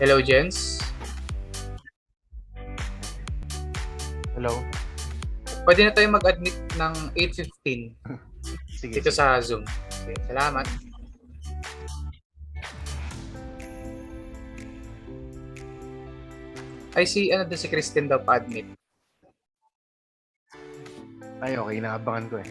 Hello, gents. Hello? Pwede na tayo mag-admit ng 8:15 Sige, dito sige. sa Zoom. Okay, salamat. I see, si Kristen daw pa-admit. Ay, okay. Inaabangan ko eh.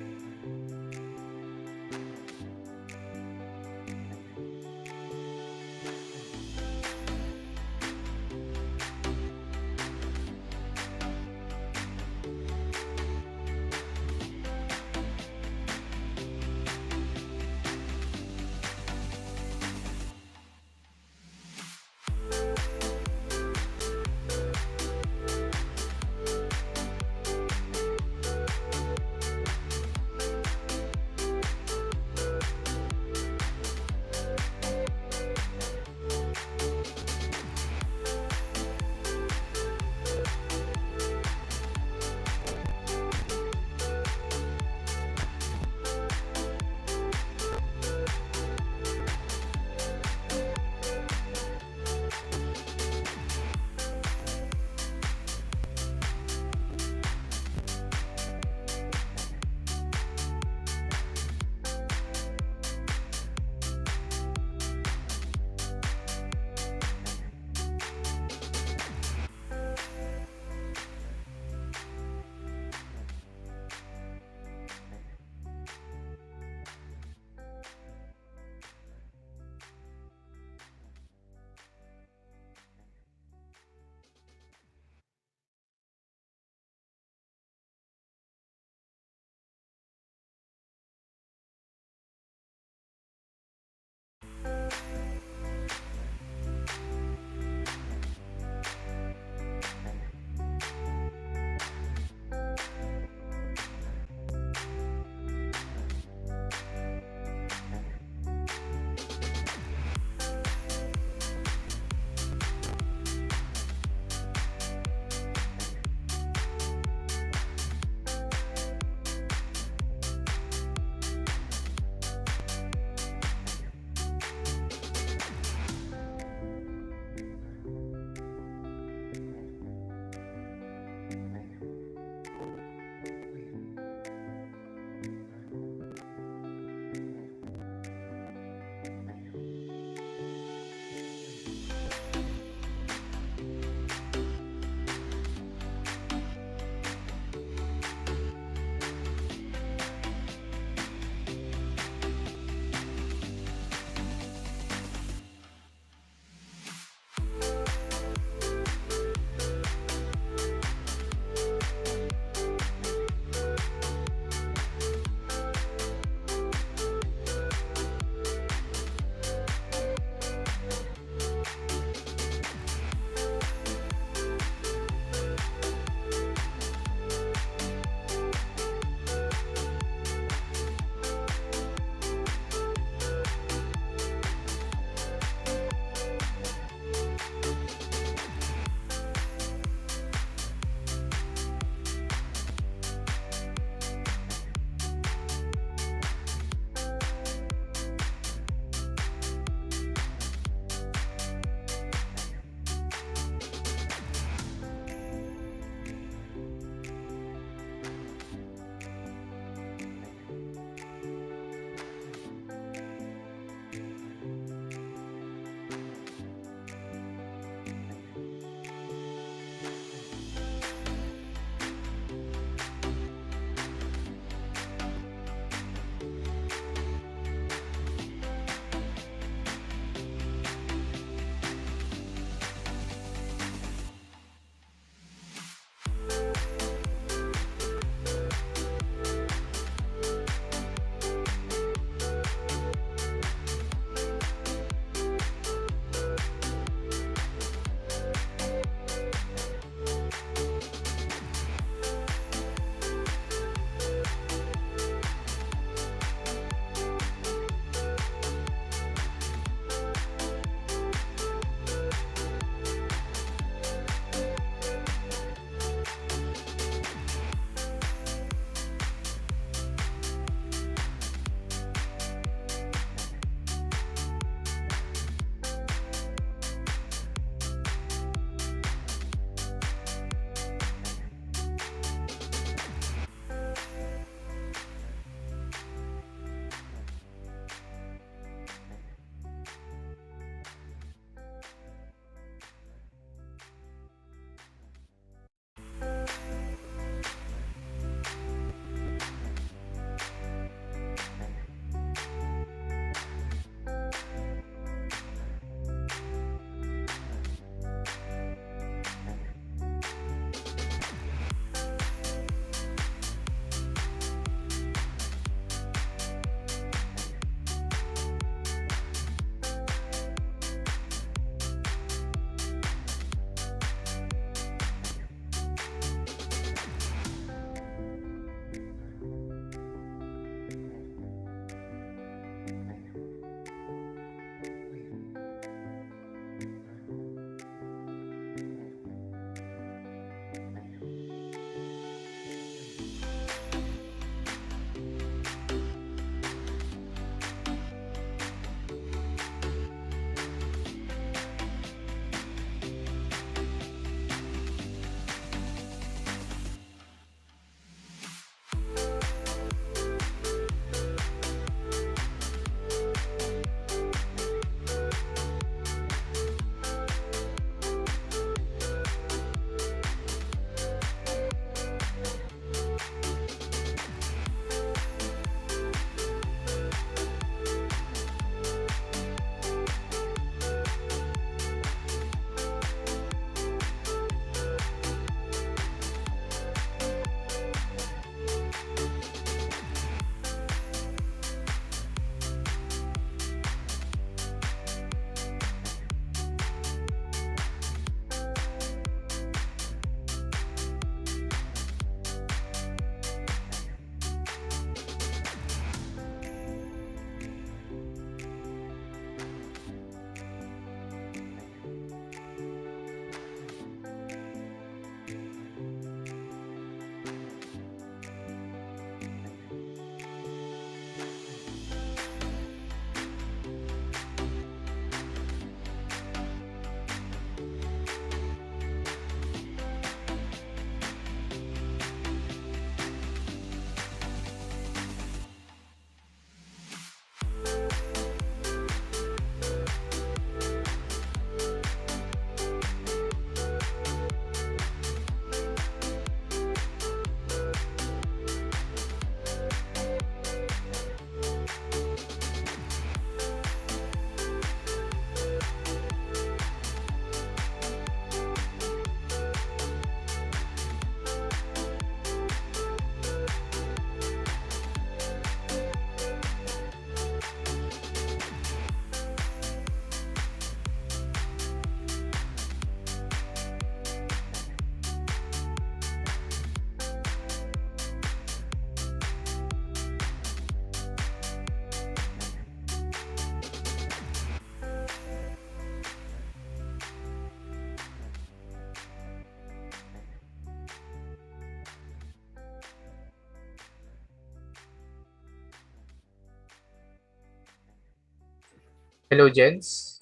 Hello, gents.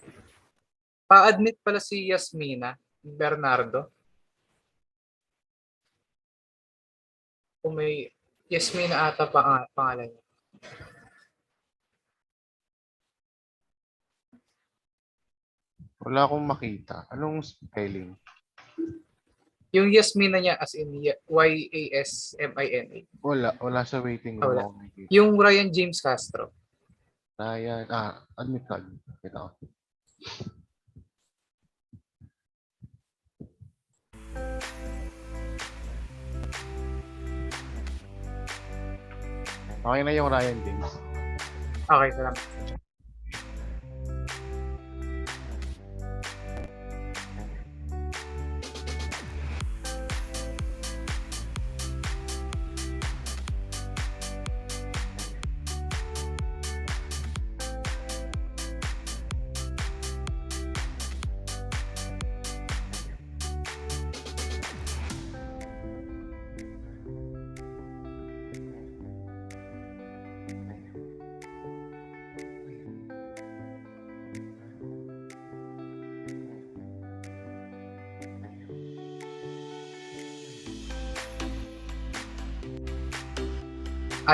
Pa-admit pala si Yasmina Bernardo. Kung may Yasmina ata pangalan niya. Wala akong makita. Anong spelling? Yung Yasmina niya as in Yasmina. Wala sa waiting room Wala. ako nakikita. Yung Ryan James Castro. Ryan, admit ka. Kita ko. Okay na yung Ryan James. Okay, salamat.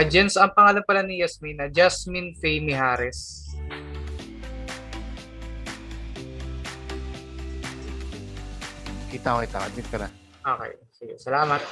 Gents, ang pangalan pala ni Yasmina, Jasmine Faye Mijares. Kita. Admit ka na. Okay, sige. Salamat.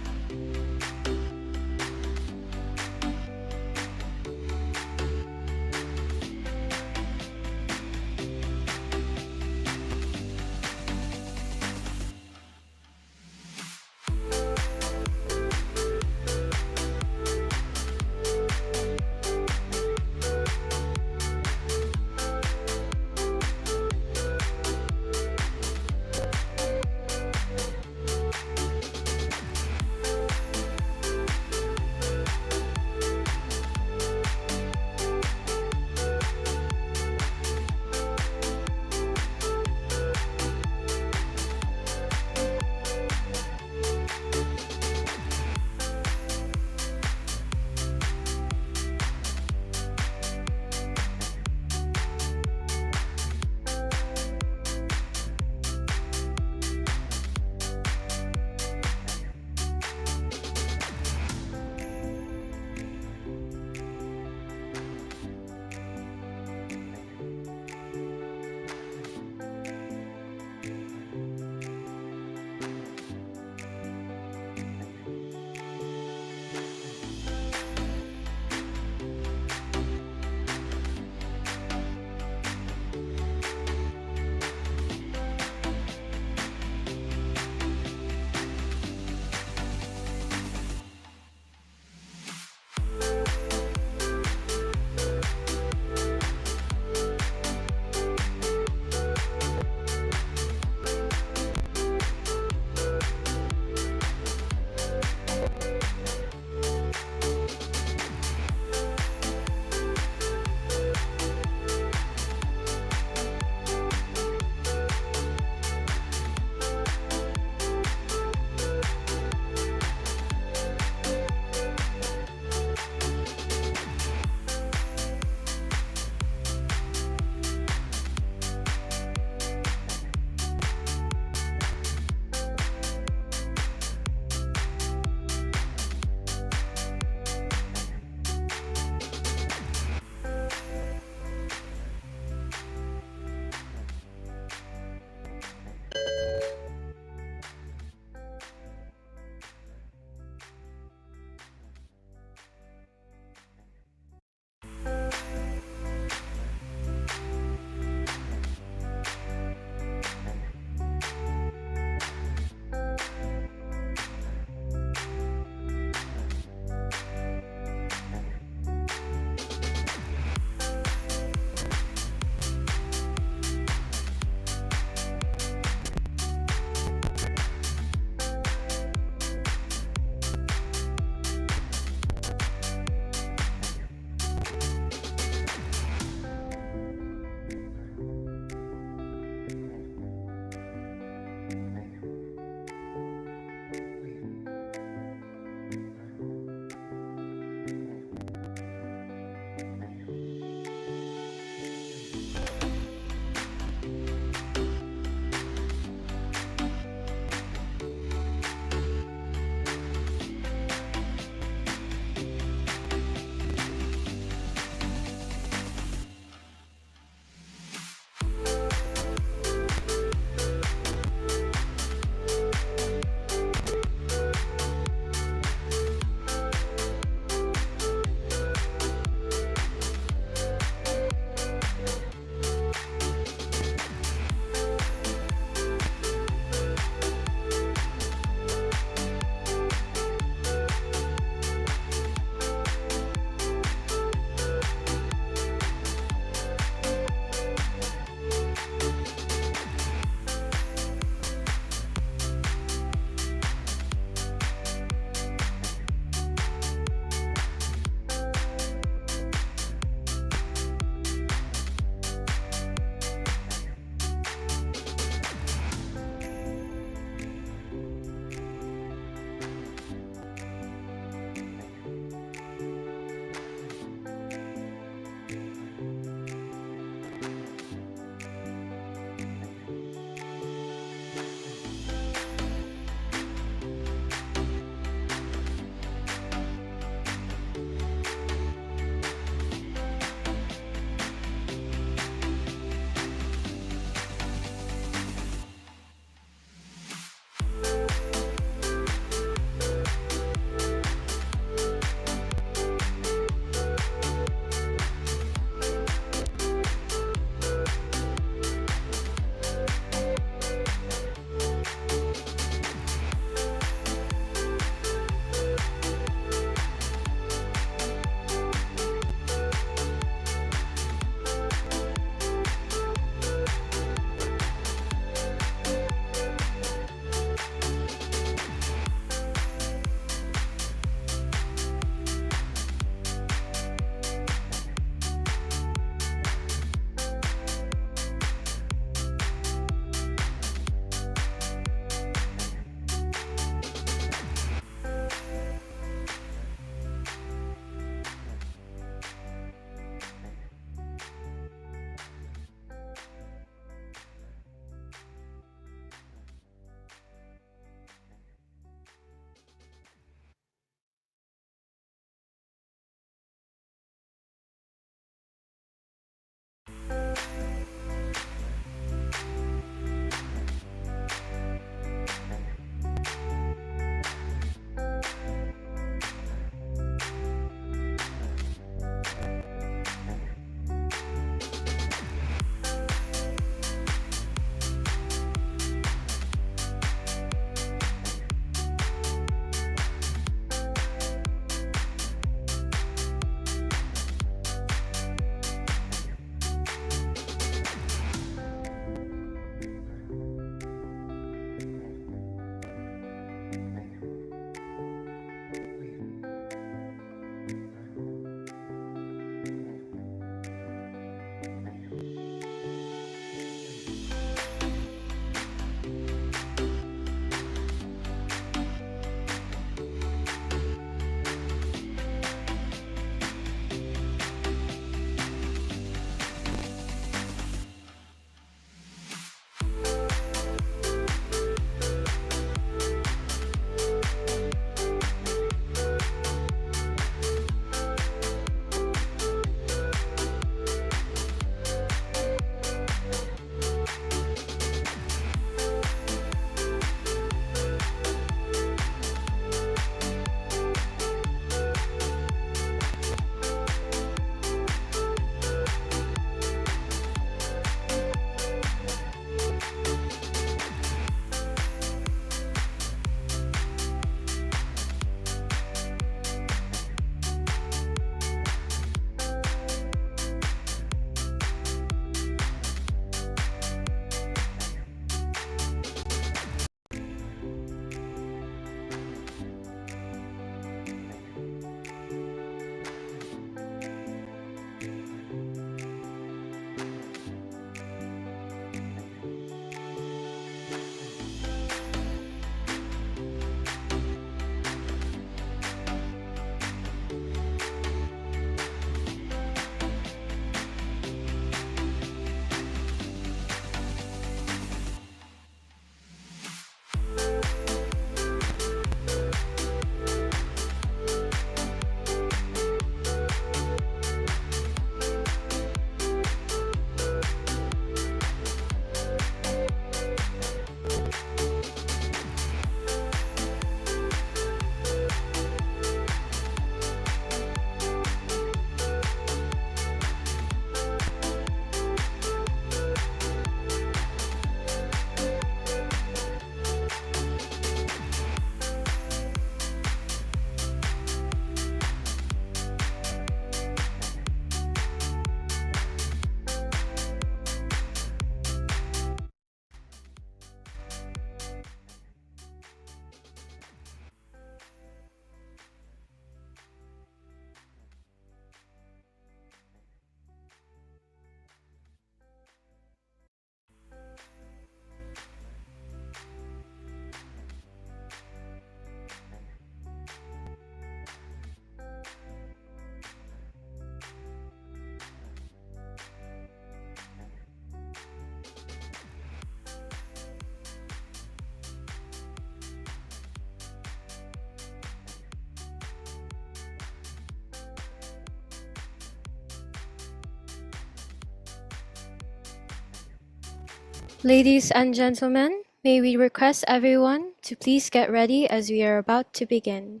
Ladies and gentlemen, may we request everyone to please get ready as we are about to begin.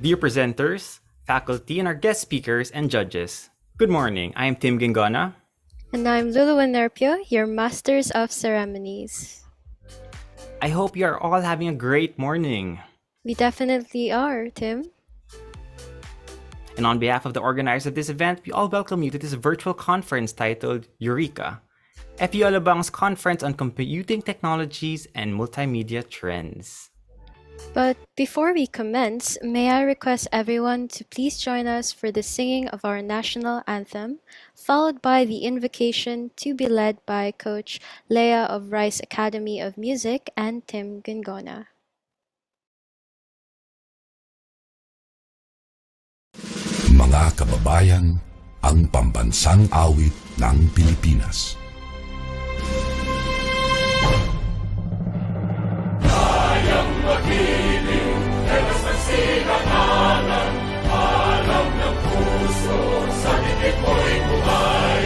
Dear presenters, faculty, and our guest speakers and judges, good morning. I am Tim Gingona. And I'm Lulu Nerpio, your Masters of Ceremonies. I hope you are all having a great morning. We definitely are, Tim. And on behalf of the organizers of this event, we all welcome you to this virtual conference titled Eureka, FU Alabang's conference on computing technologies and multimedia trends. But before we commence, may I request everyone to please join us for the singing of our national anthem, followed by the invocation to be led by Coach Leah of Rice Academy of Music and Tim Gingona. Mga kababayan, ang pambansang awit ng Pilipinas. Magiliw, telas ng sinakanan, alam ng puso, sa dikit mo'y buhay.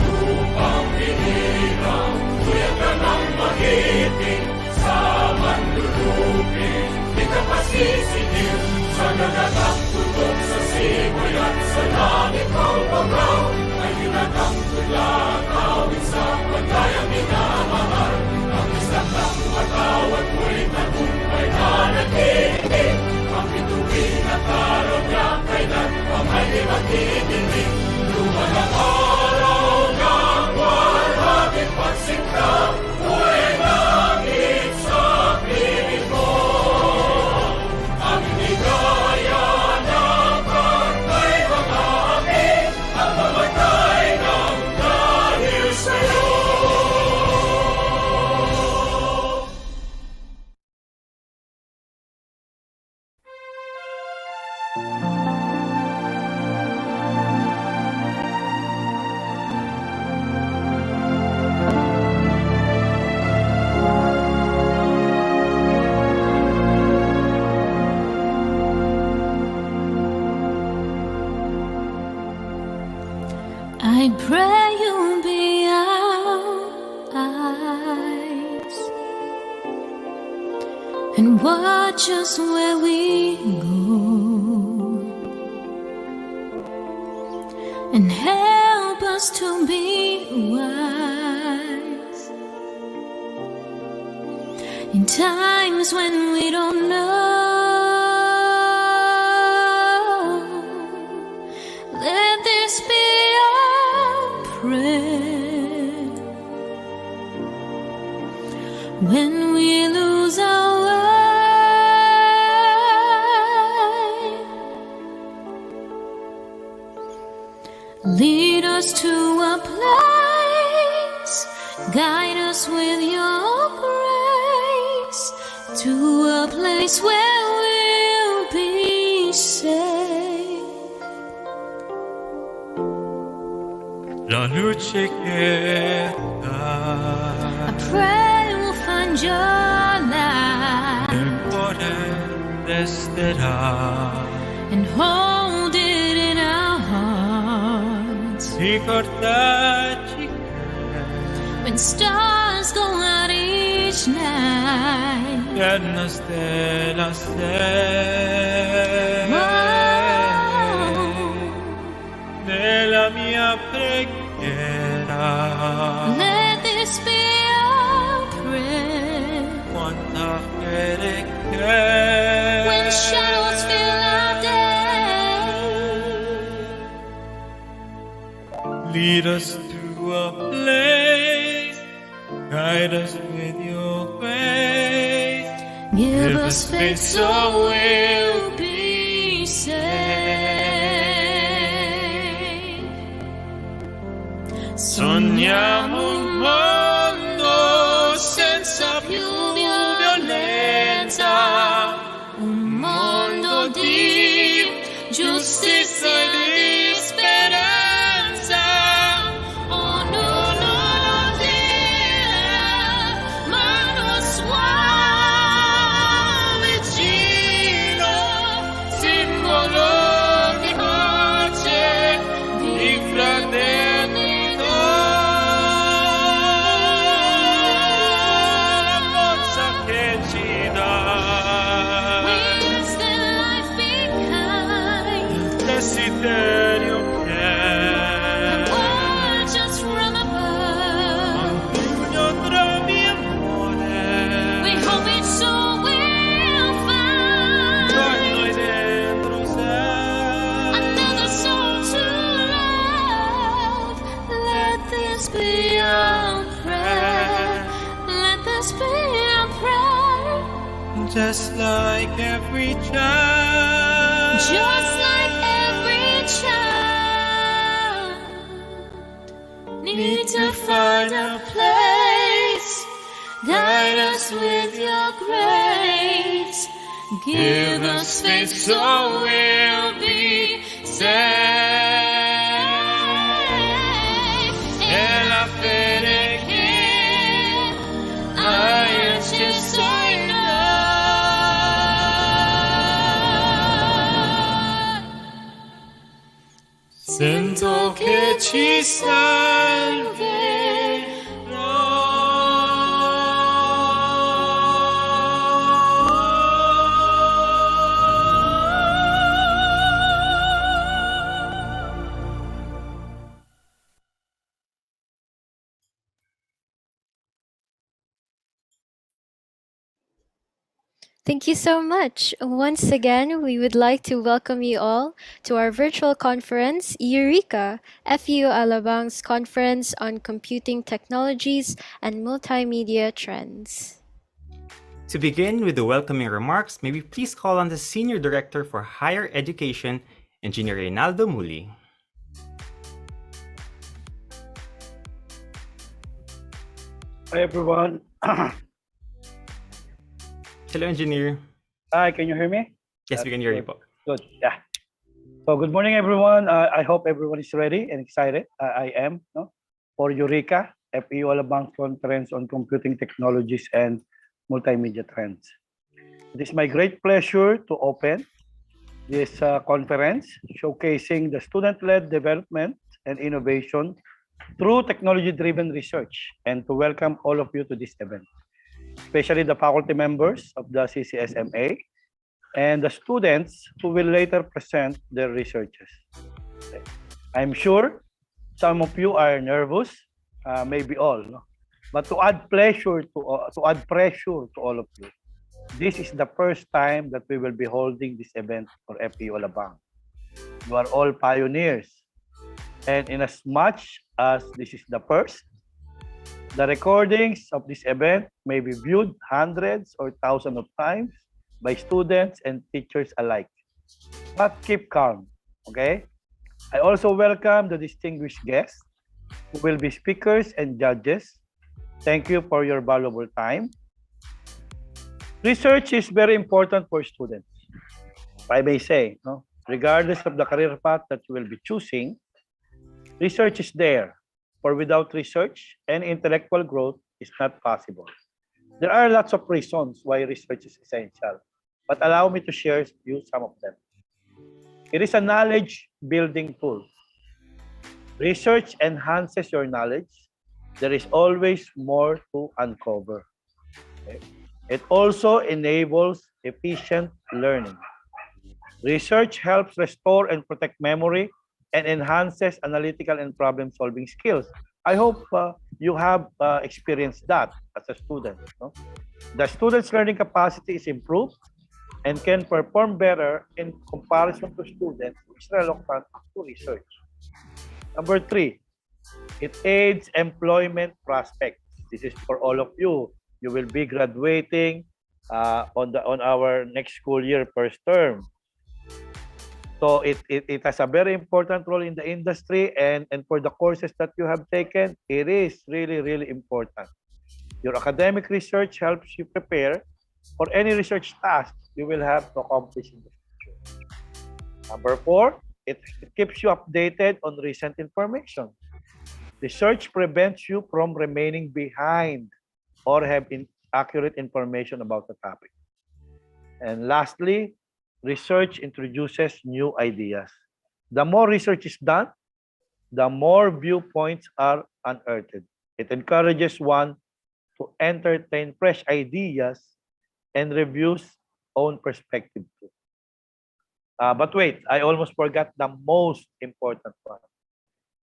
Lupang hinirang, tuyag ka ng magiting, sa manlulupin, di ka pasisigil, sa nagagang tutok sa simoy at sa langit ng bangaw, ay hinatang tulang awit sa pagkayang minamahal, ang isang ng matawad mo'y tagumpay na nagiging, ang bituin at araw niya kailan ang may magdidinig, lumalang araw ng walhagin pagsikta, buhay langit sa piling mo. Ang hinigaya ng pagkay mga aking, ang mamatay ng dahil sa'yo. I pray you'll be our eyes and watch us where we go and help us to be wise in times when we don't know. Let this be when we lose our way, lead us to a place, guide us with your grace, to a place where we'll be safe. La luce che I pray we'll find your light nel cuore resterà, and hold it in our hearts. ricordarci When stars go out each night, che una stella sei nella mia preghiera. let this be our prayer. Quanta fede che When shadows fill our day, lead us to a place, guide us with your grace, give us faith so we'll be safe. Sogniamo un mondo senza più violenza, this be our prayer. Let this be our prayer. Just like every child. Just like every child need to find a place. Guide us with your grace. Give us faith so we'll be safe. En la fe de quien hay soy Siento que ci Thank you so much. Once again, we would like to welcome you all to our virtual conference, Eureka, FU Alabang's Conference on Computing Technologies and Multimedia Trends. To begin with the welcoming remarks, may we please call on the Senior Director for Higher Education, Engineer Reynaldo Muli. Hi everyone. Hello, Engineer. Hi, can you hear me? Yes, we can hear you, po. Good. Yeah. So good morning everyone. I hope everyone is ready and excited. I am for Eureka, FEU Alabang Conference on Computing Technologies and Multimedia Trends. It is my great pleasure to open this conference showcasing the student-led development and innovation through technology-driven research, and to welcome all of you to this event, especially the faculty members of the CCSMA and the students who will later present their researches. I'm sure some of you are nervous, maybe all, no? But to add pressure to all of you, this is the first time that we will be holding this event for FEU Alabang. You are all pioneers, and in as much as this is the first, the recordings of this event may be viewed hundreds or thousands of times by students and teachers alike. But keep calm, okay? I also welcome the distinguished guests who will be speakers and judges. Thank you for your valuable time. Research is very important for students. I may say, regardless of the career path that you will be choosing, research is there. For without research, any intellectual growth is not possible. There are lots of reasons why research is essential, but allow me to share with you some of them. It is a knowledge building tool. Research enhances your knowledge. There is always more to uncover. Okay? It also enables efficient learning. Research helps restore and protect memory and enhances analytical and problem-solving skills. I hope you have experienced that as a student. The student's learning capacity is improved and can perform better in comparison to students who is reluctant to research. Number 3, it aids employment prospects. This is for all of you. You will be graduating on our next school year first term. So it has a very important role in the industry, and for the courses that you have taken, it is really, really important. Your academic research helps you prepare for any research task you will have to accomplish in the future. Number 4, it keeps you updated on recent information. Research prevents you from remaining behind or have inaccurate information about the topic. And lastly, research introduces new ideas. The more research is done, the more viewpoints are unearthed. It encourages one to entertain fresh ideas and reviews own perspective too. But wait, I almost forgot the most important one.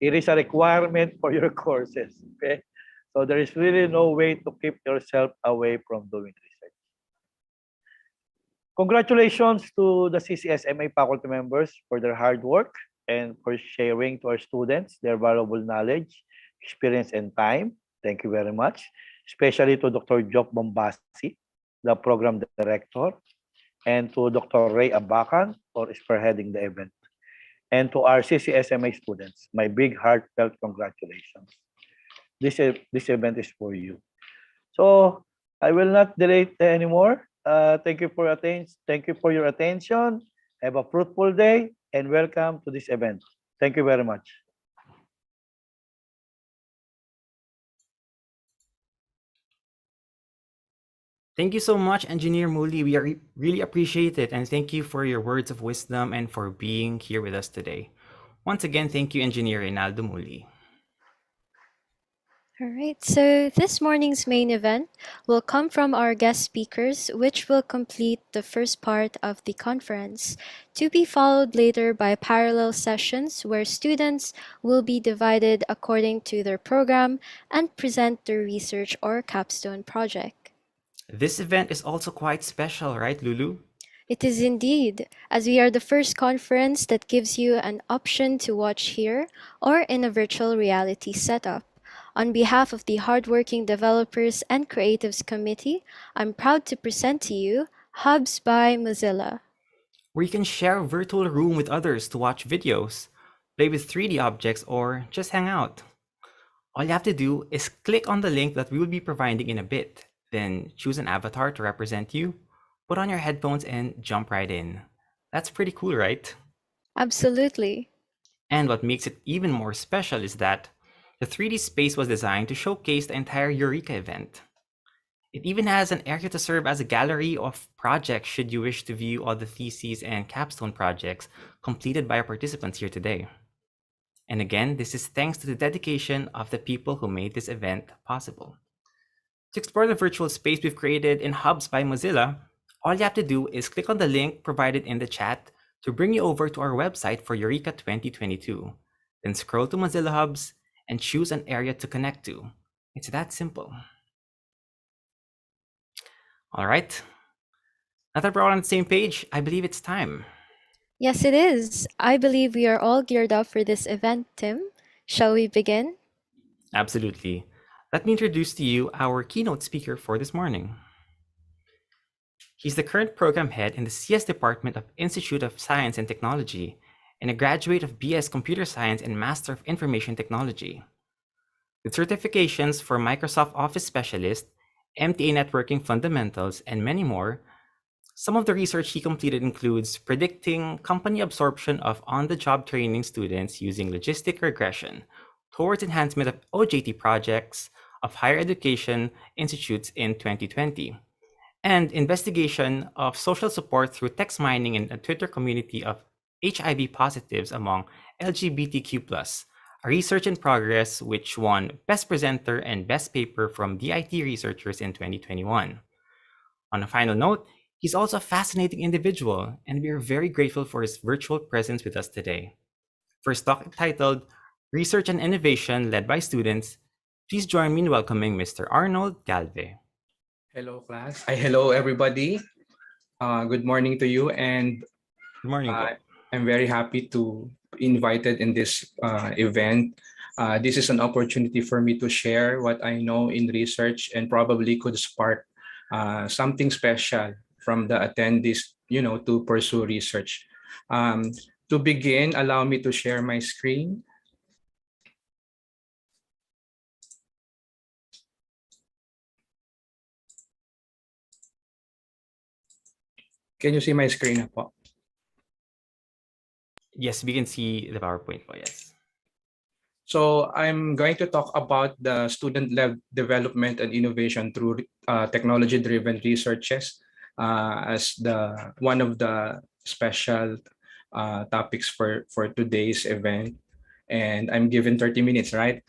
It is a requirement for your courses, okay? So there is really no way to keep yourself away from doing research. Congratulations to the CCSMA faculty members for their hard work and for sharing to our students their valuable knowledge experience, and time. Thank you very much. Especially to Dr. Jock Bombasi, the program director, and to Dr. Ray Abacan for spearheading the event. And to our CCSMA students, my big heartfelt congratulations. This event is for you. So I will not delay it anymore. Thank you for Thank you for your attention. Have a fruitful day and welcome to this event. Thank you very much. Thank you so much, Engineer Muli. We really appreciate it, and thank you for your words of wisdom and for being here with us today. Once again, thank you, Engineer Reynaldo Muli. All right, so this morning's main event will come from our guest speakers, which will complete the first part of the conference, to be followed later by parallel sessions where students will be divided according to their program and present their research or capstone project. This event is also quite special, right, Lulu? It is indeed, as we are the first conference that gives you an option to watch here or in a virtual reality setup. On behalf of the hardworking developers and creatives committee, I'm proud to present to you Hubs by Mozilla. Where you can share a virtual room with others to watch videos, play with 3D objects, or just hang out. All you have to do is click on the link that we will be providing in a bit, then choose an avatar to represent you, put on your headphones, and jump right in. That's pretty cool, right? Absolutely. And what makes it even more special is that the 3D space was designed to showcase the entire Eureka event. It even has an area to serve as a gallery of projects should you wish to view all the theses and capstone projects completed by our participants here today. And again, this is thanks to the dedication of the people who made this event possible. To explore the virtual space we've created in Hubs by Mozilla, all you have to do is click on the link provided in the chat to bring you over to our website for Eureka 2022. Then scroll to Mozilla Hubs and choose an area to connect to. It's that simple. All right. Now that we're all on the same page, I believe it's time. Yes, it is. I believe we are all geared up for this event, Tim. Shall we begin? Absolutely. Let me introduce to you our keynote speaker for this morning. He's the current program head in the CS Department of Institute of Science and Technology and a graduate of BS Computer Science and Master of Information Technology. With certifications for Microsoft Office Specialist, MTA Networking Fundamentals, and many more, some of the research he completed includes predicting company absorption of on-the-job training students using logistic regression towards enhancement of OJT projects of higher education institutes in 2020, and investigation of social support through text mining in a Twitter community of HIV positives among LGBTQ+, a research in progress which won Best Presenter and Best Paper from DIT researchers in 2021. On a final note, he's also a fascinating individual, and we are very grateful for his virtual presence with us today. For his talk titled Research and Innovation Led by Students, please join me in welcoming Mr. Arnold Galve. Hello, class. Hello, everybody. Good morning to you, and Good morning. I'm very happy to be invited in this event. This is an opportunity for me to share what I know in research and probably could spark something special from the attendees, to pursue research. To begin, allow me to share my screen. Can you see my screen po? Yes, we can see the PowerPoint po, yes. So I'm going to talk about the student-led development and innovation through technology-driven researches as one of the special topics for today's event. And I'm given 30 minutes, right?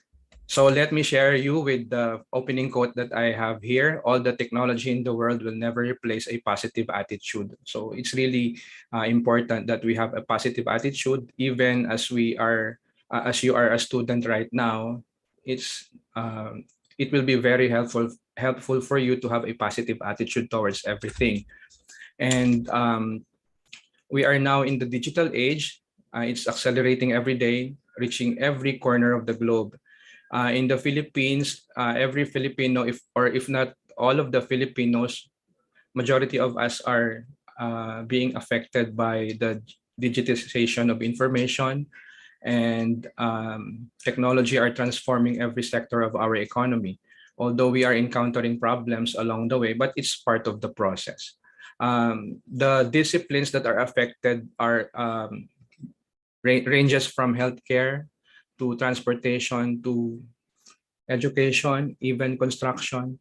So let me share you with the opening quote that I have here. All the technology in the world will never replace a positive attitude. So it's really important that we have a positive attitude, even as we are, as you are a student right now. It will be very helpful for you to have a positive attitude towards everything. And we are now in the digital age. It's accelerating every day, reaching every corner of the globe. In the Philippines, every Filipino, if not all of the Filipinos, majority of us are being affected by the digitization of information, and technology are transforming every sector of our economy. Although we are encountering problems along the way, but it's part of the process. The disciplines that are affected are ranges from healthcare to transportation to education, even construction.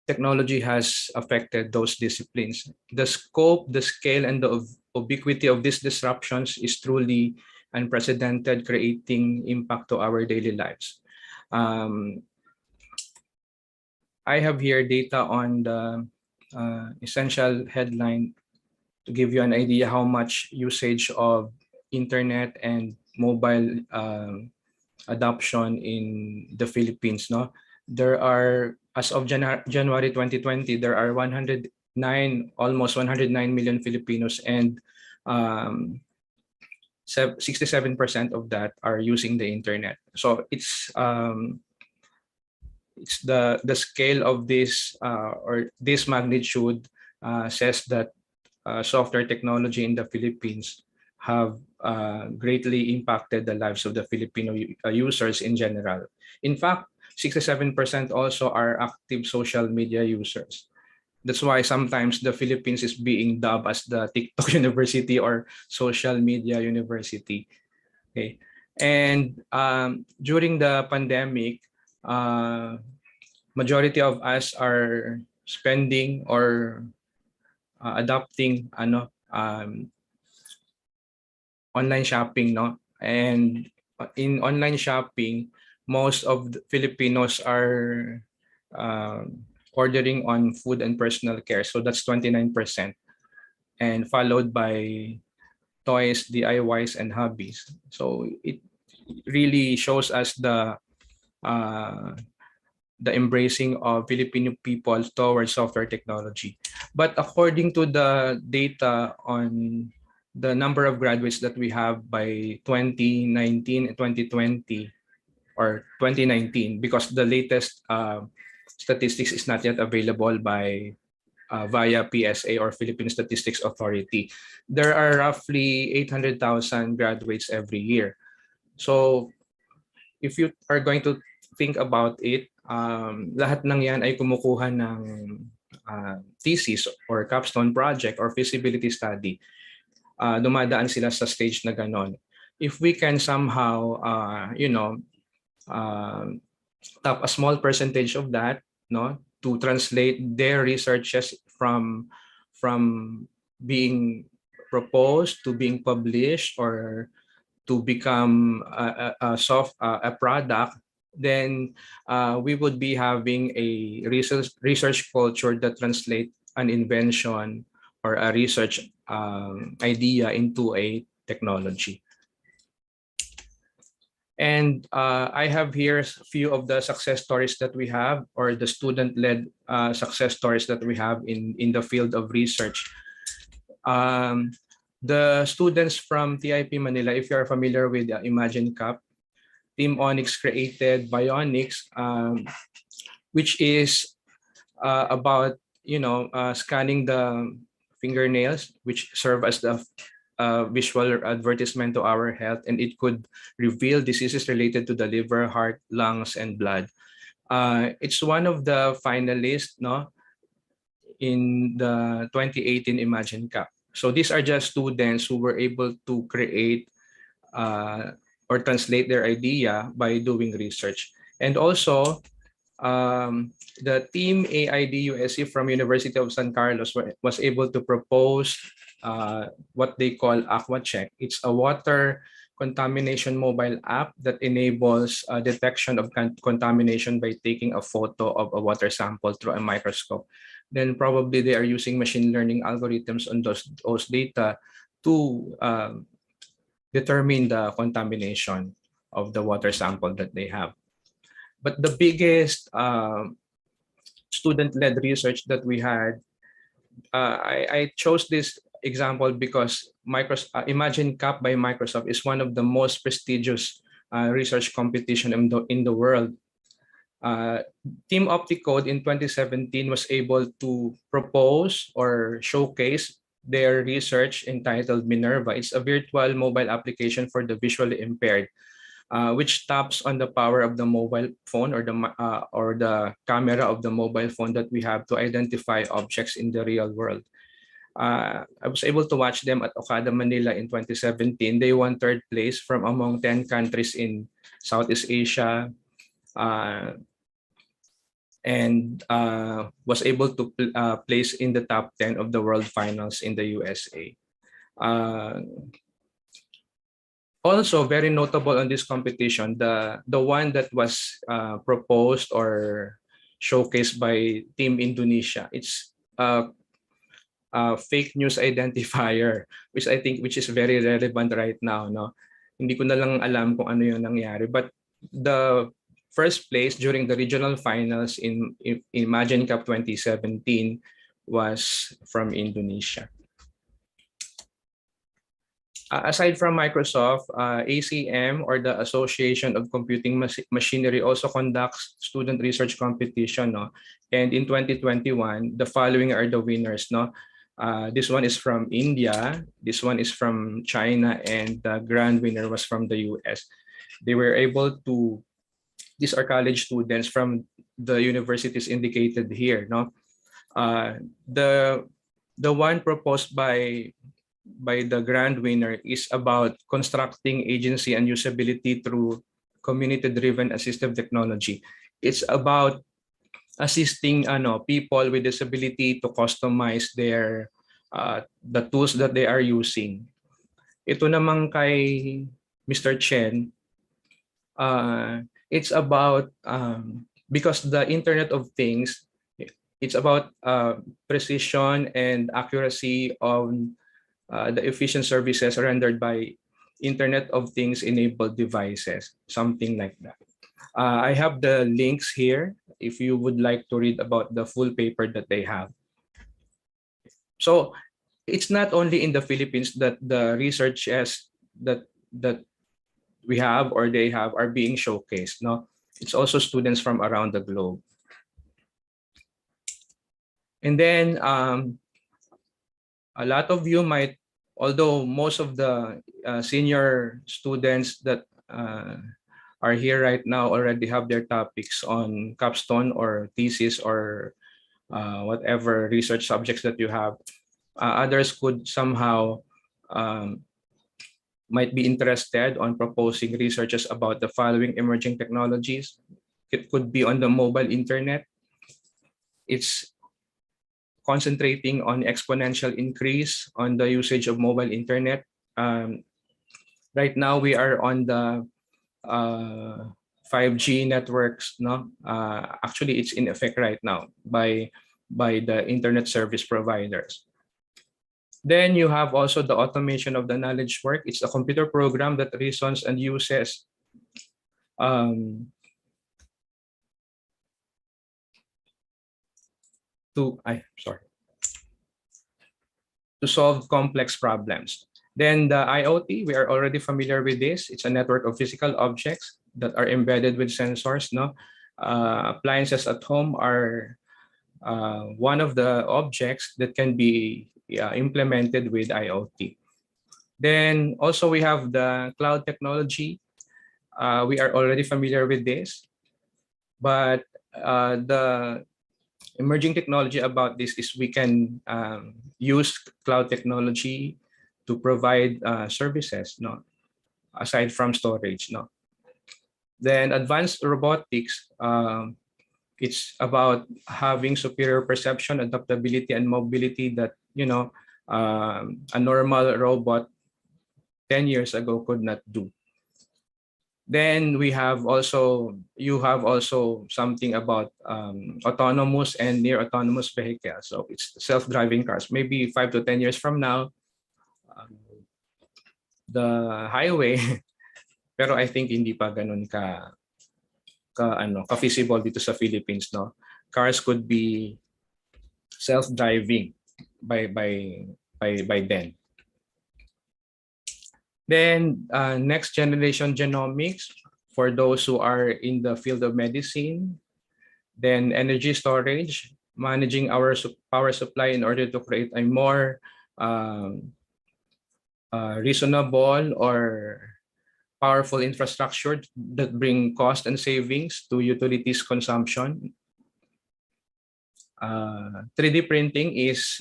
Technology has affected those disciplines. The scope, the scale, and the ubiquity of these disruptions is truly unprecedented, creating impact to our daily lives. I have here data on the essential headline to give you an idea how much usage of internet and mobile adoption in the Philippines. No, there are, as of January 2020, there are almost 109 million Filipinos, and 67% of that are using the internet. So it's the scale of this or this magnitude says that software technology in the Philippines have greatly impacted the lives of the Filipino users in general. In fact, 67% also are active social media users. That's why sometimes the Philippines is being dubbed as the TikTok University or social media university. Okay, and during the pandemic, majority of us are spending or adopting online shopping, no? And in online shopping, most of the Filipinos are ordering on food and personal care. So that's 29%, and followed by toys, DIYs, and hobbies. So it really shows us the embracing of Filipino people towards software technology. But according to the data on the number of graduates that we have by 2019 and 2020, or 2019, because the latest statistics is not yet available by via PSA or Philippine Statistics Authority. There are roughly 800,000 graduates every year. So if you are going to think about it, lahat ng yan ay kumukuha ng thesis or capstone project or feasibility study. Dumadaan sila sa stage na ganon. If we can somehow, tap a small percentage of that, no, to translate their researches from being proposed to being published or to become a product, then we would be having a research culture that translate an invention or a research idea into a technology. And I have here a few of the success stories that we have, or the student-led success stories that we have in the field of research. The students from TIP Manila, if you are familiar with Imagine Cup, Team Onyx created Bionics, which is about scanning the fingernails, which serve as the visual advertisement to our health, and it could reveal diseases related to the liver, heart, lungs, and blood. It's one of the finalists, no, in the 2018 Imagine Cup. So these are just students who were able to create or translate their idea by doing research. And also, the team AID-USC from University of San Carlos was able to propose what they call AquaCheck. It's a water contamination mobile app that enables detection of contamination by taking a photo of a water sample through a microscope. Then probably they are using machine learning algorithms on those data to determine the contamination of the water sample that they have. But the biggest student-led research that we had, I chose this example because Imagine Cup by Microsoft is one of the most prestigious research competition in the world. Team Opticode in 2017 was able to propose or showcase their research entitled Minerva. It's a virtual mobile application for the visually impaired, which taps on the power of the mobile phone or the camera of the mobile phone that we have to identify objects in the real world. I was able to watch them at Okada, Manila in 2017. They won third place from among 10 countries in Southeast Asia, and was able to place in the top 10 of the world finals in the USA. Also very notable on this competition, the one that was proposed or showcased by Team Indonesia. It's fake news identifier, which is very relevant right now. No, hindi ko na lang alam kung ano yung nangyari, but the first place during the regional finals in Imagine Cup 2017 was from Indonesia. Aside from Microsoft, ACM, or the Association of Computing Machinery, also conducts student research competition. No? And in 2021, the following are the winners. No? This one is from India, this one is from China, and the grand winner was from the US. They were able to, these are college students from the universities indicated here. No, the one proposed by the grand winner is about constructing agency and usability through community-driven assistive technology. It's about assisting people with disability to customize their the tools that they are using. Ito namang kay Mr. Chen, it's about because the Internet of Things, it's about precision and accuracy on the efficient services rendered by Internet of Things enabled devices, something like that. I have the links here if you would like to read about the full paper that they have. So it's not only in the Philippines that the researches that we have or they have are being showcased. No, it's also students from around the globe. And then a lot of you might, although most of the senior students that are here right now already have their topics on capstone or thesis or whatever research subjects that you have, others could somehow might be interested on proposing researches about the following emerging technologies. It could be on the mobile internet. It's concentrating on exponential increase on the usage of mobile internet. Right now we are on the 5G networks. No, actually it's in effect right now by the internet service providers. Then you have also the automation of the knowledge work. It's a computer program that reasons and uses to solve complex problems. Then the IoT, we are already familiar with this. It's a network of physical objects that are embedded with sensors. No, appliances at home are one of the objects that can be implemented with IoT. Then also we have the cloud technology. We are already familiar with this, but the emerging technology about this is we can use cloud technology to provide services, no, aside from storage, no. Then advanced robotics, it's about having superior perception, adaptability, and mobility that, you know, a normal robot 10 years ago could not do. Then we have also, you have also something about autonomous and near autonomous vehicles. So it's self-driving cars. Maybe 5 to 10 years from now, the highway, pero I think hindi pa ganun ka feasible dito sa Philippines, no? Cars could be self-driving by then. Then next generation genomics, for those who are in the field of medicine. Then energy storage, managing our power supply in order to create a more reasonable or powerful infrastructure that bring cost and savings to utilities consumption. 3D printing is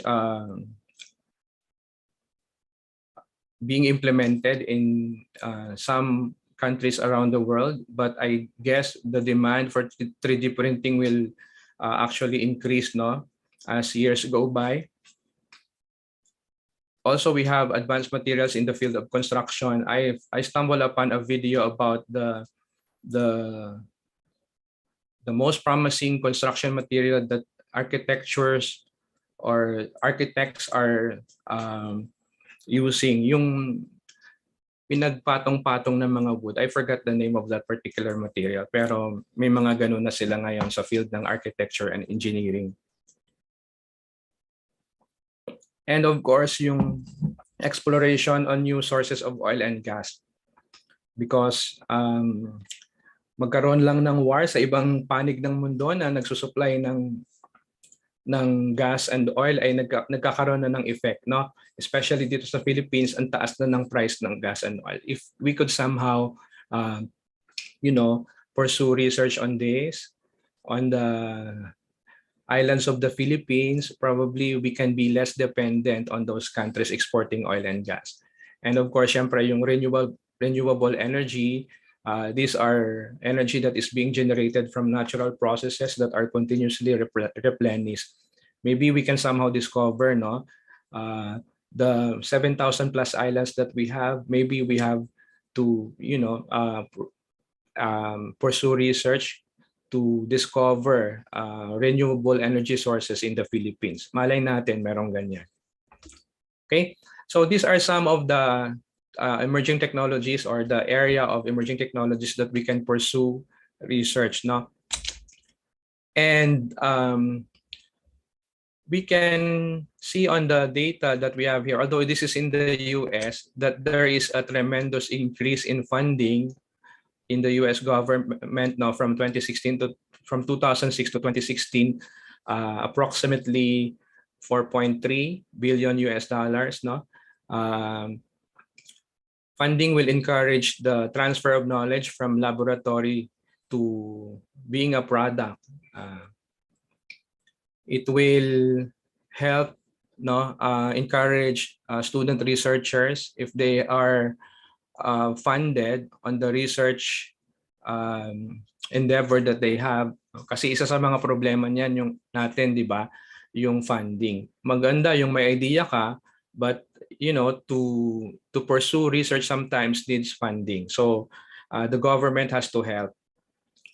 being implemented in some countries around the world, but I guess the demand for 3D printing will actually increase, no, as years go by. Also, we have advanced materials in the field of construction. I stumbled upon a video about the most promising construction material that architects are using, yung pinagpatong-patong ng mga wood. I forgot the name of that particular material, pero may mga ganun na sila ngayon sa field ng architecture and engineering. And of course, yung exploration on new sources of oil and gas. Because magkaroon lang ng war sa ibang panig ng mundo na nagsusupply ng gas and oil ay nagkakaroon na ng effect, no? Especially dito sa Philippines, ang taas na ng price ng gas and oil. If we could somehow pursue research on this, on the islands of the Philippines, probably we can be less dependent on those countries exporting oil and gas. And of course, syempre, yung renewable energy, these are energy that is being generated from natural processes that are continuously replenished. Maybe we can somehow discover, no, the 7,000 plus islands that we have. Maybe we have to, pursue research to discover renewable energy sources in the Philippines. Malay natin, merong ganyan. Okay, so these are some of the emerging technologies or the area of emerging technologies that we can pursue research, no? And we can see on the data that we have here, although this is in the US, that there is a tremendous increase in funding in the US government now from 2006 to 2016, approximately 4.3 billion US dollars, no? Funding will encourage the transfer of knowledge from laboratory to being a product. It will help, no, encourage student researchers if they are funded on the research endeavor that they have. Kasi isa sa mga problema niyan yung natin, di ba, yung funding. Maganda yung may idea ka, but to pursue research sometimes needs funding. So the government has to help,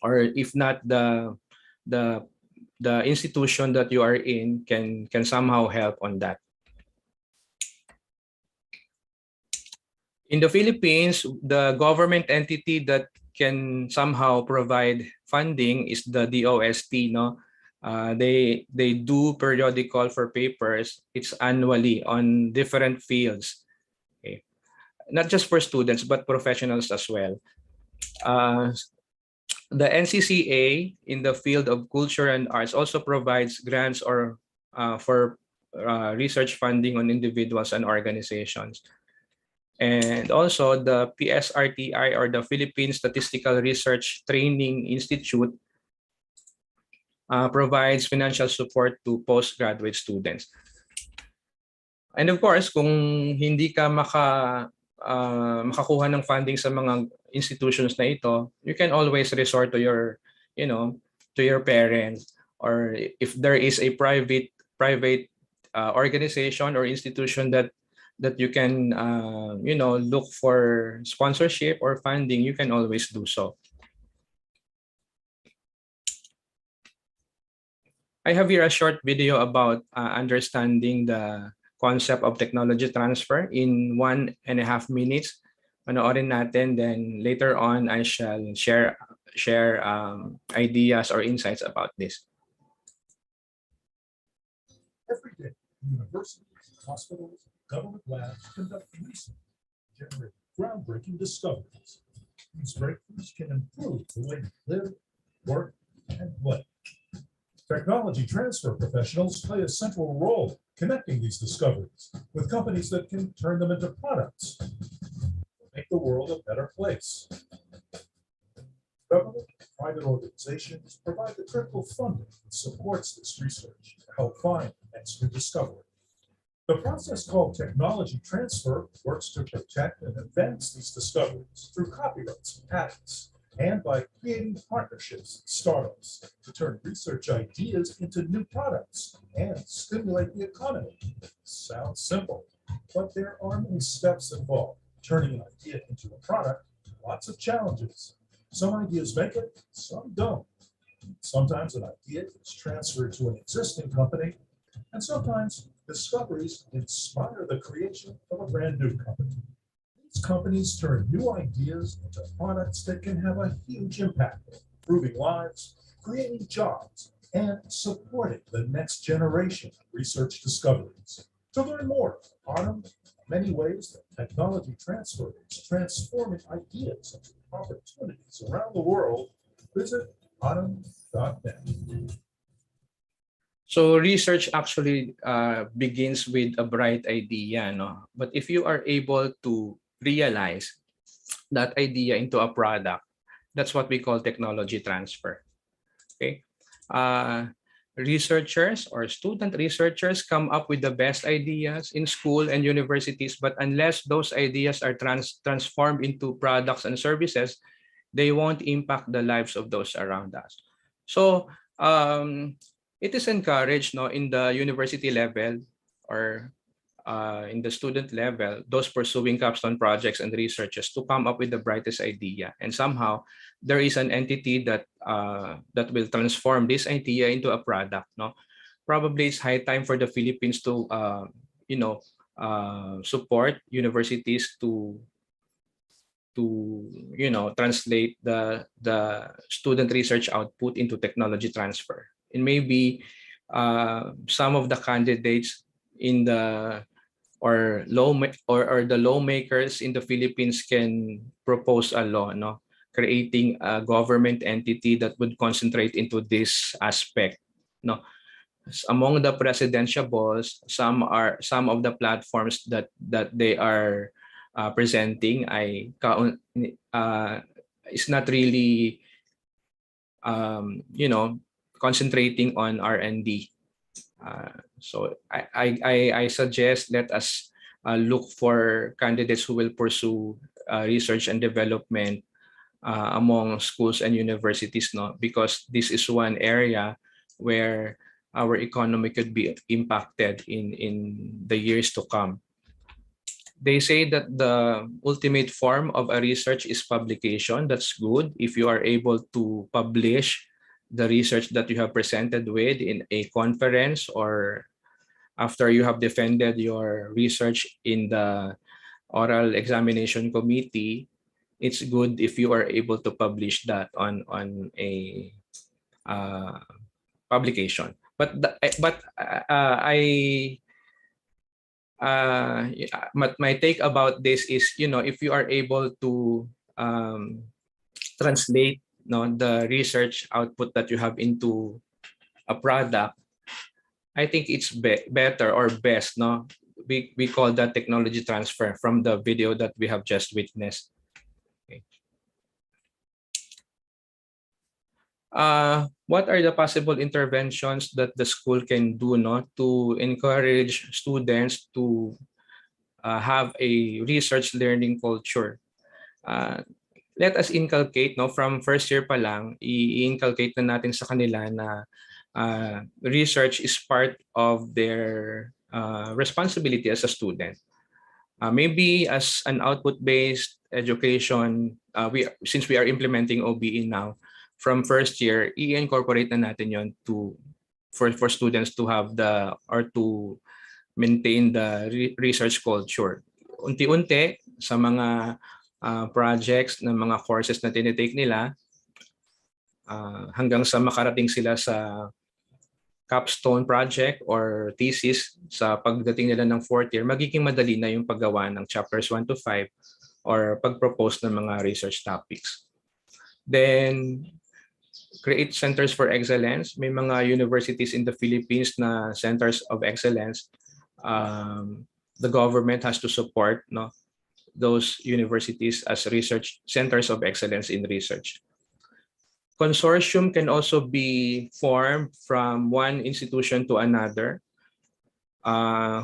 or if not, the institution that you are in can somehow help on that. In the Philippines, the government entity that can somehow provide funding is the DOST, no? They do periodical for papers. It's annually on different fields. Okay. Not just for students, but professionals as well. The NCCA in the field of culture and arts also provides grants or for research funding on individuals and organizations. And also the PSRTI, or the Philippine Statistical Research Training Institute, provides financial support to postgraduate students. And of course, kung hindi ka makakuha ng funding sa mga institutions na ito, you can always resort to your, to your parents, or if there is a private organization or institution that you can look for sponsorship or funding, you can always do so. I have here a short video about understanding the concept of technology transfer in 1.5 minutes. Panoorin natin, then later on I shall share ideas or insights about this. Every day, universities, hospitals, government labs conduct research, generate groundbreaking discoveries. These breakthroughs can improve the way we live, work, and play. Technology transfer professionals play a central role connecting these discoveries with companies that can turn them into products, make the world a better place. Government and private organizations provide the critical funding that supports this research to help find the next new discovery. The process called technology transfer works to protect and advance these discoveries through copyrights and patents, and by creating partnerships and startups to turn research ideas into new products and stimulate the economy. Sounds simple, but there are many steps involved. Turning an idea into a product, lots of challenges. Some ideas make it, some don't. Sometimes an idea is transferred to an existing company, and sometimes discoveries inspire the creation of a brand new company. These companies turn new ideas into products that can have a huge impact, improving lives, creating jobs, and supporting the next generation of research discoveries. To learn more on many ways that technology transfer is transforming ideas into opportunities around the world, visit autumn.net. So research actually begins with a bright idea, no? But if you are able to realize that idea into a product, that's what we call technology transfer. Okay. Researchers or student researchers come up with the best ideas in school and universities, but unless those ideas are transformed into products and services, they won't impact the lives of those around us. So it is encouraged, no, in the university level or in the student level, those pursuing capstone projects and researchers to come up with the brightest idea, and somehow there is an entity that that will transform this idea into a product. No, probably it's high time for the Philippines to support universities to translate the student research output into technology transfer. And maybe some of the candidates in the or the lawmakers in the Philippines can propose a law, no, creating a government entity that would concentrate into this aspect. No, among the presidentiables, some of the platforms that they are presenting is not really concentrating on R&D. So I suggest let us look for candidates who will pursue research and development among schools and universities, no, because this is one area where our economy could be impacted in the years to come. They say that the ultimate form of a research is publication. That's good if you are able to publish the research that you have presented with in a conference, or after you have defended your research in the oral examination committee. It's good if you are able to publish that on a publication. But my take about this is, if you are able to translate, the research output that you have into a product, I think it's better or best. No, we call that technology transfer from the video that we have just witnessed. Okay. What are the possible interventions that the school can do, to encourage students to have a research learning culture? Let us inculcate, from first year pa lang, i-inculcate na natin sa kanila na research is part of their responsibility as a student. Maybe as an output-based education, since we are implementing OBE now, from first year, i-incorporate na natin yon for students to have to maintain the research culture. Unti-unti sa mga projects ng mga courses na tinitake nila, hanggang sa makarating sila sa capstone project or thesis sa pagdating nila ng fourth year, magiging madali na yung paggawa ng chapters 1 to 5 or pag-propose ng mga research topics. Then, create centers for excellence. May mga universities in the Philippines na centers of excellence. The government has to support those universities as research centers of excellence in research. Consortium can also be formed from one institution to another.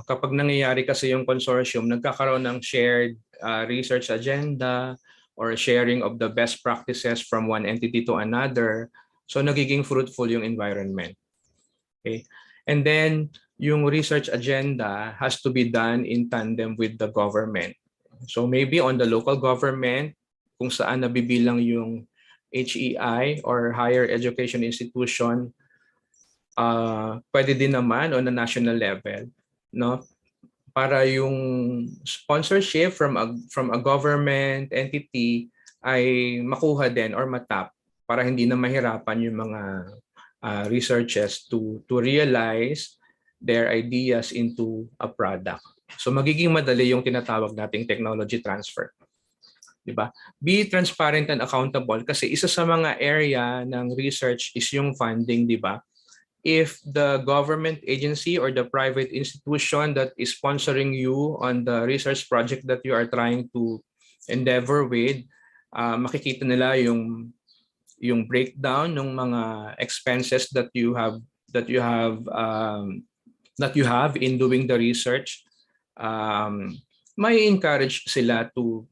Kapag nangyayari kasi yung consortium, nagkakaroon ng shared research agenda or sharing of the best practices from one entity to another. So nagiging fruitful yung environment. Okay? And then yung research agenda has to be done in tandem with the government. So maybe on the local government, kung saan nabibilang yung HEI or higher education institution, pwede din naman on a national level, no? Para yung sponsorship from a government entity ay makuha din or matap para hindi na mahirapan yung mga researchers to realize their ideas into a product. So magiging madali yung tinatawag nating technology transfer. Diba? Be transparent and accountable kasi isa sa mga area ng research is yung funding, diba? If the government agency or the private institution that is sponsoring you on the research project that you are trying to endeavor with, makikita nila yung breakdown ng mga expenses that you have in doing the research, may encourage sila to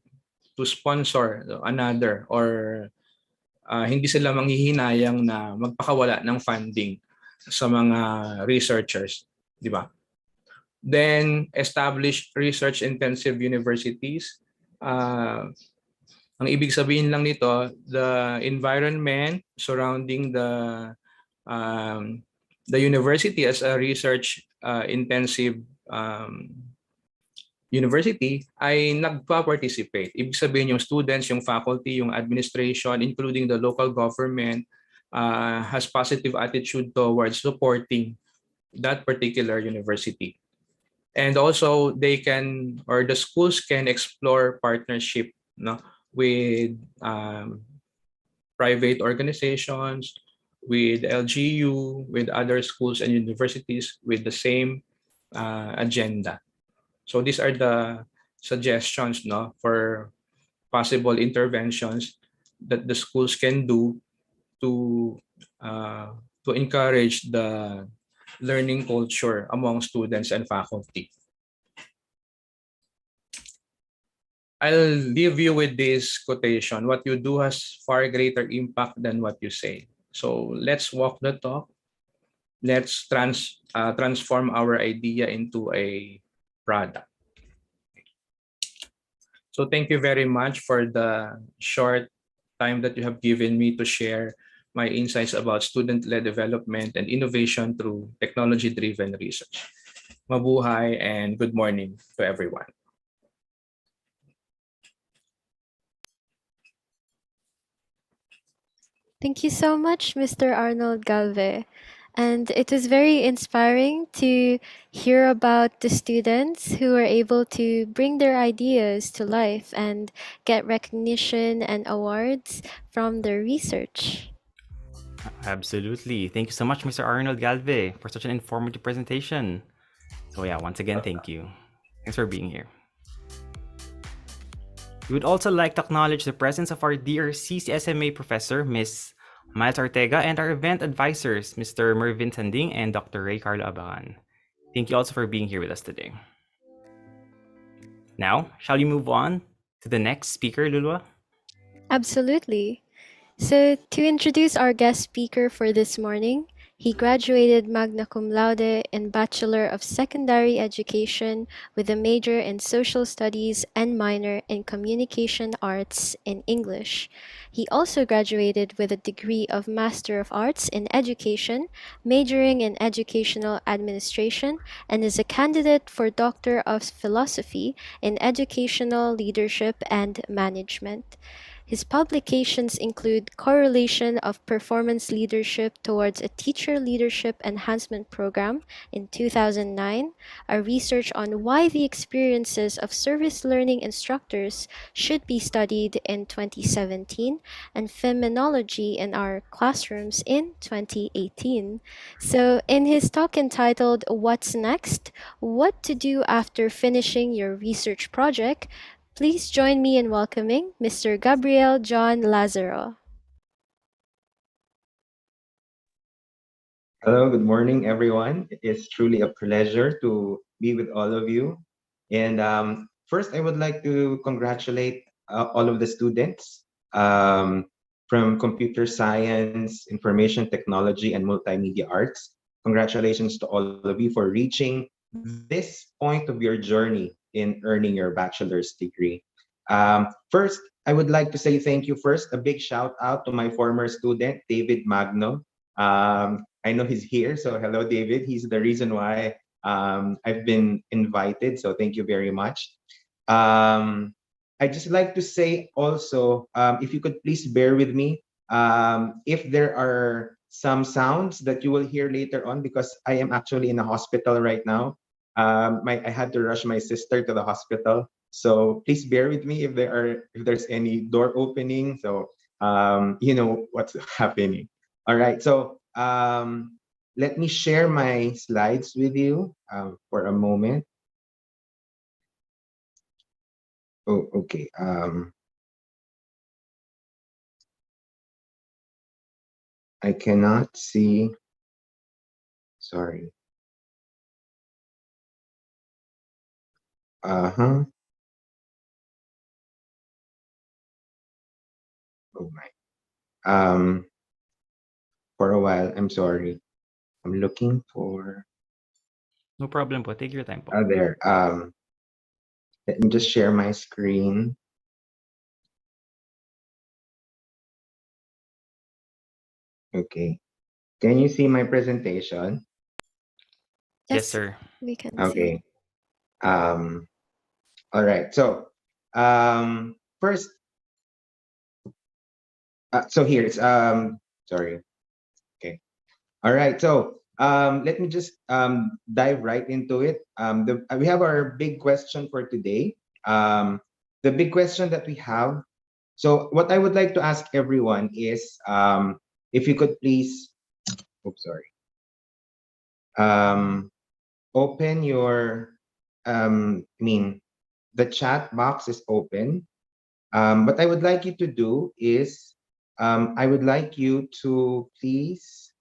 sponsor another or hindi sila manghihinayang na magpakawala ng funding sa mga researchers, di ba? Then establish research intensive universities. Ang ibig sabihin lang nito, the environment surrounding the university as a research intensive university ay nagpa-participate. Ibig sabihin yung students, yung faculty, yung administration, including the local government, has positive attitude towards supporting that particular university. And also they can, or the schools can explore partnership with private organizations, with LGU, with other schools and universities with the same agenda. So these are the suggestions for possible interventions that the schools can do to encourage the learning culture among students and faculty. I'll leave you with this quotation: what you do has far greater impact than what you say. So let's walk the talk. Let's transform our idea into a product. So thank you very much for the short time that you have given me to share my insights about student-led development and innovation through technology-driven research. Mabuhay and good morning to everyone. Thank you so much, Mr. Arnold Galve. And it was very inspiring to hear about the students who were able to bring their ideas to life and get recognition and awards from their research. Absolutely. Thank you so much, Mr. Arnold Galve, for such an informative presentation. So yeah, once again, thank you. Thanks for being here. We would also like to acknowledge the presence of our dear CCSMA professor, Ms. Miles Ortega, and our event advisors, Mr. Mervin Sanding and Dr. Ray Carlo Abangan. Thank you also for being here with us today. Now, shall we move on to the next speaker, Lulwa? Absolutely. So to introduce our guest speaker for this morning, he graduated magna cum laude in Bachelor of Secondary Education with a major in Social Studies and minor in Communication Arts in English. He also graduated with a degree of Master of Arts in Education, majoring in Educational Administration, and is a candidate for Doctor of Philosophy in Educational Leadership and Management. His publications include Correlation of Performance Leadership Towards a Teacher Leadership Enhancement Program in 2009, a research on why the experiences of service learning instructors should be studied in 2017, and Feminology in Our Classrooms in 2018. So, in his talk entitled What's Next? What to Do After Finishing Your Research Project, please join me in welcoming Mr. Gabriel John Lazaro. Hello, good morning, everyone. It is truly a pleasure to be with all of you. And first, I would like to congratulate all of the students from computer science, information technology, and multimedia arts. Congratulations to all of you for reaching this point of your journey in earning your bachelor's degree. First, I would like to say thank you first. A big shout out to my former student, David Magno. I know he's here, so hello, David. He's the reason why I've been invited, so thank you very much. I'd just like to say also, if you could please bear with me, if there are some sounds that you will hear later on, because I am actually in a hospital right now. I had to rush my sister to the hospital, so please bear with me if there's any door opening. So you know what's happening. All right, so let me share my slides with you for a moment. Oh, okay. I cannot see. Sorry. Uh-huh. Oh my. For a while, I'm sorry. I'm looking for. No problem po. Take your time po. There. Let me just share my screen. Okay. Can you see my presentation? Yes, sir. We can see. Okay. All right. So, first, so here it's sorry. Okay. All right. So, let me just dive right into it. We have our big question for today. The big question that we have. So, what I would like to ask everyone is, if you could please, oops, sorry. Open your, the chat box is open. What I would like you to do is, I would like you to please,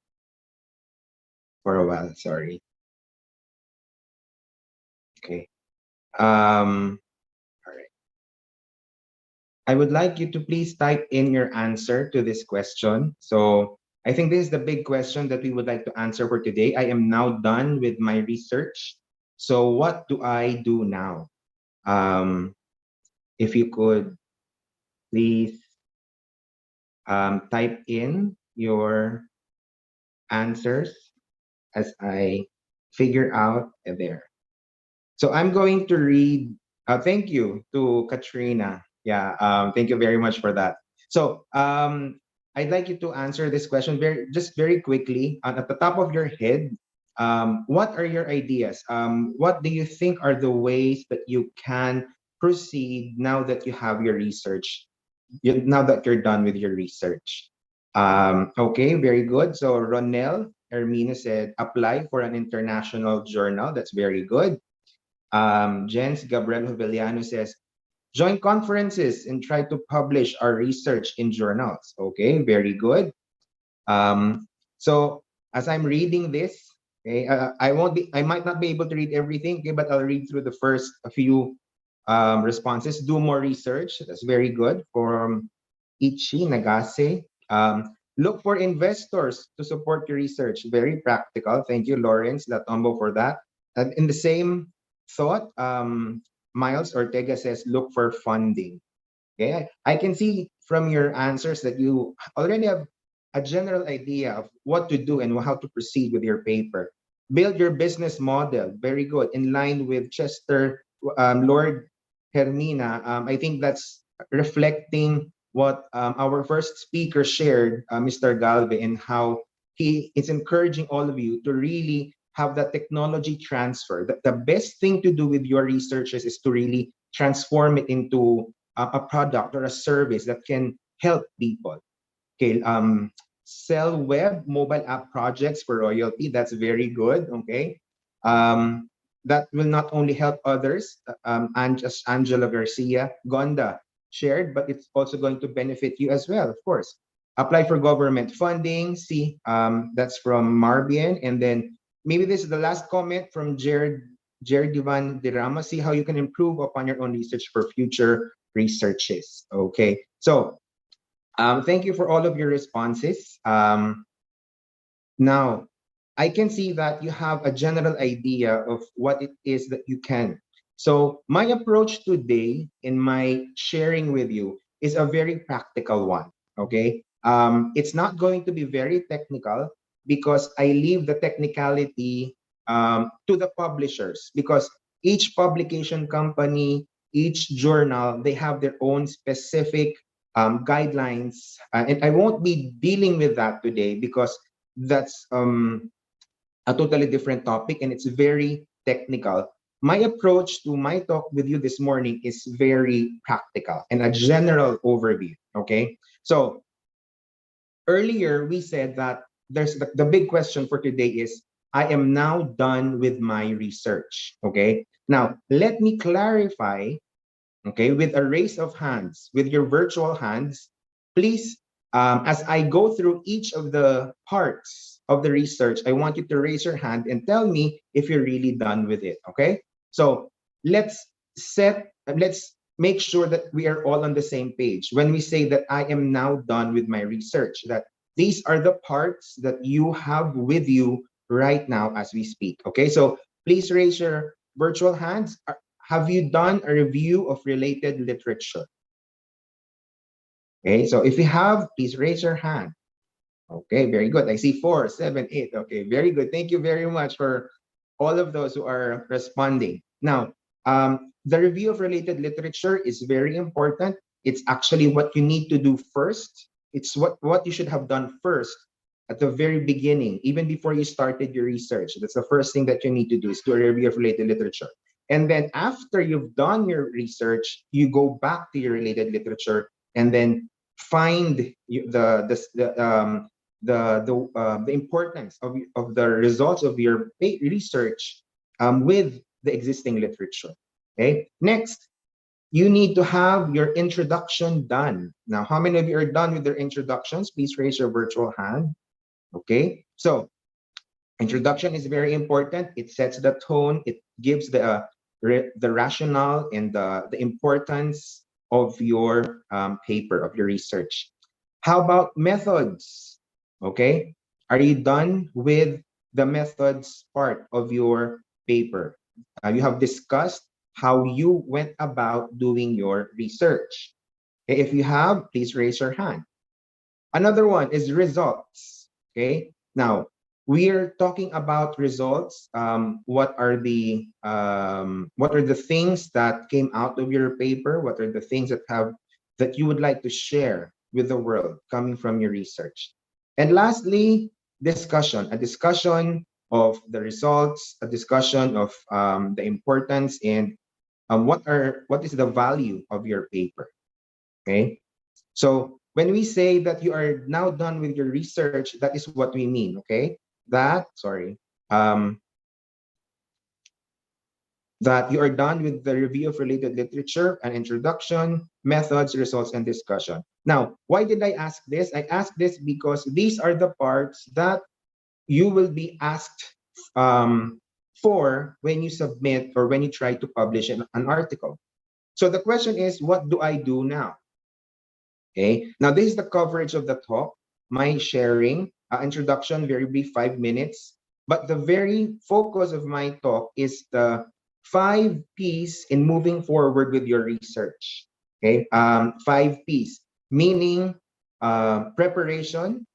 for a while, sorry. Okay. All right. I would like you to please type in your answer to this question. So I think this is the big question that we would like to answer for today. I am now done with my research. So what do I do now? If you could please type in your answers as I figure out there. So I'm going to read, thank you to Katrina. Yeah, thank you very much for that. So I'd like you to answer this question very quickly. At the top of your head, what are your ideas? What do you think are the ways that you can proceed now that you have your research, now that you're done with your research? Okay, very good. So Ronel Ermina said, apply for an international journal. That's very good. Jens Gabriel Hoveliano says, join conferences and try to publish our research in journals. Okay, very good. So as I'm reading this, okay, I might not be able to read everything, okay, but I'll read through the first few responses. Do more research. That's very good. From Ichi Nagase. Look for investors to support your research. Very practical. Thank you, Lawrence Latombo, for that. And in the same thought, Miles Ortega says, look for funding. Okay, I can see from your answers that you already have a general idea of what to do and how to proceed with your paper. Build your business model. Very good. In line with Chester, Lord Hermina, I think that's reflecting what our first speaker shared, Mr. Galve, and how he is encouraging all of you to really have that technology transfer. The best thing to do with your researches is to really transform it into a product or a service that can help people. Okay, sell web mobile app projects for royalty. That's very good. Okay, that will not only help others, and as Angela Garcia, Gonda shared, but it's also going to benefit you as well, of course. Apply for government funding. See, that's from Marbian. And then maybe this is the last comment from Jared Divan Dirama. See how you can improve upon your own research for future researches. Okay, so thank you for all of your responses. Now, I can see that you have a general idea of what it is that you can. So my approach today in my sharing with you is a very practical one, okay? It's not going to be very technical because I leave the technicality to the publishers, because each publication company, each journal, they have their own specific guidelines. And I won't be dealing with that today because that's a totally different topic and it's very technical. My approach to my talk with you this morning is very practical and a general overview, okay? So earlier we said that there's the big question for today is, I am now done with my research, okay? Now, let me clarify, okay, with a raise of hands, with your virtual hands, please, as I go through each of the parts of the research, I want you to raise your hand and tell me if you're really done with it, okay? So let's make sure that we are all on the same page. When we say that I am now done with my research, that these are the parts that you have with you right now as we speak, okay? So please raise your virtual hands. Have you done a review of related literature? Okay, so if you have, please raise your hand. Okay, very good. I see 4, 7, 8. Okay, very good. Thank you very much for all of those who are responding. Now, the review of related literature is very important. It's actually what you need to do first. It's what you should have done first at the very beginning, even before you started your research. That's the first thing that you need to do, is do a review of related literature. And then after you've done your research, you go back to your related literature and then find the importance of the results of your research with the existing literature. Okay. Next, you need to have your introduction done. Now, how many of you are done with their introductions? Please raise your virtual hand. Okay. So introduction is very important. It sets the tone. It gives the rationale and the importance of your paper, of your research. How about methods? Okay, are you done with the methods part of your paper? You have discussed how you went about doing your research. Okay, if you have, please raise your hand. Another one is results. Okay, now we're talking about results. What are the things that came out of your paper? What are the things that you would like to share with the world coming from your research? And lastly, discussion. A discussion of the results, a discussion of the importance and what is the value of your paper. Okay, so when we say that you are now done with your research, that is what we mean. Okay. That you are done with the review of related literature, an introduction, methods, results, and discussion. Now, why did I ask this? I asked this because these are the parts that you will be asked for when you submit or when you try to publish an article. So the question is, what do I do now? Okay, now this is the coverage of the talk, my sharing. Introduction, very brief, 5 minutes. But the very focus of my talk is the 5 P's in moving forward with your research. Okay, 5 P's, meaning preparation,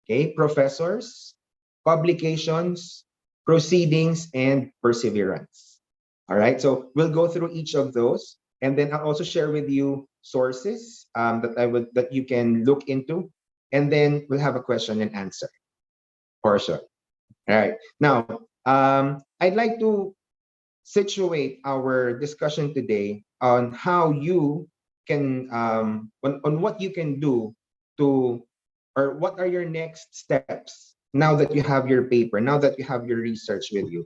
okay, professors, publications, proceedings, and perseverance. All right, so we'll go through each of those. And then I'll also share with you sources, that you can look into, and then we'll have a question and answer portion. All right. Now, I'd like to situate our discussion today on how you can on what you can do to, or what are your next steps now that you have your paper, now that you have your research with you.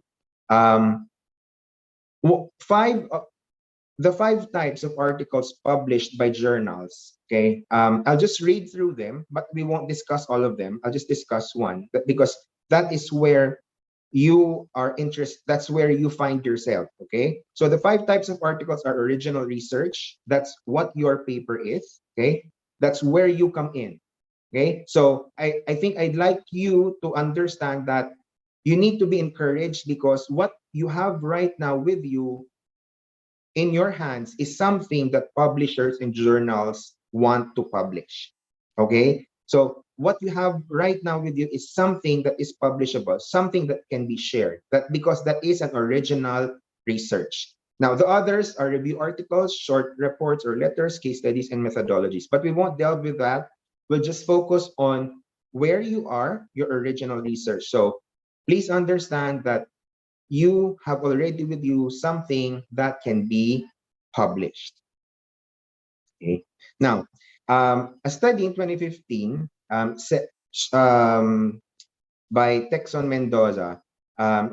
Five the 5 types of articles published by journals. Okay, I'll just read through them, but we won't discuss all of them. I'll just discuss one, because that is where you are interested. That's where you find yourself. Okay, so the 5 types of articles are original research. That's what your paper is. Okay, that's where you come in. Okay, so I think I'd like you to understand that you need to be encouraged, because what you have right now with you in your hands is something that publishers and journals want to publish. Okay, so what you have right now with you is something that is publishable, something that can be shared, that because that is an original research. Now, the others are review articles, short reports or letters, case studies, and methodologies, but we won't delve with that. We'll just focus on where you are, your original research. So please understand that you have already with you something that can be published. Okay. Now, a study in 2015 by Texon Mendoza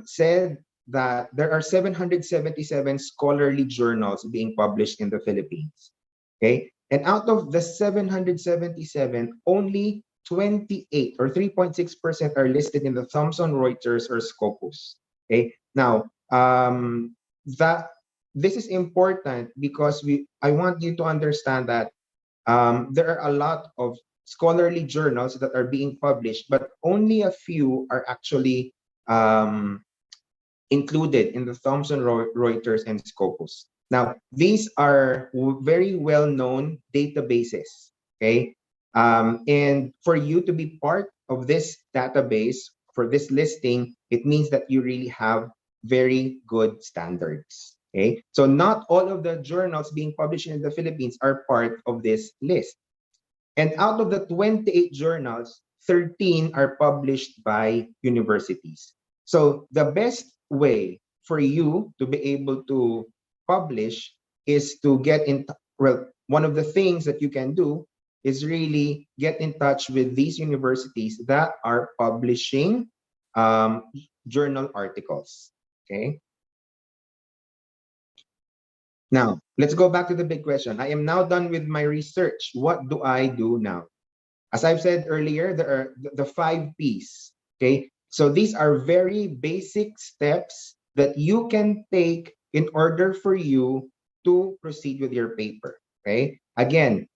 said that there are 777 scholarly journals being published in the Philippines. Okay, and out of the 777, only 28 or 3.6% are listed in the Thomson Reuters or Scopus. Okay, now that this is important because I want you to understand that there are a lot of scholarly journals that are being published, but only a few are actually included in the Thomson Reuters and Scopus. Now, these are very well-known databases. Okay, and for you to be part of this database for this listing, it means that you really have very good standards. Okay, so not all of the journals being published in the Philippines are part of this list. And out of the 28 journals, 13 are published by universities. So the best way for you to be able to publish is to get in, well, one of the things that you can do is really get in touch with these universities that are publishing journal articles. Okay. Now, let's go back to the big question. I am now done with my research. What do I do now? As I've said earlier, there are the 5 Ps. Okay, so these are very basic steps that you can take in order for you to proceed with your paper. Okay, again,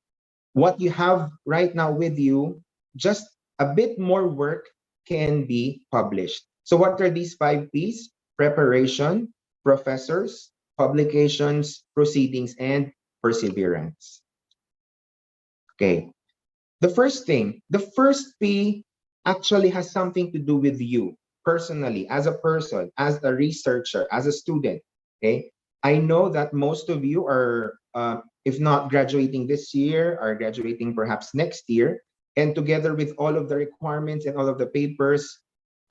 what you have right now with you, just a bit more work can be published. So what are these 5 Ps? Preparation, professors, publications, proceedings, and perseverance. Okay. The first thing, the first P actually has something to do with you personally, as a person, as a researcher, as a student. Okay. I know that most of you are, if not graduating this year, are graduating perhaps next year. And together with all of the requirements and all of the papers,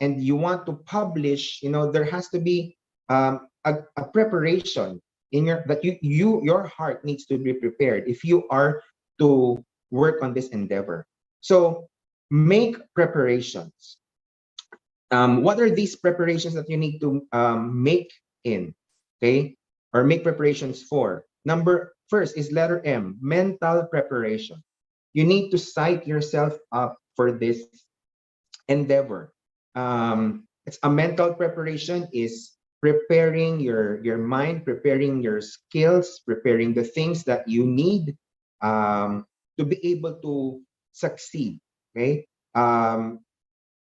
and you want to publish, you know, there has to be a preparation in your heart needs to be prepared if you are to work on this endeavor. So make preparations. What are these preparations that you need to make in, okay, or make preparations for? First is letter M, mental preparation. You need to psych yourself up for this endeavor. It's a mental preparation is preparing your mind, preparing your skills, preparing the things that you need to be able to succeed. Okay,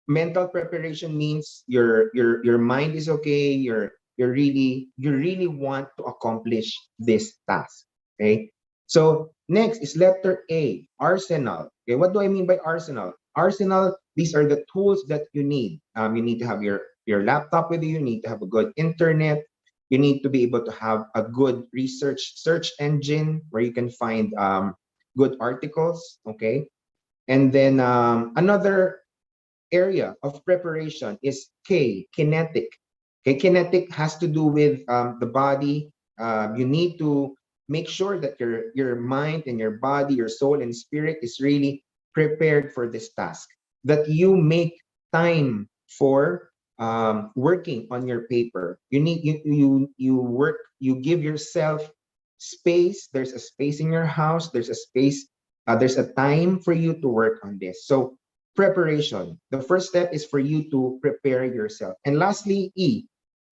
mental preparation means your mind is okay. You really want to accomplish this task. Okay, so next is letter A, arsenal. Okay, what do I mean by arsenal? Arsenal, these are the tools that you need. You need to have your laptop with you. You need to have a good internet. You need to be able to have a good search engine where you can find good articles, okay? And then another area of preparation is kinetic. Okay, kinetic has to do with the body. You need to make sure that your mind and your body, your soul and spirit is really prepared for this task. That you make time for working on your paper. You give yourself space. There's a space in your house. There's a space. There's a time for you to work on this. So preparation. The first step is for you to prepare yourself. And lastly,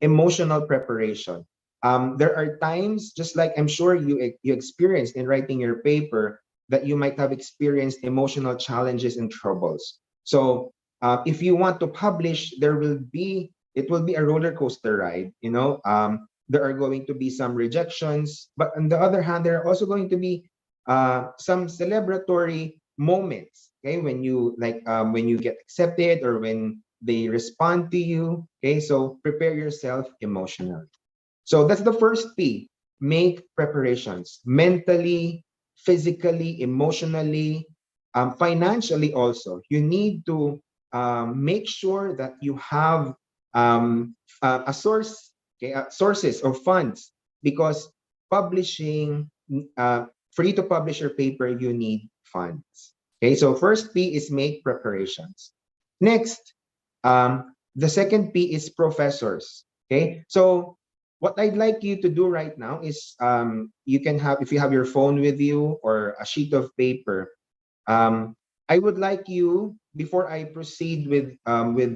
emotional preparation. There are times, just like I'm sure you experienced in writing your paper, that you might have experienced emotional challenges and troubles. So if you want to publish, it will be a roller coaster ride. There are going to be some rejections, but on the other hand, there are also going to be some celebratory moments. Okay, when you when you get accepted or when they respond to you. Okay, so prepare yourself emotionally. So that's the first P. Make preparations mentally, physically, emotionally, financially also. You need to make sure that you have a source, okay, sources of funds, because publishing, for you to publish your paper, you need funds. Okay, so first P is make preparations. Next, the second P is professors. Okay, so what I'd like you to do right now is you can have, if you have your phone with you or a sheet of paper, I would like you, before I proceed with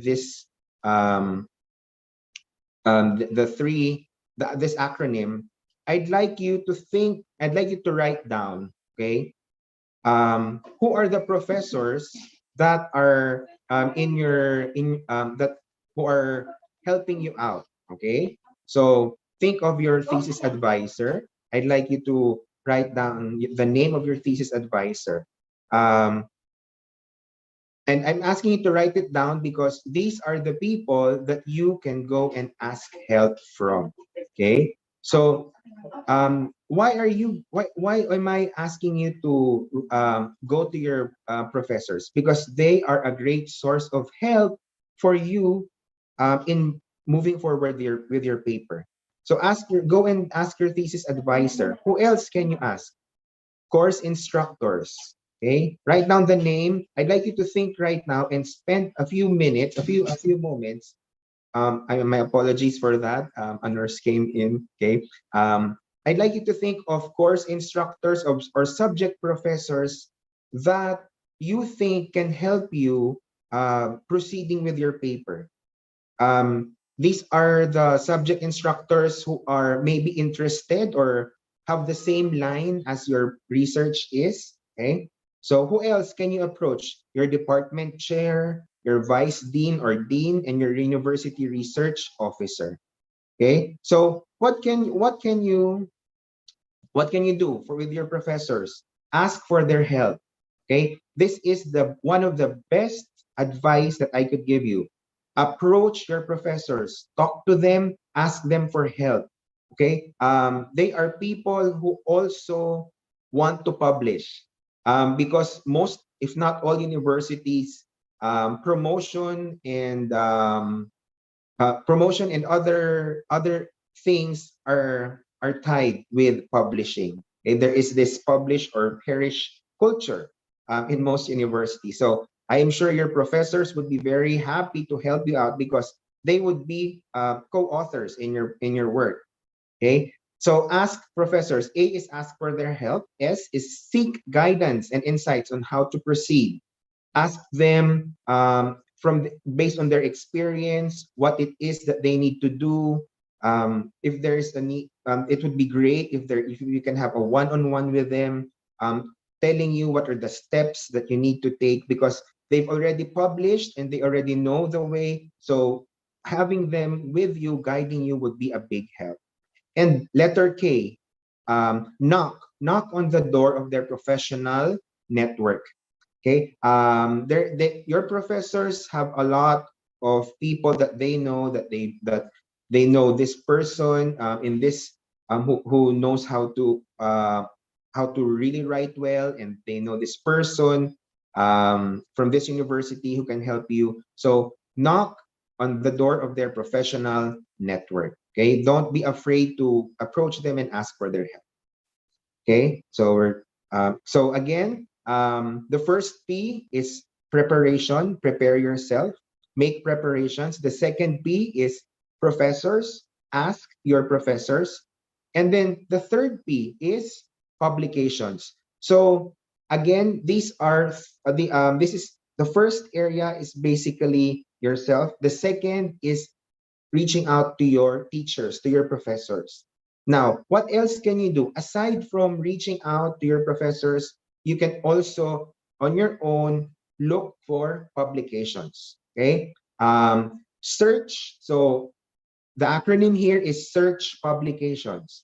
this this acronym, I'd like you to think, I'd like you to write down, okay, who are the professors that are who are helping you out. Okay, so think of your thesis advisor. I'd like you to write down the name of your thesis advisor, and I'm asking you to write it down because these are the people that you can go and ask help from. Okay, so why am I asking you to go to your professors? Because they are a great source of help for you in moving forward with your paper. So go and ask your thesis advisor. Who else can you ask? Course instructors. Okay, write down the name. I'd like you to think right now and spend a few minutes, a few moments. My apologies for that. A nurse came in. Okay. I'd like you to think of course instructors or subject professors that you think can help you proceeding with your paper. These are the subject instructors who are maybe interested or have the same line as your research is. Okay. So who else can you approach? Your department chair, your vice dean or dean, and your university research officer. Okay. So what can you do with your professors? Ask for their help. Okay. This is one of the best advice that I could give you. Approach your professors, talk to them, ask them for help. Okay. They are people who also want to publish, because most, if not all, universities, promotion and other things are tied with publishing. Okay? There is this publish or perish culture in most universities. So I am sure your professors would be very happy to help you out because they would be co-authors in your work. Okay. So ask professors. A is ask for their help. S is seek guidance and insights on how to proceed. Ask them based on their experience, what it is that they need to do. If there is a need, it would be great if you can have a one-on-one with them, telling you what are the steps that you need to take, because they've already published and they already know the way. So having them with you, guiding you, would be a big help. And letter K, knock on the door of their professional network. Okay, your professors have a lot of people that they know, that they know this person in this who knows how to how to really write well, and they know this person from this university who can help you. So knock on the door of their professional network. Okay, don't be afraid to approach them and ask for their help. Okay, so so again, the first P is preparation. Prepare yourself. Make preparations. The second P is professors. Ask your professors. And then the third P is publications. So again, these are this is the first area is basically yourself. The second is reaching out to your teachers, to your professors. Now, what else can you do? Aside from reaching out to your professors, you can also, on your own, look for publications. Okay? Search. So the acronym here is search publications.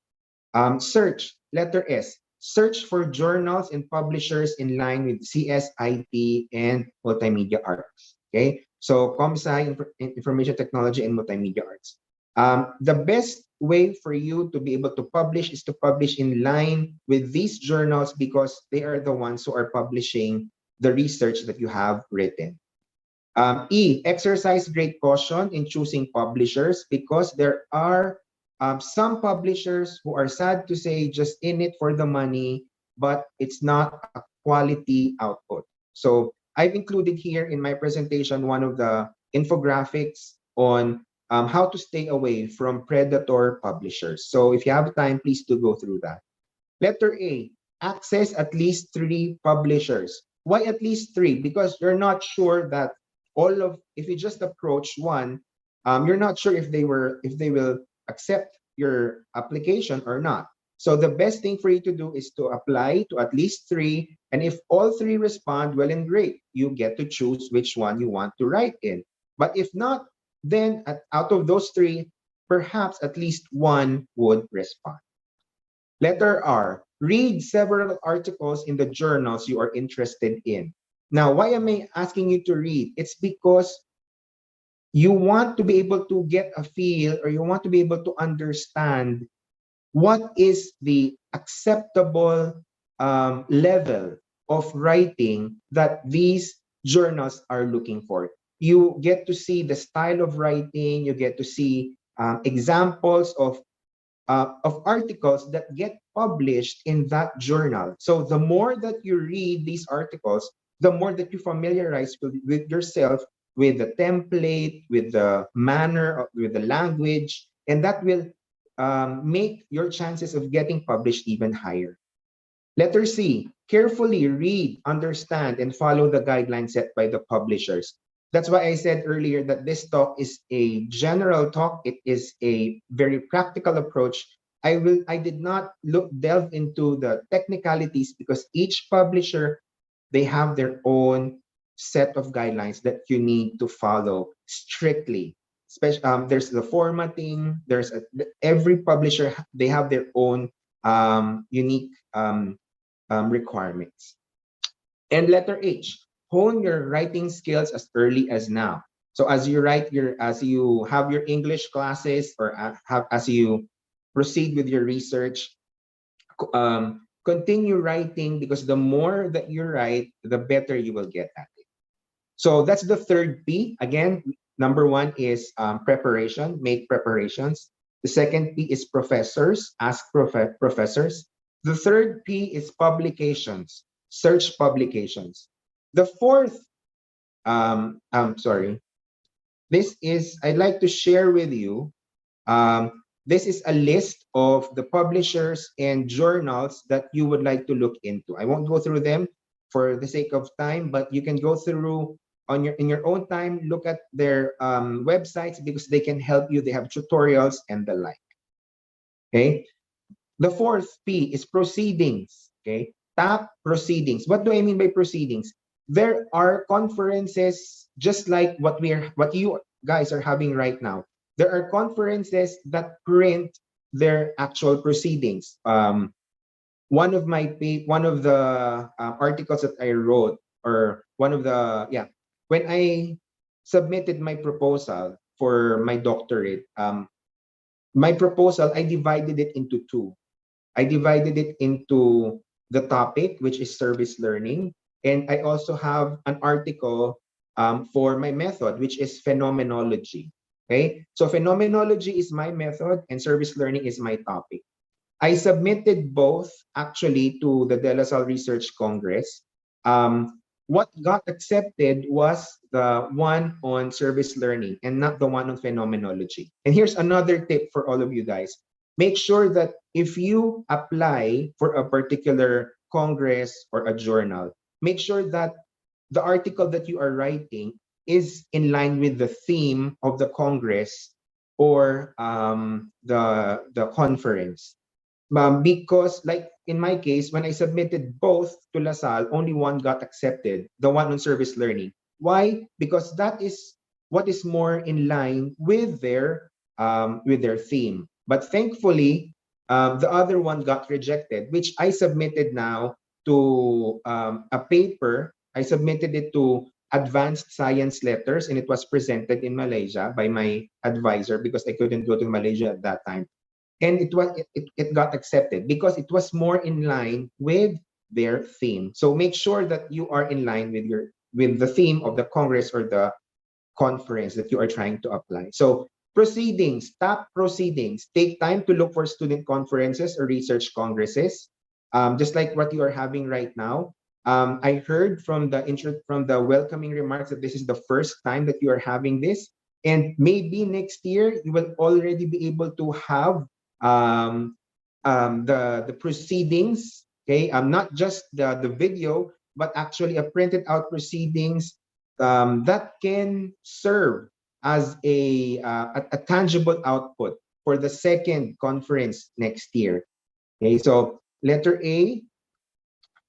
Search, letter S. Search for journals and publishers in line with CSIT and multimedia arts. Okay, so ComSci, Information Technology and Multimedia Arts. The best way for you to be able to publish is to publish in line with these journals because they are the ones who are publishing the research that you have written. E, exercise great caution in choosing publishers because there are some publishers who are sad to say just in it for the money, but it's not a quality output. So I've included here in my presentation one of the infographics on how to stay away from predator publishers. So if you have time, please do go through that. Letter A, access at least 3 publishers. Why at least 3? Because you're not sure that if you just approach one, you're not sure if they will accept your application or not. So the best thing for you to do is to apply to at least 3, and if all 3 respond, well and great, you get to choose which one you want to write in. But if not, then out of those 3, perhaps at least 1 would respond. Letter R, read several articles in the journals you are interested in. Now, why am I asking you to read? It's because you want to be able to get a feel, or you want to be able to understand what is the acceptable level of writing that these journals are looking for. You get to see the style of writing, you get to see examples of articles that get published in that journal. So the more that you read these articles, the more that you familiarize with yourself, with the template, with the manner, with the language, and that will make your chances of getting published even higher. Letter C, carefully read, understand, and follow the guidelines set by the publishers. That's why I said earlier that this talk is a general talk. It is a very practical approach. I did not delve into the technicalities because each publisher, they have their own set of guidelines that you need to follow strictly. There's the formatting. Every publisher, they have their own unique requirements. And letter H, hone your writing skills as early as now. So as you have your English classes, or as you proceed with your research, continue writing, because the more that you write, the better you will get at it. So that's the third P. Again, number 1 is preparation, make preparations. The second P is professors, ask professors. The third P is publications, search publications. The fourth, I'd like to share with you, this is a list of the publishers and journals that you would like to look into. I won't go through them for the sake of time, but you can go through in your own time, look at their websites, because they can help you. They have tutorials and the like. Okay. The fourth P is proceedings. Okay. Top proceedings. What do I mean by proceedings? There are conferences just like what you guys are having right now. There are conferences that print their actual proceedings. One of the articles that I wrote, or when I submitted my proposal for my doctorate, my proposal, I divided it into 2. I divided it into the topic, which is service learning. And I also have an article for my method, which is phenomenology. Okay, so phenomenology is my method and service learning is my topic. I submitted both actually to the De La Salle Research Congress. What got accepted was the one on service learning and not the one on phenomenology. And here's another tip for all of you guys. Make sure that if you apply for a particular congress or a journal, make sure that the article that you are writing is in line with the theme of the congress or the conference. Because like in my case, when I submitted both to LaSalle, only one got accepted, the one on service learning. Why? Because that is what is more in line with their theme. But thankfully, the other one got rejected, which I submitted now to a paper. I submitted it to Advanced Science Letters, and it was presented in Malaysia by my advisor because I couldn't go to Malaysia at that time. And it got accepted because it was more in line with their theme. So make sure that you are in line with the theme of the congress or the conference that you are trying to apply. So proceedings, top proceedings, take time to look for student conferences or research congresses, just like what you are having right now. I heard from the welcoming remarks that this is the first time that you are having this, and maybe next year you will already be able to have the proceedings, okay, not just the video, but actually a printed out proceedings that can serve as a tangible output for the second conference next year. Okay, so letter A,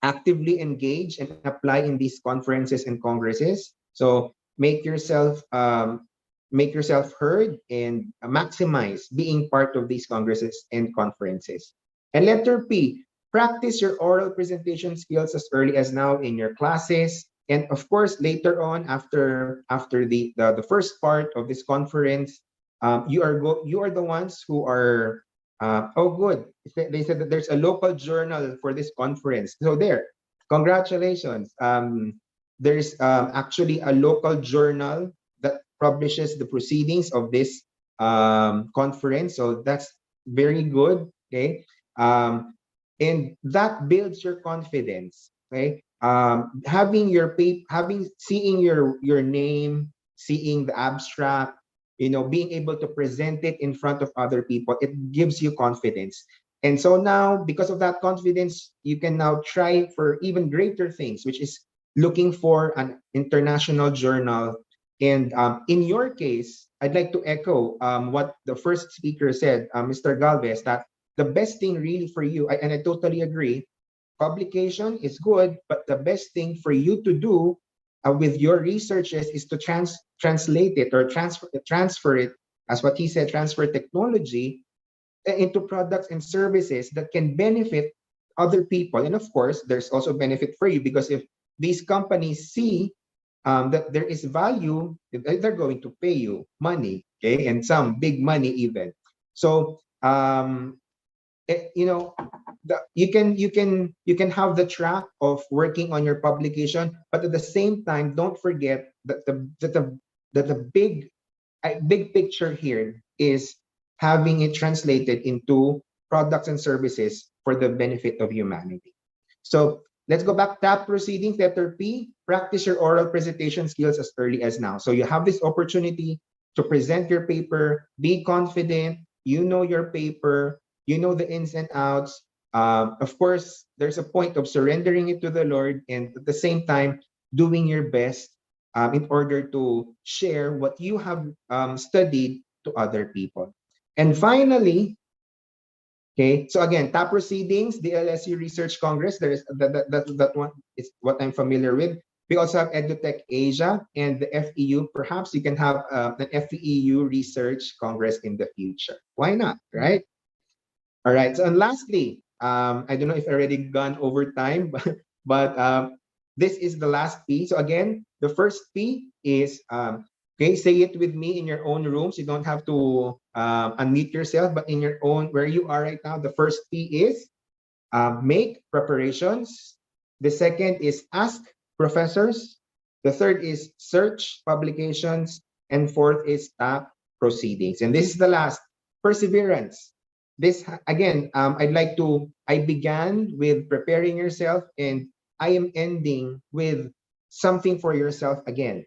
actively engage and apply in these conferences and congresses. So make yourself heard and maximize being part of these congresses and conferences. And letter P, practice your oral presentation skills as early as now in your classes. And of course, later on, after the first part of this conference, you are the ones who are oh good. They said that there's a local journal for this conference. So there, congratulations. There's actually a local journal that publishes the proceedings of this conference. So that's very good. Okay. And that builds your confidence. Okay. Seeing your name, seeing the abstract, being able to present it in front of other people, it gives you confidence. And so now, because of that confidence, you can now try for even greater things, which is looking for an international journal. And in your case, I'd like to echo what the first speaker said, Mr. Galvez, that the best thing really for you, and I totally agree, publication is good, but the best thing for you to do with your researches is to translate it or transfer it, as what he said, transfer technology into products and services that can benefit other people. And of course, there's also benefit for you, because if these companies see that there is value, they're going to pay you money, okay, and some big money even. So you can have the track of working on your publication, but at the same time, don't forget that the big picture here is having it translated into products and services for the benefit of humanity. So let's go back. Tab proceedings, letter P, practice your oral presentation skills as early as now. So you have this opportunity to present your paper, be confident, you know your paper, you know the ins and outs. Of course, there's a point of surrendering it to the Lord, and at the same time, doing your best in order to share what you have studied to other people. And finally, okay, so again, top proceedings, the LSU Research Congress, there is that one is what I'm familiar with. We also have EduTech Asia and the FEU. Perhaps you can have an FEU Research Congress in the future. Why not, right? All right. So, and lastly, I don't know if I already gone over time, but this is the last P. So again, the first P is okay. Say it with me in your own rooms. You don't have to unmute yourself, but in your own, where you are right now, the first P is make preparations. The second is ask professors. The third is search publications. And fourth is stop proceedings. And this is the last, perseverance. This again, I began with preparing yourself, and I am ending with something for yourself again.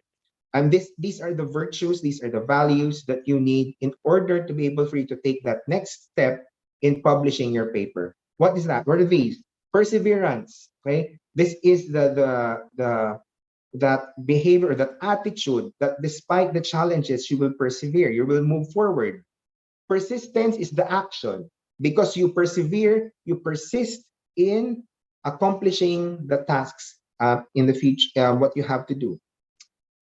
And these are the virtues, these are the values that you need in order to be able for you to take that next step in publishing your paper. What is that? What are these? Perseverance. Okay. This is that behavior, that attitude that despite the challenges, you will persevere, you will move forward. Persistence is the action. Because you persevere, you persist in accomplishing the tasks in the future, what you have to do.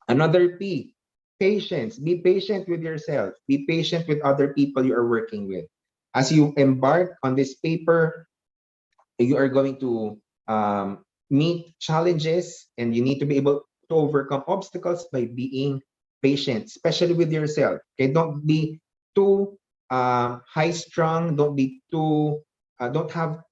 Another P, patience. Be patient with yourself. Be patient with other people you are working with. As you embark on this paper, you are going to meet challenges, and you need to be able to overcome obstacles by being patient, especially with yourself. Okay, don't be too high strung. Don't be too don't have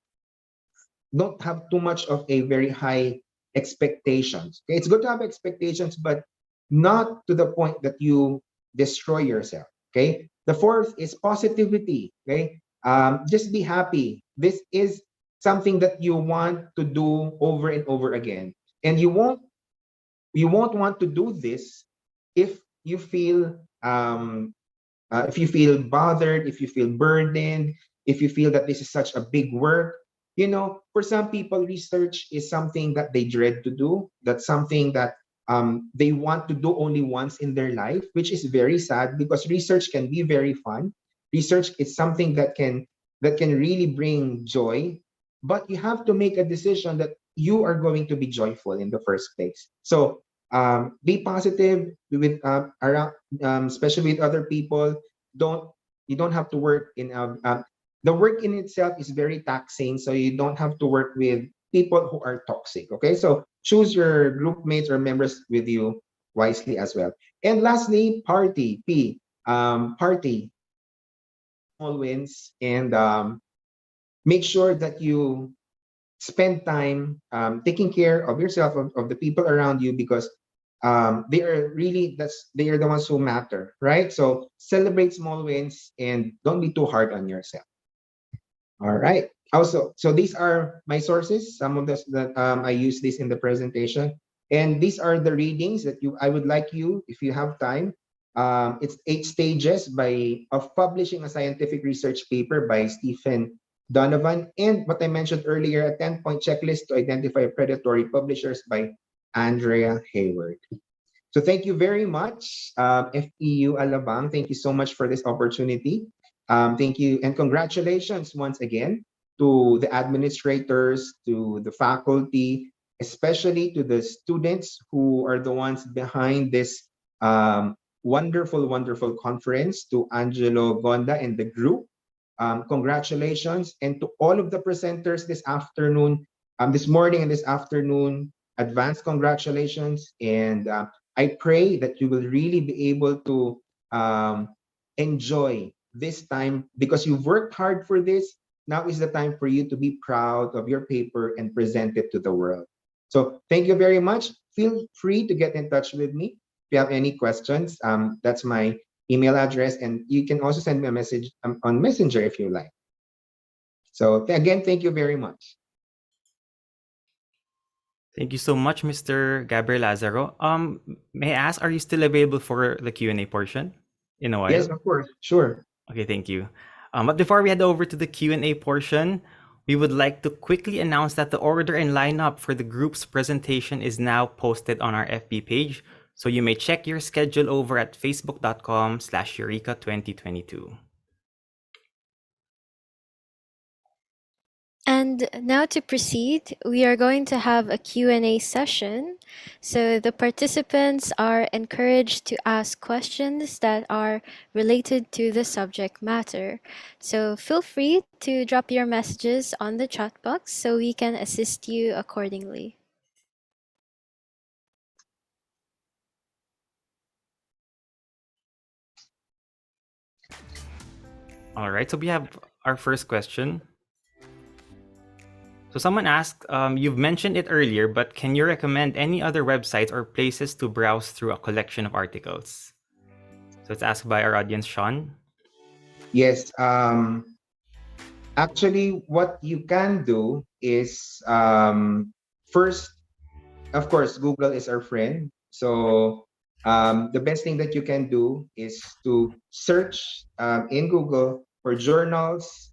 too much of a very high expectations. Okay, it's good to have expectations, but not to the point that you destroy yourself. Okay, the fourth is positivity. Okay, just be happy. This is something that you want to do over and over again, and you won't want to do this if you feel bothered, if you feel burdened, if you feel that this is such a big work. For some people, research is something that they dread to do. That's something that they want to do only once in their life, which is very sad because research can be very fun. Research is something that can really bring joy, but you have to make a decision that you are going to be joyful in the first place. So be positive with around, especially with other people. You don't have to work in the work in itself is very taxing, so you don't have to work with people who are toxic. Okay, so choose your group mates or members with you wisely as well. And lastly, party. Party small wins, and make sure that you spend time taking care of yourself, of the people around you, because they are the ones who matter, right? So celebrate small wins and don't be too hard on yourself. All right. Also, so these are my sources. Some of this that I use this in the presentation, and these are the readings that I would like you, if you have time. It's 8 stages of publishing a scientific research paper by Stephen Donovan, and what I mentioned earlier, a 10-point checklist to identify predatory publishers by Andrea Hayward. So thank you very much, FEU Alabang. Thank you so much for this opportunity. Thank you and congratulations once again to the administrators, to the faculty, especially to the students who are the ones behind this wonderful, wonderful conference, to Angelo Gonda and the group. Congratulations. And to all of the presenters this afternoon, this morning and this afternoon, advanced congratulations. And I pray that you will really be able to enjoy this time, because you've worked hard for this. Now is the time for you to be proud of your paper and present it to the world. So thank you very much. Feel free to get in touch with me if you have any questions. That's my email address, and you can also send me a message on Messenger if you like. So again, thank you very much. Thank you so much, Mr. Gabriel Lazaro. May I ask, are you still available for the Q&A portion in a while? Yes, of course. Sure. Okay, thank you. But before we head over to the Q&A portion, we would like to quickly announce that the order and lineup for the group's presentation is now posted on our FB page, so you may check your schedule over at facebook.com/Eureka2022. And now to proceed, we are going to have a Q&A session. So the participants are encouraged to ask questions that are related to the subject matter. So feel free to drop your messages on the chat box so we can assist you accordingly. All right, so we have our first question. So someone asked, you've mentioned it earlier, but can you recommend any other websites or places to browse through a collection of articles? So it's asked by our audience, Sean. Yes. Actually, what you can do is first, of course, Google is our friend. So the best thing that you can do is to search in Google for journals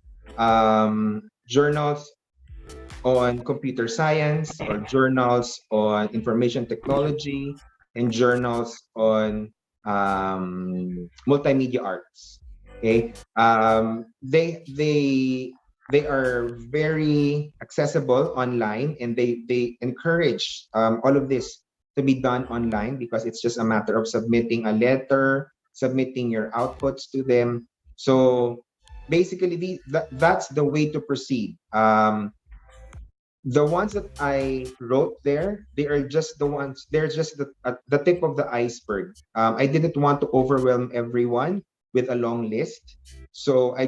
on computer science or journals on information technology and journals on multimedia arts. Okay, they are very accessible online, and they encourage all of this to be done online because it's just a matter of submitting a letter, submitting your outputs to them. So basically, that's the way to proceed. The ones that I wrote there, they are just the ones. They're just the tip of the iceberg. I didn't want to overwhelm everyone with a long list, so I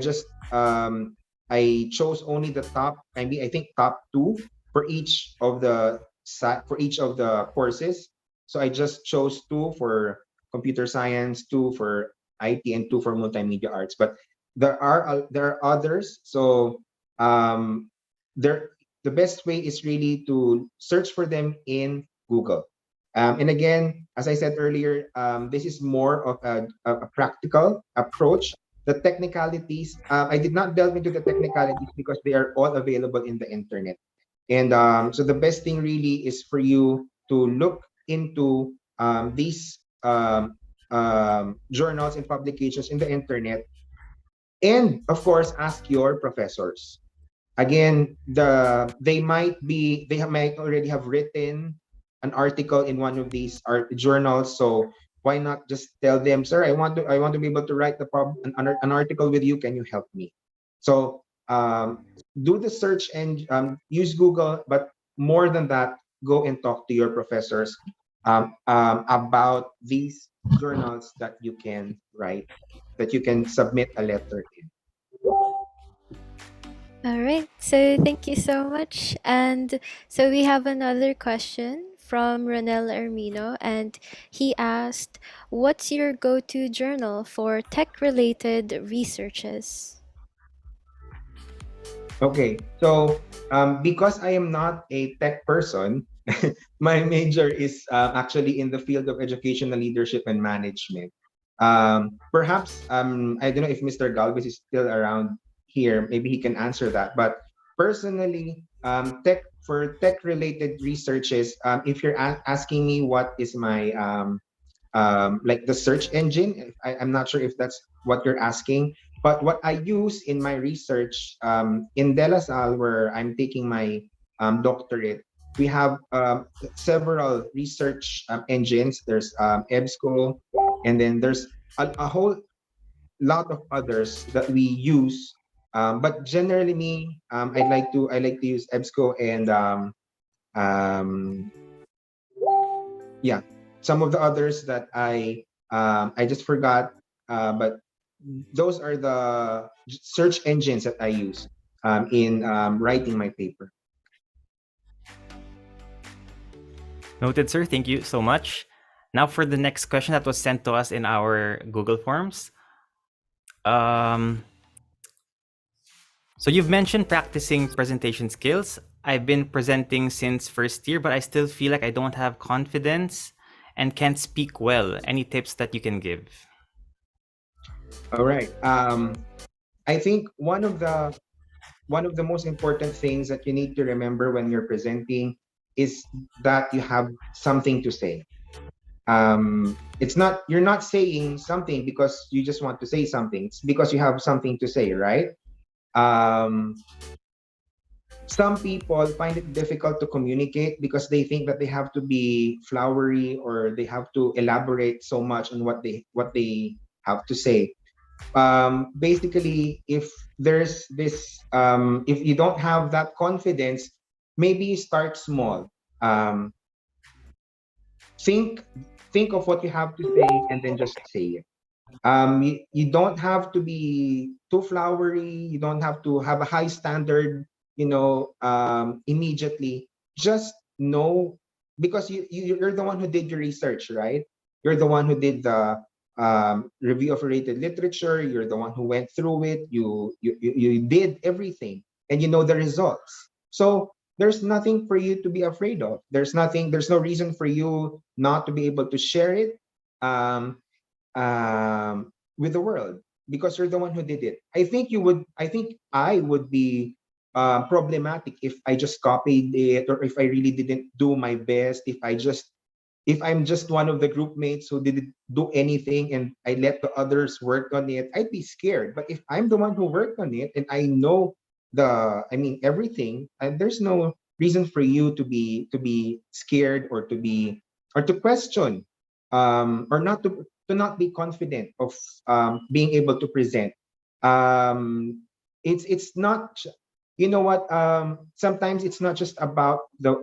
chose only the top. I think top two for each of the for each of the courses. So I just chose two for computer science, two for IT, and two for multimedia arts. But there are others. So there the best way is really to search for them in Google. And again, as I said earlier, this is more of a practical approach. The technicalities, I did not delve into the technicalities because they are all available in the internet. And so the best thing really is for you to look into these journals and publications in the internet, and of course, ask your professors. Again, might already have written an article in one of these art journals. So why not just tell them, sir, I want to be able to write an article with you. Can you help me? So do the search and use Google, but more than that, go and talk to your professors about these journals that you can write, that you can submit a letter in. All right, so thank you so much. And so we have another question from Ronel Ermino, and he asked, what's your go-to journal for tech-related researches? Okay, so because I am not a tech person, my major is actually in the field of educational leadership and management. Perhaps I don't know if Mr. Galvez is still around here. Maybe he can answer that. But personally, tech related researches, if you're asking me what is my like the search engine, I'm not sure if that's what you're asking. But what I use in my research in De La Salle, where I'm taking my doctorate, we have several research engines. There's EBSCO, and then there's a whole lot of others that we use. But generally, I like to use EBSCO and yeah, some of the others that I just forgot. But those are the search engines that I use in writing my paper. Noted, sir. Thank you so much. Now for the next question that was sent to us in our Google Forms. So you've mentioned practicing presentation skills. I've been presenting since first year, but I still feel like I don't have confidence and can't speak well. Any tips that you can give? All right. I think one of the most important things that you need to remember when you're presenting is that you have something to say. You're not saying something because you just want to say something. It's because you have something to say, right? Some people find it difficult to communicate because they think that they have to be flowery or they have to elaborate so much on what they have to say. Basically, if there's this, if you don't have that confidence, maybe start small. Think of what you have to say and then just say it. You don't have to be too flowery. You don't have to have a high standard immediately. Just know, because you're the one who did your research, right? You're the one who did the review of related literature. You're the one who went through it. You did everything, and you know the results. So there's nothing for you to be afraid of. There's no reason for you not to be able to share it with the world, because you're the one who did it. I think I would be problematic if I just copied it, or if I really didn't do my best, if I'm just one of the group mates who didn't do anything and I let the others work on it. I'd be scared. But if I'm the one who worked on it and I know everything, and there's no reason for you to be scared, or to question, or not be confident of being able to present. It's not, you know what, sometimes it's not just about the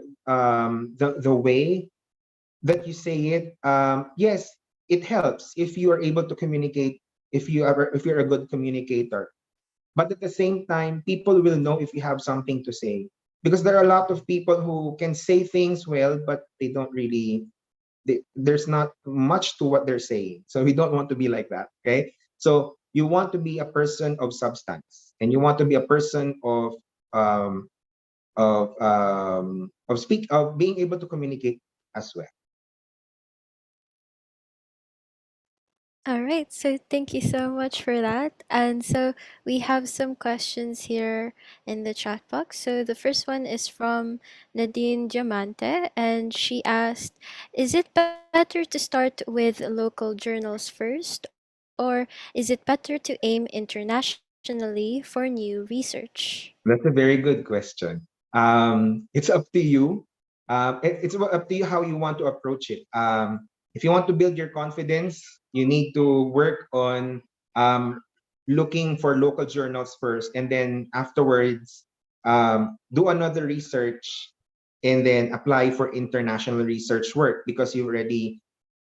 way that you say it. Yes, it helps if you are able to communicate, if you're a good communicator. But at the same time, people will know if you have something to say, because there are a lot of people who can say things well, but they don't really. There's not much to what they're saying. So we don't want to be like that. Okay. So you want to be a person of substance, and you want to be a person of being able to communicate as well. All right, so thank you so much for that. And so we have some questions here in the chat box. So the first one is from Nadine Diamante, and she asked, is it better to start with local journals first, or is it better to aim internationally for new research? That's a very good question. It's up to you. It's up to you how you want to approach it. If you want to build your confidence, you need to work on looking for local journals first, and then afterwards do another research, and then apply for international research work, because you already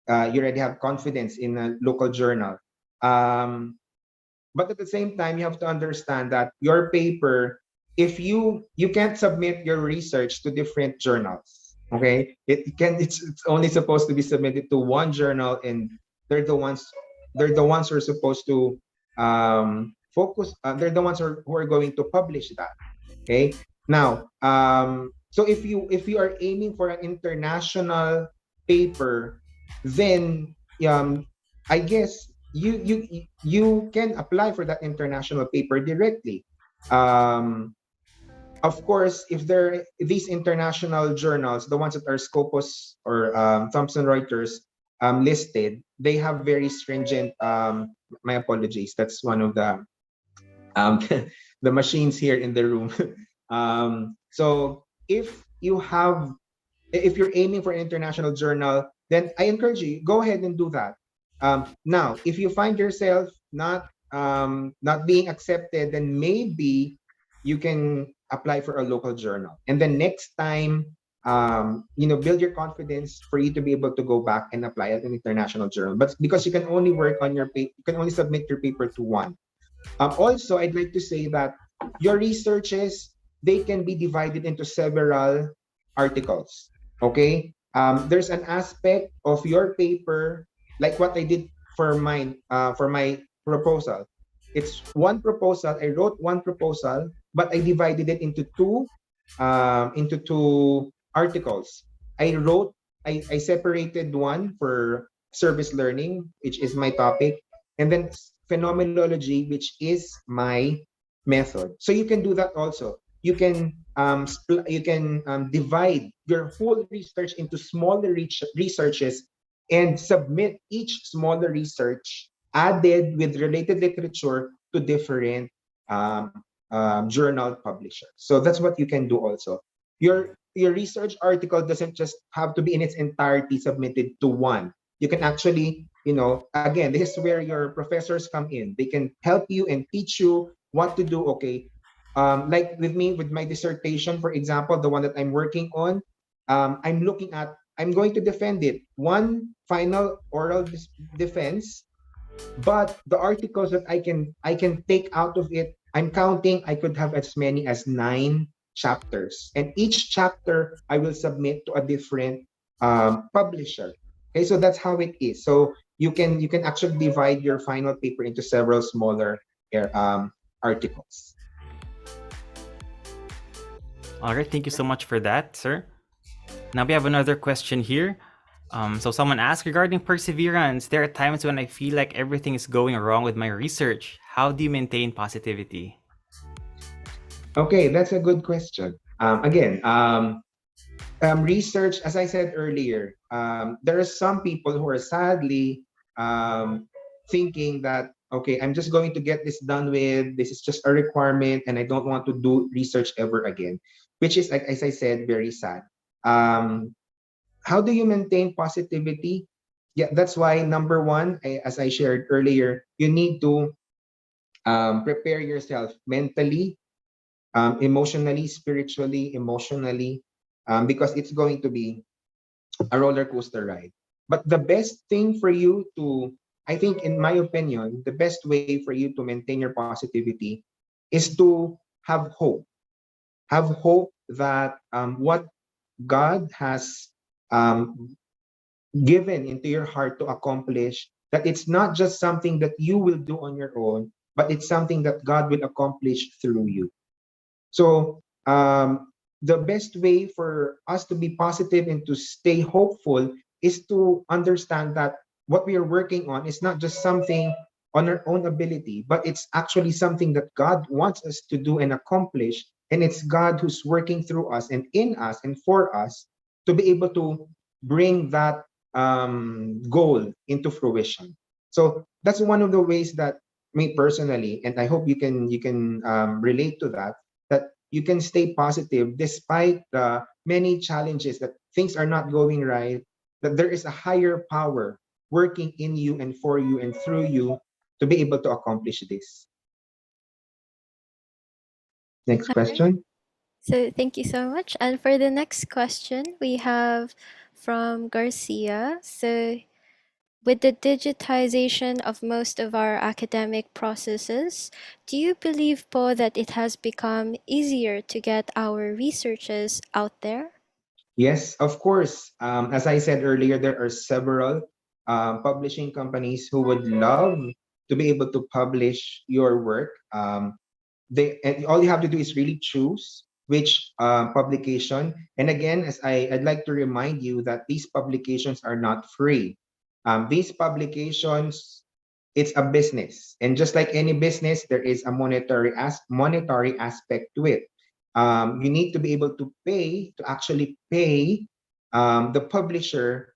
have confidence in a local journal. But at the same time, you have to understand that your paper, if you can't submit your research to different journals, okay? It's only supposed to be submitted to one journal, and they're the ones who are supposed to focus. They're the ones who are going to publish that. Okay. Now, so if you are aiming for an international paper, then I guess you can apply for that international paper directly. Of course, if these international journals, the ones that are Scopus or Thomson Reuters listed, they have very stringent. My apologies. That's one of the the machines here in the room. So if you're aiming for an international journal, then I encourage you, go ahead and do that. Now, if you find yourself not being accepted, then maybe you can apply for a local journal. And then next time, build your confidence for you to be able to go back and apply at an international journal. But because you can only work on your paper, you can only submit your paper to one. Also, I'd like to say that your researches, they can be divided into several articles. Okay, there's an aspect of your paper, like what I did for my proposal. It's one proposal. I wrote one proposal, but I divided it into two articles. I separated one for service learning, which is my topic, and then phenomenology, which is my method. So you can do that also. You can divide your whole research into smaller researches and submit each smaller research added with related literature to different journal publishers. So that's what you can do also. Your research article doesn't just have to be in its entirety submitted to one. You can actually, again, this is where your professors come in. They can help you and teach you what to do. Okay, like with me, with my dissertation, for example, the one that I'm working on, I'm going to defend it. One final oral defense, but the articles that I can take out of it, I'm counting, I could have as many as 9 chapters, and each chapter I will submit to a different publisher. Okay, so that's how it is. So you can actually divide your final paper into several smaller articles. All right, thank you so much for that, sir. Now we have another question here. So someone asked, regarding perseverance, there are times when I feel like everything is going wrong with my research. How do you maintain positivity? Okay, that's a good question. Research, as I said earlier, there are some people who are sadly thinking that, okay, I'm just going to get this done with, this is just a requirement, and I don't want to do research ever again, which is, like, as I said, very sad. How do you maintain positivity? Yeah, that's why number one, as I shared earlier, you need to prepare yourself mentally, emotionally, spiritually, emotionally, because it's going to be a roller coaster ride. But the best thing for you to, I think, in my opinion, the best way for you to maintain your positivity is to have hope. Have hope that what God has given into your heart to accomplish, that it's not just something that you will do on your own, but it's something that God will accomplish through you. So the best way for us to be positive and to stay hopeful is to understand that what we are working on is not just something on our own ability, but it's actually something that God wants us to do and accomplish. And it's God who's working through us and in us and for us to be able to bring that goal into fruition. So that's one of the ways that me personally, and I hope you can relate to that, that you can stay positive despite the many challenges, that things are not going right, that there is a higher power working in you and for you and through you to be able to accomplish this. Next All right. question. So thank you so much. And for the next question, we have from Garcia. So with the digitization of most of our academic processes, do you believe, Po, that it has become easier to get our researches out there? Yes, of course. As I said earlier, there are several publishing companies who would love to be able to publish your work. And all you have to do is really choose which publication. And again, I'd like to remind you that these publications are not free. These publications, it's a business, and just like any business, there is a monetary aspect to it. You need to be able to actually pay the publisher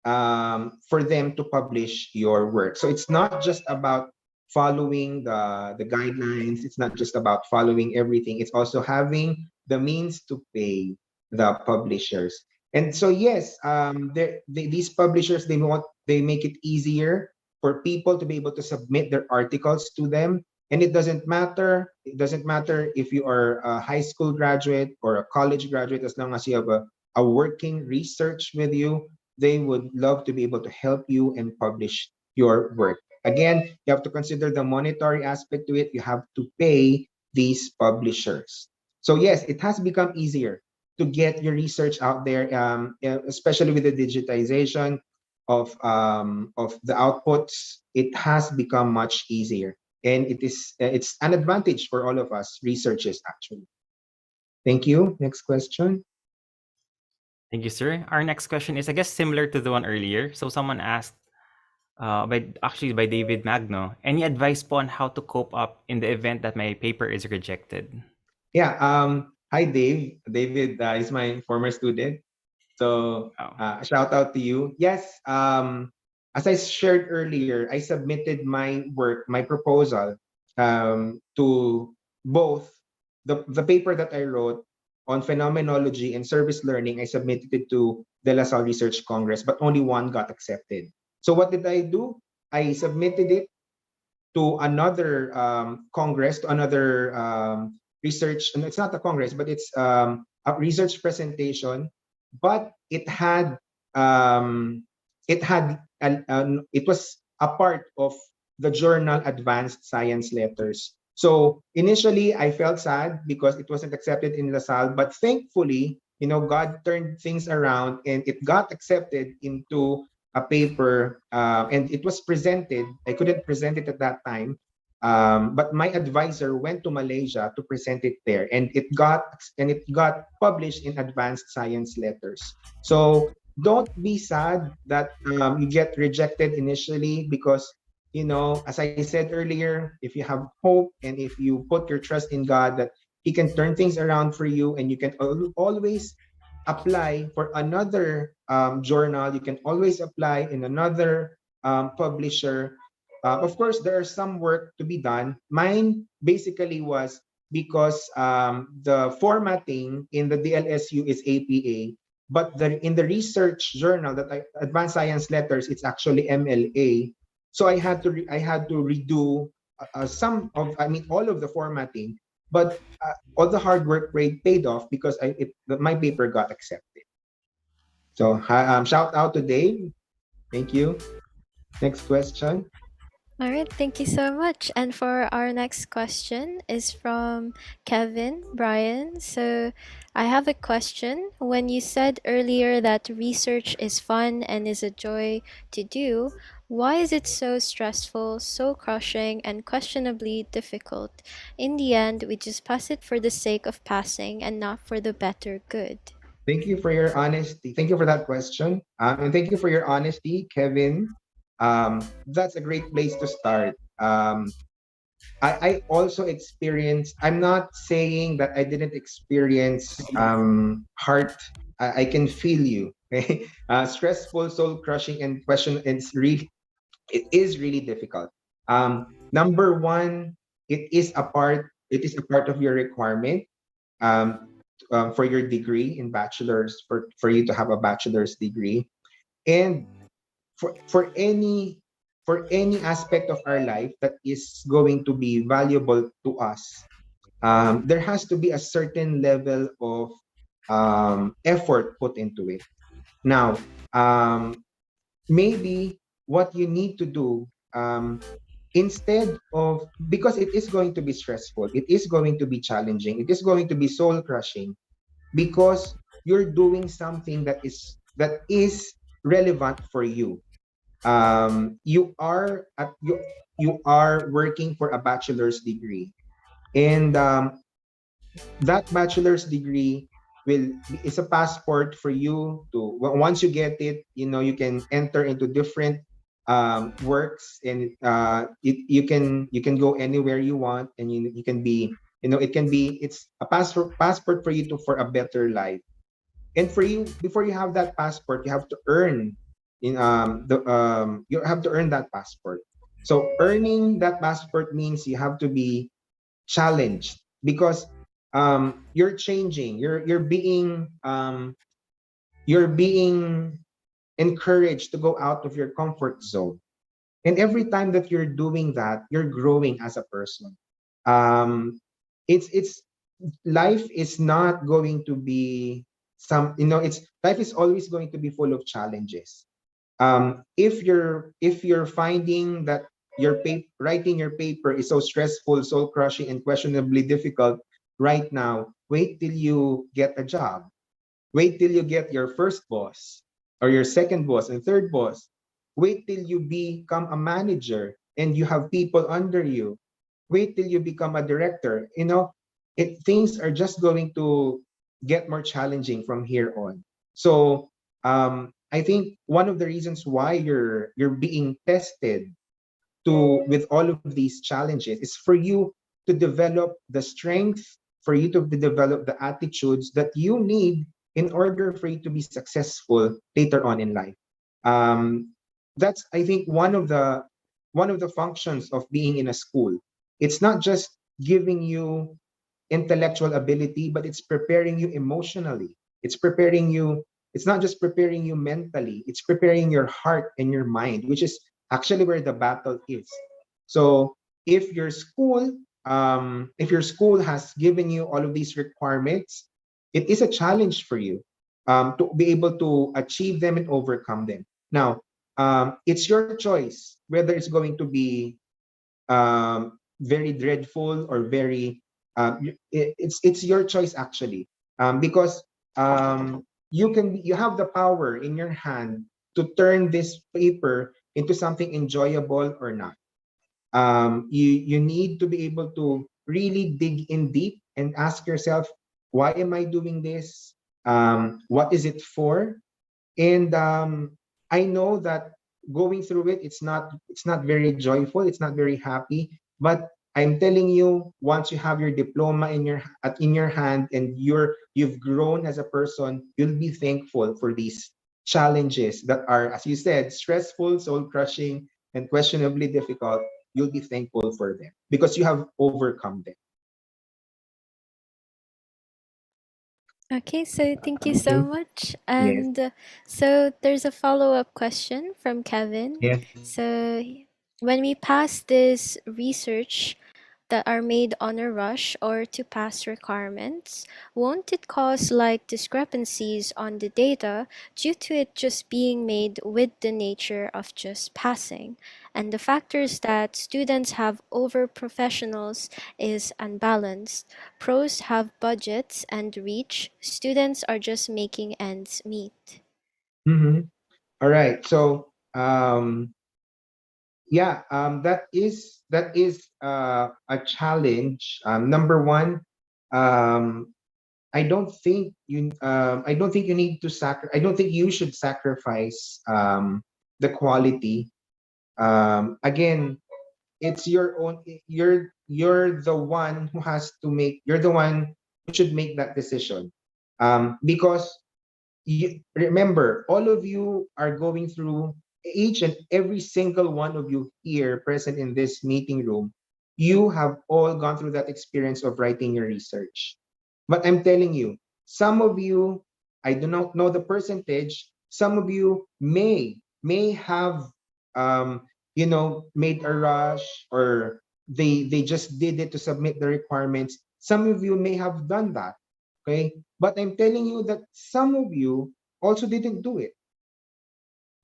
for them to publish your work. So it's not just about following the guidelines. It's not just about following everything. It's also having the means to pay the publishers. And so yes, these publishers, they make it easier for people to be able to submit their articles to them. And it doesn't matter. It doesn't matter if you are a high school graduate or a college graduate, as long as you have a working research with you, they would love to be able to help you and publish your work. Again, you have to consider the monetary aspect to it. You have to pay these publishers. So yes, it has become easier to get your research out there, especially with the digitization of the outputs. It has become much easier, and it's an advantage for all of us researchers, actually. Thank you. Next question. Thank you, sir. Our next question is, I guess, similar to the one earlier. So someone asked, by David Magno, any advice po on how to cope up in the event that my paper is rejected? Yeah. Hi, Dave. David is my former student. So shout out to you. Yes. As I shared earlier, I submitted my work, my proposal, to both the paper that I wrote on phenomenology and service learning. I submitted it to the La Salle Research Congress, but only one got accepted. So what did I do? I submitted it to another congress, to another research. And it's not a congress, but it's a research presentation. But it was a part of the journal Advanced Science Letters So initially, I felt sad because it wasn't accepted in LaSalle, but thankfully, God turned things around and it got accepted into a paper, and it was presented. I couldn't present it at that time, but my advisor went to Malaysia to present it there, and it got published in Advanced Science Letters. So don't be sad that you get rejected initially, because as I said earlier, if you have hope and if you put your trust in God, that He can turn things around for you, and you can always apply for another journal. You can always apply in another publisher. Of course, there are some work to be done. Mine basically was because the formatting in the DLSU is APA, but in the research journal Advanced Science Letters, it's actually MLA. So I had to redo all of the formatting, but all the hard work paid off because my paper got accepted. So shout out to Dave. Thank you. Next question. All right, thank you so much. And for our next question is from Kevin Brian. So I have a question. When you said earlier that research is fun and is a joy to do, why is it so stressful, so crushing, and questionably difficult? In the end, we just pass it for the sake of passing and not for the better good. Thank you for your honesty. Thank you for that question. And thank you for your honesty, Kevin. That's a great place to start. I also experienced, I'm not saying that I didn't experience heart. I can feel you. Okay? Stressful, soul crushing, and it is really difficult. Number one, it is a part of your requirement for your degree in bachelor's, for you to have a bachelor's degree. And for any aspect of our life that is going to be valuable to us, there has to be a certain level of effort put into it. Now, maybe what you need to do, instead of, because it is going to be stressful, it is going to be challenging, it is going to be soul crushing, because you're doing something that is relevant for you. You are working for a bachelor's degree, and that bachelor's degree is a passport for you to, once you get it, you can enter into different works, and you can go anywhere you want, and you can be, it's a passport for you for a better life. And for you, before you have that passport, you have to earn you have to earn that passport. So earning that passport means you have to be challenged, because you're changing, you're being encouraged to go out of your comfort zone. And every time that you're doing that, you're growing as a person. It's life is not going to be life is always going to be full of challenges. If you're finding that writing your paper is so stressful, soul crushing, and questionably difficult right now, wait till you get a job. Wait till you get your first boss, or your second boss and third boss. Wait till you become a manager and you have people under you. Wait till you become a director. Things are just going to get more challenging from here on. So I think one of the reasons why you're being tested with all of these challenges is for you to develop the strength, for you to develop the attitudes that you need in order for you to be successful later on in life. That's, I think, one of the functions of being in a school. It's not just giving you intellectual ability, but it's preparing you emotionally. It's not just preparing you mentally, it's preparing your heart and your mind, which is actually where the battle is. So if your school has given you all of these requirements, it is a challenge for you to be able to achieve them and overcome them. Now, it's your choice whether it's going to be very dreadful or very it's your choice actually, because you have the power in your hand to turn this paper into something enjoyable or not. You need to be able to really dig in deep and ask yourself, why am I doing this? What is it for? And I know that going through it, it's not very joyful, it's not very happy, but I'm telling you, once you have your diploma in your hand and you've grown as a person, you'll be thankful for these challenges that are, as you said, stressful, soul crushing, and questionably difficult. You'll be thankful for them because you have overcome them. Okay, so thank you so much. Yes. And so there's a follow-up question from Kevin. Yes. So when we pass this research that are made on a rush or to pass requirements, won't it cause like discrepancies on the data due to it just being made with the nature of just passing? And the factors that students have over professionals is unbalanced. Pros have budgets and reach. Students are just making ends meet. All right. So yeah, that is a challenge. Number one, I don't think you need to I don't think you should sacrifice the quality. Again, it's your own. You're the one who has to make. You're the one who should make that decision, because remember, all of you are going through, each and every single one of you here present in this meeting room, you have all gone through that experience of writing your research. But I'm telling you, some of you, I do not know the percentage, some of you may have made a rush, or they just did it to submit the requirements. Some of you may have done that. Okay, but I'm telling you that some of you also didn't do it.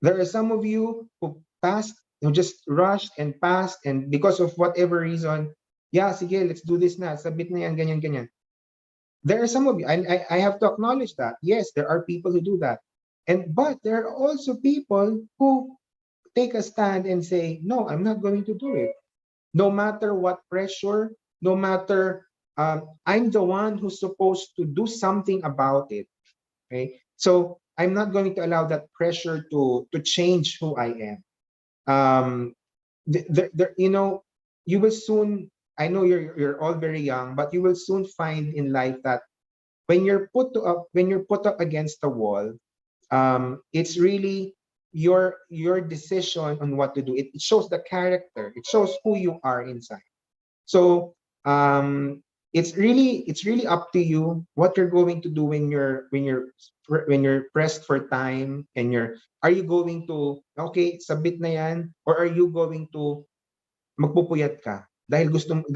There are some of you who passed, who just rushed and passed, and because of whatever reason, yeah, sige, let's do this na, submit na yan, ganyan, ganyan. There are some of you, I have to acknowledge that. Yes, there are people who do that. But there are also people who take a stand and say, no, I'm not going to do it. No matter what pressure, no matter, I'm the one who's supposed to do something about it. Okay, so I'm not going to allow that pressure to change who I am. You will soon. I know you're all very young, but you will soon find in life that when you're put up against the wall, it's really your decision on what to do. It shows the character. It shows who you are inside. So it's really up to you what you're going to do when you're pressed for time, and are you going to, okay, submit na yan, or are you going to magpupuyat ka dahil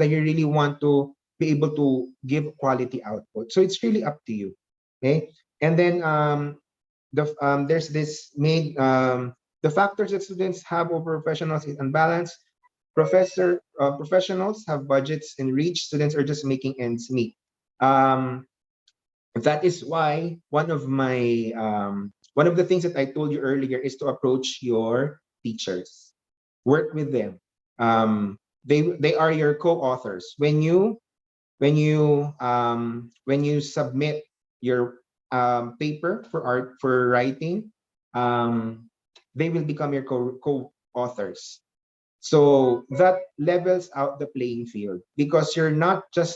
you really want to be able to give quality output. So it's really up to you. Okay, and then there's this the factors that students have over professionals is unbalanced. Professionals have budgets and reach. Students are just making ends meet. That is why one of the things that I told you earlier is to approach your teachers, work with them. They are your co-authors. When you submit your paper for writing, they will become your co-authors. So that levels out the playing field, because you're not just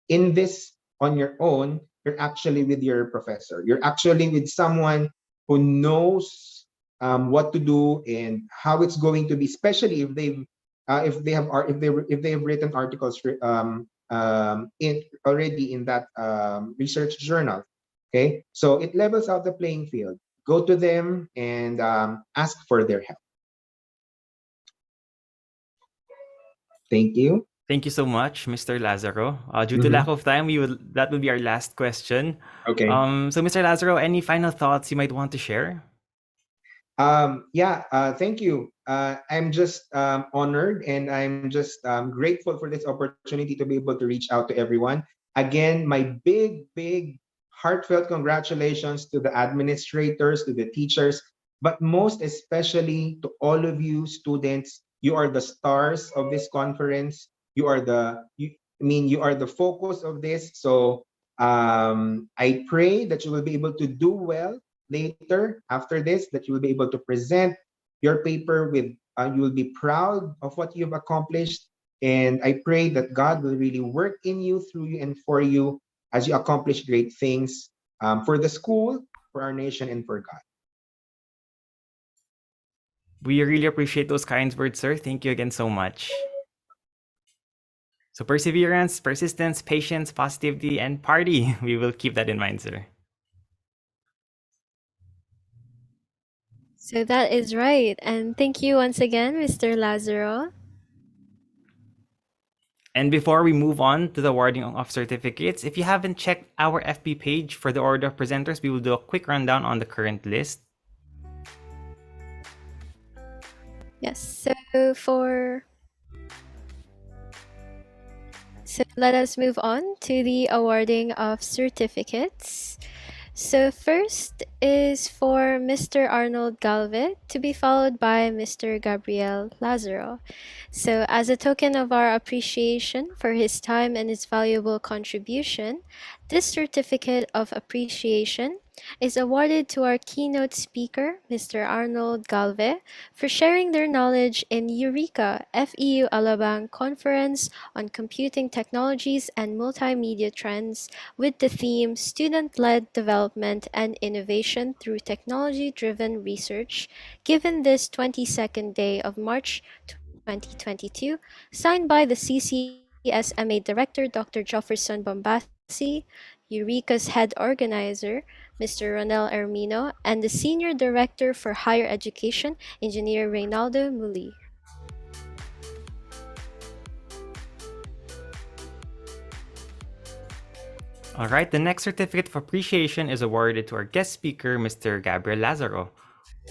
in this on your own. You're actually with your professor. You're actually with someone who knows what to do and how it's going to be, especially if they have written articles already in that research journal. Okay, so it levels out the playing field. Go to them and ask for their help. Thank you. Thank you so much, Mr. Lazaro. Due to lack of time, that will be our last question. Okay. So Mr. Lazaro, any final thoughts you might want to share? Thank you. I'm just honored and I'm just grateful for this opportunity to be able to reach out to everyone. Again, my big, heartfelt congratulations to the administrators, to the teachers, but most especially to all of you students. You are the stars of this conference. You are the focus of this. So I pray that you will be able to do well later after this, that you will be able to present your paper with you will be proud of what you've accomplished, and I pray that God will really work in you, through you, and for you as you accomplish great things for the school, for our nation, and for God. We really appreciate those kind words, sir. Thank you again so much. So perseverance, persistence, patience, positivity, and party. We will keep that in mind, sir. So that is right. And thank you once again, Mr. Lazaro. And before we move on to the awarding of certificates, if you haven't checked our FB page for the order of presenters, we will do a quick rundown on the current list. Yes, so let us move on to the awarding of certificates. So first is for Mr. Arnold Galvez, to be followed by Mr. Gabriel Lazaro. So as a token of our appreciation for his time and his valuable contribution, this certificate of appreciation is awarded to our keynote speaker, Mr. Arnold Galvez, for sharing their knowledge in Eureka FEU Alabang Conference on Computing Technologies and Multimedia Trends with the theme Student-Led Development and Innovation Through Technology-Driven Research, given this 22nd day of March 2022, signed by the CCSMA Director Dr. Jefferson Bombasi, Eureka's head organizer, Mr. Ronel Ermino, and the Senior Director for Higher Education, Engineer Reynaldo Muli. All right, the next certificate of appreciation is awarded to our guest speaker, Mr. Gabriel Lazaro,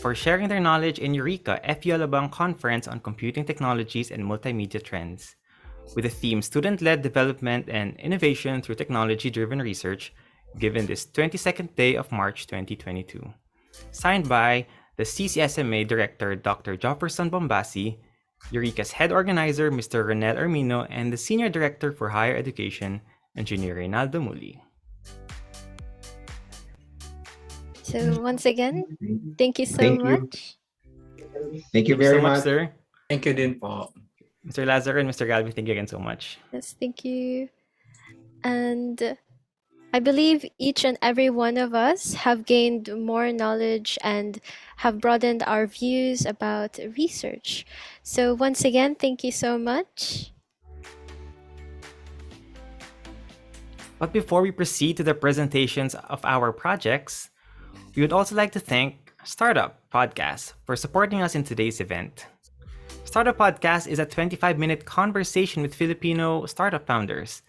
for sharing their knowledge in Eureka FEU Alabang Conference on Computing Technologies and Multimedia Trends, with the theme Student-Led Development and Innovation Through Technology-Driven Research, given this 22nd day of March 2022. Signed by the CCSMA Director Dr. Jefferson Bombasi, Eureka's head organizer Mr. Ronel Ermino, and the Senior Director for Higher Education, Engineer Reynaldo Muli. So once again, thank you so Thank you. much. Thank you very so much, much. sir. Thank you din po. Mr. Lazaro and Mr. Galvez, thank you again so much. Yes, thank you. And I believe each and every one of us have gained more knowledge and have broadened our views about research. So once again, thank you so much. But before we proceed to the presentations of our projects, we would also like to thank Startup Podcast for supporting us in today's event. Startup Podcast is a 25-minute conversation with Filipino startup founders.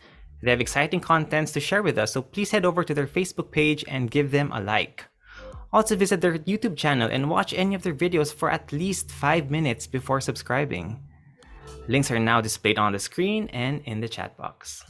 They have exciting contents to share with us, so please head over to their Facebook page and give them a like. Also visit their YouTube channel and watch any of their videos for at least 5 minutes before subscribing. Links are now displayed on the screen and in the chat box.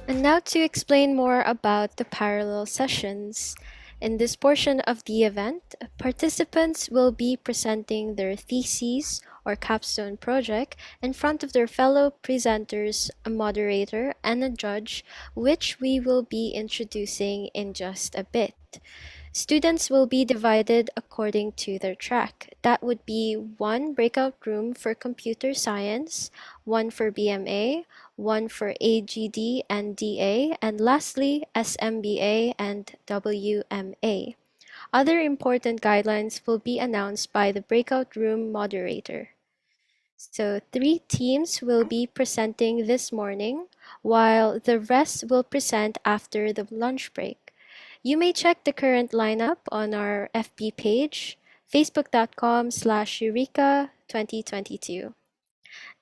And now to explain more about the parallel sessions. In this portion of the event, participants will be presenting their theses or capstone project in front of their fellow presenters, a moderator, and a judge, which we will be introducing in just a bit. Students will be divided according to their track. That would be one breakout room for computer science, one for BMA, one for AGD and DA, and lastly, SMBA and WMA. Other important guidelines will be announced by the breakout room moderator. So 3 teams will be presenting this morning, while the rest will present after the lunch break. You may check the current lineup on our FB page, facebook.com/Eureka2022.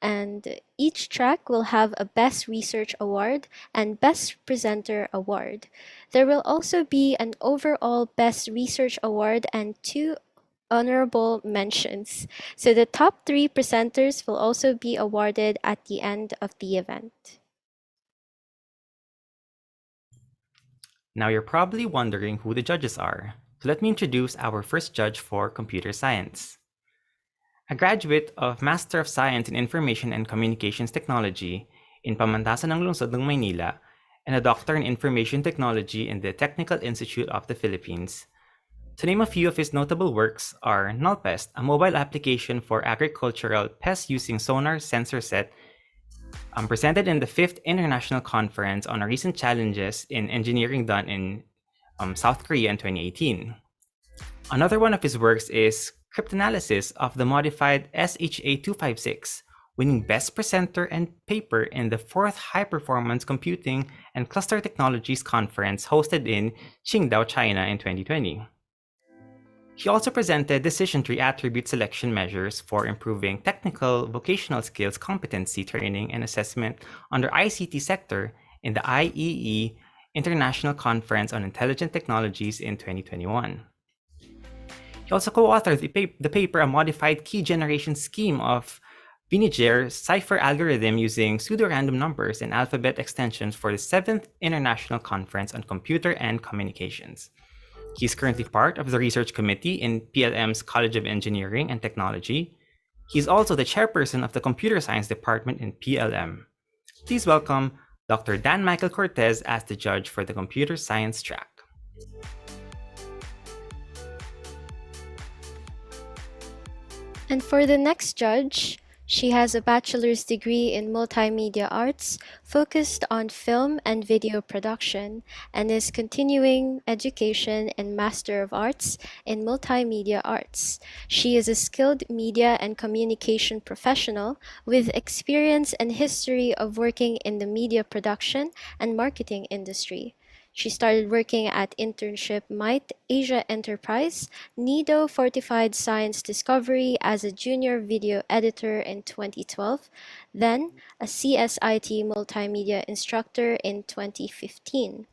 And each track will have a Best Research Award and Best Presenter Award. There will also be an overall Best Research Award and 2 honorable mentions. So the top 3 presenters will also be awarded at the end of the event. Now you're probably wondering who the judges are. So let me introduce our first judge for computer science. A graduate of Master of Science in Information and Communications Technology in Pamantasan ng Lungsod ng Maynila and a Doctor in Information Technology in the Technical Institute of the Philippines. To name a few of his notable works are Nullpest, a mobile application for agricultural pests using sonar sensor set, presented in the 5th International Conference on Recent Challenges in Engineering done in South Korea in 2018. Another one of his works is Cryptanalysis of the Modified SHA-256, winning Best Presenter and Paper in the 4th High Performance Computing and Cluster Technologies Conference hosted in Qingdao, China in 2020. He also presented decision tree attribute selection measures for improving technical vocational skills competency training and assessment under ICT sector in the IEE International Conference on Intelligent Technologies in 2021. He also co-authored the paper A Modified Key Generation Scheme of Vinegar Cipher Algorithm using pseudo-random numbers and alphabet extensions for the 7th International Conference on Computer and Communications. He is currently part of the research committee in PLM's College of Engineering and Technology. He is also the chairperson of the Computer Science Department in PLM. Please welcome Dr. Dan Michael Cortez as the judge for the Computer Science track. And for the next judge, she has a bachelor's degree in multimedia arts focused on film and video production and is continuing education in Master of Arts in Multimedia Arts. She is a skilled media and communication professional with experience and history of working in the media production and marketing industry. She started working at internship Might Asia Enterprise, Nido Fortified Science Discovery as a junior video editor in 2012, then a CSIT multimedia instructor in 2015.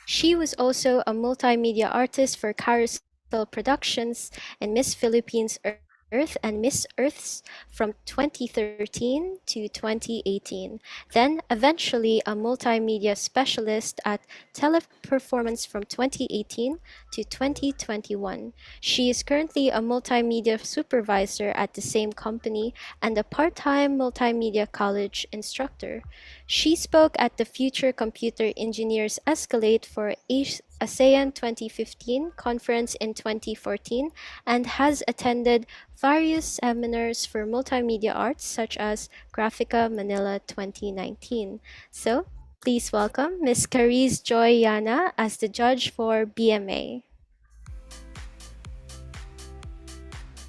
She was also a multimedia artist for Carousel Productions and Miss Philippines Earth and Miss Earths from 2013 to 2018, then eventually a multimedia specialist at Teleperformance from 2018 to 2021. She is currently a multimedia supervisor at the same company and a part-time multimedia college instructor. She spoke at the Future Computer Engineers Escalate for ASEAN 2015 conference in 2014 and has attended various seminars for multimedia arts such as Graphica Manila 2019. So, please welcome Ms. Carice Joy Yana as the judge for BMA.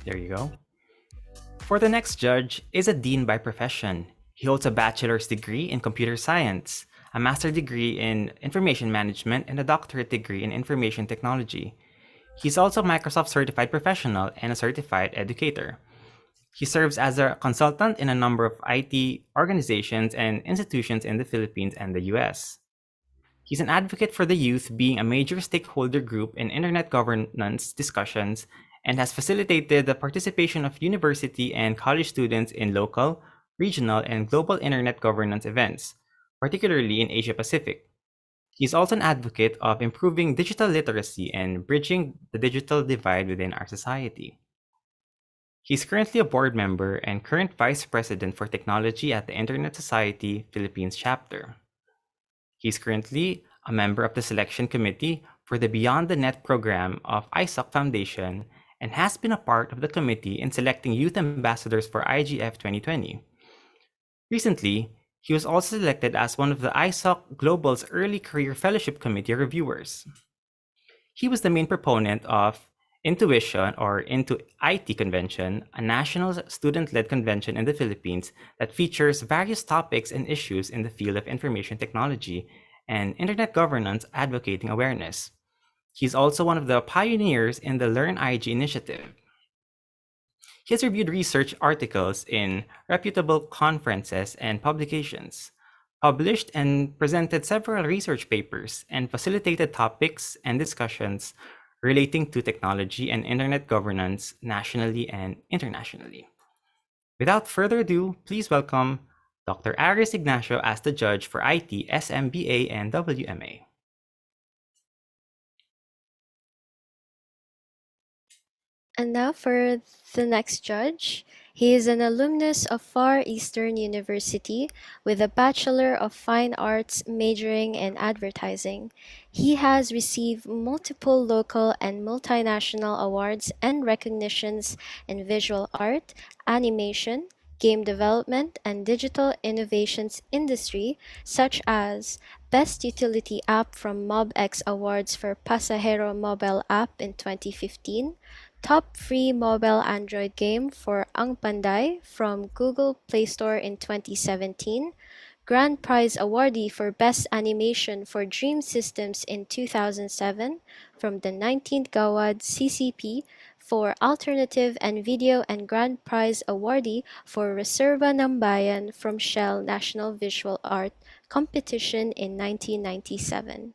There you go. For the next judge is a dean by profession. He holds a bachelor's degree in computer science, a master's degree in information management, and a doctorate degree in information technology. He's also a Microsoft certified professional and a certified educator. He serves as a consultant in a number of IT organizations and institutions in the Philippines and the US. He's an advocate for the youth, being a major stakeholder group in internet governance discussions, and has facilitated the participation of university and college students in local, regional, and global internet governance events, particularly in Asia Pacific. He is also an advocate of improving digital literacy and bridging the digital divide within our society. He's currently a board member and current vice president for technology at the Internet Society Philippines chapter. He's currently a member of the selection committee for the Beyond the Net program of ISOC Foundation and has been a part of the committee in selecting youth ambassadors for IGF 2020. Recently, he was also selected as one of the ISOC Global's Early Career Fellowship Committee reviewers. He was the main proponent of Intuition or Into IT Convention, a national student-led convention in the Philippines that features various topics and issues in the field of information technology and internet governance, advocating awareness. He's also one of the pioneers in the Learn IG initiative. He has reviewed research articles in reputable conferences and publications, published and presented several research papers, and facilitated topics and discussions relating to technology and internet governance nationally and internationally. Without further ado, please welcome Dr. Aris Ignacio as the judge for IT, SMBA, and WMA. And now for the next judge. He is an alumnus of Far Eastern University with a Bachelor of Fine Arts majoring in advertising. He has received multiple local and multinational awards and recognitions in visual art, animation, game development, and digital innovations industry, such as Best Utility App from MobX Awards for Pasahero Mobile App in 2015, Top Free Mobile Android Game for Ang Panday from Google Play Store in 2017, Grand Prize awardee for Best Animation for Dream Systems in 2007 from the 19th Gawad CCP for Alternative and Video, and Grand Prize awardee for Reserva ng Bayan from Shell National Visual Art Competition in 1997.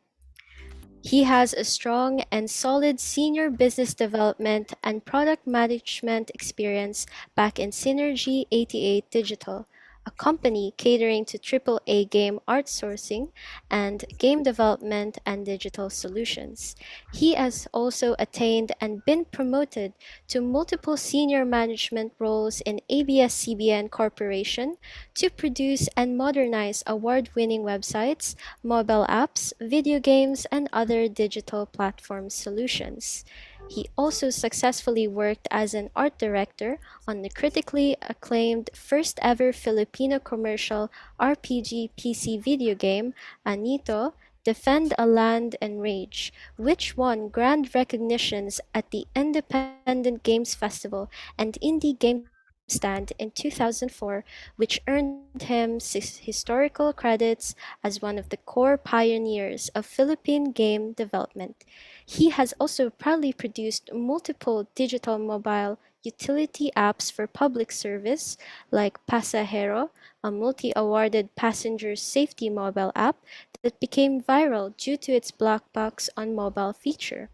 He has a strong and solid senior business development and product management experience back in Synergy 88 Digital, a company catering to AAA game outsourcing and game development and digital solutions. He has also attained and been promoted to multiple senior management roles in ABS-CBN Corporation to produce and modernize award-winning websites, mobile apps, video games, and other digital platform solutions. He also successfully worked as an art director on the critically acclaimed first ever Filipino commercial RPG PC video game, Anito, Defend a Land and Rage, which won grand recognitions at the Independent Games Festival and Indie Game Stand in 2004, which earned him historical credits as one of the core pioneers of Philippine game development. He has also proudly produced multiple digital mobile utility apps for public service, like Pasahero, a multi-awarded passenger safety mobile app that became viral due to its black box on mobile feature.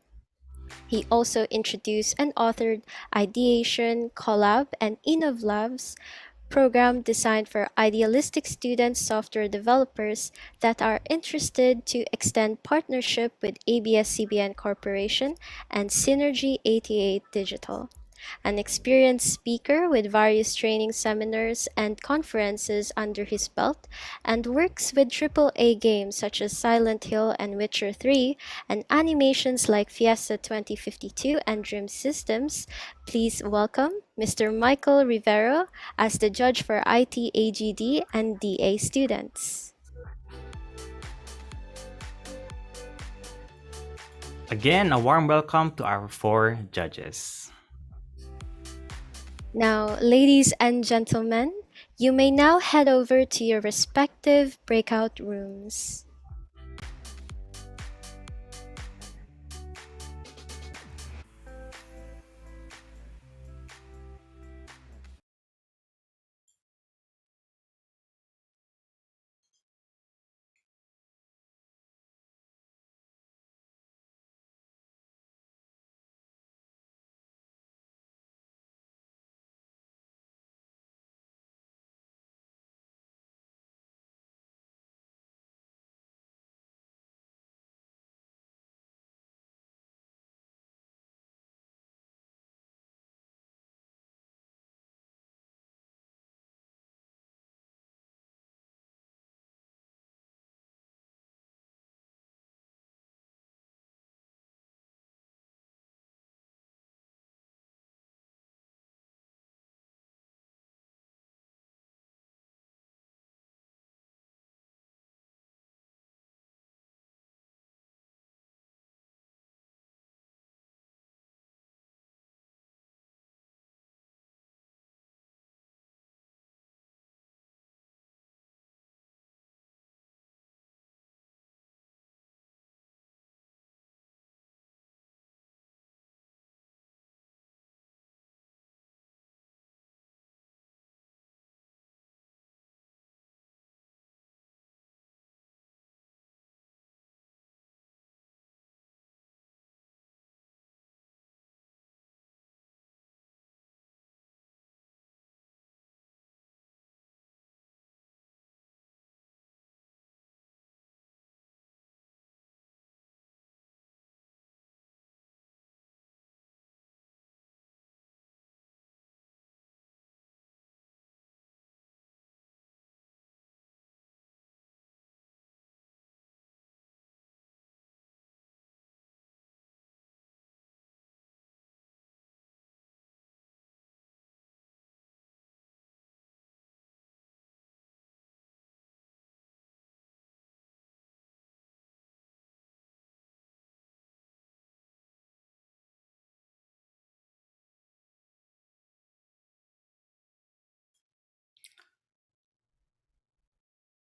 He also introduced and authored Ideation, Collab, and InnovLabs program designed for idealistic student software developers that are interested to extend partnership with ABS-CBN Corporation and Synergy 88 Digital. An experienced speaker with various training seminars and conferences under his belt, and works with AAA games such as Silent Hill and Witcher 3, and animations like Fiesta 2052 and Dream Systems. Please welcome Mr. Michael Rivero as the judge for IT AGD and DA students. Again, a warm welcome to our 4 judges. Now, ladies and gentlemen, you may now head over to your respective breakout rooms.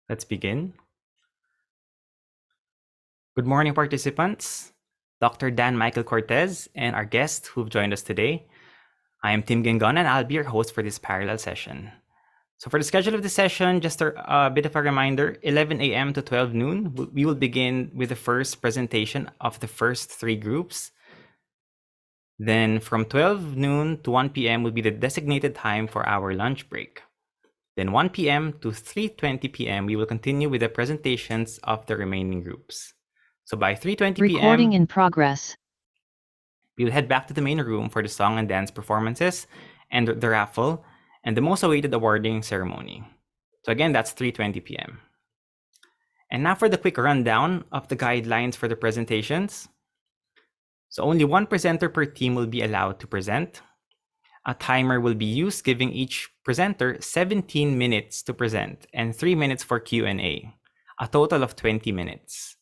Let's begin. Good morning, participants. Dr. Dan Michael Cortez and our guests who've joined us today. I am Tim Gingon and I'll be your host for this parallel session. So for the schedule of the session, just a bit of a reminder, 11 a.m. to 12 noon, we will begin with the first presentation of the first three groups. Then from 12 noon to 1 p.m. will be the designated time for our lunch break. Then 1 p.m. to 3:20 p.m. we will continue with the presentations of the remaining groups. So by 3:20 p.m. Recording in progress. We'll head back to the main room for the song and dance performances and the raffle and the most awaited awarding ceremony. So again, that's 3:20 p.m. And now for the quick rundown of the guidelines for the presentations. So only one presenter per team will be allowed to present. A timer will be used, giving each presenter 17 minutes to present and 3 minutes for Q&A, a total of 20 minutes.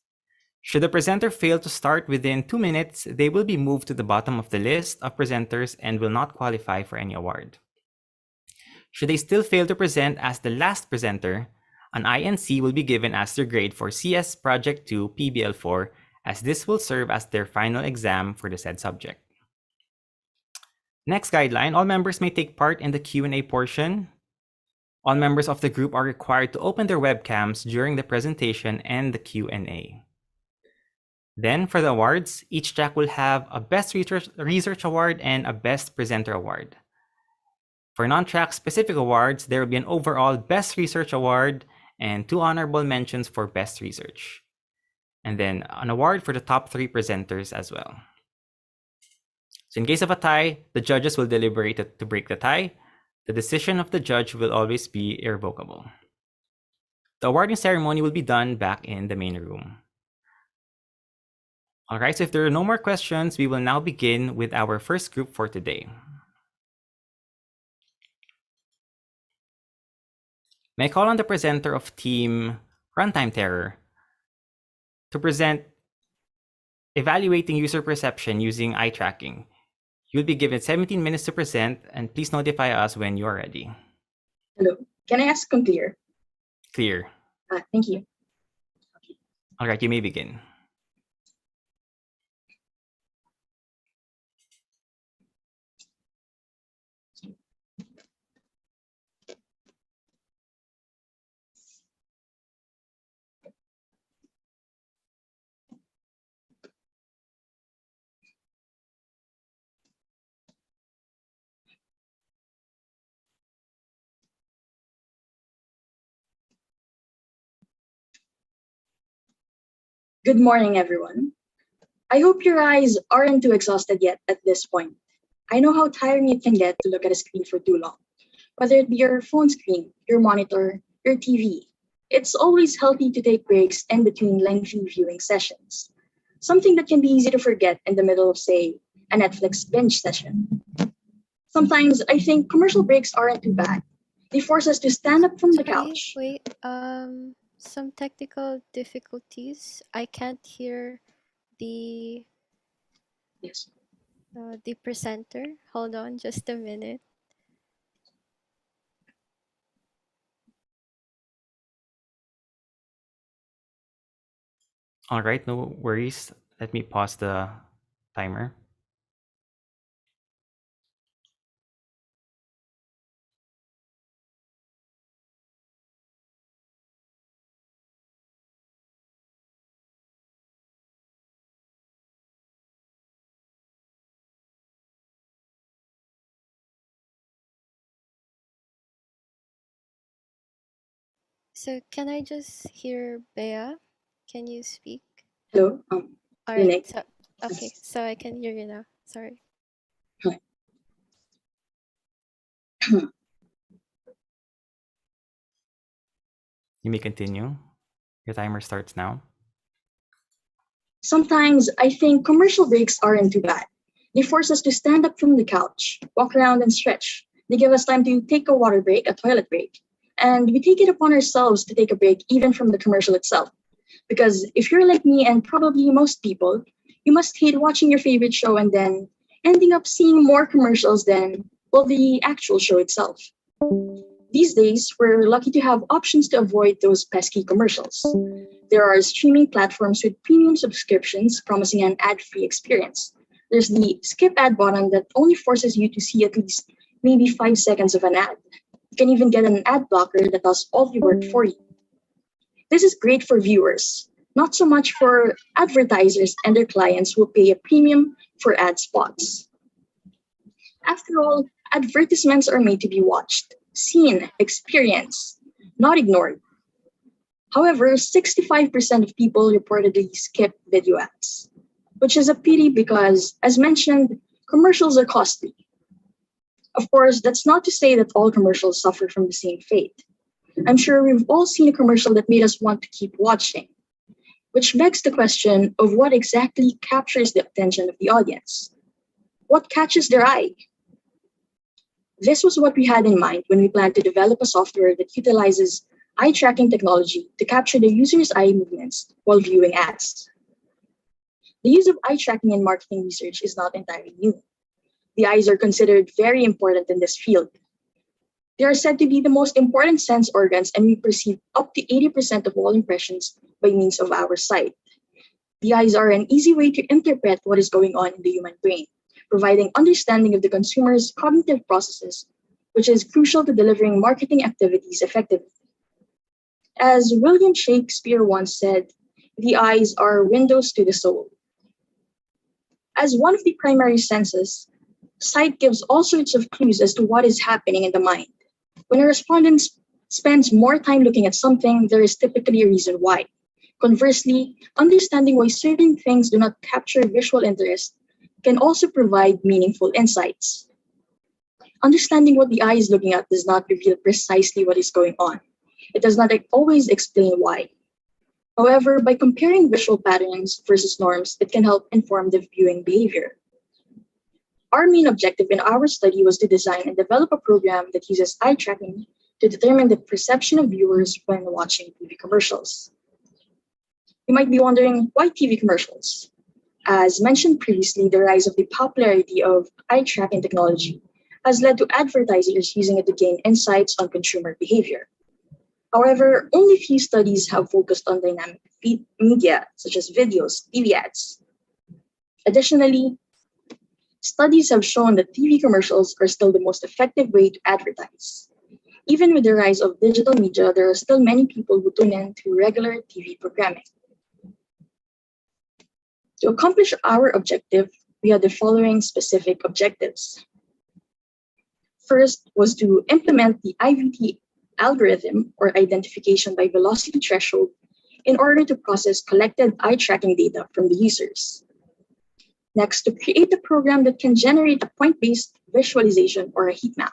Should the presenter fail to start within 2 minutes, they will be moved to the bottom of the list of presenters and will not qualify for any award. Should they still fail to present as the last presenter, an INC will be given as their grade for CS Project 2 PBL4, as this will serve as their final exam for the said subject. Next guideline, all members may take part in the Q&A portion. All members of the group are required to open their webcams during the presentation and the Q&A. Then for the awards, each track will have a Best Research Award and a Best Presenter Award. For non-track specific awards, there will be an overall Best Research Award and 2 honorable mentions for Best Research. And then an award for the top 3 presenters as well. So in case of a tie, the judges will deliberate to break the tie. The decision of the judge will always be irrevocable. The awarding ceremony will be done back in the main room. Alright, so if there are no more questions, we will now begin with our first group for today. May I call on the presenter of Team Runtime Terror to present evaluating user perception using eye tracking. You'll be given 17 minutes to present, and please notify us when you are ready. Hello, can I ask come clear? Clear. Thank you. All right, you may begin. Good morning, everyone. I hope your eyes aren't too exhausted yet at this point. I know how tiring it can get to look at a screen for too long, whether it be your phone screen, your monitor, your TV. It's always healthy to take breaks in between lengthy viewing sessions, something that can be easy to forget in the middle of, say, a Netflix binge session. Sometimes I think commercial breaks aren't too bad. They force us to stand up from the couch. Wait, some technical difficulties. I can't hear the Yes. The presenter. Hold on just a minute. All right, no worries. Let me pause the timer. So can I just hear Bea? Can you speak? Hello. All Nick. right. So, okay, so I can hear you now. Sorry. You may continue. Your timer starts now. Sometimes I think commercial breaks aren't too bad. They force us to stand up from the couch, walk around and stretch. They give us time to take a water break, a toilet break. And we take it upon ourselves to take a break even from the commercial itself. Because if you're like me and probably most people, you must hate watching your favorite show and then ending up seeing more commercials than, well, the actual show itself. These days, we're lucky to have options to avoid those pesky commercials. There are streaming platforms with premium subscriptions promising an ad-free experience. There's the skip ad button that only forces you to see at least maybe 5 seconds of an ad. You can even get an ad blocker that does all the work for you. This is great for viewers, not so much for advertisers and their clients who pay a premium for ad spots. After all, advertisements are made to be watched, seen, experienced, not ignored. However, 65% of people reportedly skip video ads, which is a pity because, as mentioned, commercials are costly. Of course, that's not to say that all commercials suffer from the same fate. I'm sure we've all seen a commercial that made us want to keep watching, which begs the question of what exactly captures the attention of the audience. What catches their eye? This was what we had in mind when we planned to develop a software that utilizes eye tracking technology to capture the user's eye movements while viewing ads. The use of eye tracking in marketing research is not entirely new. The eyes are considered very important in this field. They are said to be the most important sense organs, and we perceive up to 80% of all impressions by means of our sight. The eyes are an easy way to interpret what is going on in the human brain, providing understanding of the consumer's cognitive processes, which is crucial to delivering marketing activities effectively. As William Shakespeare once said, the eyes are windows to the soul. As one of the primary senses, sight gives all sorts of clues as to what is happening in the mind. When a respondent spends more time looking at something, there is typically a reason why. Conversely, understanding why certain things do not capture visual interest can also provide meaningful insights. Understanding what the eye is looking at does not reveal precisely what is going on. It does not always explain why. However, by comparing visual patterns versus norms, it can help inform the viewing behavior. Our main objective in our study was to design and develop a program that uses eye tracking to determine the perception of viewers when watching TV commercials. You might be wondering, why TV commercials? As mentioned previously, the rise of the popularity of eye tracking technology has led to advertisers using it to gain insights on consumer behavior. However, only few studies have focused on dynamic media, such as videos, TV ads. Additionally, studies have shown that TV commercials are still the most effective way to advertise. Even with the rise of digital media, there are still many people who tune in to regular TV programming. To accomplish our objective, we had the following specific objectives. First was to implement the IVT algorithm, or identification by velocity threshold, in order to process collected eye tracking data from the users. Next, to create a program that can generate a point-based visualization or a heat map.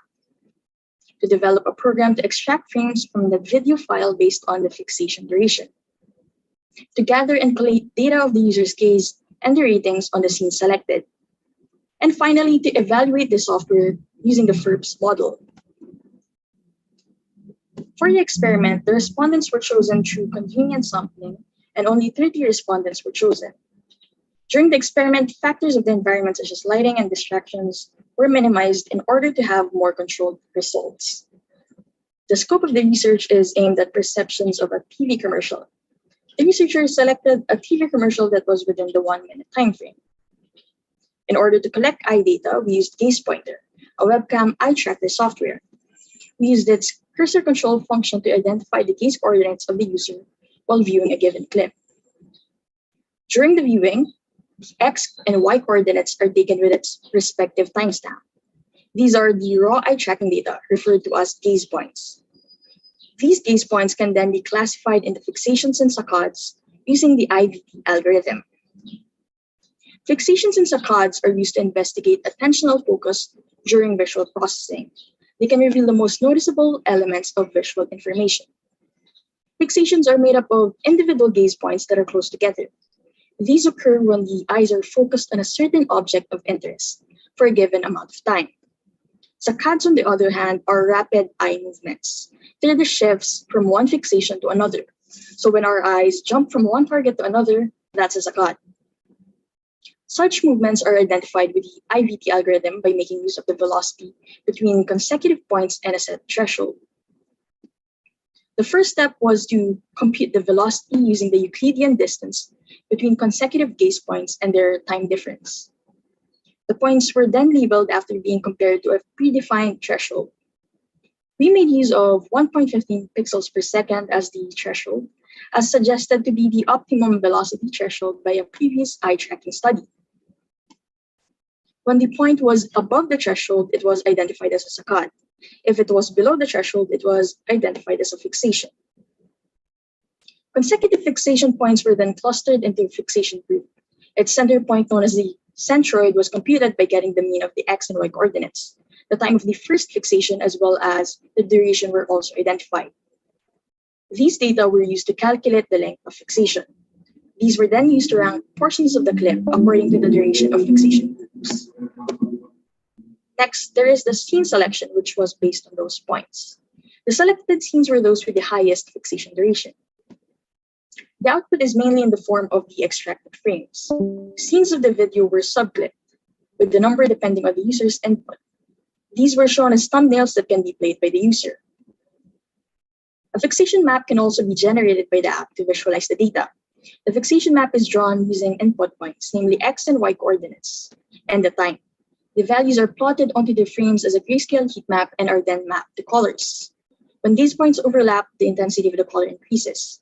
To develop a program to extract frames from the video file based on the fixation duration. To gather and collate data of the user's gaze and the ratings on the scene selected. And finally, to evaluate the software using the FERPS model. For the experiment, the respondents were chosen through convenient sampling, and only 30 respondents were chosen. During the experiment, factors of the environment such as lighting and distractions were minimized in order to have more controlled results. The scope of the research is aimed at perceptions of a TV commercial. The researchers selected a TV commercial that was within the 1-minute time frame. In order to collect eye data, we used Gaze Pointer, a webcam eye tracker software. We used its cursor control function to identify the gaze coordinates of the user while viewing a given clip. During the viewing, the X and Y coordinates are taken with its respective timestamp. These are the raw eye tracking data, referred to as gaze points. These gaze points can then be classified into fixations and saccades using the IVT algorithm. Fixations and saccades are used to investigate attentional focus during visual processing. They can reveal the most noticeable elements of visual information. Fixations are made up of individual gaze points that are close together. These occur when the eyes are focused on a certain object of interest for a given amount of time. Saccades, on the other hand, are rapid eye movements. They're the shifts from one fixation to another. So when our eyes jump from one target to another, that's a saccade. Such movements are identified with the IVT algorithm by making use of the velocity between consecutive points and a set threshold. The first step was to compute the velocity using the Euclidean distance between consecutive gaze points and their time difference. The points were then labeled after being compared to a predefined threshold. We made use of 1.15 pixels per second as the threshold, as suggested to be the optimum velocity threshold by a previous eye tracking study. When the point was above the threshold, it was identified as a saccade. If it was below the threshold, it was identified as a fixation. Consecutive fixation points were then clustered into a fixation group. Its center point, known as the centroid, was computed by getting the mean of the x and y coordinates. The time of the first fixation as well as the duration were also identified. These data were used to calculate the length of fixation. These were then used to rank portions of the clip according to the duration of fixation groups. Next, there is the scene selection, which was based on those points. The selected scenes were those with the highest fixation duration. The output is mainly in the form of the extracted frames. Scenes of the video were subclipped, with the number depending on the user's input. These were shown as thumbnails that can be played by the user. A fixation map can also be generated by the app to visualize the data. The fixation map is drawn using input points, namely x and y coordinates, and the time. The values are plotted onto the frames as a grayscale heat map and are then mapped to colors. When these points overlap, the intensity of the color increases.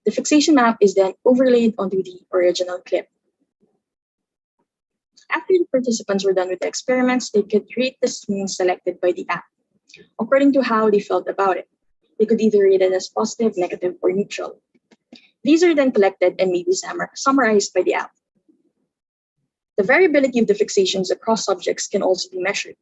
The fixation map is then overlaid onto the original clip. After the participants were done with the experiments, they could rate the scenes selected by the app according to how they felt about it. They could either rate it as positive, negative, or neutral. These are then collected and may be summarized by the app. The variability of the fixations across subjects can also be measured.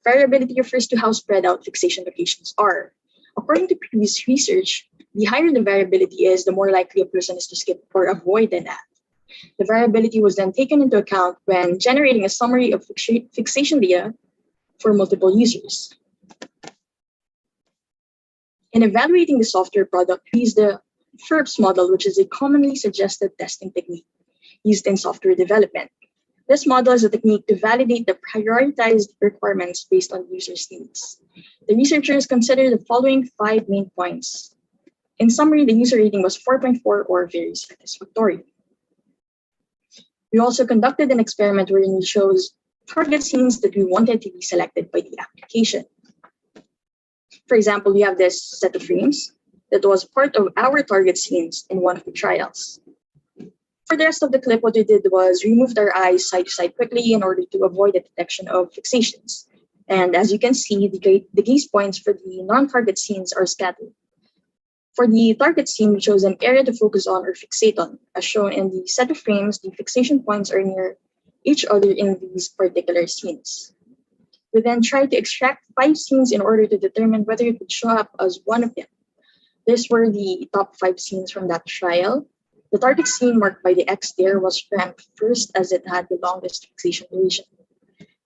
Variability refers to how spread out fixation locations are. According to previous research, the higher the variability is, the more likely a person is to skip or avoid an ad. The variability was then taken into account when generating a summary of fixation data for multiple users. In evaluating the software product, we used the FERPS model, which is a commonly suggested testing technique used in software development. This model is a technique to validate the prioritized requirements based on users' needs. The researchers considered the following 5 main points. In summary, the user rating was 4.4 or very satisfactory. We also conducted an experiment wherein we chose target scenes that we wanted to be selected by the application. For example, we have this set of frames that was part of our target scenes in one of the trials. For the rest of the clip, what we did was remove our eyes side to side quickly in order to avoid the detection of fixations. And as you can see, the gaze points for the non-target scenes are scattered. For the target scene, we chose an area to focus on or fixate on. As shown in the set of frames, the fixation points are near each other in these particular scenes. We then tried to extract 5 scenes in order to determine whether it would show up as one of them. These were the top 5 scenes from that trial. The target scene marked by the X there was ranked first as it had the longest fixation duration.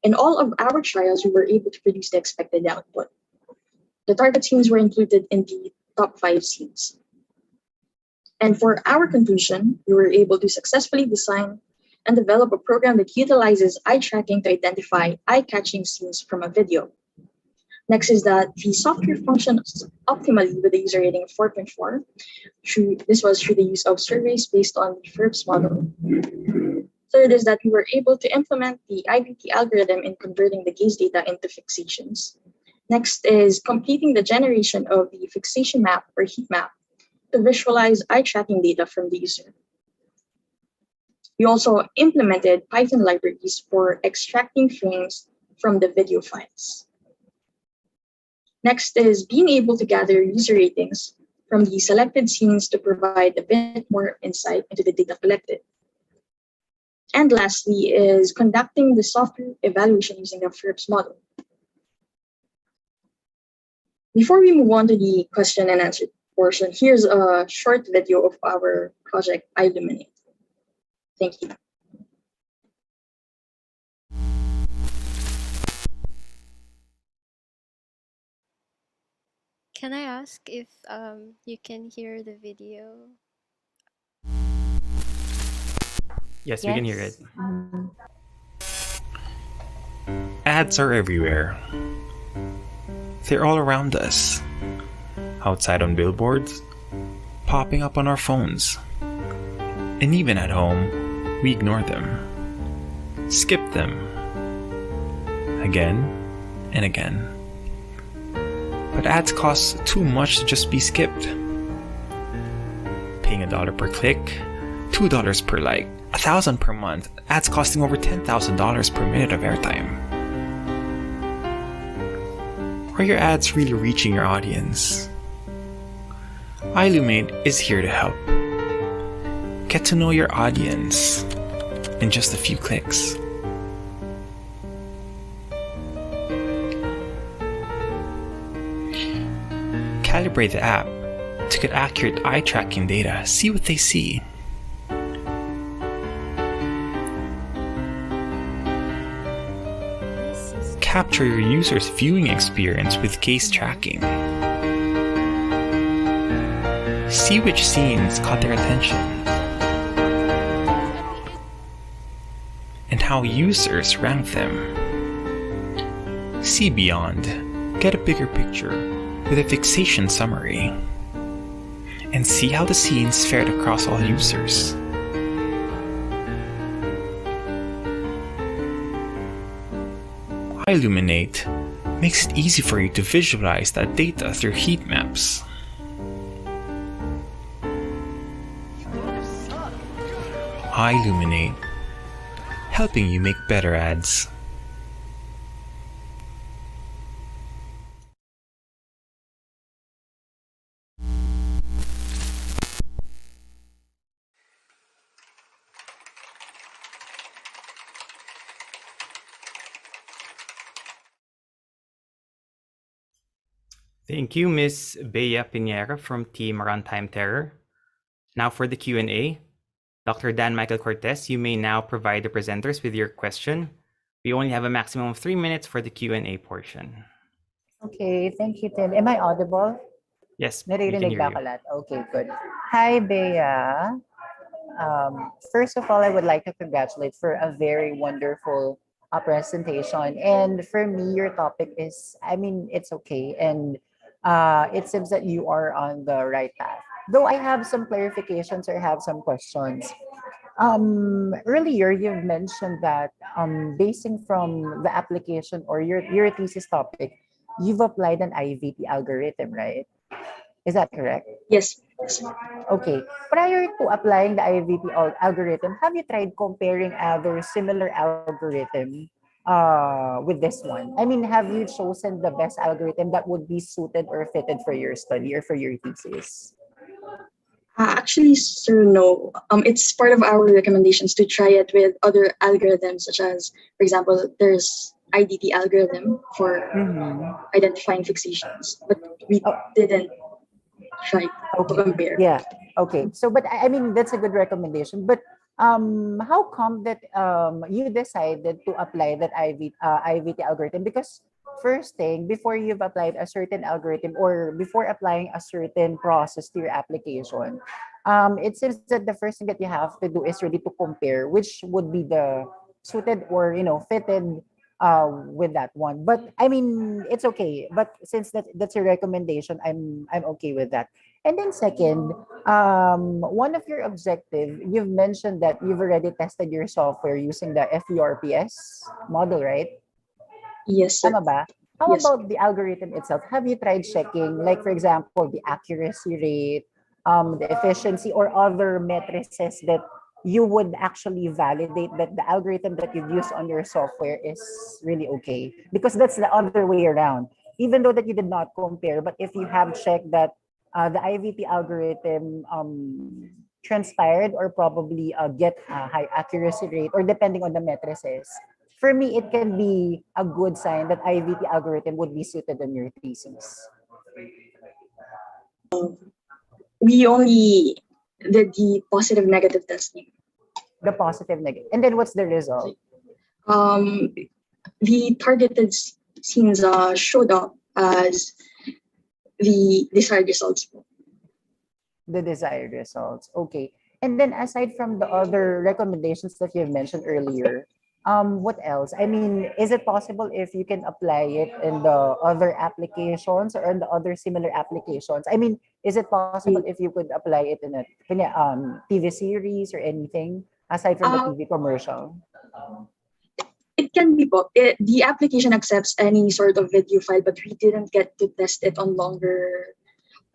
In all of our trials, we were able to produce the expected output. The target scenes were included in the top 5 scenes. And for our conclusion, we were able to successfully design and develop a program that utilizes eye tracking to identify eye-catching scenes from a video. Next is that the software functions optimally with a user rating of 4.4. This was through the use of surveys based on the FERPS model. Third is that we were able to implement the IBP algorithm in converting the gaze data into fixations. Next is completing the generation of the fixation map or heat map to visualize eye tracking data from the user. We also implemented Python libraries for extracting frames from the video files. Next is being able to gather user ratings from the selected scenes to provide a bit more insight into the data collected. And lastly is conducting the software evaluation using the FERPS model. Before we move on to the question and answer portion, here's a short video of our project Illuminate. Thank you. Can I ask if you can hear the video? Yes, we can hear it. Ads are everywhere. They're all around us. outside on billboards, popping up on our phones. And even at home, we ignore them, skip them, again and again. But ads cost too much to just be skipped. Paying $1 per click, $2 per like, $1,000 per month, ads costing over $10,000 per minute of airtime. Are your ads really reaching your audience? Illuminate is here to help. Get to know your audience in just a few clicks. Calibrate the app to get accurate eye tracking data. See what they see. Capture your users' viewing experience with gaze tracking. See which scenes caught their attention and how users rank them. See beyond, get a bigger picture with a fixation summary, and see how the scenes fared across all users. Illuminate makes it easy for you to visualize that data through heat maps. Illuminate, helping you make better ads. Thank you, Ms. Bea Pinera from Team Runtime Terror. Now for the Q&A. Dr. Dan Michael Cortez, you may now provide the presenters with your question. We only have a maximum of 3 minutes for the Q&A portion. Okay, thank you, Tim. Am I audible? Yes, we can Naririnig hear ba you. ako lahat? Okay, good. Hi, Bea. First of all, I would like to congratulate for a very wonderful presentation. And for me, your topic is, I mean, it's okay. And it seems that you are on the right path. Though I have some clarifications or have some questions. Earlier, you've mentioned that basing from the application or your thesis topic, you've applied an IVT algorithm, right? Is that correct? Yes. Okay. Prior to applying the IVT algorithm, have you tried comparing other similar algorithm with this one? I mean, have you chosen the best algorithm that would be suited or fitted for your study or for your thesis? Actually, sir, no. It's part of our recommendations to try it with other algorithms, such as, for example, there's IDT algorithm for identifying fixations, but we didn't try to compare. Yeah. Okay. So, but I mean, that's a good recommendation. But how come that you decided to apply that IVT algorithm? Because first thing, before you've applied a certain algorithm or before applying a certain process to your application, it seems that the first thing that you have to do is really to compare which would be the suited or fitted with that one. But I mean, it's okay. But since that's your recommendation, I'm okay with that. And then second, one of your objective, you've mentioned that you've already tested your software using the FURPS model, right? Yes, sir. Tama ba? How Yes. about the algorithm itself? Have you tried checking, like for example, the accuracy rate, the efficiency, or other matrices that you would actually validate that the algorithm that you've used on your software is really okay? Because that's the other way around. Even though that you did not compare, but if you have checked that the IVT algorithm transpired or probably get a high accuracy rate, or depending on the matrices, for me, it can be a good sign that IVT algorithm would be suited in your thesis. We only did the positive negative testing. The positive, negative. And then what's the result? The targeted scenes showed up as the desired results. The desired results. Okay. And then aside from the other recommendations that you've mentioned earlier, What else? I mean, is it possible if you can apply it in the other applications or in the other similar applications? I mean, is it possible if you could apply it in a TV series or anything aside from the Uh, TV commercial? it can be the application accepts any sort of video file, but we didn't get to test it on longer,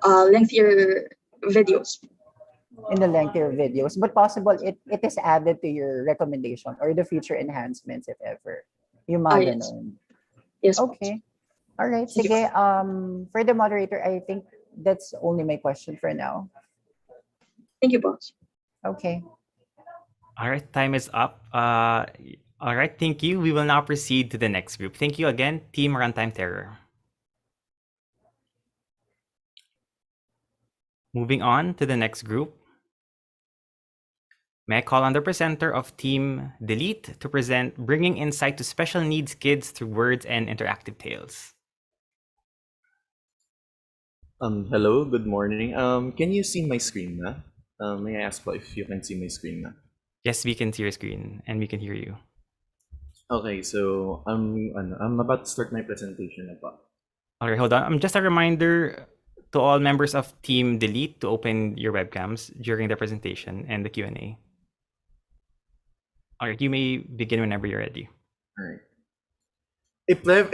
lengthier videos. In the lengthier videos, but possible it is added to your recommendation or the future enhancements if ever. Yung mga Yes. ganon. Yes. Okay. All right. Thank you. Sige, for the moderator, I think that's only my question for now. Thank you, boss. Okay. All right, time is up. All right, thank you. We will now proceed to the next group. Thank you again, Team Runtime Terror. Moving on to the next group. May I call on the presenter of Team Delete to present Bringing Insight to Special Needs Kids Through Words and Interactive Tales. Hello, good morning. Can you see my screen na? May I ask po if you can see my screen na? Yes, we can see your screen and we can hear you. Okay, so I'm about to start my presentation na po. All right, hold on. Just a reminder to all members of Team Delete to open your webcams during the presentation and the Q&A. All right, you may begin whenever you're ready. All right.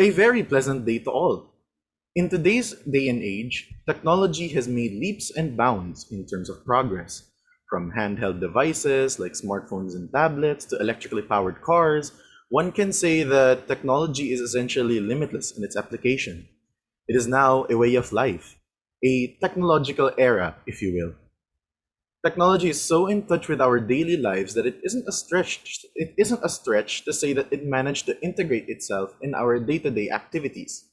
A very pleasant day to all. In today's day and age, technology has made leaps and bounds in terms of progress. From handheld devices like smartphones and tablets to electrically powered cars, one can say that technology is essentially limitless in its application. It is now a way of life, a technological era, if you will. Technology is so in touch with our daily lives that it isn't a stretch to say that it managed to integrate itself in our day-to-day activities.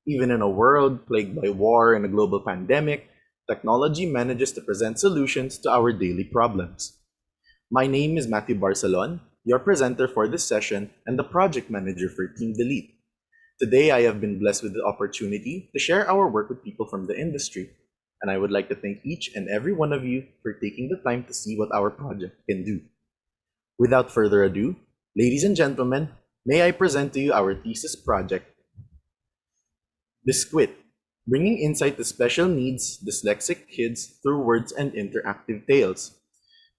Even in a world plagued by war and a global pandemic, technology manages to present solutions to our daily problems. My name is Matthew Barcelon, your presenter for this session and the project manager for Team Delete. Today, I have been blessed with the opportunity to share our work with people from the industry, and I would like to thank each and every one of you for taking the time to see what our project can do. Without further ado, ladies and gentlemen, may I present to you our thesis project, Biscuit, Bringing Insight to Special Needs Dyslexic Kids Through Words and Interactive Tales.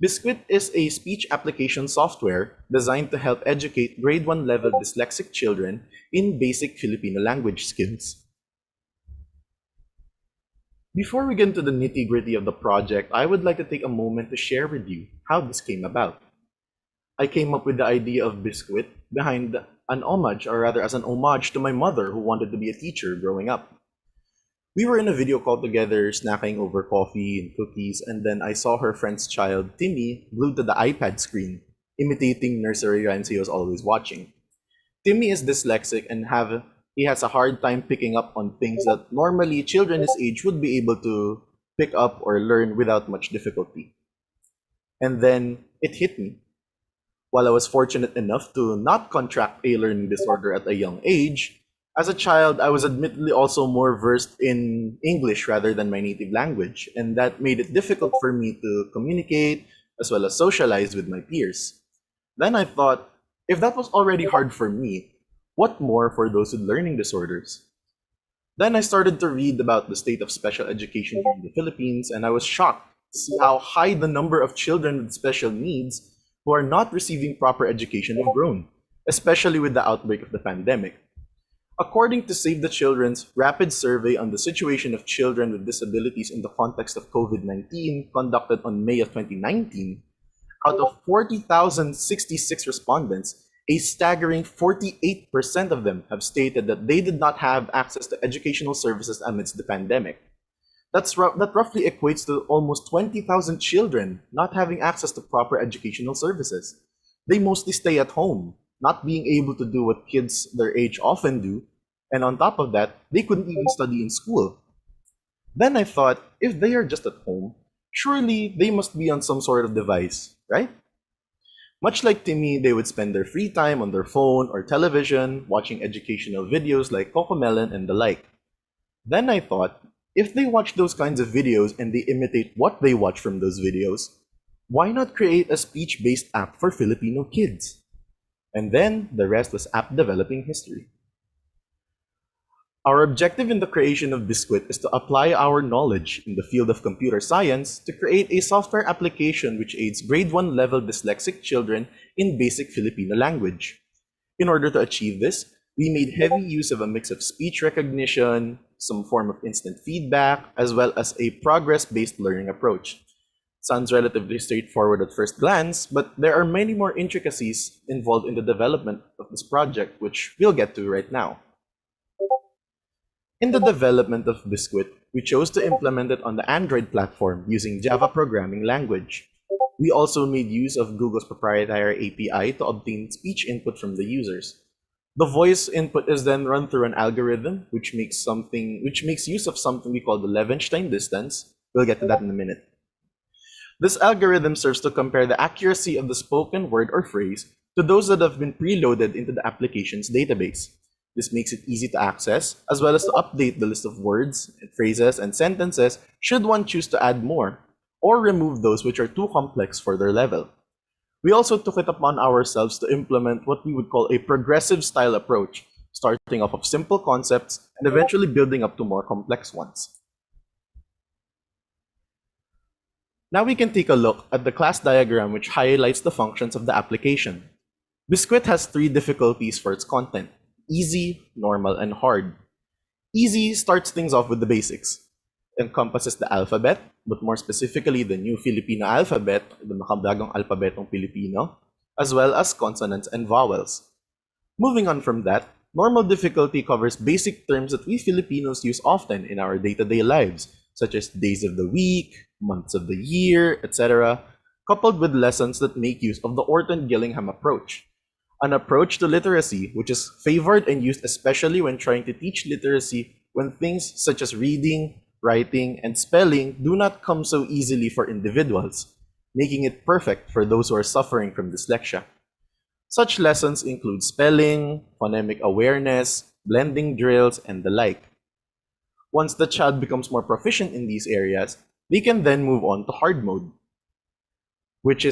Biscuit is a speech application software designed to help educate grade 1 level dyslexic children in basic Filipino language skills. Before we get into the nitty-gritty of the project, I would like to take a moment to share with you how this came about. I came up with the idea of Biscuit behind an homage, or rather as an homage to my mother who wanted to be a teacher growing up. We were in a video call together, snacking over coffee and cookies, and then I saw her friend's child, Timmy, glued to the iPad screen, imitating nursery rhymes he was always watching. Timmy is dyslexic and he has a hard time picking up on things that normally children his age would be able to pick up or learn without much difficulty. And then it hit me. While I was fortunate enough to not contract a learning disorder at a young age, as a child, I was admittedly also more versed in English rather than my native language, and that made it difficult for me to communicate as well as socialize with my peers. Then I thought, if that was already hard for me, what more for those with learning disorders? Then I started to read about the state of special education here in the Philippines, and I was shocked to see how high the number of children with special needs who are not receiving proper education have grown, especially with the outbreak of the pandemic. According to Save the Children's rapid survey on the situation of children with disabilities in the context of COVID-19 conducted on May of 2019, out of 40,066 respondents, a staggering 48% of them have stated that they did not have access to educational services amidst the pandemic. That roughly equates to almost 20,000 children not having access to proper educational services. They mostly stay at home, not being able to do what kids their age often do, and on top of that, they couldn't even study in school. Then I thought, if they are just at home, surely they must be on some sort of device, right? Much like Timmy, they would spend their free time on their phone or television, watching educational videos like Cocomelon and the like. Then I thought, if they watch those kinds of videos and they imitate what they watch from those videos, why not create a speech-based app for Filipino kids? And then the rest was app developing history. Our objective in the creation of Biscuit is to apply our knowledge in the field of computer science to create a software application which aids grade 1 level dyslexic children in basic Filipino language. In order to achieve this, we made heavy use of a mix of speech recognition, some form of instant feedback, as well as a progress-based learning approach. Sounds relatively straightforward at first glance, but there are many more intricacies involved in the development of this project, which we'll get to right now. In the development of Biscuit, we chose to implement it on the Android platform using Java programming language. We also made use of Google's proprietary API to obtain speech input from the users. The voice input is then run through an algorithm which makes use of something we call the Levenstein distance. We'll get to that in a minute. This algorithm serves to compare the accuracy of the spoken word or phrase to those that have been preloaded into the application's database. This makes it easy to access, as well as to update the list of words, phrases, and sentences should one choose to add more, or remove those which are too complex for their level. We also took it upon ourselves to implement what we would call a progressive style approach, starting off of simple concepts and eventually building up to more complex ones. Now we can take a look at the class diagram which highlights the functions of the application. Biscuit has 3 difficulties for its content: easy, normal, and hard. Easy starts things off with the basics. It encompasses the alphabet, but more specifically the new Filipino alphabet, the makabagong alpabetong Filipino, as well as consonants and vowels. Moving on from that, normal difficulty covers basic terms that we Filipinos use often in our day-to-day lives, such as days of the week, months of the year, etc., coupled with lessons that make use of the Orton-Gillingham approach, an approach to literacy which is favored and used especially when trying to teach literacy when things such as reading, writing, and spelling do not come so easily for individuals, making it perfect for those who are suffering from dyslexia. Such lessons include spelling, phonemic awareness, blending drills, and the like. Once the child becomes more proficient in these areas, they can then move on to hard mode, which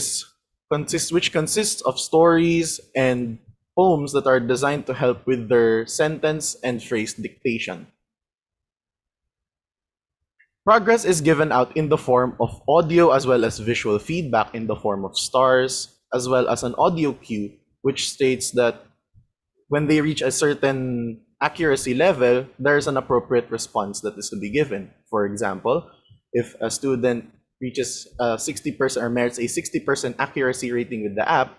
consists of stories and poems that are designed to help with their sentence and phrase dictation. Progress is given out in the form of audio as well as visual feedback in the form of stars, as well as an audio cue, which states that when they reach a certain accuracy level, there's an appropriate response that is to be given. For example, if a student reaches 60% or merits a 60% accuracy rating with the app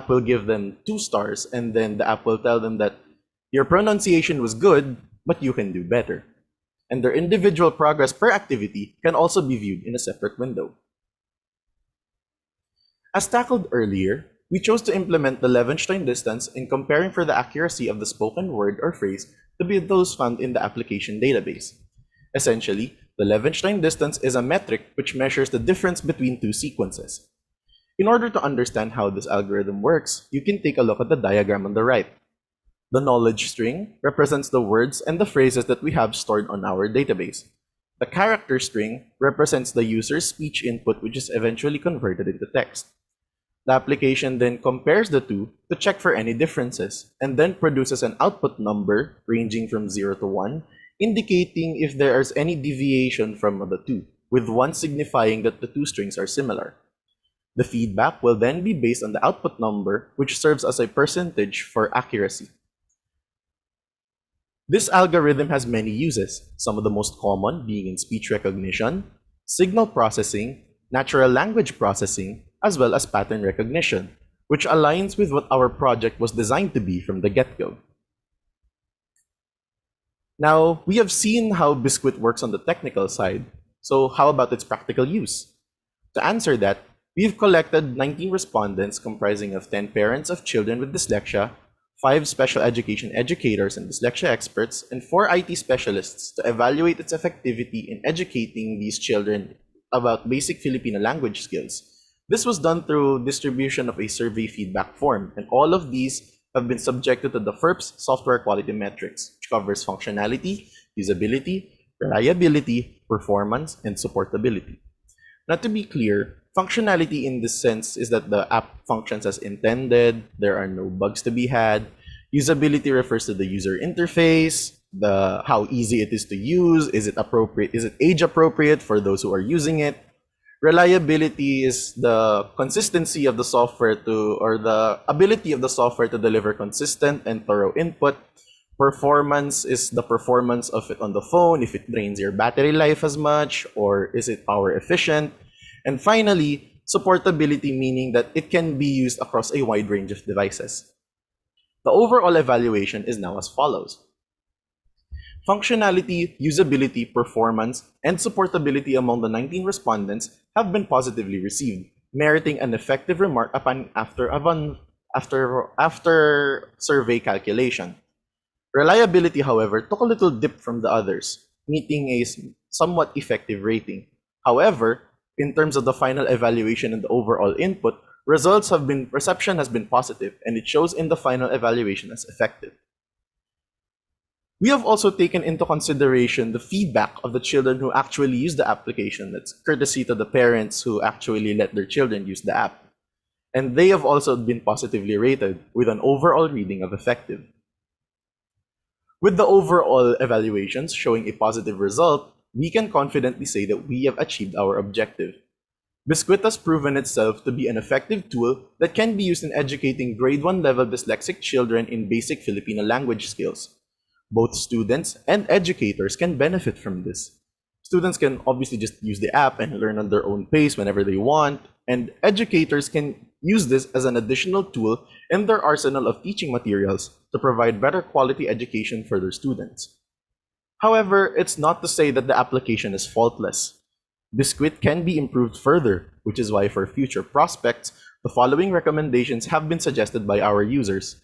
will give them 2 stars, and then the app will tell them that your pronunciation was good, but you can do better. And their individual progress per activity can also be viewed in a separate window. As tackled earlier, we chose to implement the Levenstein distance in comparing for the accuracy of the spoken word or phrase to be those found in the application database. Essentially, the Levenstein distance is a metric which measures the difference between 2 sequences. In order to understand how this algorithm works, you can take a look at the diagram on the right. The knowledge string represents the words and the phrases that we have stored on our database. The character string represents the user's speech input, which is eventually converted into text. The application then compares the two to check for any differences, and then produces an output number ranging from 0 to 1, indicating if there is any deviation from the two, with 1 signifying that the 2 strings are similar. The feedback will then be based on the output number, which serves as a percentage for accuracy. This algorithm has many uses, some of the most common being in speech recognition, signal processing, natural language processing, as well as pattern recognition, which aligns with what our project was designed to be from the get-go. Now, we have seen how Biscuit works on the technical side, so how about its practical use? To answer that, we've collected 19 respondents comprising of 10 parents of children with dyslexia, 5 special education educators and dyslexia experts, and 4 IT specialists to evaluate its effectivity in educating these children about basic Filipino language skills. This was done through distribution of a survey feedback form, and all of these have been subjected to the FERP's software quality metrics, which covers functionality, usability, reliability, performance, and supportability. Now, to be clear, Functionality in this sense is that the app functions as intended, there are no bugs to be had. Usability refers to the user interface, the how easy it is to use, is it appropriate, is it age appropriate for those who are using it. Reliability is the consistency of the software or the ability of the software to deliver consistent and thorough input. Performance is the performance of it on the phone, if it drains your battery life as much, or is it power efficient. And finally, supportability, meaning that it can be used across a wide range of devices. The overall evaluation is now as follows. Functionality, usability, performance, and supportability among the 19 respondents have been positively received, meriting an effective remark after survey calculation. Reliability, however, took a little dip from the others, meeting a somewhat effective rating. However, in terms of the final evaluation and the overall input, reception has been positive, and it shows in the final evaluation as effective. We have also taken into consideration the feedback of the children who actually use the application. That's courtesy to the parents who actually let their children use the app. And they have also been positively rated with an overall reading of effective. With the overall evaluations showing a positive result, we can confidently say that we have achieved our objective. Biscuit has proven itself to be an effective tool that can be used in educating grade 1 level dyslexic children in basic Filipino language skills. Both students and educators can benefit from this. Students can obviously just use the app and learn at their own pace whenever they want, and educators can use this as an additional tool in their arsenal of teaching materials to provide better quality education for their students. However, it's not to say that the application is faultless. Biscuit can be improved further, which is why for future prospects, the following recommendations have been suggested by our users.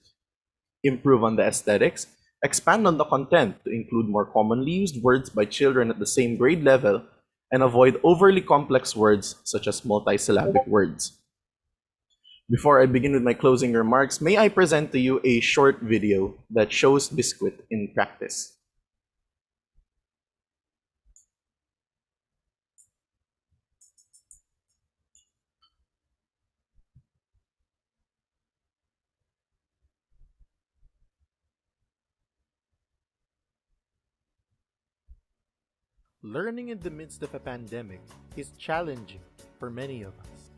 Improve on the aesthetics, expand on the content to include more commonly used words by children at the same grade level, and avoid overly complex words such as multisyllabic words. Before I begin with my closing remarks, may I present to you a short video that shows Biscuit in practice. Learning in the midst of a pandemic is challenging for many of us,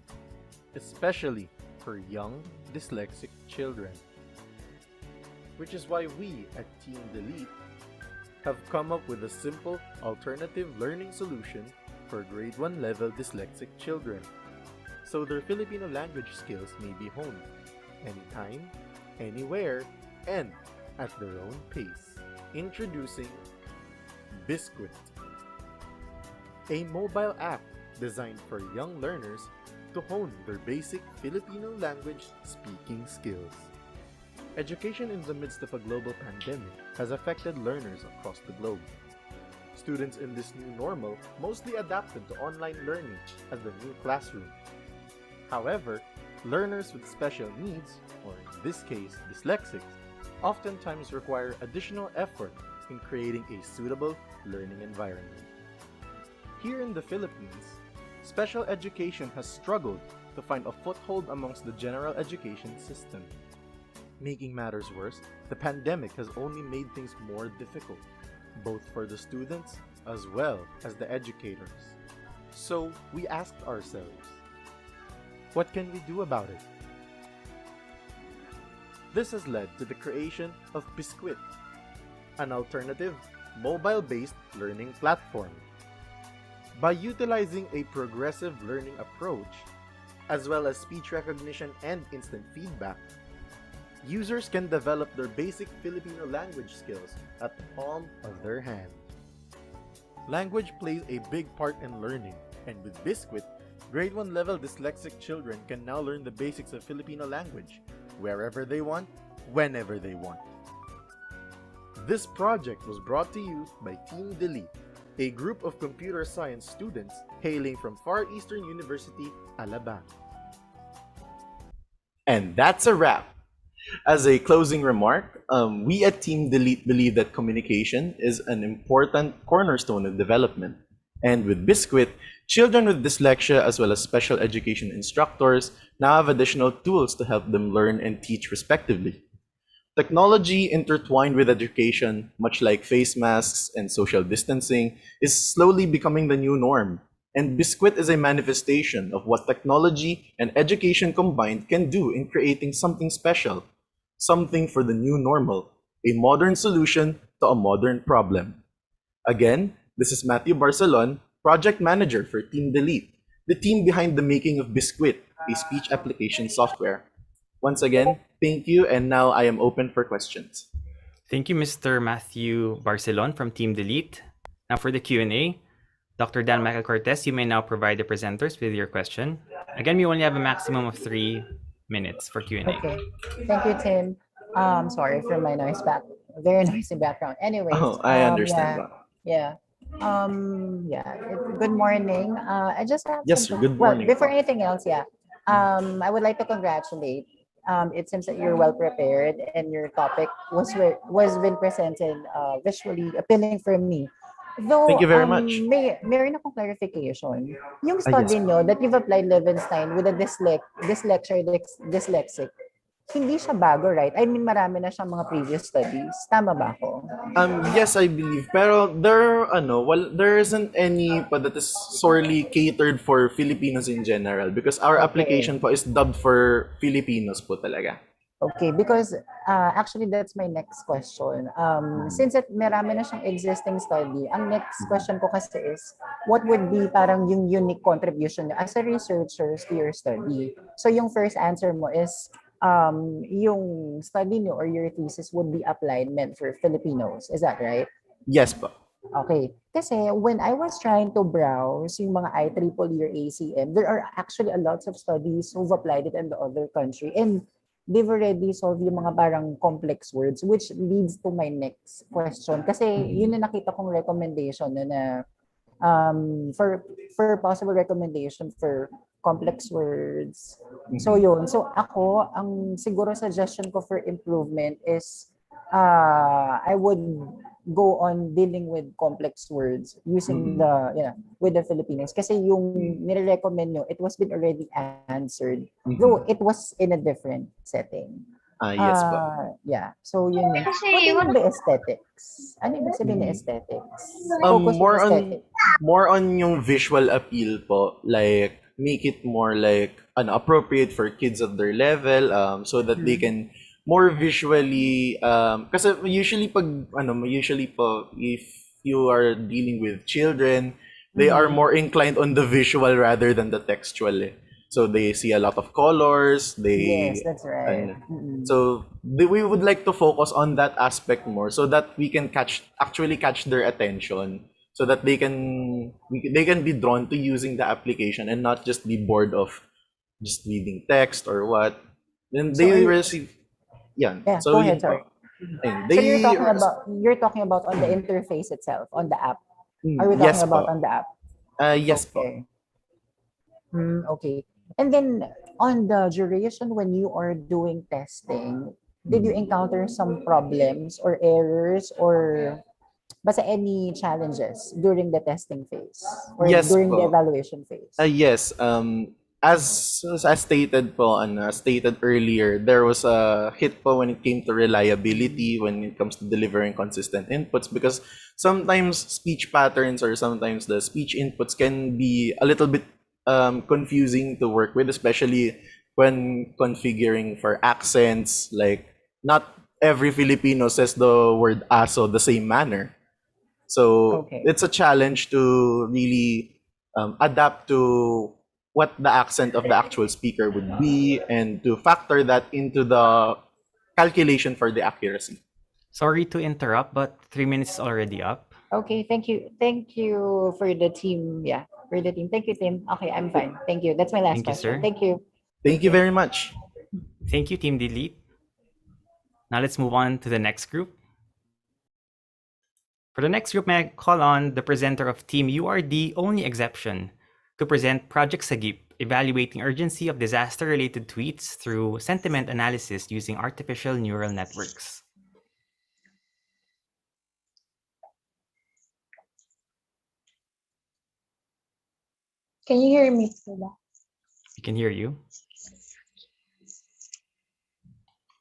especially for young dyslexic children. Which is why we at Team Delete have come up with a simple alternative learning solution for grade 1 level dyslexic children, so their Filipino language skills may be honed anytime, anywhere, and at their own pace. Introducing Biscuit, a mobile app designed for young learners to hone their basic Filipino language speaking skills. Education in the midst of a global pandemic has affected learners across the globe. Students in this new normal mostly adapted to online learning as the new classroom. However, learners with special needs, or in this case dyslexics, oftentimes require additional effort in creating a suitable learning environment. Here in the Philippines, special education has struggled to find a foothold amongst the general education system. Making matters worse, the pandemic has only made things more difficult, both for the students as well as the educators. So we asked ourselves, what can we do about it? This has led to the creation of Biscuit, an alternative, mobile-based learning platform. By utilizing a progressive learning approach, as well as speech recognition and instant feedback, users can develop their basic Filipino language skills at the palm of their hand. Language plays a big part in learning, and with Biscuit, grade 1 level dyslexic children can now learn the basics of Filipino language, wherever they want, whenever they want. This project was brought to you by Team Delete, a group of computer science students hailing from Far Eastern University, Alabang. And that's a wrap. As a closing remark, we at Team Delete believe that communication is an important cornerstone of development, And with Biscuit, children with dyslexia as well as special education instructors now have additional tools to help them learn and teach respectively. Technology intertwined with education, much like face masks and social distancing, is slowly becoming the new norm. And Biscuit is a manifestation of what technology and education combined can do in creating something special, something for the new normal, a modern solution to a modern problem. Again, this is Matthew Barcelon, Project Manager for Team Delete, the team behind the making of Biscuit, a speech application software. Once again, thank you, and now I am open for questions. Thank you, Mr. Matthew Barcelon from Team Delete. Now for the Q&A, Dr. Dan Michael Cortez, you may now provide the presenters with your question. Again, we only have a maximum of 3 minutes for Q&A. Okay. Thank you, Tim. Sorry for my very noisy background. Anyways, Oh, I understand that. yeah. Good morning. I just have Yes, some, good well, morning. before anything else, I would like to congratulate. It seems that you're well prepared and your topic was been presented visually appealing for me. Though, Thank you very much. meron akong clarification. Yung Yes study po. nyo that you've applied Levenstein with a dyslexic, hindi siya bago, right? I mean, marami na siyang mga previous studies. Tama ba ako? Yes, I believe. Pero there isn't any pa that is sorely catered for Filipinos in general because our application po is dubbed for Filipinos po talaga. Okay, because actually that's my next question. Since marami na siyang existing study, ang next question ko kasi is, what would be parang yung unique contribution nyo as a researchers to your study? So yung first answer mo is, yung study nyo or your thesis would be applied meant for Filipinos. Is that right? Yes po. Okay. Kasi when I was trying to browse yung mga IEEE or ACM, there are actually a lots of studies who've applied it in the other country. And they've already solved yung mga parang complex words, which leads to my next question. Kasi yun na nakita kong recommendation na for possible recommendation for complex words. So yun. So ako, ang siguro suggestion ko for improvement is I would go on dealing with complex words using with the Filipinos kasi yung nire-recommend nyo, it was been already answered though it was in a different setting. Yes po. Yeah. So yun. What do you mean by aesthetics? Ano ibig sabihin na aesthetics? Focus on aesthetics. More on yung visual appeal po, like make it more like appropriate for kids of their level so that they can more visually kasi usually if you are dealing with children, they are more inclined on the visual rather than the textual. So they see a lot of colors, Yes, that's right. so we would like to focus on that aspect more so that we can actually catch their attention so that they can be drawn to using the application and not just be bored of just reading text or what. Then they receive so go ahead, sorry. And So you're talking about on the interface itself, on the app. Are we talking yes about po. on the app? Yes po. Okay. Okay. And then on the duration when you are doing testing, did you encounter some problems or errors or basta any challenges during the testing phase or Yes during the po. evaluation phase? Yes. As stated po and stated earlier, there was a hit po when it came to reliability when it comes to delivering consistent inputs because sometimes speech patterns or sometimes the speech inputs can be a little bit confusing to work with, especially when configuring for accents. Like not every Filipino says the word aso the same manner. So it's a challenge to really adapt to what the accent of the actual speaker would be and to factor that into the calculation for the accuracy. Sorry to interrupt, but 3 minutes is already up. Okay, thank you. Thank you for the team. Yeah, for the team. Thank you, Tim. Okay, I'm fine. Thank you. That's my last Thank you, question. sir. Thank you. Thank you very much. Thank you, Team Delete. Now let's move on to the next group. For the next group, may I call on the presenter of Team You Are the Only Exception to present Project Sagip, evaluating urgency of disaster-related tweets through sentiment analysis using artificial neural networks. Can you hear me, Pila? We can hear you.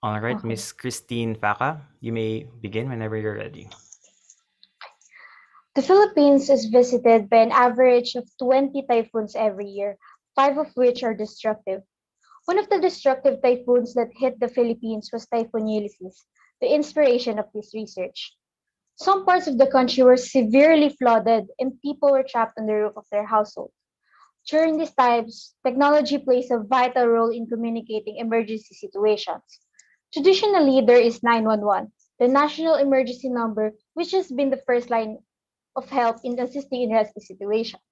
All right, Okay. Miss Christine Faca, you may begin whenever you're ready. The Philippines is visited by an average of 20 typhoons every year, 5 of which are destructive. One of the destructive typhoons that hit the Philippines was Typhoon Ulysses, the inspiration of this research. Some parts of the country were severely flooded and people were trapped on the roof of their household. During these times, technology plays a vital role in communicating emergency situations. Traditionally, there is 911, the national emergency number, which has been the first line of help in assisting in rescue situations.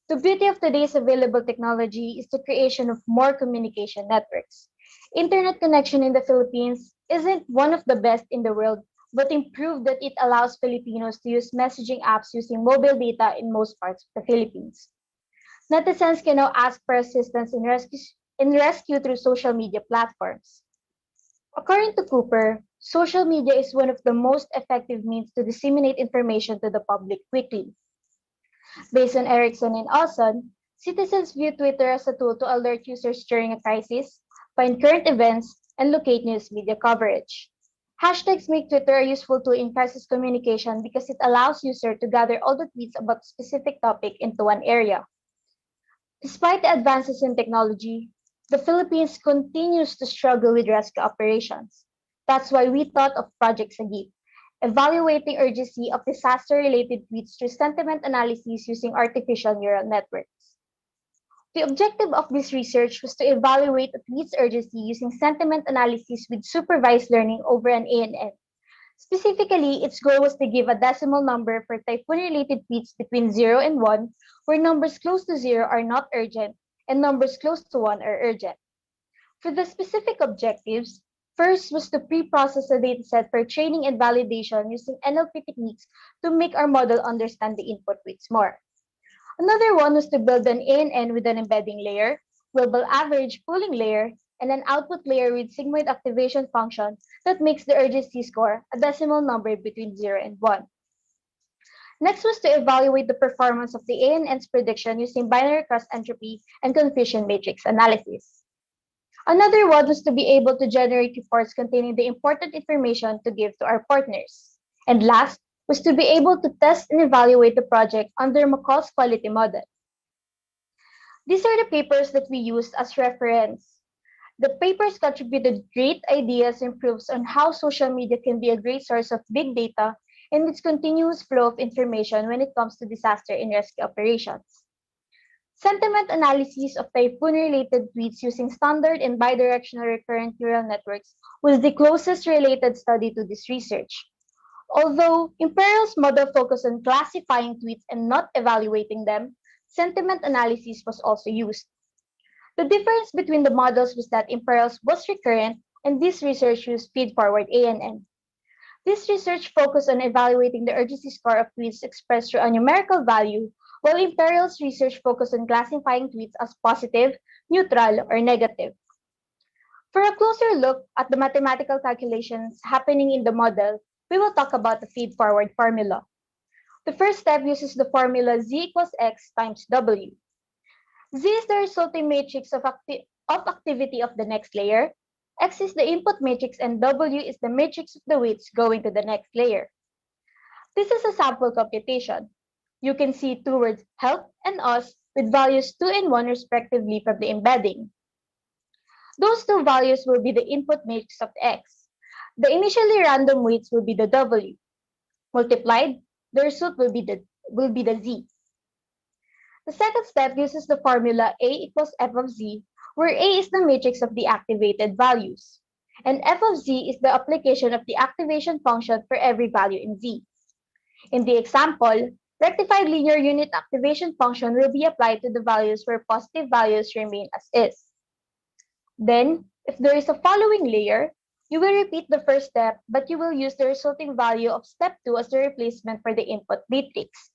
The beauty of today's available technology is the creation of more communication networks. Internet connection in the Philippines isn't one of the best in the world, but improved that it allows Filipinos to use messaging apps using mobile data in most parts of the Philippines. Netizens can now ask for assistance in rescue through social media platforms. According to Cooper, social media is one of the most effective means to disseminate information to the public quickly. Based on Erickson and Olson, citizens view Twitter as a tool to alert users during a crisis, find current events, and locate news media coverage. Hashtags make Twitter a useful tool in crisis communication because it allows users to gather all the tweets about a specific topic into one area. Despite the advances in technology, the Philippines continues to struggle with rescue operations. That's why we thought of Project Sagip, evaluating urgency of disaster-related tweets through sentiment analysis using artificial neural networks. The objective of this research was to evaluate a tweet's urgency using sentiment analysis with supervised learning over an ANN. Specifically, its goal was to give a decimal number for typhoon-related tweets between 0 and 1, where numbers close to 0 are not urgent and numbers close to 1 are urgent. For the specific objectives, first was to pre-process a dataset for training and validation using NLP techniques to make our model understand the input weights more. Another one was to build an ANN with an embedding layer, global average pooling layer, and an output layer with sigmoid activation function that makes the urgency score a decimal number between 0 and 1. Next was to evaluate the performance of the ANN's prediction using binary cross entropy and confusion matrix analysis. Another one was to be able to generate reports containing the important information to give to our partners. And last was to be able to test and evaluate the project under McCall's quality model. These are the papers that we used as reference. The papers contributed great ideas and proofs on how social media can be a great source of big data and its continuous flow of information when it comes to disaster and rescue operations. Sentiment analysis of typhoon-related tweets using standard and bidirectional recurrent neural networks was the closest related study to this research. Although Imperial's model focused on classifying tweets and not evaluating them, sentiment analysis was also used. The difference between the models was that Imperial's was recurrent and this research used feed-forward ANN. This research focused on evaluating the urgency score of tweets expressed through a numerical value, while Imperial's research focused on classifying tweets as positive, neutral, or negative. For a closer look at the mathematical calculations happening in the model, we will talk about the feed-forward formula. The first step uses the formula z equals x times w. Z is the resulting matrix of activity of the next layer, x is the input matrix, and w is the matrix of the weights going to the next layer. This is a sample computation. You can see two words help and us with values 2 and 1 respectively from the embedding. Those two values will be the input matrix of the x. The initially random weights will be the w. Multiplied, the result will be the z. The second step uses the formula a equals f of z, where a is the matrix of the activated values, and f of z is the application of the activation function for every value in z. In the example, rectified linear unit activation function will be applied to the values where positive values remain as is. Then, if there is a following layer, you will repeat the first step, but you will use the resulting value of step 2 as the replacement for the input matrix.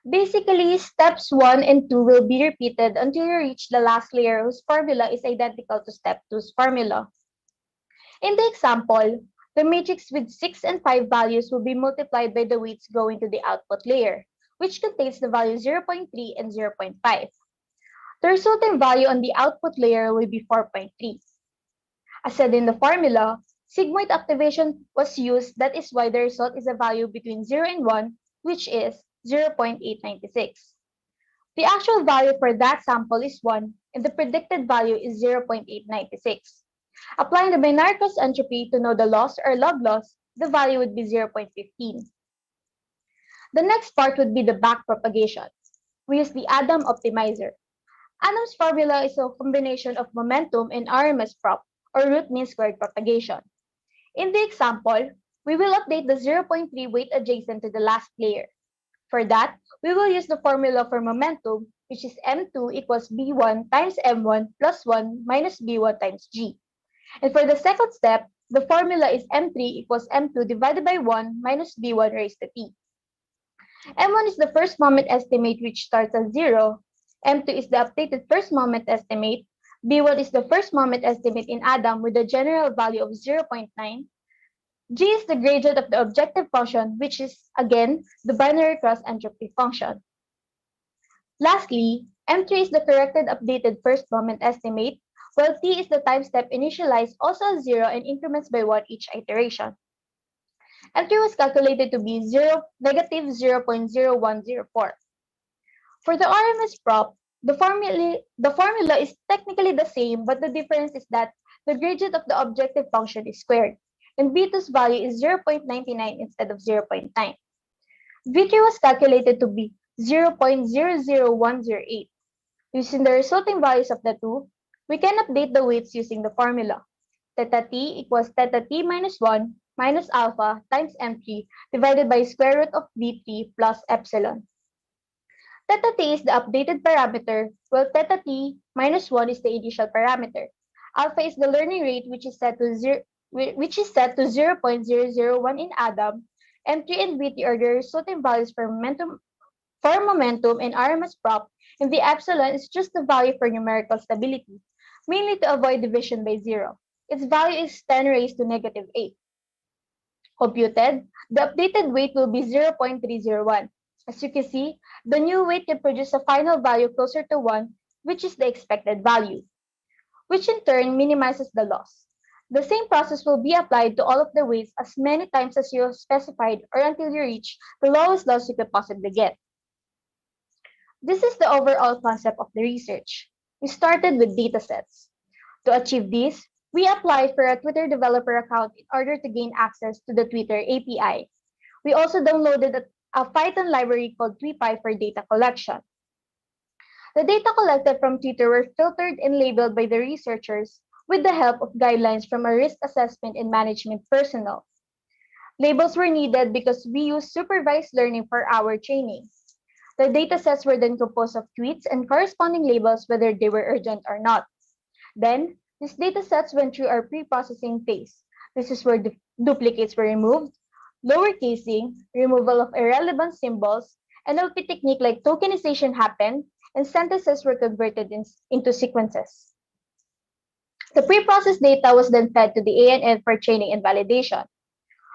Basically, steps 1 and 2 will be repeated until you reach the last layer whose formula is identical to step 2's formula. In the example, the matrix with 6 and 5 values will be multiplied by the weights going to the output layer, which contains the values 0.3 and 0.5. The resulting value on the output layer will be 4.3. As said in the formula, sigmoid activation was used, that is why the result is a value between 0 and 1, which is 0.896. The actual value for that sample is 1, and the predicted value is 0.896. Applying the binary cross entropy to know the loss or log loss, the value would be 0.15. The next part would be the back propagation. We use the Adam optimizer. Adam's formula is a combination of momentum and RMS prop, or root mean squared propagation. In the example, we will update the 0.3 weight adjacent to the last layer. For that, we will use the formula for momentum, which is m2 equals b1 times m1 plus 1 minus b1 times g. And for the second step, the formula is m3 equals m2 divided by 1 minus b1 raised to t. m1 is the first moment estimate which starts at 0, m2 is the updated first moment estimate, b1 is the first moment estimate in Adam with a general value of 0.9, g is the gradient of the objective function, which is, again, the binary cross entropy function. Lastly, m3 is the corrected updated first moment estimate, while t is the time step initialized also as 0 and increments by 1 each iteration. M3 was calculated to be negative 0.0104. For the RMS prop, the formula is technically the same, but the difference is that the gradient of the objective function is squared, and B2's value is 0.99 instead of 0.9. V3 was calculated to be 0.00108. Using the resulting values of the two, we can update the weights using the formula. Theta t equals theta t minus 1 minus alpha times m3 divided by square root of v3 plus epsilon. Theta t is the updated parameter, while theta t minus 1 is the initial parameter. Alpha is the learning rate, which is set to 0.001 in Adam. M3 and V3 are the resulting values for momentum and RMS prop, and the epsilon is just the value for numerical stability, mainly to avoid division by 0. Its value is 10 raised to negative 8. Computed, the updated weight will be 0.301. As you can see, the new weight can produce a final value closer to 1, which is the expected value, which in turn minimizes the loss. The same process will be applied to all of the weights as many times as you have specified or until you reach the lowest loss you could possibly get. This is the overall concept of the research. We started with datasets. To achieve this, we applied for a Twitter developer account in order to gain access to the Twitter API. We also downloaded a Python library called TweePy for data collection. The data collected from Twitter were filtered and labeled by the researchers with the help of guidelines from a risk assessment and management personnel. Labels were needed because we used supervised learning for our training. The datasets were then composed of tweets and corresponding labels whether they were urgent or not. Then, these datasets went through our pre-processing phase. This is where duplicates were removed, lowercasing, removal of irrelevant symbols, NLP technique like tokenization happened, and sentences were converted into sequences. The pre-processed data was then fed to the ANN for training and validation.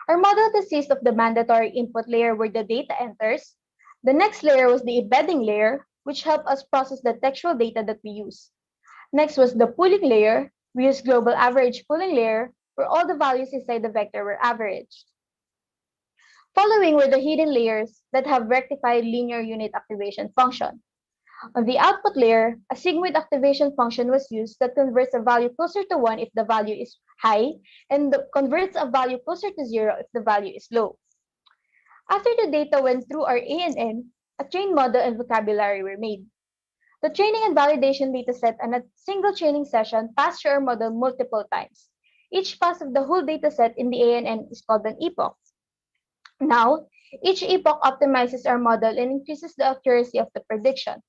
Our model consists of the mandatory input layer where the data enters. The next layer was the embedding layer, which helped us process the textual data that we use. Next was the pooling layer. We used global average pooling layer, where all the values inside the vector were averaged. Following were the hidden layers that have rectified linear unit activation function. On the output layer, a sigmoid activation function was used that converts a value closer to 1 if the value is high, and converts a value closer to 0 if the value is low. After the data went through our ANN, a trained model and vocabulary were made. The training and validation dataset and a single training session passed through our model multiple times. Each pass of the whole dataset in the ANN is called an epoch. Now, each epoch optimizes our model and increases the accuracy of the prediction.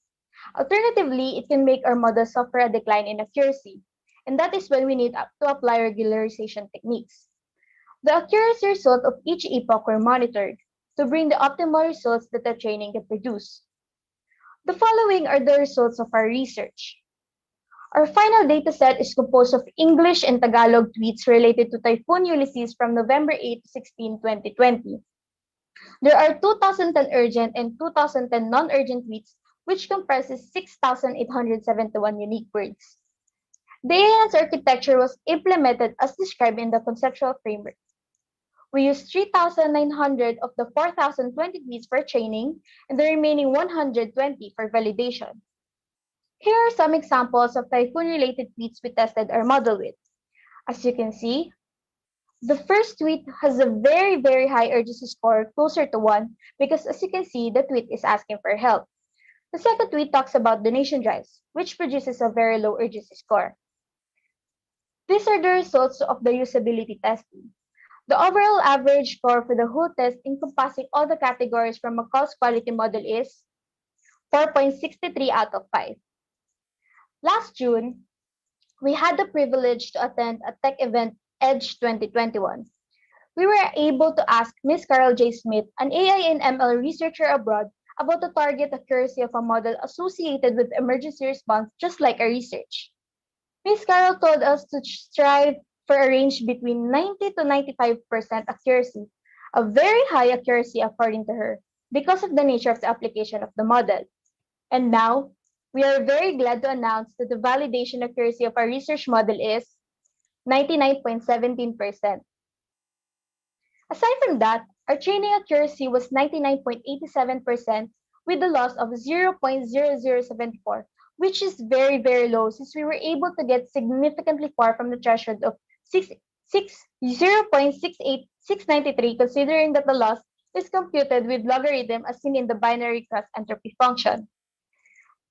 Alternatively, it can make our model suffer a decline in accuracy, and that is when we need to apply regularization techniques. The accuracy result of each epoch were monitored to bring the optimal results that the training can produce. The following are the results of our research. Our final dataset is composed of English and Tagalog tweets related to Typhoon Ulysses from November 8 to 16, 2020. There are 2010 urgent and 2010 non-urgent tweets which comprises 6,871 unique words. The enhanced architecture was implemented as described in the conceptual framework. We used 3,900 of the 4,020 tweets for training and the remaining 120 for validation. Here are some examples of typhoon-related tweets we tested our model with. As you can see, the first tweet has a very high urgency score, closer to 1, because as you can see, the tweet is asking for help. The second tweet talks about donation drives, which produces a very low urgency score. These are the results of the usability testing. The overall average score for the whole test encompassing all the categories from a cost quality model is 4.63 out of 5. Last June, we had the privilege to attend a tech event Edge 2021. We were able to ask Ms. Carol J. Smith, an AI and ML researcher abroad, about the target accuracy of a model associated with emergency response, just like our research. Ms. Carol told us to strive for a range between 90 to 95% accuracy, a very high accuracy according to her, because of the nature of the application of the model. And now, we are very glad to announce that the validation accuracy of our research model is 99.17%. Aside from that, our training accuracy was 99.87% with a loss of 0.0074, which is very low since we were able to get significantly far from the threshold of 0.68693, considering that the loss is computed with logarithm as seen in the binary cross entropy function.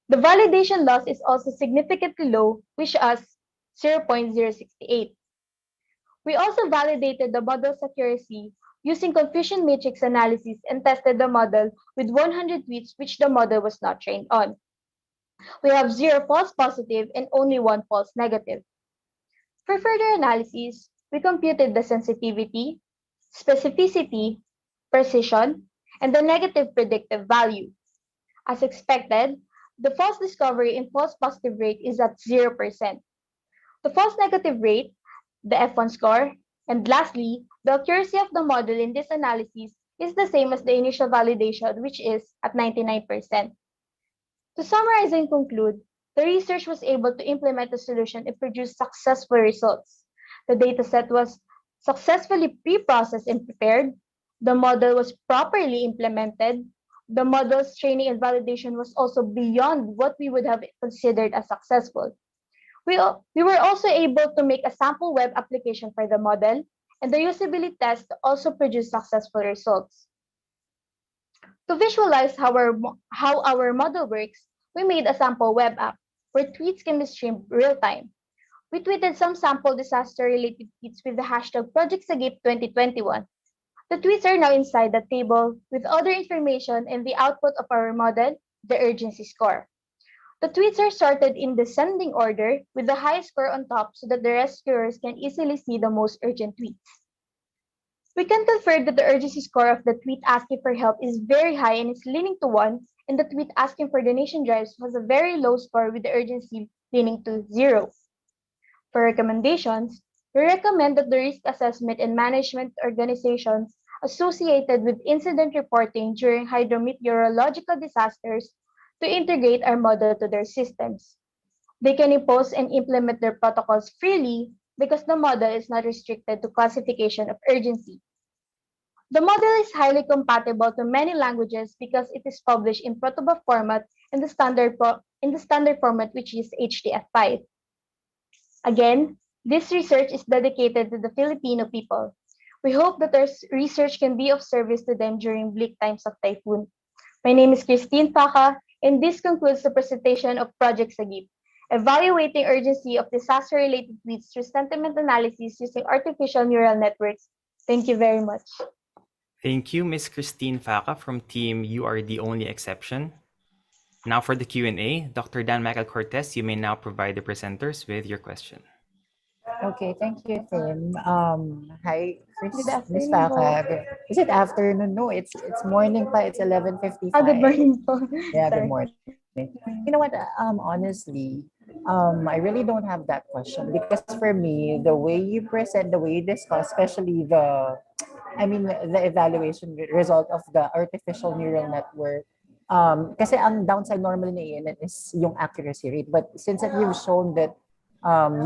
The validation loss is also significantly low, which is 0.068. We also validated the model's accuracy using confusion matrix analysis and tested the model with 100 tweets which the model was not trained on. We have 0 false positive and only 1 false negative. For further analysis, we computed the sensitivity, specificity, precision, and the negative predictive value. As expected, the false discovery and false positive rate is at 0%. The false negative rate, the F1 score, and lastly, the accuracy of the model in this analysis is the same as the initial validation, which is at 99%. To summarize and conclude, the research was able to implement a solution and produce successful results. The dataset was successfully pre-processed and prepared. The model was properly implemented. The model's training and validation was also beyond what we would have considered as successful. We were also able to make a sample web application for the model, and the usability test also produced successful results. To visualize how our model works, we made a sample web app where tweets can be streamed real-time. We tweeted some sample disaster-related tweets with the hashtag ProjectSagip2021. The tweets are now inside the table with other information and the output of our model, the urgency score. The tweets are sorted in descending order with the highest score on top so that the rescuers can easily see the most urgent tweets. We can confirm that the urgency score of the tweet asking for help is very high and is leaning to 1, and the tweet asking for donation drives has a very low score with the urgency leaning to 0. For recommendations, we recommend that the risk assessment and management organizations associated with incident reporting during hydrometeorological disasters to integrate our model to their systems. They can impose and implement their protocols freely because the model is not restricted to classification of urgency. The model is highly compatible to many languages because it is published in protobuf format in the standard format, which is HTF5. Again, this research is dedicated to the Filipino people. We hope that our research can be of service to them during bleak times of typhoon. My name is Christine Paca, and this concludes the presentation of Project Sagip, evaluating urgency of disaster-related tweets through sentiment analysis using artificial neural networks. Thank you very much. Thank you, Ms. Christine Faca from Team You Are the Only Exception. Now for the Q&A, Dr. Dan Michael Cortez, you may now provide the presenters with your question. Okay, thank you, Tim. Hi, Ms. afternoon Faca. Is it afternoon? No, it's morning pa. It's 11:55. Good morning po. Yeah, Sorry. good morning. You know what? Honestly, I really don't have that question because for me, the way you present, the way you discuss, especially the evaluation result of the artificial neural network, Kasi ang downside normally na iyan is yung accuracy rate. But since that you've shown that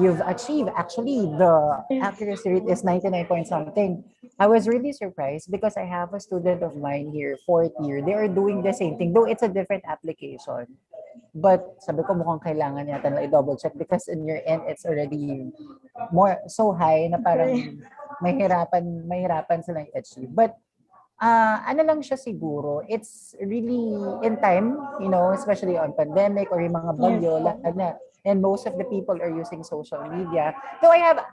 you've achieved, actually the accuracy rate is 99 point something. I was really surprised because I have a student of mine here, fourth year. They are doing the same thing, though it's a different application. But sabi ko mukhang kailangan yata na i-double check because in your end, it's already more so high na parang mahirapan silang i-achieve. But ano lang siya siguro, it's really in time, especially on pandemic or yung mga bagyo, lahat na. And most of the people are using social media. So I have,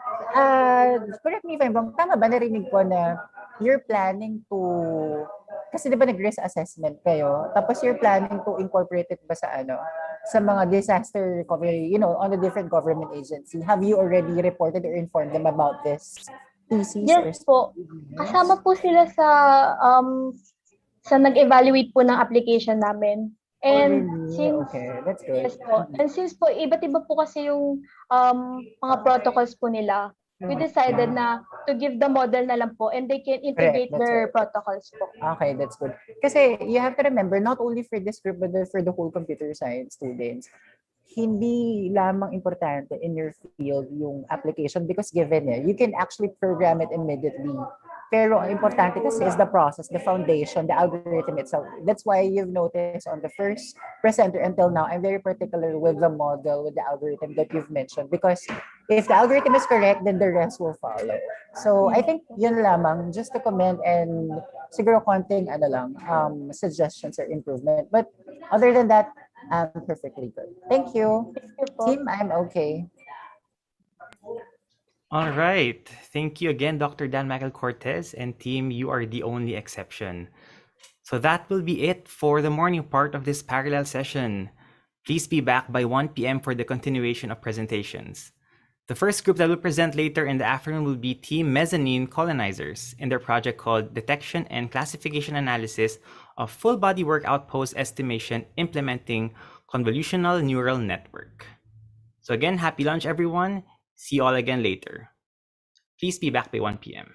correct me if I'm wrong, tama ba narinig ko na you're planning to, kasi di ba nag-risk assessment kayo, tapos you're planning to incorporate it ba sa mga disaster recovery, on the different government agency. Have you already reported or informed them about this? PCs Yes po. Kasama po sila sa nag-evaluate po ng application namin. And since okay, that's good. yes po. And since po iba't iba po kasi yung mga protocols po nila, we decided na to give the model na lang po and they can integrate Correct, that's their right. protocols po. Okay, that's good. Kasi you have to remember, not only for this group, but for the whole computer science students, hindi lamang importante in your field yung application because given you can actually program it immediately. Pero ang importante kasi is the process, the foundation, the algorithm itself. That's why you've noticed on the first presenter until now, I'm very particular with the model, with the algorithm that you've mentioned because if the algorithm is correct, then the rest will follow. So I think yun lamang, just to comment and siguro konting suggestions or improvement. But other than that, I'm perfectly good. Thank you. Team, I'm okay. All right. Thank you again, Dr. Dan Michael Cortez, and team, you are the only exception. So that will be it for the morning part of this parallel session. Please be back by 1 p.m. for the continuation of presentations. The first group that will present later in the afternoon will be Team Mezzanine Colonizers in their project called Detection and Classification Analysis of Full Body Workout Pose Estimation Implementing Convolutional Neural Network. So again, happy lunch, everyone. See you all again later. Please be back by 1 p.m.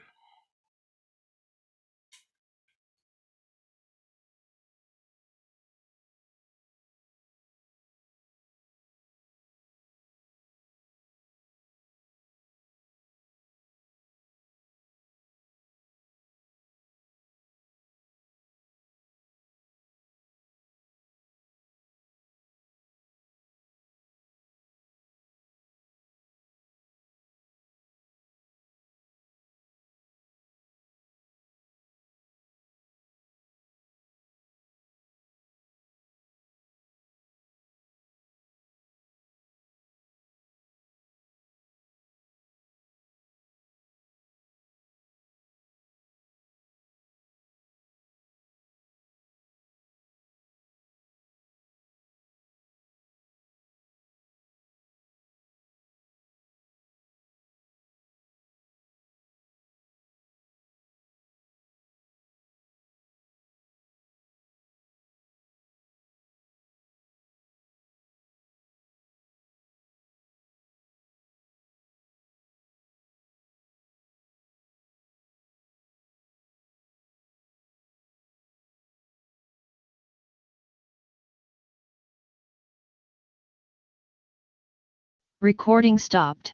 Recording stopped.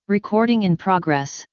Recording in progress.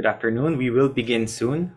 Good afternoon. We will begin soon.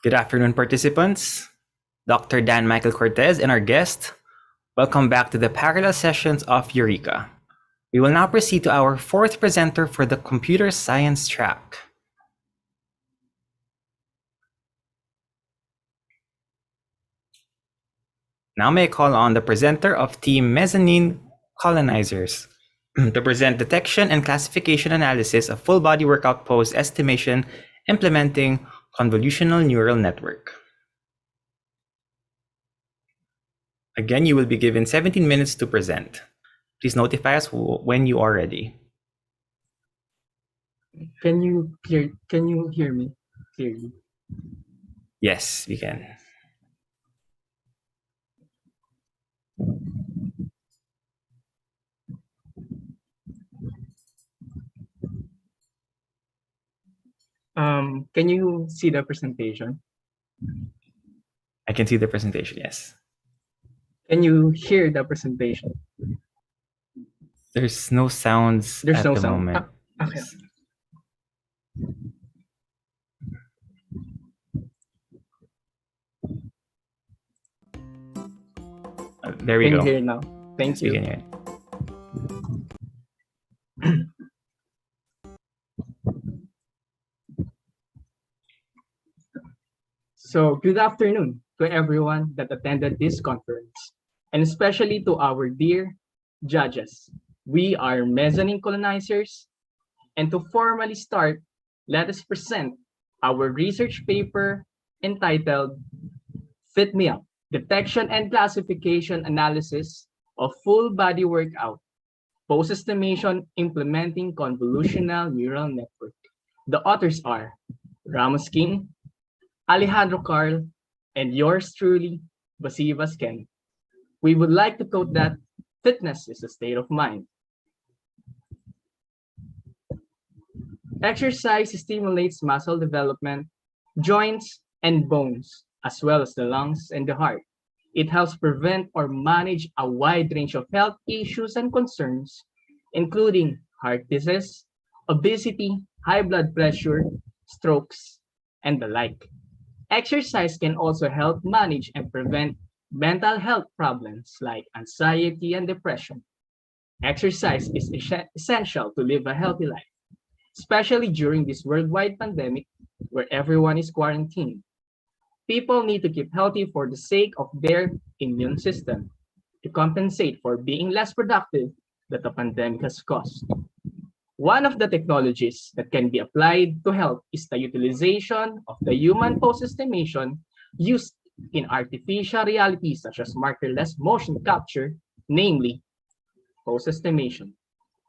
Good afternoon, participants. Dr. Dan Michael Cortez and our guest. Welcome back to the parallel sessions of Eureka. We will now proceed to our fourth presenter for the computer science track. Now may I call on the presenter of Team Mezzanine Colonizers to present detection and classification analysis of full body workout pose estimation implementing convolutional neural network. Again, you will be given 17 minutes to present. Please notify us when you are ready. Can you hear me clearly? Yes, we can. Can you see the presentation? I can see the presentation, yes. Can you hear the presentation? There's no sounds There's at no the sound. moment. Okay. There we Can go. you hear now? Thank you. We can hear it. So good afternoon to everyone that attended this conference, and especially to our dear judges. We are mezzanine colonizers, and to formally start, let us present our research paper entitled Fit Me Up, Detection and Classification Analysis of Full Body Workout, Pose Estimation Implementing Convolutional Neural Network. The authors are Ramos King, Alejandro Carl, and yours truly, Basivas Ken. We would like to quote that fitness is a state of mind. Exercise stimulates muscle development, joints, and bones, as well as the lungs and the heart. It helps prevent or manage a wide range of health issues and concerns, including heart disease, obesity, high blood pressure, strokes, and the like. Exercise can also help manage and prevent mental health problems like anxiety and depression. Exercise is essential to live a healthy life, especially during this worldwide pandemic where everyone is quarantined. People need to keep healthy for the sake of their immune system, to compensate for being less productive that the pandemic has caused. One of the technologies that can be applied to help is the utilization of the human pose estimation used in artificial reality such as markerless motion capture, namely pose estimation.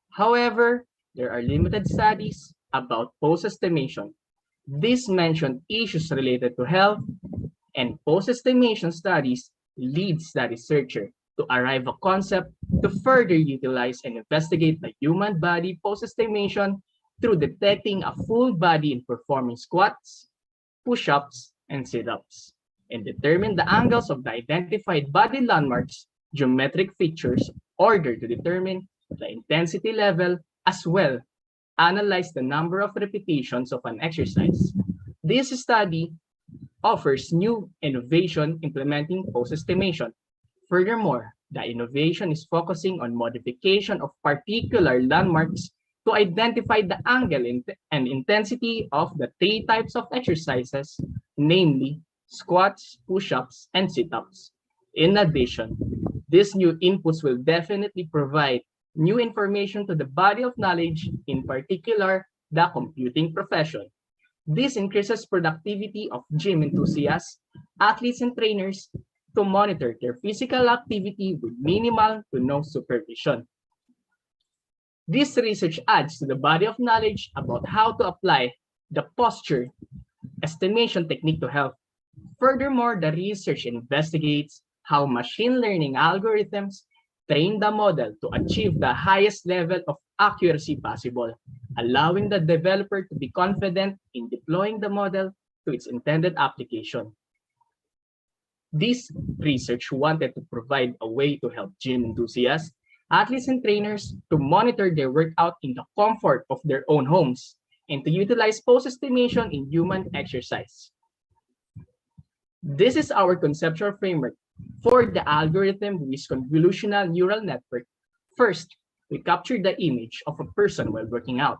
However, there are limited studies about pose estimation. These mention issues related to health, and pose estimation studies leads the researcher to arrive a concept to further utilize and investigate the human body pose estimation through detecting a full body in performing squats, push-ups, and sit-ups, and determine the angles of the identified body landmarks, geometric features, order to determine the intensity level, as well analyze the number of repetitions of an exercise. This study offers new innovation implementing pose estimation. Furthermore, the innovation is focusing on modification of particular landmarks to identify the angle and intensity of the three types of exercises, namely squats, push-ups, and sit-ups. In addition, these new inputs will definitely provide new information to the body of knowledge, in particular, the computing profession. This increases productivity of gym enthusiasts, athletes, and trainers to monitor their physical activity with minimal to no supervision. This research adds to the body of knowledge about how to apply the posture estimation technique to health. Furthermore, the research investigates how machine learning algorithms train the model to achieve the highest level of accuracy possible, allowing the developer to be confident in deploying the model to its intended application. This research wanted to provide a way to help gym enthusiasts, athletes, and trainers to monitor their workout in the comfort of their own homes and to utilize pose estimation in human exercise. This is our conceptual framework for the algorithm with convolutional neural network. First, we capture the image of a person while working out.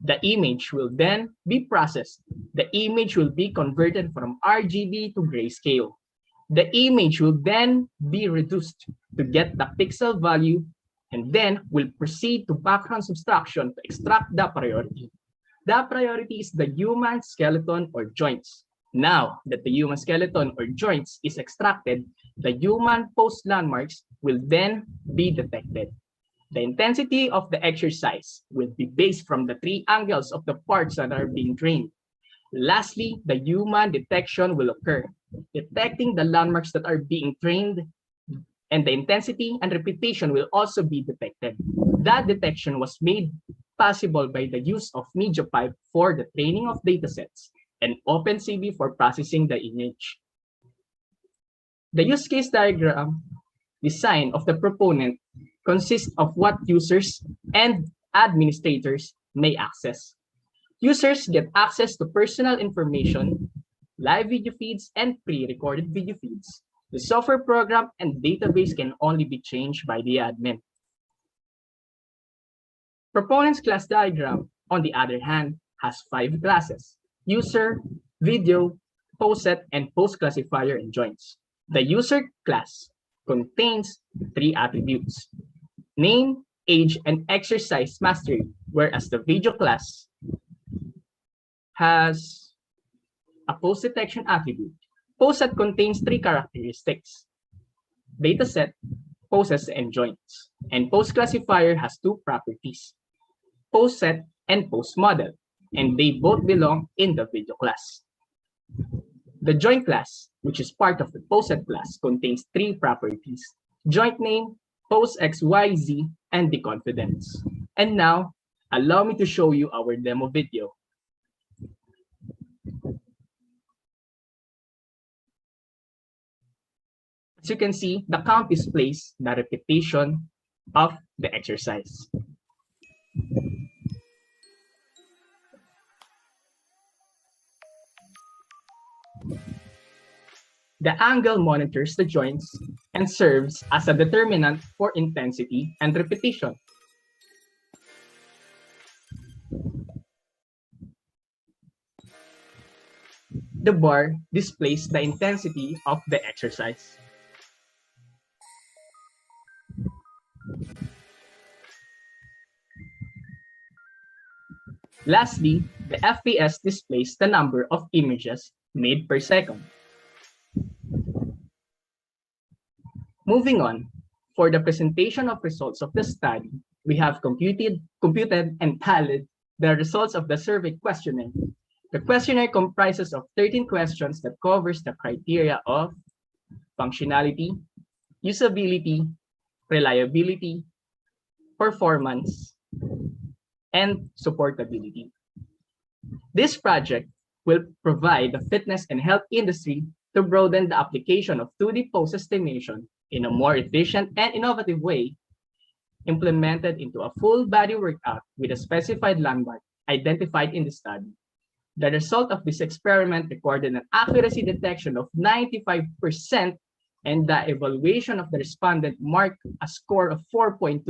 The image will then be processed. The image will be converted from RGB to grayscale. The image will then be reduced to get the pixel value, and then we'll proceed to background subtraction to extract the priority. The priority is the human skeleton or joints. Now that the human skeleton or joints is extracted, the human pose landmarks will then be detected. The intensity of the exercise will be based from the 3 angles of the parts that are being trained. Lastly, the human detection will occur, detecting the landmarks that are being trained, and the intensity and repetition will also be detected. That detection was made possible by the use of MediaPipe for the training of datasets and OpenCV for processing the image. The use case diagram design of the proponent consists of what users and administrators may access. Users get access to personal information, live video feeds, and pre-recorded video feeds. The software program and database can only be changed by the admin. Proponent's class diagram, on the other hand, has 5 classes: user, video, poset, and post classifier and joints. The user class contains 3 attributes: name, age, and exercise mastery, whereas the video class has a post detection attribute. Poset contains 3 characteristics: dataset, poses, and joints. And post classifier has 2 properties: poset and post model, and they both belong in the video class. The joint class, which is part of the poset class, contains 3 properties: joint name, pose XYZ, and the confidence. And now, allow me to show you our demo video. As you can see, the count displays the repetition of the exercise. The angle monitors the joints and serves as a determinant for intensity and repetition. The bar displays the intensity of the exercise. Lastly, the FPS displays the number of images made per second. Moving on, for the presentation of results of the study, we have computed and tallied the results of the survey questionnaire. The questionnaire comprises of 13 questions that covers the criteria of functionality, usability, reliability, performance, and supportability. This project will provide the fitness and health industry to broaden the application of 2D pose estimation in a more efficient and innovative way, implemented into a full body workout with a specified landmark identified in the study. The result of this experiment recorded an accuracy detection of 95%, and the evaluation of the respondent marked a score of 4.2,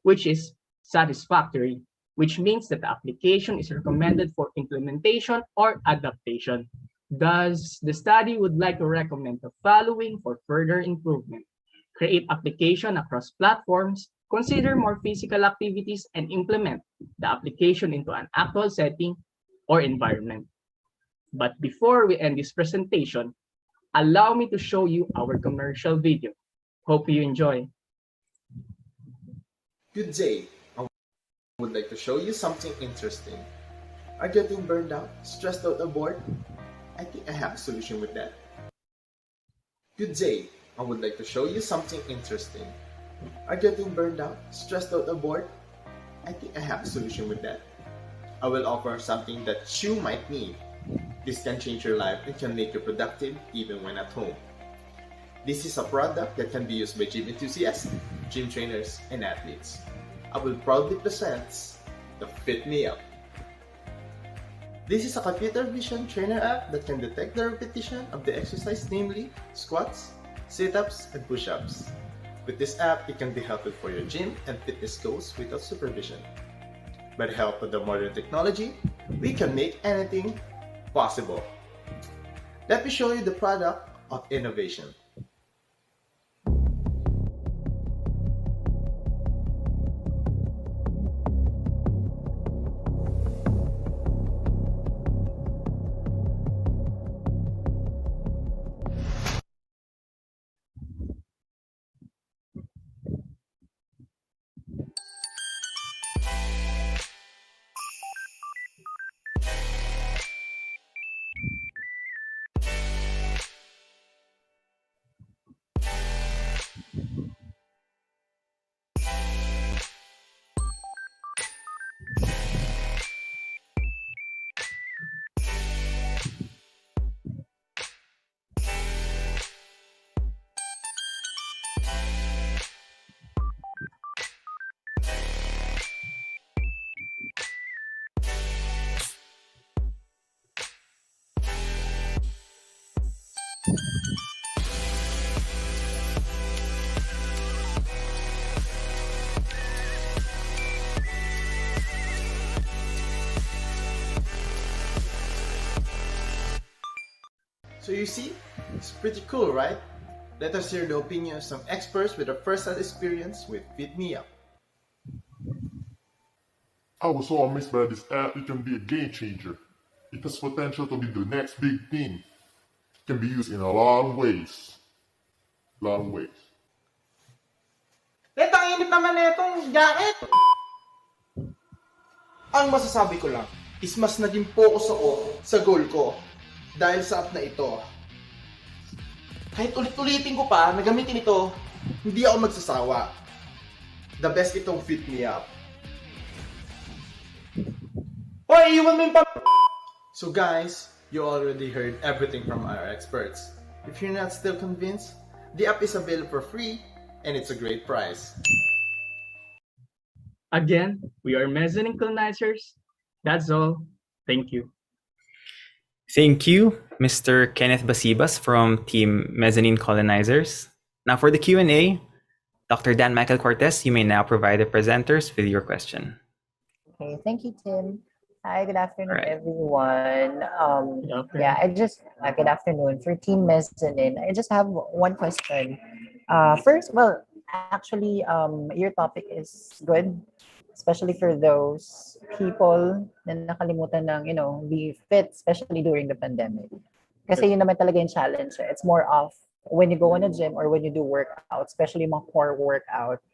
which is satisfactory, which means that the application is recommended for implementation or adaptation. Thus, the study would like to recommend the following for further improvement: create application across platforms, consider more physical activities, and implement the application into an actual setting or environment. But before we end this presentation, allow me to show you our commercial video. Hope you enjoy. Good day. I would like to show you something interesting. Are you getting burned out, stressed out, or bored? I think I have a solution with that. Good day. I would like to show you something interesting. Are you getting burned out, stressed out, or bored? I think I have a solution with that. I will offer something that you might need. This can change your life and can make you productive even when at home. This is a product that can be used by gym enthusiasts, gym trainers, and athletes. I will proudly present the Fit Me Up. This is a computer vision trainer app that can detect the repetition of the exercise, namely squats, sit-ups, and push-ups. With this app, it can be helpful for your gym and fitness goals without supervision. By the help of the modern technology, we can make anything possible. Let me show you the product of innovation. So you see, it's pretty cool, right? Let us hear the opinion of some experts with a first-hand experience with Fit Me Up. I was so amazed by this app. It can be a game changer. It has potential to be the next big thing. It can be used in a lot of ways. Leto, ang init naman na itong jacket! Ang masasabi ko lang is mas naging focus ako sa goal ko dahil sa app na ito. Kahit ulit-ulitin ko pa na gamitin ito, hindi ako magsasawa. The best itong Fit Me Up. Hoy, iwan mo yung So guys, you already heard everything from our experts. If you're not still convinced, the app is available for free and it's a great price. Again, we are mezzanine colonizers. That's all. Thank you. Thank you, Mr. Kenneth Basibas from Team Mezzanine Colonizers. Now for the Q&A, Dr. Dan Michael Cortez, you may now provide the presenters with your question. Okay, thank you, Tim. Hi, good afternoon, Right. everyone. Yeah, good afternoon. For Team Mezzanine, I just have one question. First, well, actually, your topic is good, especially for those people na nakalimutan ng, be fit, especially during the pandemic. Kasi yun naman talaga yung challenge. It's more of when you go on a gym or when you do workout, especially mga core workout,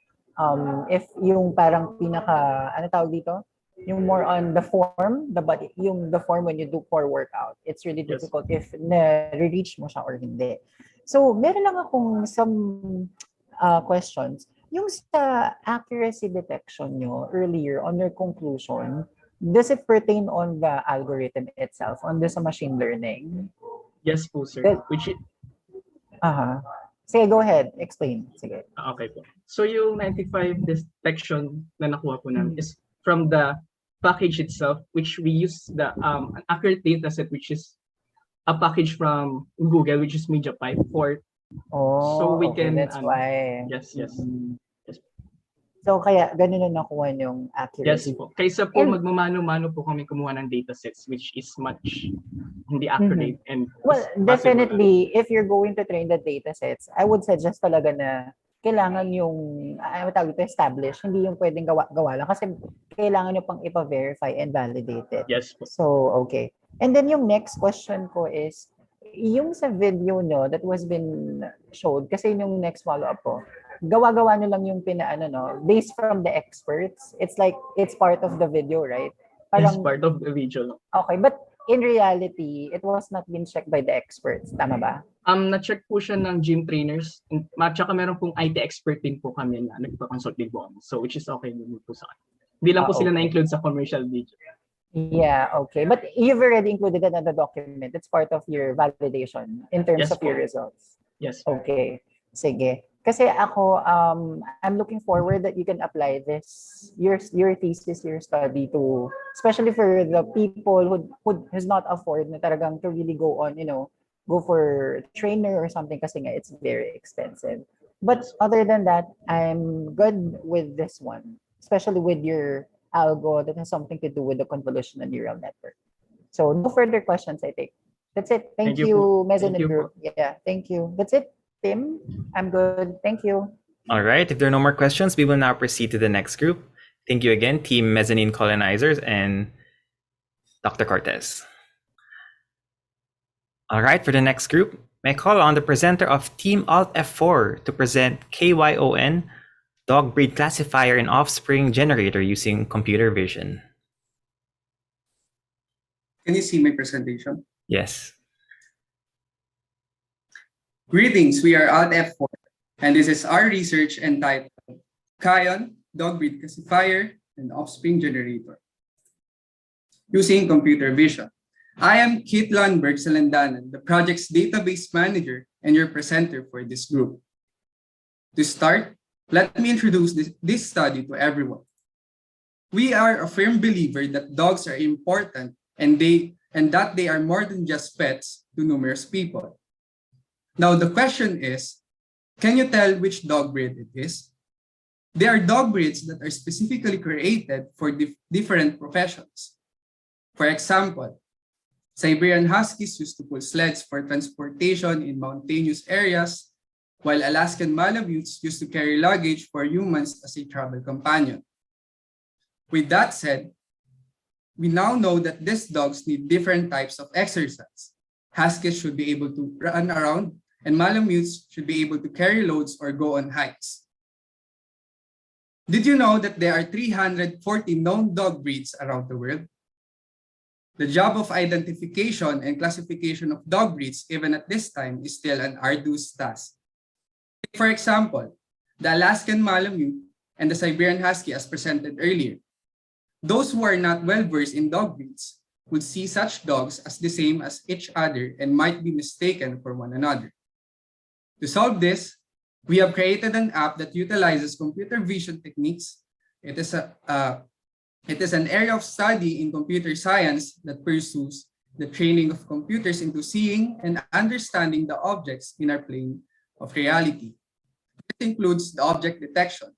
if yung parang ano tawag dito? Yung more on the form, the body, yung the form when you do core workout, it's really difficult if na-reach mo siya or hindi. So, meron lang akong some questions. Yung sa accuracy detection nyo earlier on your conclusion, does it pertain on the algorithm itself, on the sa machine learning? Yes po, sir. Sige, go ahead. Explain. Sige. Okay po. So yung 95 detection na nakuha po namin is from the package itself, which we use the an accurate data set, which is a package from Google, which is MediaPipe for. So we okay, can. That's why. Yes. So kaya ganun na nakuha yung Yes accuracy. po. Kaysa po magmamano-mano po kami kumuha ng datasets, which is much hindi accurate and Well, possible. definitely, if you're going to train the data sets, I would suggest talaga na kailangan yung, tawag ito, establish, hindi yung pwedeng gawa lang kasi kailangan nyo pang ipa-verify and validate it. Yes po. So, okay. And then yung next question ko is, yung sa video no that was been showed, kasi yung next follow-up po, gawa-gawa nyo lang yung pinaano no, based from the experts. It's like, it's part of the video, right? It's part of the video. Okay, but in reality, it was not been checked by the experts. Tama ba? Na-check po siya ng gym trainers. At saka meron pong IT expert din po kami na nagpa-consult din po. So, which is okay din po sa akin. Hindi lang po sila Okay. na-include sa commercial video. Yeah, okay. But you've already included it in the document. It's part of your validation in terms Yes of your po. results. Yes. Okay. Sige. Kasi ako, I'm looking forward that you can apply this, your thesis, your study to, especially for the people who has not afford na talagang to really go on, go for trainer or something kasi nga it's very expensive. But other than that, I'm good with this one, especially with your algo that has something to do with the convolutional neural network. So no further questions, I think. That's it. Thank Thank you you, po. Mezzanine Thank you Group. Yeah, thank you. That's it, Tim. I'm good. Thank you. All right, if there are no more questions, we will now proceed to the next group. Thank you again, Team Mezzanine Colonizers and Dr. Cortez. All right, for the next group, may I call on the presenter of Team Alt F4 to present KYON, Dog Breed Classifier and Offspring Generator using computer vision. Can you see my presentation? Yes. Greetings, we are Alt F4, and this is our research entitled KYON, Dog Breed Classifier and Offspring Generator using computer vision. I am Kit Lundberg Salandanan, the project's database manager and your presenter for this group. To start, let me introduce this study to everyone. We are a firm believer that dogs are important and that they are more than just pets to numerous people. Now the question is, can you tell which dog breed it is? There are dog breeds that are specifically created for different professions. For example, Siberian Huskies used to pull sleds for transportation in mountainous areas, while Alaskan Malamutes used to carry luggage for humans as a travel companion. With that said, we now know that these dogs need different types of exercise. Huskies should be able to run around, and Malamutes should be able to carry loads or go on hikes. Did you know that there are 340 known dog breeds around the world? The job of identification and classification of dog breeds, even at this time, is still an arduous task. For example, the Alaskan Malamute and the Siberian Husky as presented earlier. Those who are not well-versed in dog breeds would see such dogs as the same as each other and might be mistaken for one another. To solve this, we have created an app that utilizes computer vision techniques. It is an area of study in computer science that pursues the training of computers into seeing and understanding the objects in our plane of reality. This includes the object detection.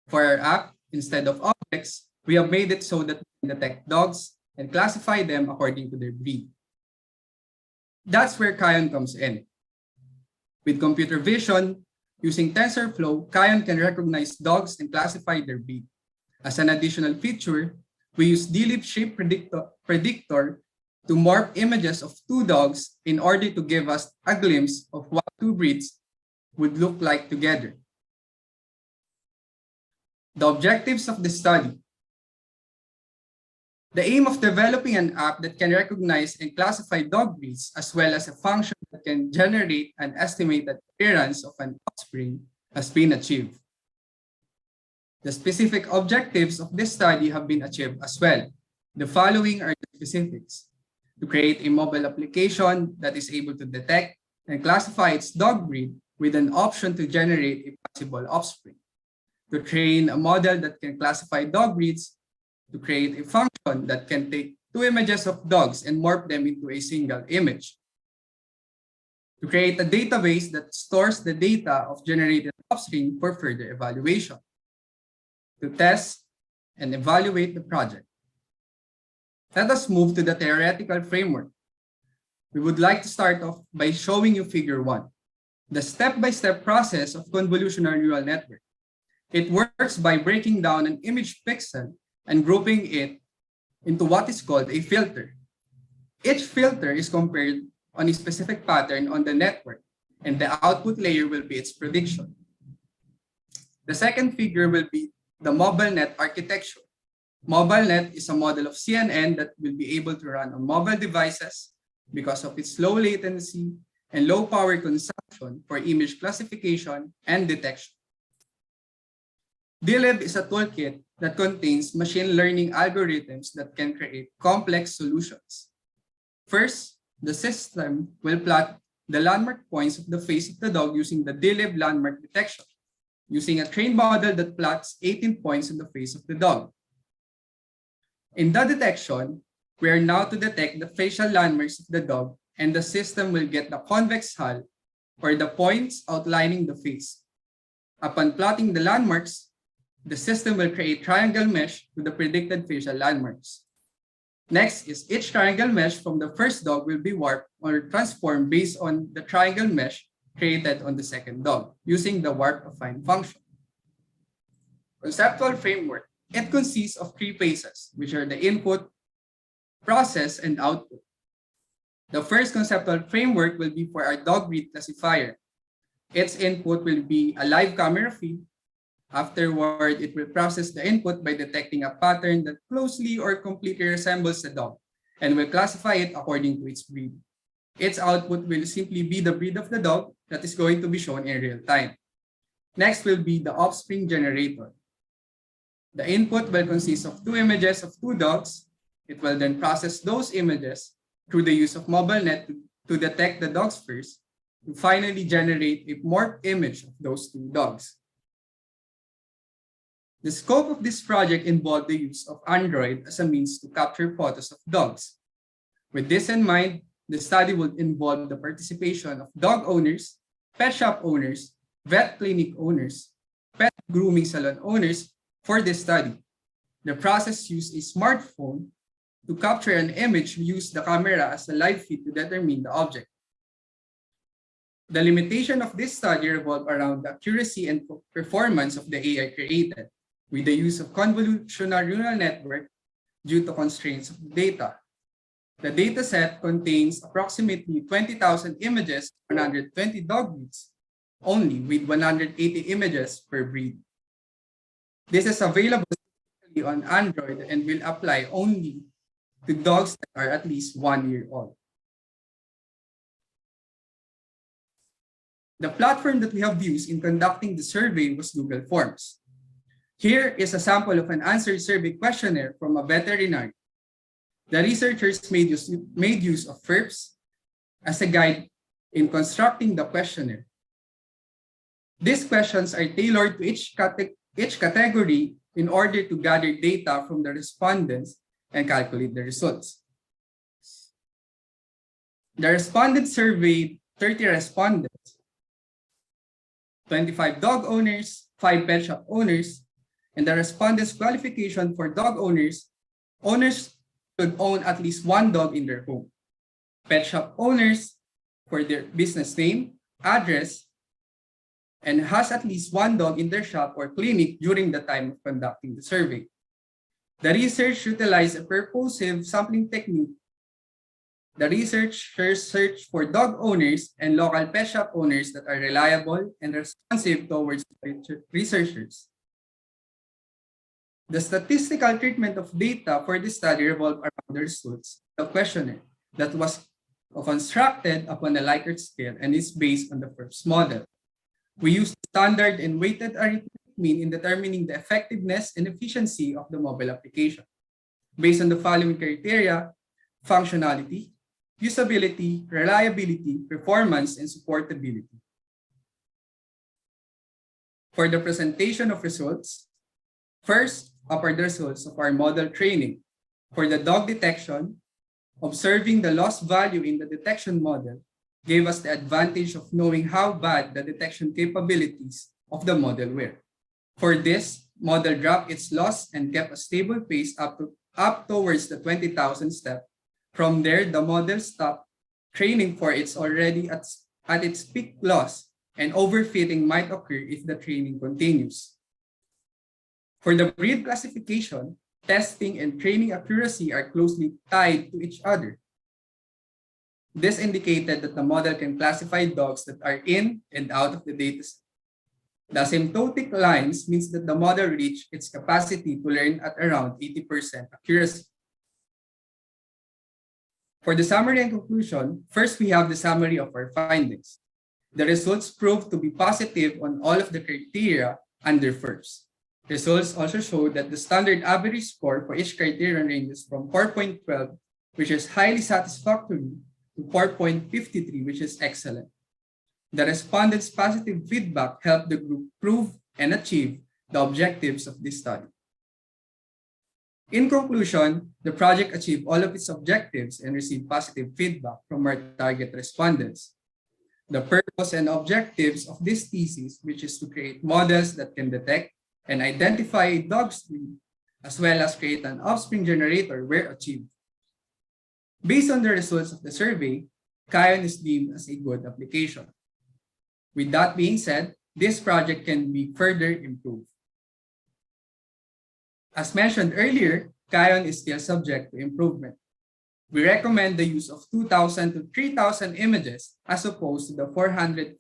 For our app, instead of objects, we have made it so that we can detect dogs and classify them according to their breed. That's where KYON comes in. With computer vision, using TensorFlow, KYON can recognize dogs and classify their breed. As an additional feature, we use DLIP shape predictor to morph images of two dogs in order to give us a glimpse of what two breeds would look like together. The objectives of the study. The aim of developing an app that can recognize and classify dog breeds, as well as a function that can generate an estimated appearance of an offspring, has been achieved. The specific objectives of this study have been achieved as well. The following are the specifics: to create a mobile application that is able to detect and classify its dog breed with an option to generate a possible offspring, to train a model that can classify dog breeds, to create a function that can take two images of dogs and morph them into a single image, to create a database that stores the data of generated offspring for further evaluation, to test and evaluate the project. Let us move to the theoretical framework. We would like to start off by showing you figure 1. the step-by-step process of convolutional neural network. It works by breaking down an image pixel and grouping it into what is called a filter. Each filter is compared on a specific pattern on the network, and the output layer will be its prediction. The second figure will be the MobileNet architecture. MobileNet is a model of CNN that will be able to run on mobile devices because of its low latency and low power consumption for image classification and detection. DLIB is a toolkit that contains machine learning algorithms that can create complex solutions. First, the system will plot the landmark points of the face of the dog using the DLIB landmark detection, using a trained model that plots 18 points on the face of the dog. In the detection, we are now to detect the facial landmarks of the dog, and the system will get the convex hull, or the points outlining the face. Upon plotting the landmarks, the system will create triangle mesh with the predicted facial landmarks. Next is each triangle mesh from the first dog will be warped or transformed based on the triangle mesh created on the second dog using the warp affine function. Conceptual framework. It consists of 3 phases, which are the input, process, and output. The first conceptual framework will be for our dog breed classifier. Its input will be a live camera feed. Afterward, it will process the input by detecting a pattern that closely or completely resembles the dog and will classify it according to its breed. Its output will simply be the breed of the dog that is going to be shown in real time. Next will be the offspring generator. The input will consist of 2 images of 2 dogs. It will then process those images through the use of MobileNet to detect the dogs first, to finally generate a morphed image of those 2 dogs. The scope of this project involved the use of Android as a means to capture photos of dogs. With this in mind, the study would involve the participation of dog owners, pet shop owners, vet clinic owners, pet grooming salon owners for this study. The process used a smartphone to capture an image. We use the camera as a live feed to determine the object. The limitation of this study revolved around the accuracy and performance of the AI created with the use of convolutional neural network due to constraints of data. The dataset contains approximately 20,000 images, 120 dog breeds, only with 180 images per breed. This is available on Android and will apply only to dogs that are at least 1 year old. The platform that we have used in conducting the survey was Google Forms. Here is a sample of an answer survey questionnaire from a veterinarian. The researchers made use of verbs as a guide in constructing the questionnaire. These questions are tailored to each category in order to gather data from the respondents and calculate the results. The respondents surveyed 30 respondents, 25 dog owners, 5 pet shop owners, and the respondents' qualification for dog owners should own at least 1 dog in their home. Pet shop owners for their business name, address, and has at least 1 dog in their shop or clinic during the time of conducting the survey. The research utilized a purposive sampling technique. The researchers searched for dog owners and local pet shop owners that are reliable and responsive towards researchers. The statistical treatment of data for this study revolved around the results of the questionnaire that was constructed upon a Likert scale and is based on the FIRBS model. We used standard and weighted arithmetic mean in determining the effectiveness and efficiency of the mobile application, based on the following criteria: functionality, usability, reliability, performance, and supportability. For the presentation of results, first, upper the results of our model training. For the dog detection, observing the loss value in the detection model gave us the advantage of knowing how bad the detection capabilities of the model were. For this, model dropped its loss and kept a stable pace up towards the 20,000 step. From there, the model stopped training for its already at its peak loss and overfitting might occur if the training continues. For the breed classification, testing and training accuracy are closely tied to each other. This indicated that the model can classify dogs that are in and out of the dataset. The asymptotic lines means that the model reached its capacity to learn at around 80% accuracy. For the summary and conclusion, first we have the summary of our findings. The results proved to be positive on all of the criteria under FIRBS. Results also show that the standard average score for each criterion ranges from 4.12, which is highly satisfactory, to 4.53, which is excellent. The respondents' positive feedback helped the group prove and achieve the objectives of this study. In conclusion, the project achieved all of its objectives and received positive feedback from our target respondents. The purpose and objectives of this thesis, which is to create models that can detect and identify a dog's breed, as well as create an offspring generator, were achieved. Based on the results of the survey, Kion is deemed as a good application. With that being said, this project can be further improved. As mentioned earlier, Kion is still subject to improvement. We recommend the use of 2,000 to 3,000 images as opposed to the 414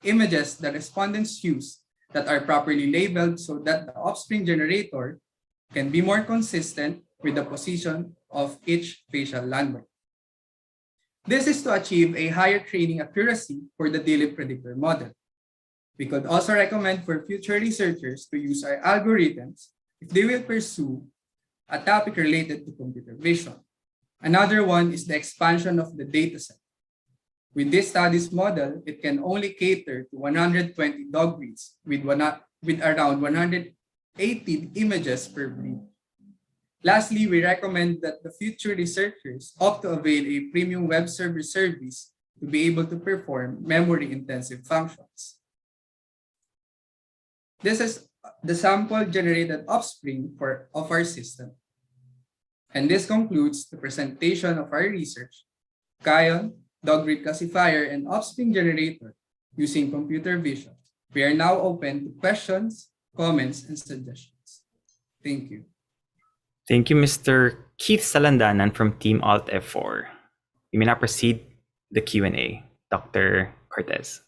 images the respondents use that are properly labeled so that the offspring generator can be more consistent with the position of each facial landmark. This is to achieve a higher training accuracy for the daily predictor model. We could also recommend for future researchers to use our algorithms if they will pursue a topic related to computer vision. Another one is the expansion of the dataset. With this studies model, it can only cater to 120 dog breeds with around 180 images per breed. Lastly, we recommend that the future researchers opt to avail a premium web server service to be able to perform memory-intensive functions. This is the sample generated offspring of our system. And this concludes the presentation of our research, Kion, dog breed classifier, and offspring generator using computer vision. We are now open to questions, comments, and suggestions. Thank you. Thank you, Mr. Keith Salandanan from Team Alt F4. You may now proceed the Q&A. Dr. Cortez.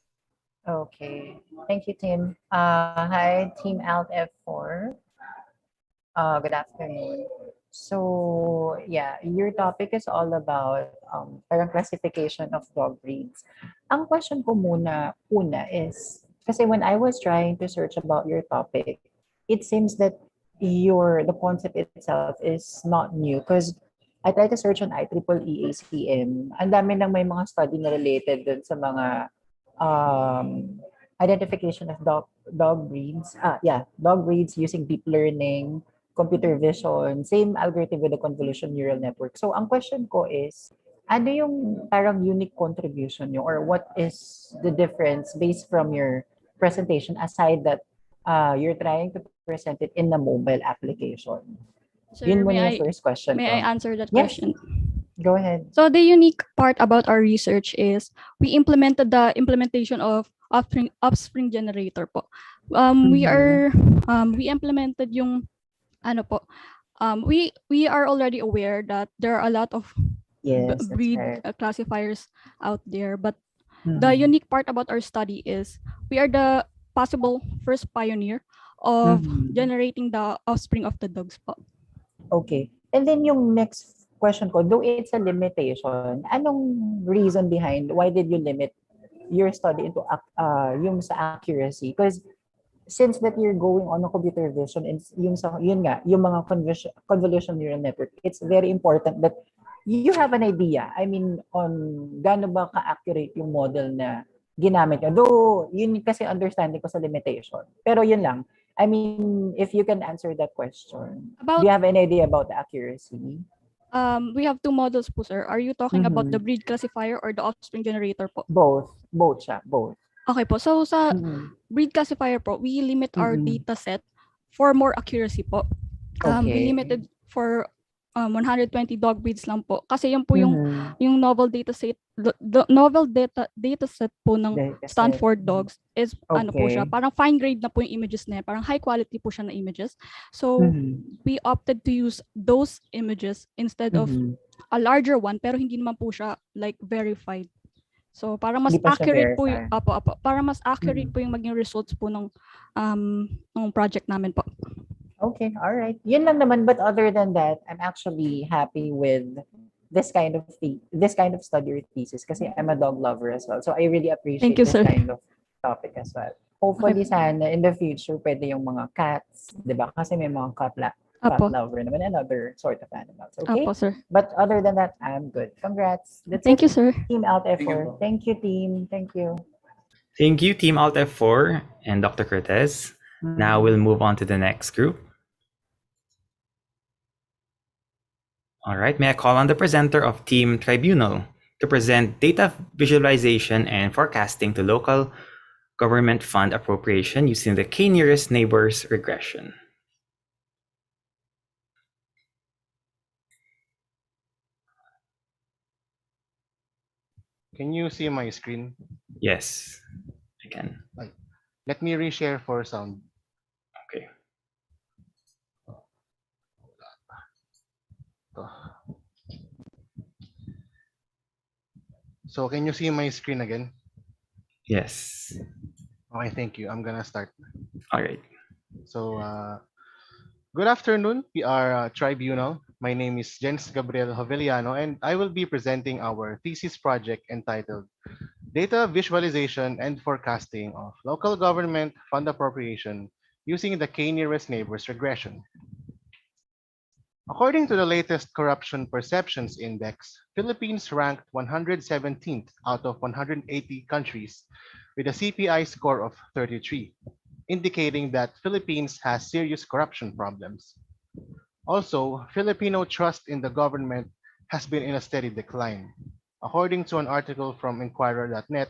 Okay. Thank you, Tim. Hi, Team Alt F4. Good afternoon. So, yeah, your topic is all about parang classification of dog breeds. Ang question ko una is, kasi when I was trying to search about your topic, it seems that the concept itself is not new because I tried to search on IEEE ACM. Ang dami nang may mga study na related dun sa mga identification of dog breeds. Dog breeds using deep learning, computer vision, same algorithm with the convolution neural network. So ang question ko is, ano yung parang unique contribution nyo or what is the difference based from your presentation aside that you're trying to present it in the mobile application? Sir, Yun muna may yung first question May ko. I answer that Yes. question? Go ahead. So the unique part about our research is we implemented the implementation of offspring generator po. We implemented yung we are already aware that there are a lot of Yes, that's breed right. classifiers out there, but the unique part about our study is we are the possible first pioneer of generating the offspring of the dogs po. Okay. And then yung next question ko, though it's a limitation, anong reason behind why did you limit your study into yung sa accuracy? Because since that you're going on a computer vision and yung mga convolution neural network, it's very important that you have an idea. I mean, on gaano ba ka-accurate yung model na ginamit nyo. Though, yun kasi understanding ko sa limitation. Pero yun lang. I mean, if you can answer that question. Do you have an idea about the accuracy? We have two models po, sir. Are you talking about the breed classifier or the offspring generator po? Both. Both siya. Both. Okay po. So sa breed classifier po, we limit our data set for more accuracy po. We Okay. limited for 120 dog breeds lang po. Kasi yun po Mhm. yung novel data set, the novel data set po ng Dataset. Stanford dogs is ano po siya, Okay. parang fine grade na po yung images na yan, parang high quality po siya na images. So Mhm. we opted to use those images instead of Mhm. a larger one, pero hindi naman po siya like verified. So para mas Hindi pa siya accurate po yung verified. para mas accurate Mhm. po yung maging results po ng project namin po. Okay, all right. Yun lang naman, but other than that, I'm actually happy with this kind of study or thesis kasi I'm a dog lover as well. So I really appreciate you, this sir. kind of topic as well. Hopefully sana in the future pwede yung mga cats, 'di ba? Kasi may mga cat Apo. lover naman and other sort of animals. Okay? Apo, sir. But other than that, I'm good. Congrats. That's Thank it. you, sir. Team out Thank you effort. po. Thank you, team. Thank you. Thank you, Team Alt F4 and Dr. Cortez. Now we'll move on to the next group. All right, may I call on the presenter of Team Tribunal to present data visualization and forecasting to local government fund appropriation using the K-nearest neighbors regression. Can you see my screen? Yes, I can. Let me reshare for sound. Okay. So can you see my screen again? Yes. Okay, thank you. I'm gonna start. All right. So good afternoon, PR Tribunal. My name is Jens Gabriel Hoveliano, and I will be presenting our thesis project entitled Data Visualization and Forecasting of Local Government Fund Appropriation using the K-nearest neighbors regression. According to the latest Corruption Perceptions Index, Philippines ranked 117th out of 180 countries with a CPI score of 33, indicating that Philippines has serious corruption problems. Also, Filipino trust in the government has been in a steady decline. According to an article from Inquirer.net,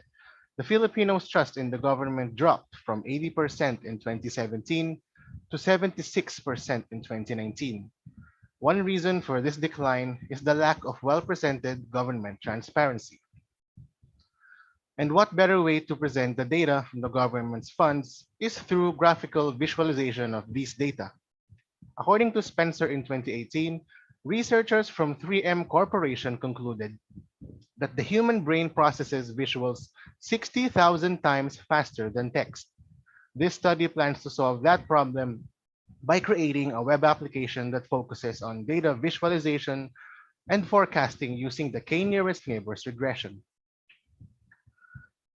the Filipinos' trust in the government dropped from 80% in 2017 to 76% in 2019. One reason for this decline is the lack of well-presented government transparency. And what better way to present the data from the government's funds is through graphical visualization of these data. According to Spencer in 2018, researchers from 3M Corporation concluded that the human brain processes visuals 60,000 times faster than text. This study plans to solve that problem by creating a web application that focuses on data visualization and forecasting using the K-nearest neighbors regression.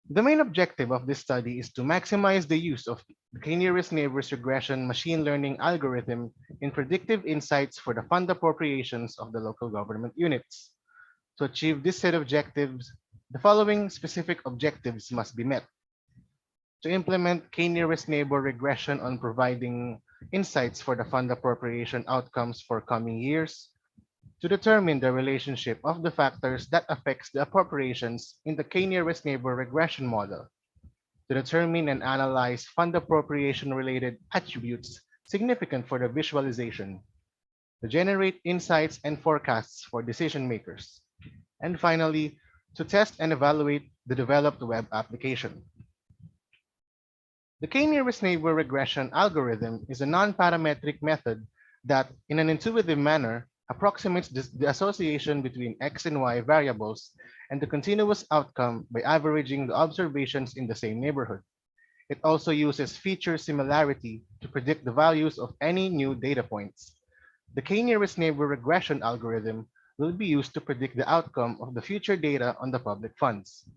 The main objective of this study is to maximize the use of the K-nearest neighbors regression machine learning algorithm in predictive insights for the fund appropriations of the local government units. To achieve this set of objectives, the following specific objectives must be met. To implement K-nearest neighbor regression on providing insights for the fund appropriation outcomes for coming years, to determine the relationship of the factors that affects the appropriations in the K-nearest neighbor regression model, to determine and analyze fund appropriation related attributes significant for the visualization, to generate insights and forecasts for decision makers, and finally, to test and evaluate the developed web application. The K-nearest neighbor regression algorithm is a non-parametric method that, in an intuitive manner, approximates the association between X and Y variables and the continuous outcome by averaging the observations in the same neighborhood. It also uses feature similarity to predict the values of any new data points. The K-nearest neighbor regression algorithm will be used to predict the outcome of the future data on the public funds.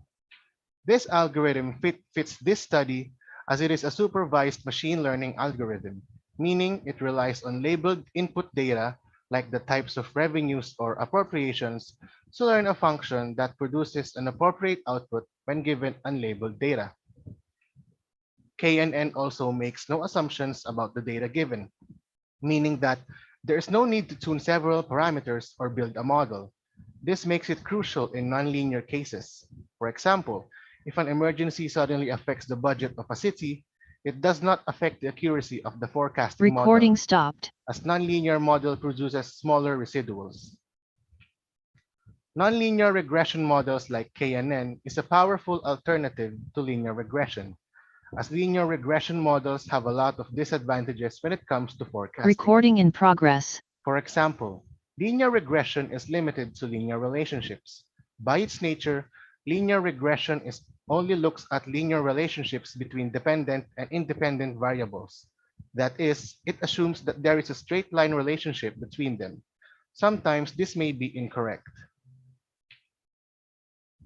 This algorithm fits this study as it is a supervised machine learning algorithm, meaning it relies on labeled input data like the types of revenues or appropriations to learn a function that produces an appropriate output when given unlabeled data. KNN also makes no assumptions about the data given, meaning that there is no need to tune several parameters or build a model. This makes it crucial in nonlinear cases. For example, if an emergency suddenly affects the budget of a city, It does not affect the accuracy of the forecasting Recording model, stopped. as nonlinear model produces smaller residuals. Nonlinear regression models like KNN is a powerful alternative to linear regression, as linear regression models have a lot of disadvantages when it comes to forecasting. Recording in progress. For example, linear regression is limited to linear relationships. By its nature, linear regression only looks at linear relationships between dependent and independent variables. That is, it assumes that there is a straight line relationship between them. Sometimes this may be incorrect.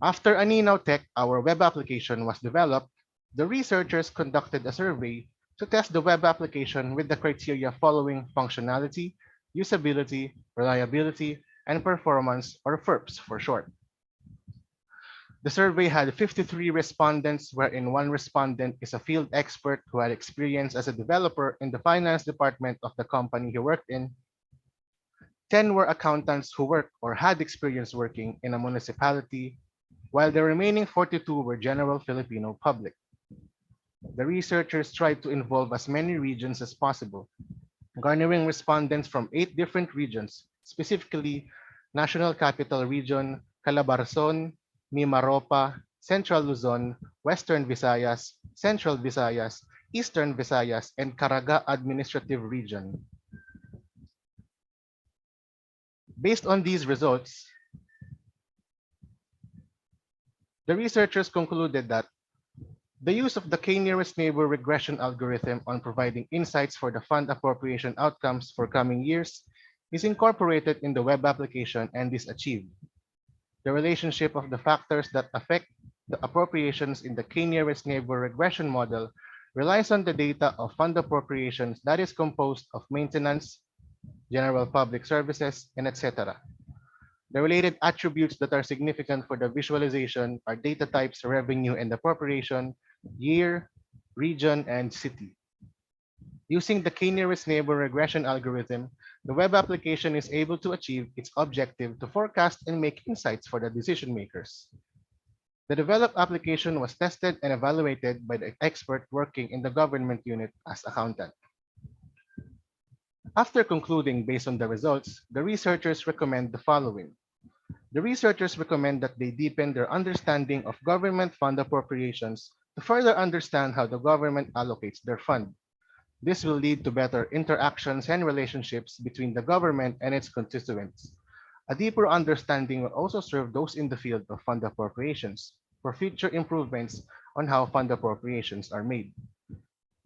After Aninaw Tech, our web application, was developed, the researchers conducted a survey to test the web application with the criteria following functionality, usability, reliability, and performance, or FERPs for short. The survey had 53 respondents, wherein one respondent is a field expert who had experience as a developer in the finance department of the company he worked in. 10 were accountants who worked or had experience working in a municipality, while the remaining 42 were general Filipino public. The researchers tried to involve as many regions as possible, garnering respondents from 8 different regions, specifically National Capital Region, Calabarzon, Mimaropa, Central Luzon, Western Visayas, Central Visayas, Eastern Visayas, and Caraga Administrative Region. Based on these results, the researchers concluded that the use of the k-nearest neighbor regression algorithm on providing insights for the fund appropriation outcomes for coming years is incorporated in the web application and is achieved. The relationship of the factors that affect the appropriations in the k-nearest neighbor regression model relies on the data of fund appropriations that is composed of maintenance, general public services, and etc. The related attributes that are significant for the visualization are data types, revenue, and appropriation, year, region, and city. Using the k-nearest neighbor regression algorithm, the web application is able to achieve its objective to forecast and make insights for the decision makers. The developed application was tested and evaluated by the expert working in the government unit as accountant. After concluding based on the results, the researchers recommend the following. The researchers recommend that they deepen their understanding of government fund appropriations to further understand how the government allocates their fund. This will lead to better interactions and relationships between the government and its constituents. A deeper understanding will also serve those in the field of fund appropriations for future improvements on how fund appropriations are made.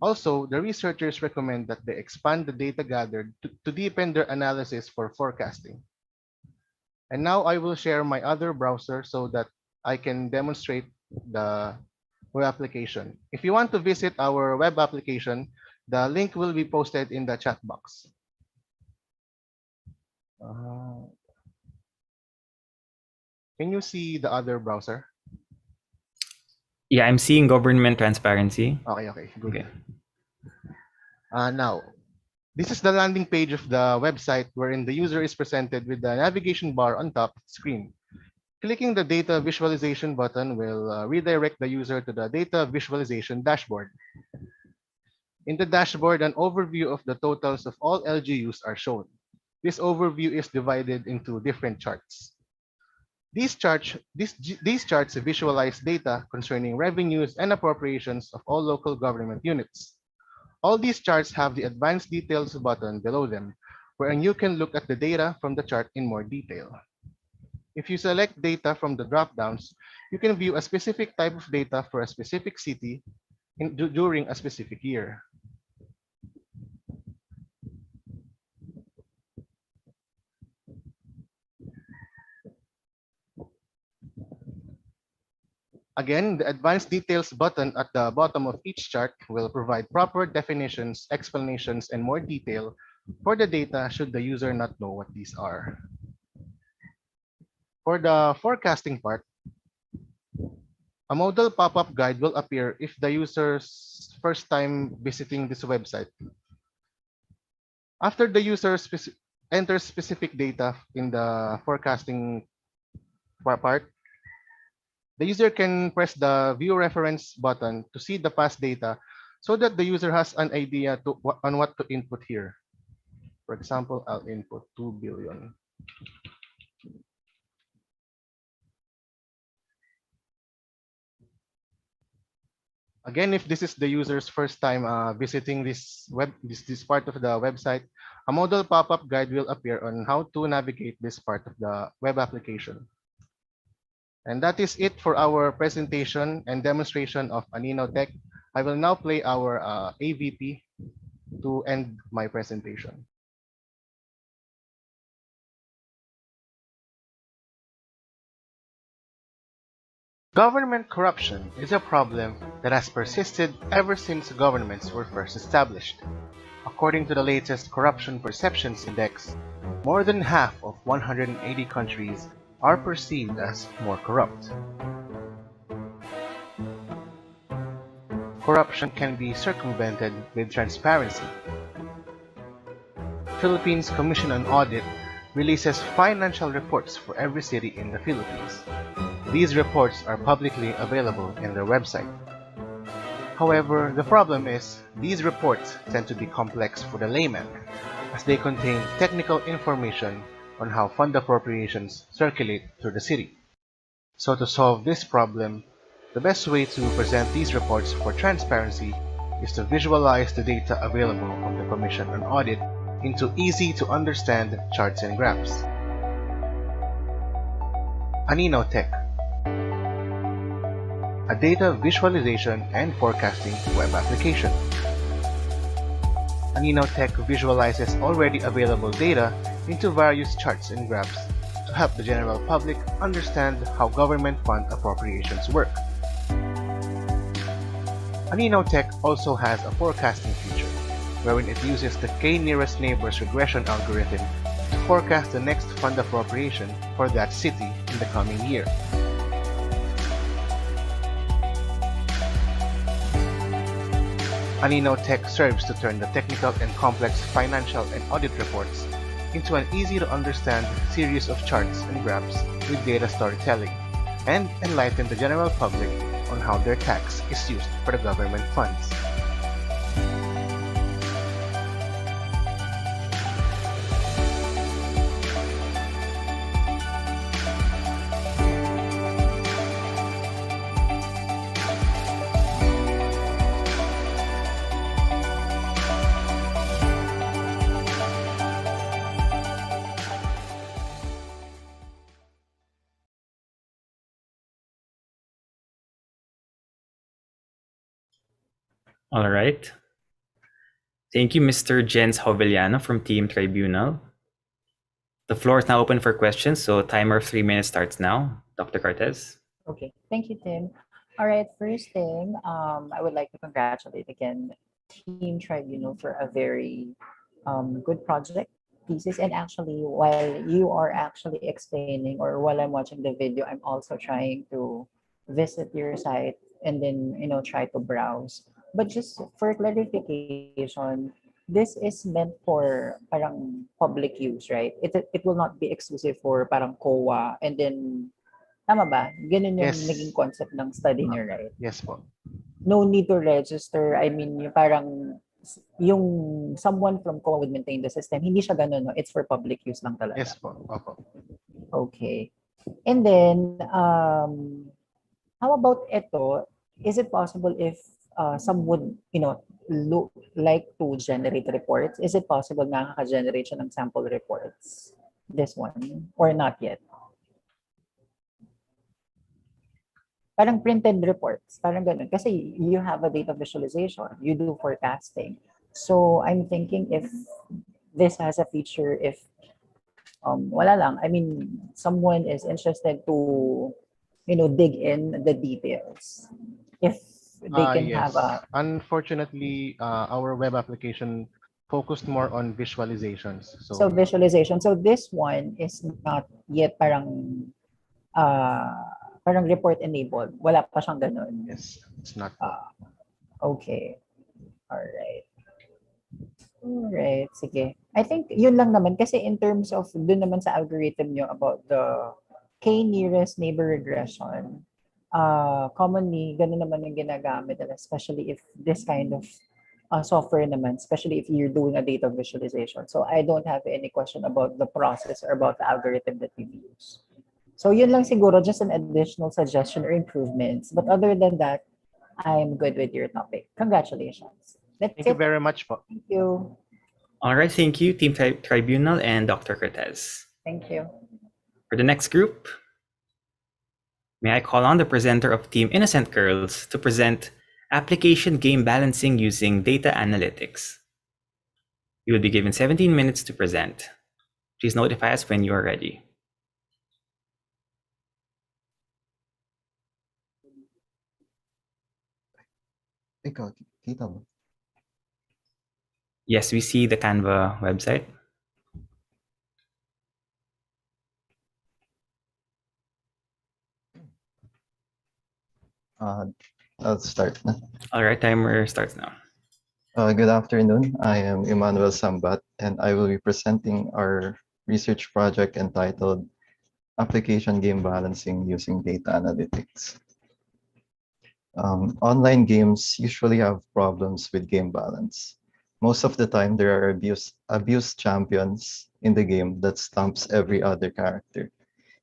Also, the researchers recommend that they expand the data gathered to deepen their analysis for forecasting. And now I will share my other browser so that I can demonstrate the web application. If you want to visit our web application, the link will be posted in the chat box. Can you see the other browser? Yeah, I'm seeing government transparency. Okay, good. Now, this is the landing page of the website wherein the user is presented with the navigation bar on top of the screen. Clicking the data visualization button will redirect the user to the data visualization dashboard. In the dashboard, an overview of the totals of all LGUs are shown. This overview is divided into different charts. These charts visualize data concerning revenues and appropriations of all local government units. All these charts have the Advanced Details button below them, wherein you can look at the data from the chart in more detail. If you select data from the drop-downs, you can view a specific type of data for a specific city during a specific year. Again, the Advanced Details button at the bottom of each chart will provide proper definitions, explanations, and more detail for the data should the user not know what these are. For the forecasting part, a modal pop-up guide will appear if the user's first time visiting this website. After the user enters specific data in the forecasting part, the user can press the View Reference button to see the past data so that the user has an idea on what to input here. For example, I'll input 2 billion. Again, if this is the user's first time visiting this part of the website, a model pop-up guide will appear on how to navigate this part of the web application. And that is it for our presentation and demonstration of Anino Tech. I will now play our AVP to end my presentation. Government corruption is a problem that has persisted ever since governments were first established. According to the latest Corruption Perceptions Index, more than half of 180 countries are perceived as more corrupt. Corruption can be circumvented with transparency. Philippines Commission on Audit releases financial reports for every city in the Philippines. These reports are publicly available in their website. However, the problem is these reports tend to be complex for the layman, as they contain technical information on how fund appropriations circulate through the city. So to solve this problem, the best way to present these reports for transparency is to visualize the data available from the Commission on Audit into easy-to-understand charts and graphs. Anino Tech, a data visualization and forecasting web application. Anino Tech visualizes already available data into various charts and graphs to help the general public understand how government fund appropriations work. Anino Tech also has a forecasting feature, wherein it uses the k-nearest neighbors regression algorithm to forecast the next fund appropriation for that city in the coming year. Anino Tech serves to turn the technical and complex financial and audit reports into an easy-to-understand series of charts and graphs with data storytelling, and enlighten the general public on how their tax is used for the government funds. All right. Thank you, Mr. Jens Hoveliano from Team Tribunal. The floor is now open for questions, so timer of 3 minutes starts now. Dr. Cortez. Okay, thank you, Tim. All right, first thing, I would like to congratulate again Team Tribunal for a very good project pieces. And actually, while you are actually explaining or while I'm watching the video, I'm also trying to visit your site and then, try to browse. But just for clarification, this is meant for parang public use, right? It will not be exclusive for parang COA and then tama ba? Ganun yung Yes. naging concept ng study niyo, right? Yes po. No need to register. I mean, yung parang yung someone from COA would maintain the system. Hindi siya ganun, no? It's for public use lang talaga. Yes po. Opo. Okay. And then, how about ito? Is it possible if some would, like to generate reports? Is it possible na nakaka-generate siya ng sample reports? This one? Or not yet? Parang printed reports, parang ganun. Kasi you have a data visualization, you do forecasting. So I'm thinking if this has a feature, if wala lang, I mean, someone is interested to, dig in the details. If they can Yes. have a... Unfortunately, our web application focused more on visualizations. So visualization. So this one is not yet parang report enabled. Wala pa siyang ganun. Yes, it's not. Okay. Alright, sige. I think yun lang naman kasi in terms of dun naman sa algorithm nyo about the k-nearest neighbor regression, commonly, ganun naman yung ginagamit nila, especially if this kind of software naman, especially if you're doing a data visualization. So I don't have any question about the process or about the algorithm that we use. So yun lang siguro, just an additional suggestion or improvements. But other than that, I'm good with your topic. Congratulations. That's Thank you it. very much po. Thank you. All right, thank you, Team Tribunal and Dr. Cortez. Thank you. For the next group, may I call on the presenter of Team Innocent Girls to present application game balancing using data analytics. You will be given 17 minutes to present. Please notify us when you are ready. Ikaw, kita mo? Yes, we see the Canva website. I'll start na. All right, timer starts now. Good afternoon. I am Emmanuel Sambat, and I will be presenting our research project entitled Application Game Balancing Using Data Analytics. Online games usually have problems with game balance. Most of the time, there are abused champions in the game that stumps every other character.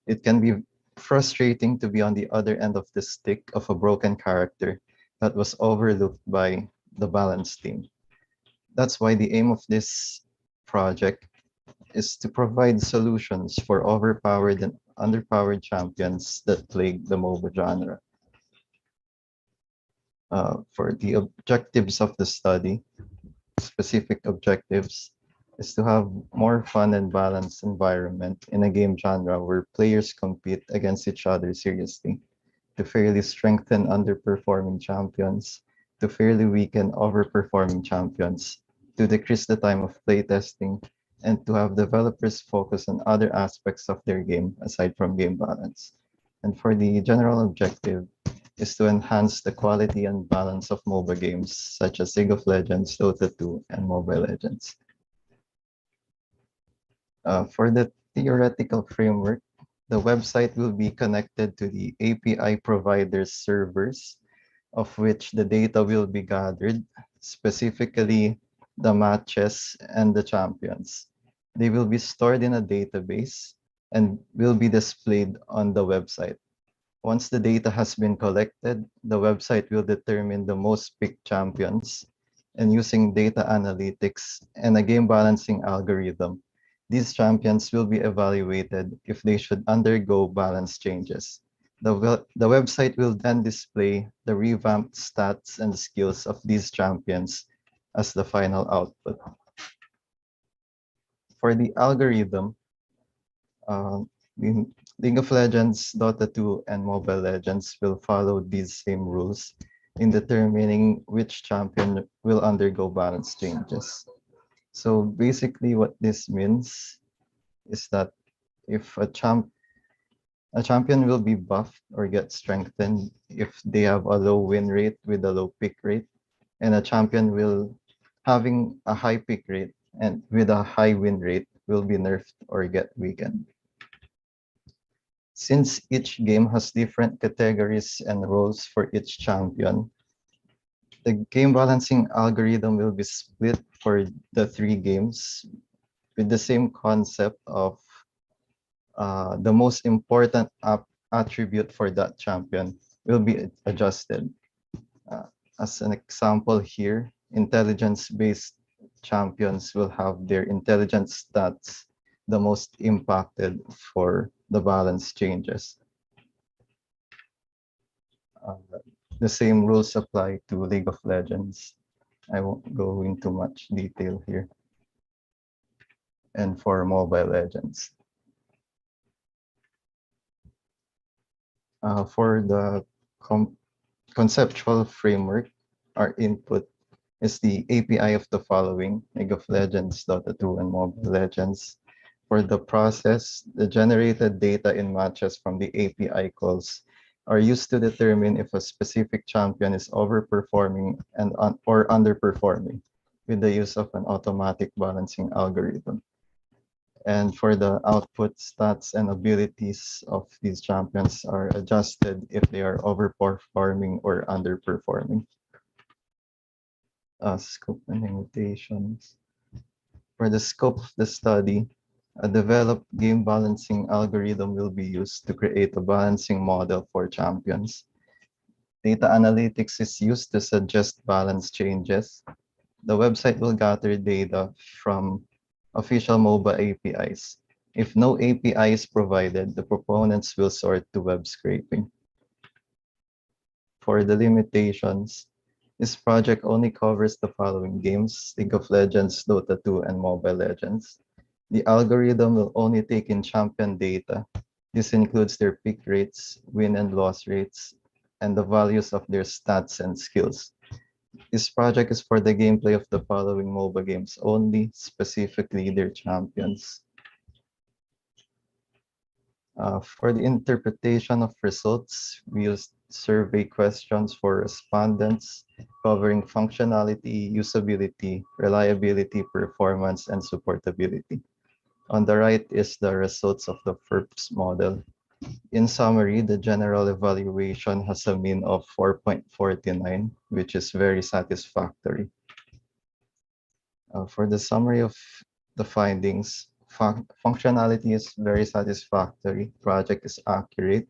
It can be frustrating to be on the other end of the stick of a broken character that was overlooked by the balance team. That's why the aim of this project is to provide solutions for overpowered and underpowered champions that plague the MOBA genre. For the objectives of the study, specific objectives, is to have more fun and balanced environment in a game genre where players compete against each other seriously, to fairly strengthen underperforming champions, to fairly weaken overperforming champions, to decrease the time of playtesting, and to have developers focus on other aspects of their game aside from game balance. And for the general objective is to enhance the quality and balance of MOBA games such as League of Legends, Dota 2, and Mobile Legends. For the theoretical framework, the website will be connected to the API provider's servers, of which the data will be gathered, specifically the matches and the champions. They will be stored in a database and will be displayed on the website. Once the data has been collected, the website will determine the most picked champions, and using data analytics and a game balancing algorithm, these champions will be evaluated if they should undergo balance changes. The website will then display the revamped stats and skills of these champions as the final output. For the algorithm, League of Legends, Dota 2, and Mobile Legends will follow these same rules in determining which champion will undergo balance changes. So basically what this means is that if a champion will be buffed or get strengthened if they have a low win rate with a low pick rate, and a champion will having a high pick rate and with a high win rate will be nerfed or get weakened. Since each game has different categories and roles for each champion, the game balancing algorithm will be split for the 3 games with the same concept of the most important attribute for that champion will be adjusted. As an example here, intelligence-based champions will have their intelligence stats the most impacted for the balance changes. The same rules apply to League of Legends. I won't go into much detail here. And for Mobile Legends. For the conceptual framework, our input is the API of the following: League of Legends, Dota 2, and Mobile Legends. For the process, the generated data in matches from the API calls are used to determine if a specific champion is overperforming or underperforming with the use of an automatic balancing algorithm. And for the output, stats and abilities of these champions are adjusted if they are overperforming or underperforming. Scope and limitations. For the scope of the study, a developed game balancing algorithm will be used to create a balancing model for champions. Data analytics is used to suggest balance changes. The website will gather data from official mobile APIs. If no API is provided, the proponents will sort to web scraping. For the limitations, this project only covers the following games: League of Legends, Dota 2, and Mobile Legends. The algorithm will only take in champion data. This includes their pick rates, win and loss rates, and the values of their stats and skills. This project is for the gameplay of the following mobile games only, specifically their champions. For the interpretation of results, we used survey questions for respondents covering functionality, usability, reliability, performance, and supportability. On the right is the results of the FERPS model. In summary, the general evaluation has a mean of 4.49, which is very satisfactory. For the summary of the findings, functionality is very satisfactory, project is accurate,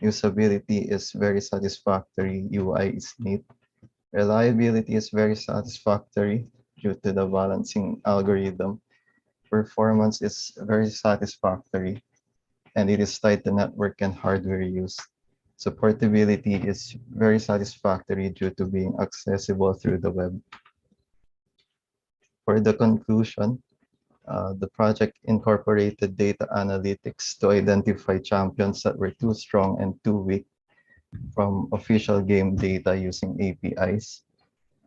usability is very satisfactory, UI is neat, reliability is very satisfactory due to the balancing algorithm, performance is very satisfactory, and it is tied to network and hardware use. Supportability is very satisfactory due to being accessible through the web. For the conclusion, the project incorporated data analytics to identify champions that were too strong and too weak from official game data using APIs,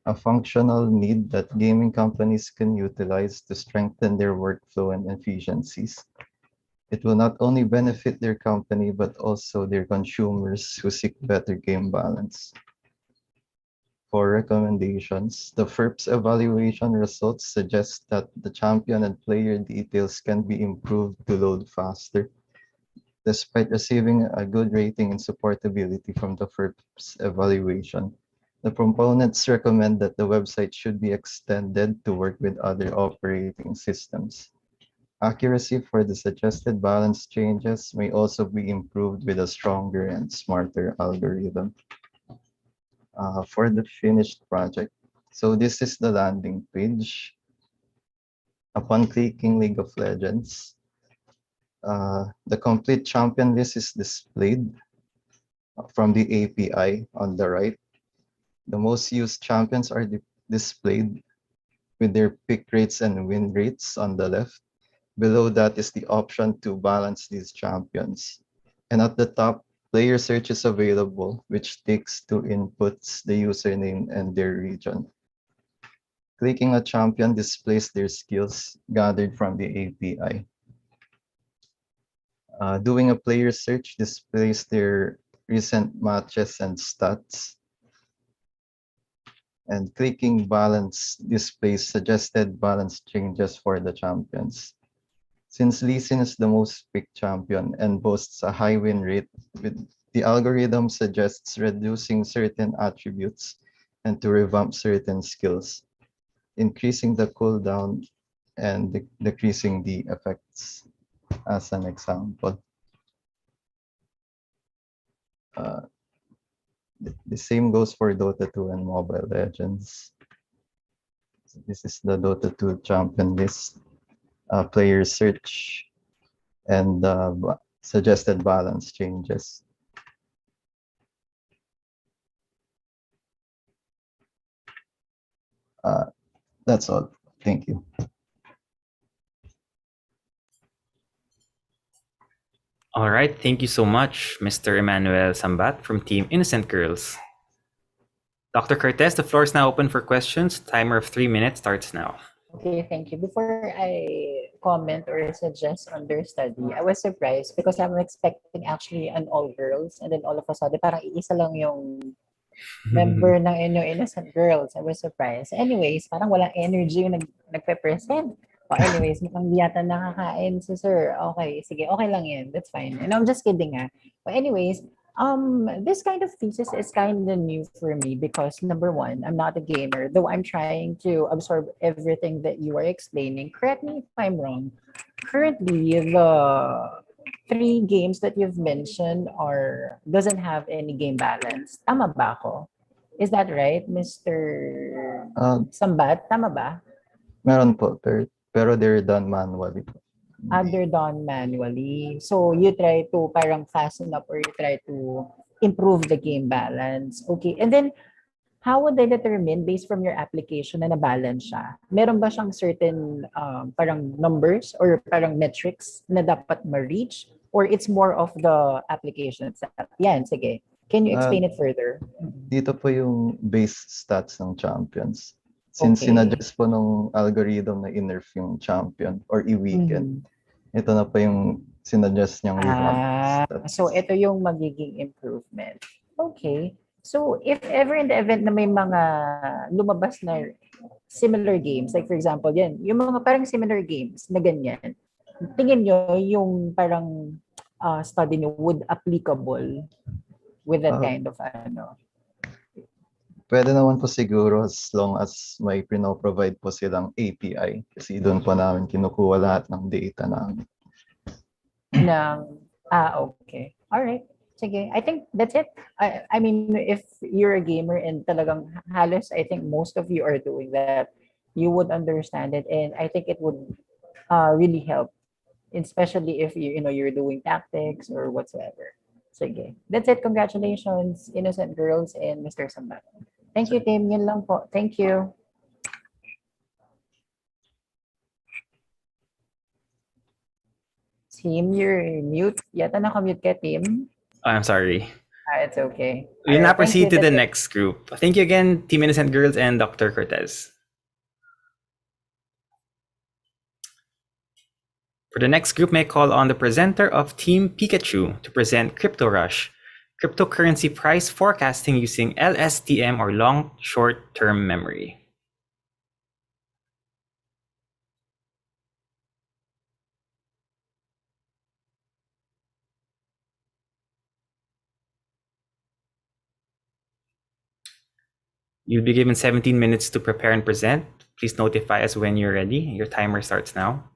a functional need that gaming companies can utilize to strengthen their workflow and efficiencies. It will not only benefit their company, but also their consumers who seek better game balance. For recommendations, the FERPS evaluation results suggest that the champion and player details can be improved to load faster. Despite receiving a good rating in supportability from the FERPS evaluation, the proponents recommend that the website should be extended to work with other operating systems. Accuracy for the suggested balance changes may also be improved with a stronger and smarter algorithm. For the finished project, so this is the landing page. Upon clicking League of Legends, the complete champion list is displayed from the API on the right. The most used champions are displayed with their pick rates and win rates on the left. Below that is the option to balance these champions. And at the top, player search is available, which takes two inputs, the username and their region. Clicking a champion displays their skills gathered from the API. Doing a player search displays their recent matches and stats. And clicking balance displays suggested balance changes for the champions. Since Lee Sin is the most picked champion and boasts a high win rate, the algorithm suggests reducing certain attributes and to revamp certain skills, increasing the cooldown and decreasing the effects, as an example. The same goes for Dota 2 and Mobile Legends. This is the Dota 2 champion list. Player search and suggested balance changes. That's all. Thank you. All right, thank you so much, Mr. Emmanuel Sambat from Team Innocent Girls. Dr. Cortez, the floor is now open for questions. Timer of 3 minutes starts now. Okay, thank you. Before I comment or suggest on their study, I was surprised because I'm expecting actually an all girls and then all of a sudden parang iisa lang yung member ng inyo innocent girls. I was surprised. Anyways, parang walang energy yung nagpe-present. Anyways, mukhang di yata nakakain si sir. Okay, sige, okay lang yan. That's fine. And I'm just kidding, ah. But anyways, this kind of thesis is kind of new for me because number one, I'm not a gamer, though I'm trying to absorb everything that you are explaining. Correct me if I'm wrong. Currently, the three games that you've mentioned are doesn't have any game balance. Tama ba ako? Is that right, Mr. Uh, Sambat? Tama ba? Meron po, pero they're done manually po. They're done manually. So you try to parang fasten up or you try to improve the game balance. Okay. And then how would I determine based from your application na na-balance siya? Meron ba siyang certain parang numbers or parang metrics na dapat ma-reach? Or it's more of the application itself? Yan, sige. Can you Ah, explain it further? Dito po yung base stats ng champions. Since Okay. sinadjust po nung algorithm na i-nerf yung champion or i-weaken, ito na po yung sinadjust niyang revamp stats. So ito yung magiging improvement. Okay. So if ever in the event na may mga lumabas na similar games, like for example, yan, yung mga parang similar games na ganyan, tingin nyo yung parang study nyo would applicable with that kind of ano? Pwede naman po siguro as long as may provide po silang API kasi doon po namin kinukuha lahat ng data namin. Okay. All right. Sige. I think that's it. I mean, if you're a gamer and talagang halos, I think most of you are doing that, you would understand it. And I think it would really help, especially if you're doing tactics or whatsoever. Sige. That's it. Congratulations, Innocent Girls and Mr. Sambat. Thank you, Tim. Yun lang po. Thank you. Tim, you're mute. Yata naka-mute ka, Tim. Oh, I'm sorry. It's okay. We'll now Alright, thank proceed you. to the That's it. next group. Thank you again, Team Innocent Girls and Dr. Cortez. For the next group, may I call on the presenter of Team Pikachu to present Crypto Rush, cryptocurrency price forecasting using LSTM or long short-term memory. You'll be given 17 minutes to prepare and present. Please notify us when you're ready. Your timer starts now.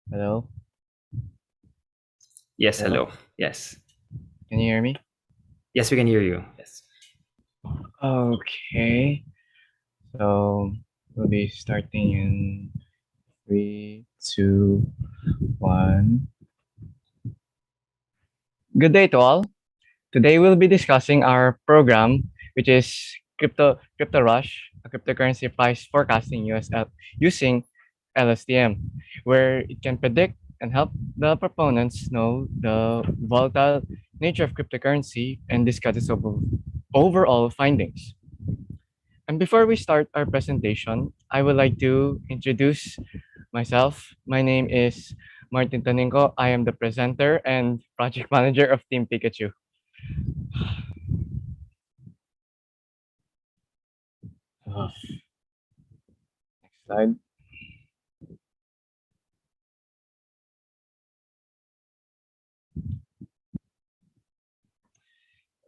Hello? Yes, hello. Yes. Can you hear me? Yes, we can hear you. Yes. Okay. So we'll be starting in 3, 2, 1. Good day to all. Today we'll be discussing our program, which is Crypto Rush, a cryptocurrency price forecasting using LSTM, where it can predict and help the proponents know the volatile nature of cryptocurrency and discuss its overall findings. And before we start our presentation, I would like to introduce myself. My name is Martin Taningo. I am the presenter and project manager of Team Pikachu. Next slide.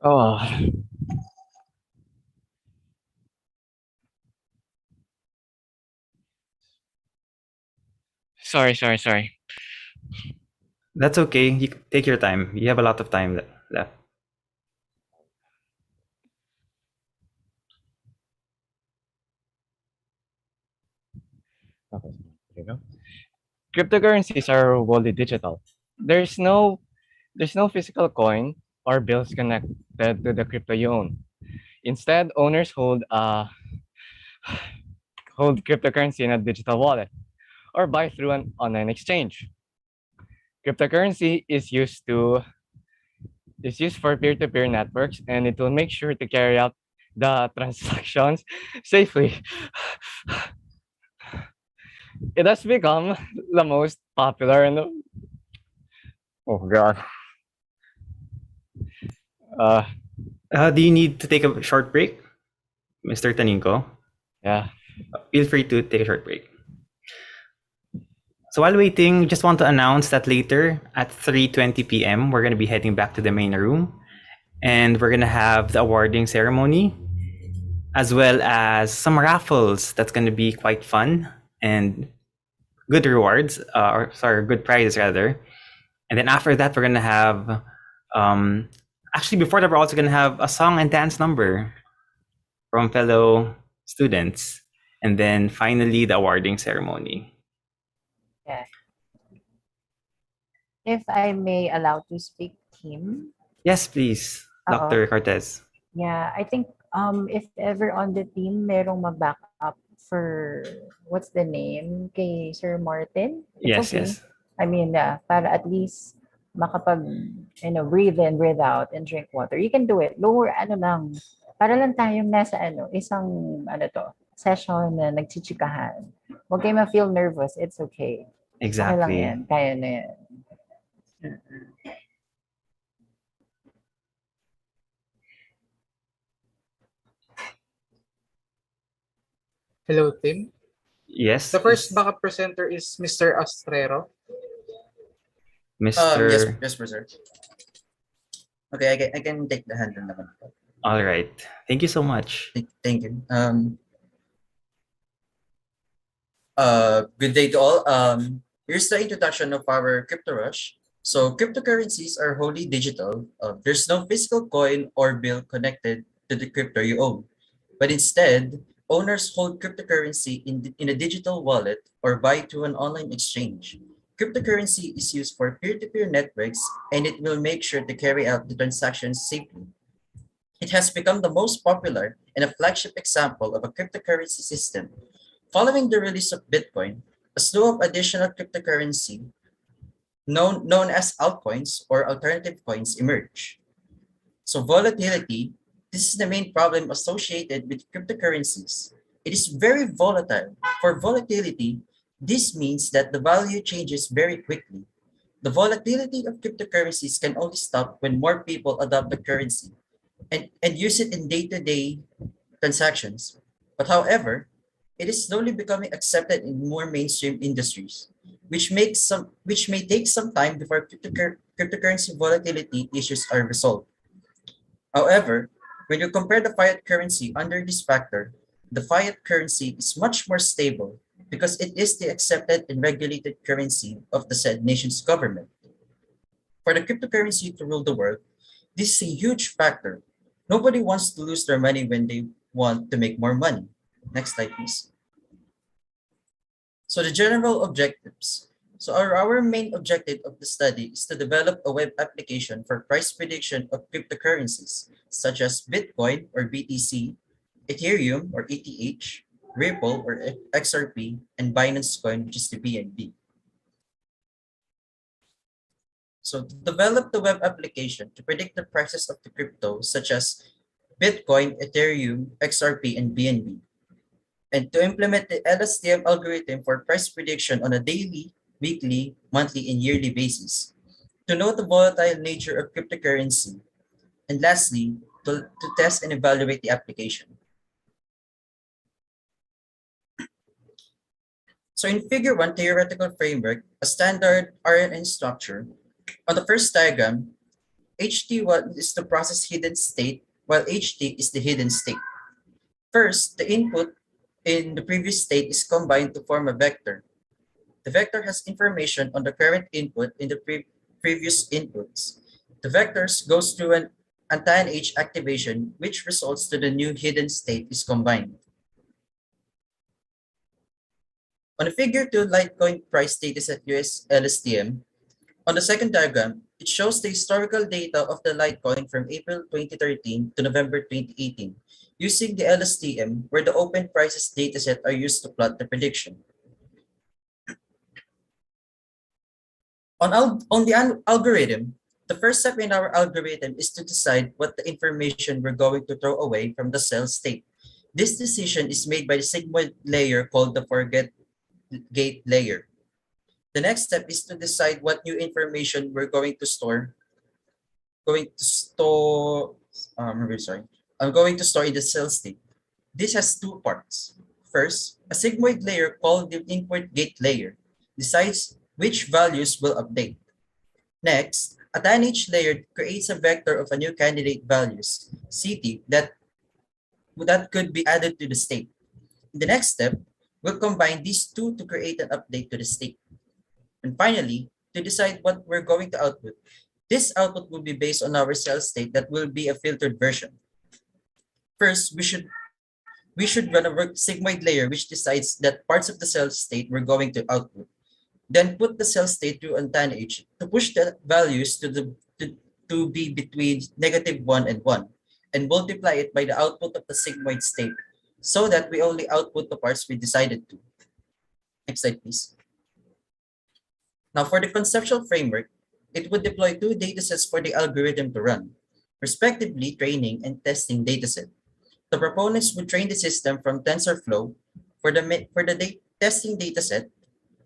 Oh, sorry. That's okay. You take your time. You have a lot of time left. Okay, there you go. Cryptocurrencies are wholly digital. There's no physical coin or bills connected to the crypto you own. Instead, owners hold cryptocurrency in a digital wallet or buy through an online exchange. Cryptocurrency is used to is used for peer-to-peer networks, and it will make sure to carry out the transactions safely. It has become the most popular and oh god. Uh, Do you need to take a short break, Mr. Taninko? Yeah. Feel free to take a short break. So while waiting, just want to announce that later at 3:20 p.m. we're going to be heading back to the main room, and we're going to have the awarding ceremony as well as some raffles. That's going to be quite fun and good rewards, or sorry, good prizes rather. And then after that, we're going to have actually before that, we're also going to have a song and dance number from fellow students, and then finally the awarding ceremony. Yeah. If I may allow to speak, team. Yes, please, Dr. Cortez. Yeah, I think if ever on the team merong mag-back up for what's the name kay Sir Martin, it's Yes, okay. yes. I mean, para at least makapag breathe in, breathe out and drink water. You can do it. Lower ano lang para lang tayong nasa isang session na nagchichikahan. Huwag kayo ma-feel nervous. It's okay. Okay lang Exactly. yan. Kaya na yan. Hello, Tim. Yes. The first backup presenter is Mr. Astrero. Mr. Yes, sir. Okay, I can take the handle naman po. All right. Thank you so much. Thank you. Good day to all. Here's the introduction of our crypto rush. So cryptocurrencies are wholly digital. There's no physical coin or bill connected to the crypto you own, but instead, owners hold cryptocurrency in a digital wallet or buy through an online exchange. Cryptocurrency is used for peer-to-peer networks, and it will make sure to carry out the transactions safely. It has become the most popular and a flagship example of a cryptocurrency system. Following the release of Bitcoin, a slew of additional cryptocurrency known as altcoins or alternative coins emerge. So volatility, this is the main problem associated with cryptocurrencies. It is very volatile. For volatility, this means that the value changes very quickly. The volatility of cryptocurrencies can only stop when more people adopt the currency and use it in day-to-day transactions. But however, it is slowly becoming accepted in more mainstream industries, which may take some time before cryptocurrency volatility issues are resolved. However, when you compare the fiat currency under this factor, the fiat currency is much more stable because it is the accepted and regulated currency of the said nation's government. For the cryptocurrency to rule the world, this is a huge factor. Nobody wants to lose their money when they want to make more money. Next slide, please. So the general objectives. So our main objective of the study is to develop a web application for price prediction of cryptocurrencies, such as Bitcoin or BTC, Ethereum or ETH, Ripple or XRP, and Binance Coin, which is the BNB. So to develop the web application to predict the prices of the crypto, such as Bitcoin, Ethereum, XRP, and BNB, and to implement the LSTM algorithm for price prediction on a daily, weekly, monthly, and yearly basis, to know the volatile nature of cryptocurrency, and lastly, to test and evaluate the application. So in Figure 1 theoretical framework, a standard RNN structure, on the first diagram, HT1 is the process hidden state, while HT is the hidden state. First, the input in the previous state is combined to form a vector. The vector has information on the current input in the previous inputs. The vectors goes through an anti-H activation, which results to the new hidden state is combined. On the figure 2 Litecoin price dataset US LSTM, on the second diagram, it shows the historical data of the Litecoin from April 2013 to November 2018, using the LSTM, where the open prices dataset are used to plot the prediction. On the algorithm, The first step in our algorithm is to decide what the information we're going to throw away from the cell state. This decision is made by the sigmoid layer called the forget gate layer. The next step is to decide what new information we're going to store, sorry, I'm going to store in the cell state. This has two parts. First, a sigmoid layer called the input gate layer decides which values will update. Next, a tanh layer creates a vector of a new candidate values, CT, that could be added to the state. In the next step, we'll combine these two to create an update to the state. And finally, to decide what we're going to output. This output will be based on our cell state that will be a filtered version. First, we should run a sigmoid layer which decides that parts of the cell state we're going to output. Then put the cell state through on tanh to push the values to be between -1 and 1 and multiply it by the output of the sigmoid state so that we only output the parts we decided to. Next slide, please. Now for the conceptual framework, it would deploy two datasets for the algorithm to run, respectively training and testing dataset. The proponents would train the system from TensorFlow. For the testing dataset,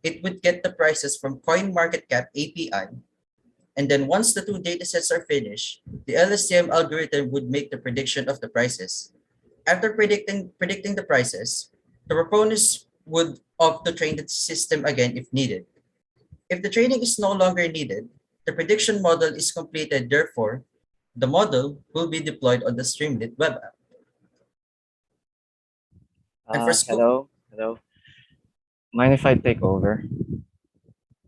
it would get the prices from CoinMarketCap API. And then once the two datasets are finished, the LSTM algorithm would make the prediction of the prices. After predicting the prices, the proponents would opt to train the system again if needed. If the training is no longer needed, the prediction model is completed. Therefore, the model will be deployed on the Streamlit web app. And for Hello. Mind if I take over?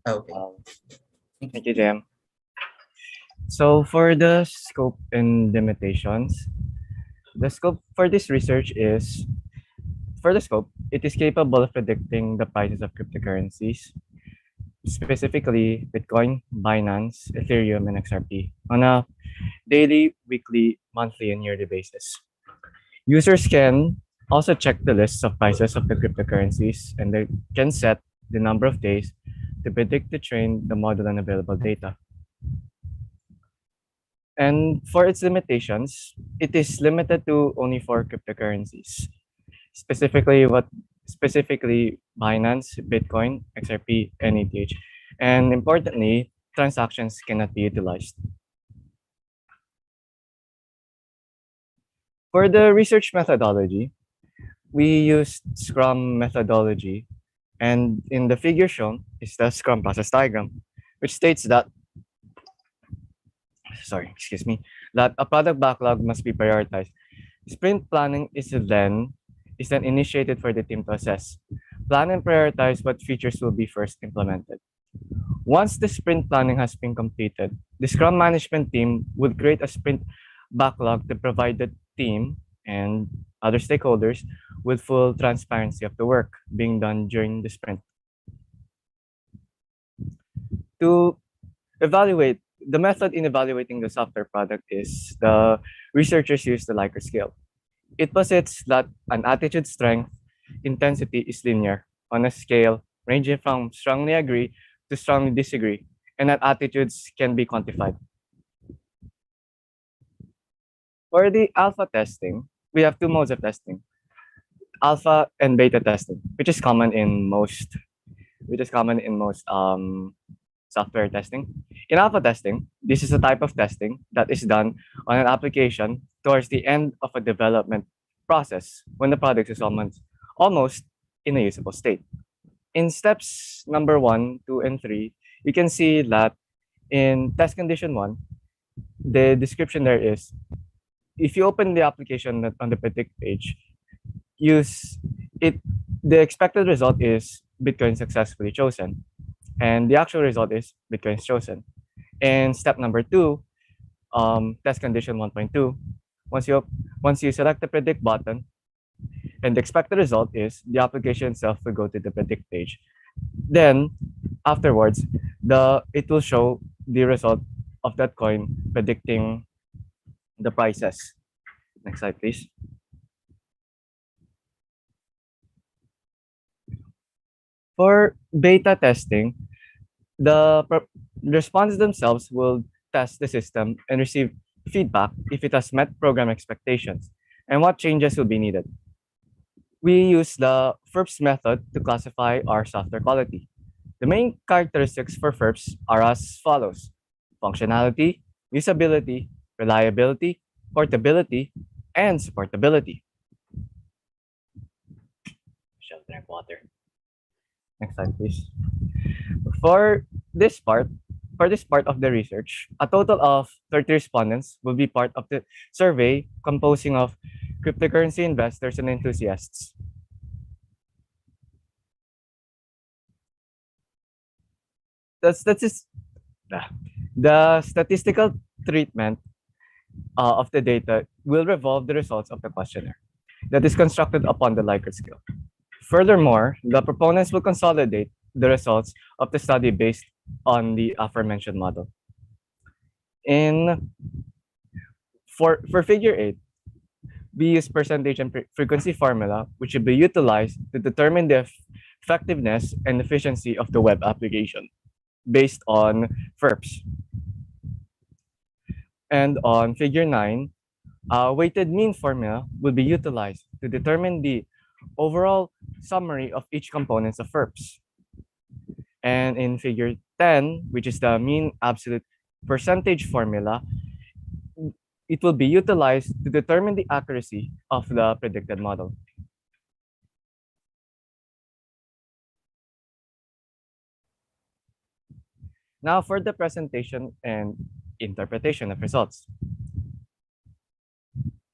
Okay. Thank you, Jam. So for the scope and limitations, the scope for this research is, it is capable of predicting the prices of cryptocurrencies, specifically Bitcoin, Binance, Ethereum, and XRP on a daily, weekly, monthly, and yearly basis. Users can also check the lists of prices of the cryptocurrencies, and they can set the number of days to predict to train the model on available data. And for its limitations, it is limited to only 4 cryptocurrencies, specifically Binance, Bitcoin, XRP, and ETH. And importantly, transactions cannot be utilized. For the research methodology, we used Scrum methodology, and in the figure shown is the Scrum process diagram, which states that that a product backlog must be prioritized. Sprint planning is then initiated for the team to assess, plan and prioritize what features will be first implemented. Once the sprint planning has been completed, the Scrum management team would create a sprint backlog to provide the team and other stakeholders with full transparency of the work being done during the sprint. To evaluate, the method in evaluating the software product is the researchers use the Likert scale. It posits that an attitude strength intensity is linear on a scale ranging from strongly agree to strongly disagree, and that attitudes can be quantified. For the alpha testing, we have two modes of testing: alpha and beta testing, which is common in most software testing. In alpha testing, this is a type of testing that is done on an application towards the end of a development process when the product is almost in a usable state. In steps number 1, 2, and 3, you can see that in test condition 1, the description there is, if you open the application on the predict page, the expected result is Bitcoin successfully chosen, and the actual result is Bitcoin is chosen. And step number 2, test condition 1.2, once you select the predict button, and the expected result is the application itself will go to the predict page. Then afterwards, it will show the result of that coin predicting the prices. Next slide, please. For beta testing, the responses themselves will test the system and receive feedback if it has met program expectations and what changes will be needed. We use the FERPS method to classify our software quality. The main characteristics for FERPS are as follows: functionality, usability, reliability, portability, and supportability. Shall drink water. Next slide, please. For this part, of the research, a total of 30 respondents will be part of the survey composing of cryptocurrency investors and enthusiasts. The statistical treatment of the data will revolve the results of the questionnaire that is constructed upon the Likert scale. Furthermore, the proponents will consolidate the results of the study based on the aforementioned model. For figure 8, we use percentage and frequency formula, which will be utilized to determine the effectiveness and efficiency of the web application based on FERPS. And on figure 9, a weighted mean formula will be utilized to determine the overall summary of each component of FERPS. And in figure 10, which is the mean absolute percentage formula, it will be utilized to determine the accuracy of the predicted model. Now for the presentation and interpretation of results.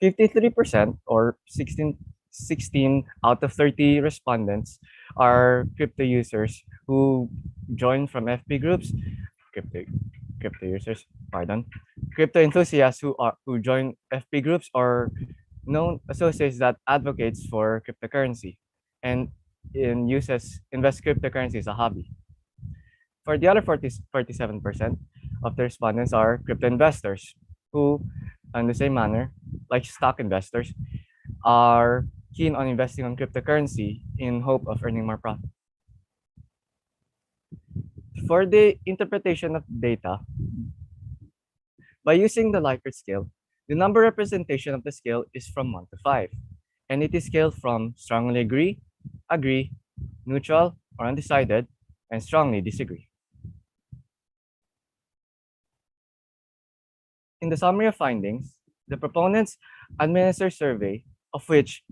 53% or 16 out of 30 respondents are crypto users who join from FP groups, crypto enthusiasts who join FP groups or known associates that advocates for cryptocurrency and invest cryptocurrency as a hobby. For the other 47% of the respondents are crypto investors who, in the same manner, like stock investors, are keen on investing on cryptocurrency in hope of earning more profit. For the interpretation of data, by using the Likert scale, the number representation of the scale is from 1 to 5, and it is scaled from strongly agree, neutral or undecided, and strongly disagree. In the summary of findings, the proponents administered a survey of which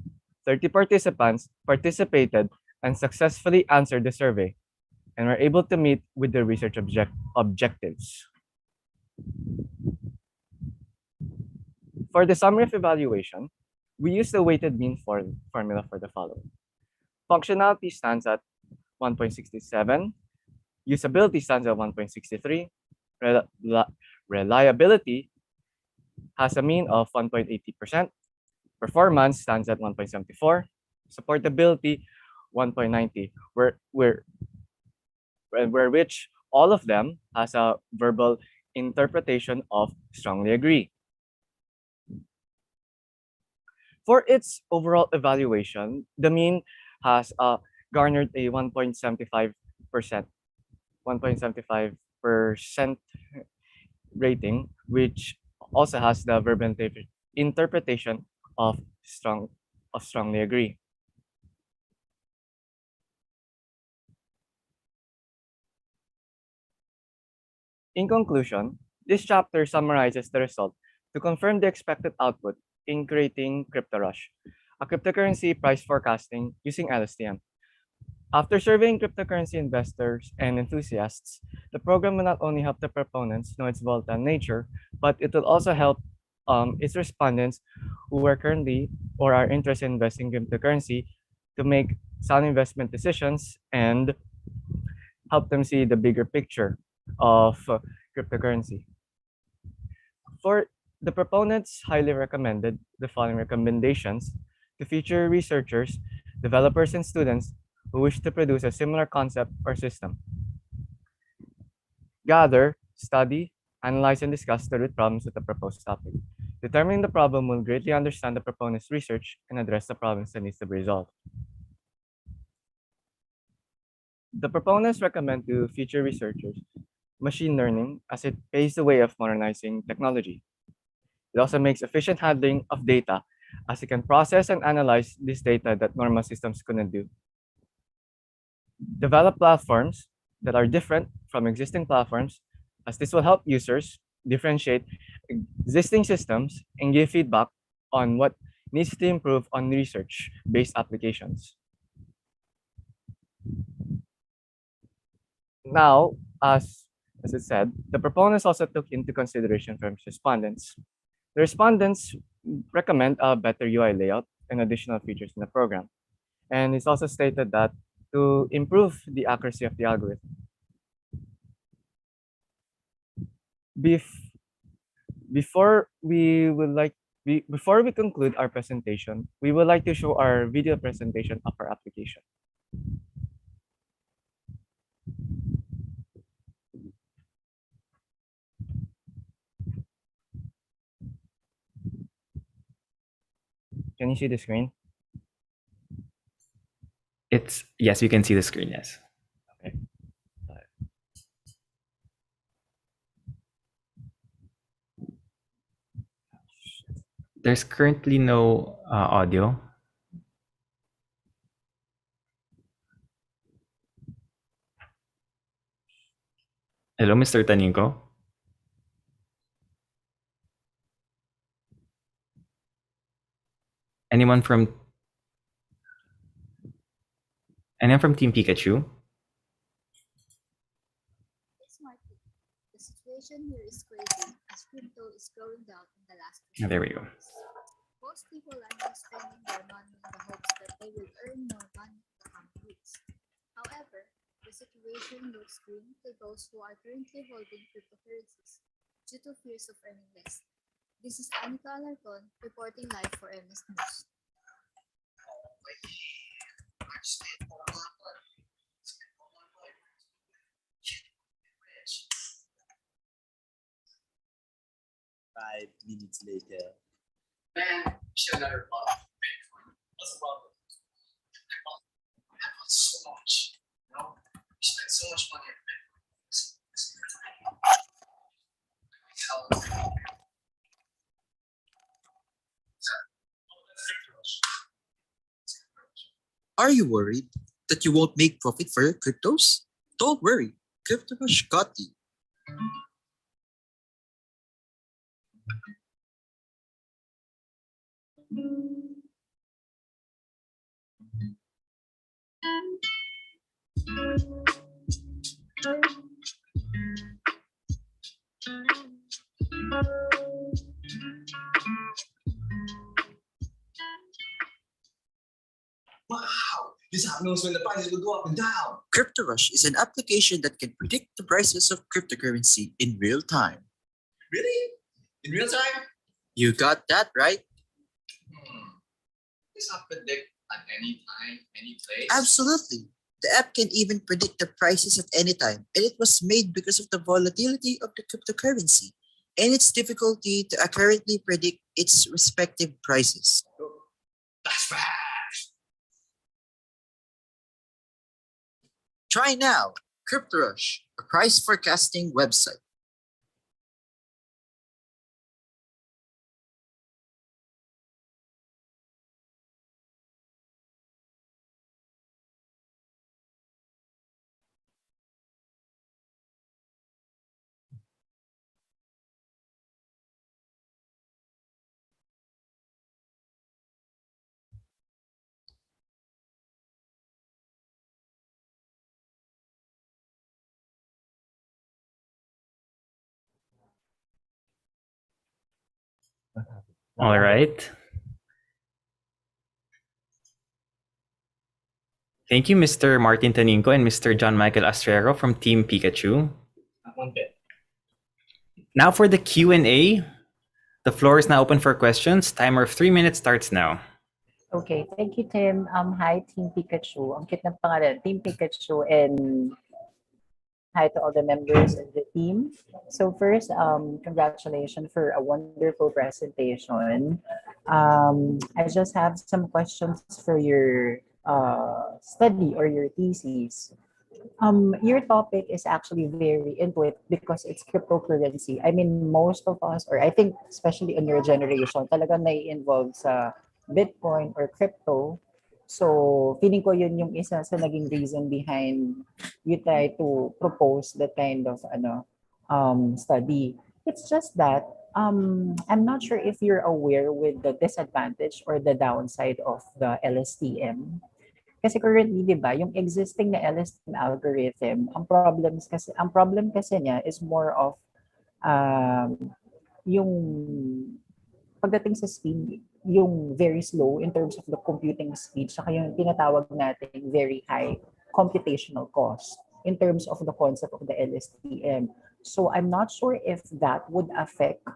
30 participants participated and successfully answered the survey and were able to meet with the research objectives. For the summary of evaluation, we use the weighted mean formula for the following. Functionality stands at 1.67, usability stands at 1.63, reliability has a mean of 1.80%, performance stands at 1.74, supportability 1.90, where which all of them has a verbal interpretation of strongly agree. For its overall evaluation, the mean has garnered a 1.75% rating, which also has the verbal interpretation of strongly agree. In conclusion, this chapter summarizes the result to confirm the expected output in creating CryptoRush, a cryptocurrency price forecasting using LSTM. After surveying cryptocurrency investors and enthusiasts, the program will not only help the proponents know its volatile nature, but it will also help its respondents who are currently or are interested in investing in cryptocurrency to make sound investment decisions and help them see the bigger picture of cryptocurrency. For the proponents highly recommended the following recommendations to future researchers, developers, and students who wish to produce a similar concept or system. Gather, study, analyze, and discuss the root problems with the proposed topic. Determining the problem will greatly understand the proponent's research and address the problems that needs to be resolved. The proponents recommend to future researchers machine learning as it paves the way of modernizing technology. It also makes efficient handling of data as it can process and analyze this data that normal systems couldn't do. Develop platforms that are different from existing platforms, as this will help users differentiate existing systems and give feedback on what needs to improve on research-based applications. Now, as it said, the proponents also took into consideration from respondents. The respondents recommend a better UI layout and additional features in the program. And it's also stated that to improve the accuracy of the algorithm. Before we conclude our presentation, we would like to show our video presentation of our application. Can you see the screen? Yes, you can see the screen, yes. Okay. There's currently no audio. Hello, Mr. Taninko. Anyone from Team Pikachu? The situation here is crazy as crypto is going down in the last Oh, there we go. Most people are now spending their money in the hopes that they will earn more money in the coming weeks. However, the situation looks grim to those who are currently holding cryptocurrencies due to fears of earning less. This is Anika Alarcon reporting live for MS News. Five minutes later. Man, still another bot. Bitcoin. What's the problem? I bought so much. You know, we spent so much money on Bitcoin. Are you worried that you won't make profit for your cryptos? Don't worry, CryptoRush got you. Wow, this happens when the prices will go up and down. CryptoRush is an application that can predict the prices of cryptocurrency in real time. Really? In real time? You got that right? This not predict at any time, any place? Absolutely. The app can even predict the prices at any time, and it was made because of the volatility of the cryptocurrency and its difficulty to accurately predict its respective prices. That's fast. Try now, CryptoRush, a price forecasting website. All right. Thank you, Mr. Martin Taninko and Mr. John Michael Astrero from Team Pikachu. One bit. Now for the Q&A. The floor is now open for questions. Timer of 3 minutes starts now. Okay, thank you, Tim. Hi, Team Pikachu. Ang cute ng pangalan, Team Pikachu, and hi to all the members of the team. So first, congratulations for a wonderful presentation. I just have some questions for your study or your thesis. Your topic is actually very intuitive because it's cryptocurrency. I mean, most of us, or I think especially in your generation, talagang nai-involve sa Bitcoin or crypto. So, feeling ko yun yung isa sa naging reason behind you try to propose that kind of study. It's just that I'm not sure if you're aware with the disadvantage or the downside of the LSTM. Kasi currently, 'di ba, yung existing na LSTM algorithm, ang problem kasi niya is more of yung pagdating sa speed, yung very slow in terms of the computing speed, saka yung tinatawag nating very high computational cost in terms of the concept of the LSTM. So I'm not sure if that would affect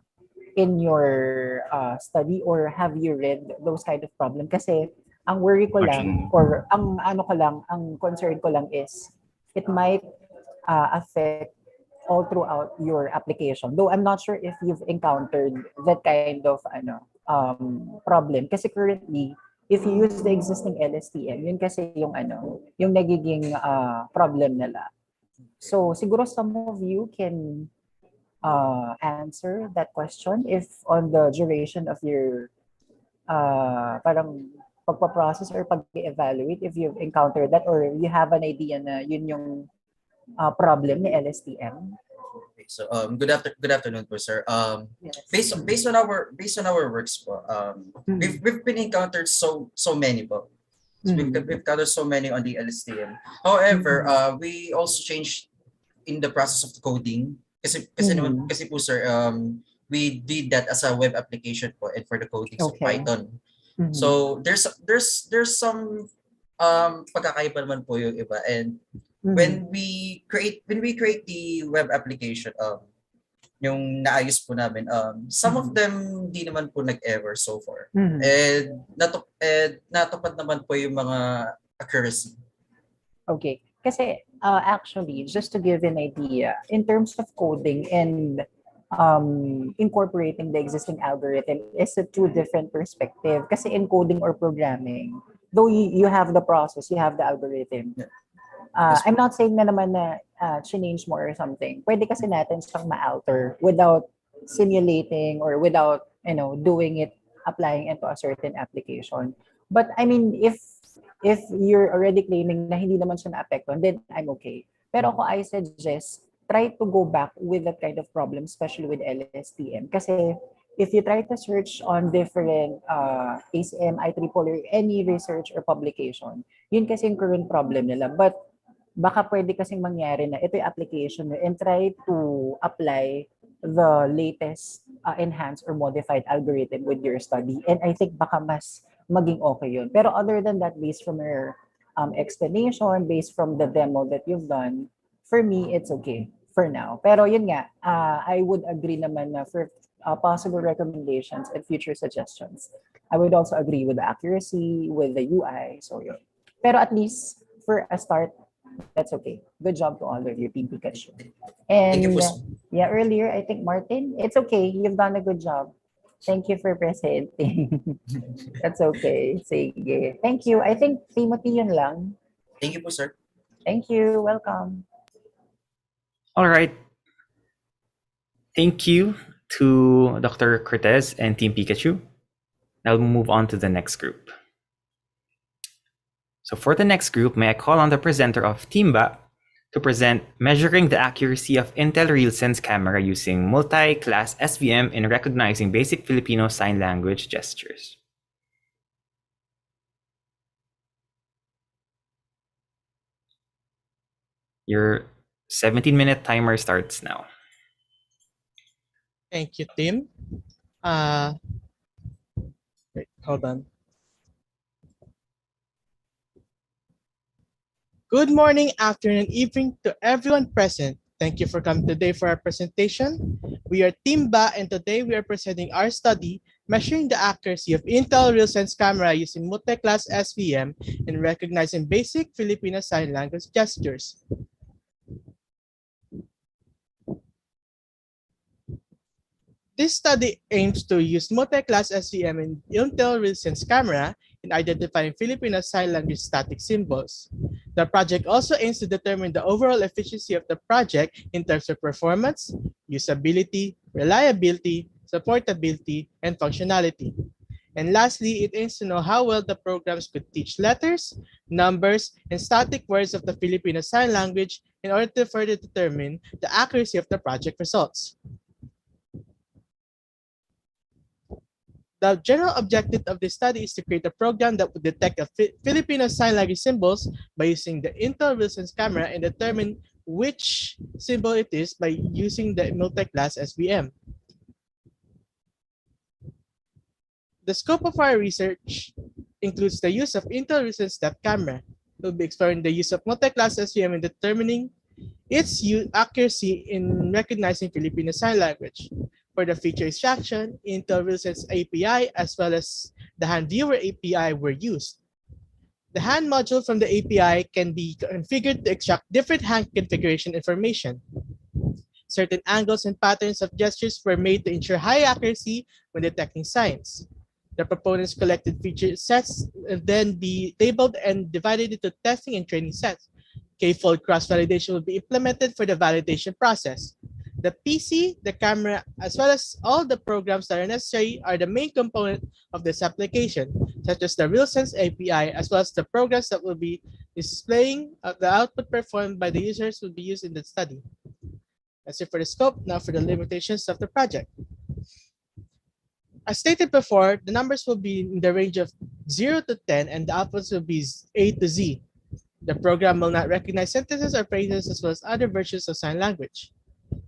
in your study, or have you read those kind of problem? Kasi ang worry ko lang, or ang ano ko lang, ang concern ko lang is it might affect all throughout your application. Though I'm not sure if you've encountered that kind of problem. Kasi currently, if you use the existing LSTM, yun kasi yung nagiging problem nila. So siguro some of you can answer that question if on the duration of your parang pagpa-process or pag-evaluate, if you've encountered that or you have an idea na yun yung problem ni LSTM. So good afternoon po, sir. Yes. Based on our works po, we've been encountered so many po. So we've encountered so many on the LSTM. However, we also changed in the process of the coding kasi po, sir, we did that as a web application po and for the coding of Python. So there's some pagkakaiba naman po yung iba, and when we create the web application, yung naayos po namin, some of them di naman po nag-error so far. And natupad naman po yung mga accuracy. Okay. Kasi actually, just to give an idea, in terms of coding and incorporating the existing algorithm is a two different perspective. Kasi in coding or programming, though you have the process, you have the algorithm. I'm not saying na naman na change mo or something. Pwede kasi natin siyang ma-alter without simulating or without, doing it, applying into a certain application. But I mean, if you're already claiming na hindi naman siya na-apektuhan, then I'm okay. Pero ako, I suggest, try to go back with that kind of problem, especially with LSTM. Kasi if you try to search on different ACM, IEEE, or any research or publication, yun kasi yung current problem nila. But baka pwede kasing mangyari na ito yung application and try to apply the latest enhanced or modified algorithm with your study. And I think baka mas maging okay yun. Pero other than that, based from your explanation, based from the demo that you've done, for me, it's okay for now. Pero yun nga, I would agree naman na for possible recommendations and future suggestions, I would also agree with the accuracy, with the UI. So yun. Pero at least for a start, that's okay. Good job to all of you, Team Pikachu. And yeah, earlier, I think Martin, it's okay. You've done a good job. Thank you for presenting. That's okay. Sige. Thank you. I think Timothy yun lang. Thank you po, sir. Thank you. Welcome. All right. Thank you to Dr. Cortez and Team Pikachu. Now we'll move on to the next group. So for the next group, may I call on the presenter of Timba to present measuring the accuracy of Intel RealSense camera using multi-class SVM in recognizing basic Filipino sign language gestures. Your 17-minute timer starts now. Thank you, Tim. Wait, hold on. Good morning, afternoon, evening to everyone present. Thank you for coming today for our presentation. We are Timba, and today we are presenting our study measuring the accuracy of Intel RealSense camera using multi-class SVM in recognizing basic Filipino sign language gestures. This study aims to use multi-class SVM in Intel RealSense camera in identifying Filipino sign language static symbols. The project also aims to determine the overall efficiency of the project in terms of performance, usability, reliability, supportability, and functionality. And lastly, it aims to know how well the programs could teach letters, numbers, and static words of the Filipino Sign Language in order to further determine the accuracy of the project results. The general objective of this study is to create a program that would detect a Filipino Sign Language symbols by using the Intel Wilson's camera and determine which symbol it is by using the multi-class SVM. The scope of our research includes the use of Intel Wilson's step camera. We'll be exploring the use of multi-class SVM in determining its accuracy in recognizing Filipino Sign Language. For the feature extraction, Intel Wilson's API as well as the hand viewer API were used. The hand module from the API can be configured to extract different hand configuration information. Certain angles and patterns of gestures were made to ensure high accuracy when detecting signs. The proponents collected feature sets and then be labeled and divided into testing and training sets. K-fold cross-validation will be implemented for the validation process. The PC, the camera, as well as all the programs that are necessary are the main component of this application, such as the RealSense API, as well as the programs that will be displaying the output performed by the users will be used in the study. That's it for the scope. Now for the limitations of the project. As stated before, the numbers will be in the range of 0 to 10 and the outputs will be A to Z. The program will not recognize sentences or phrases as well as other versions of sign language.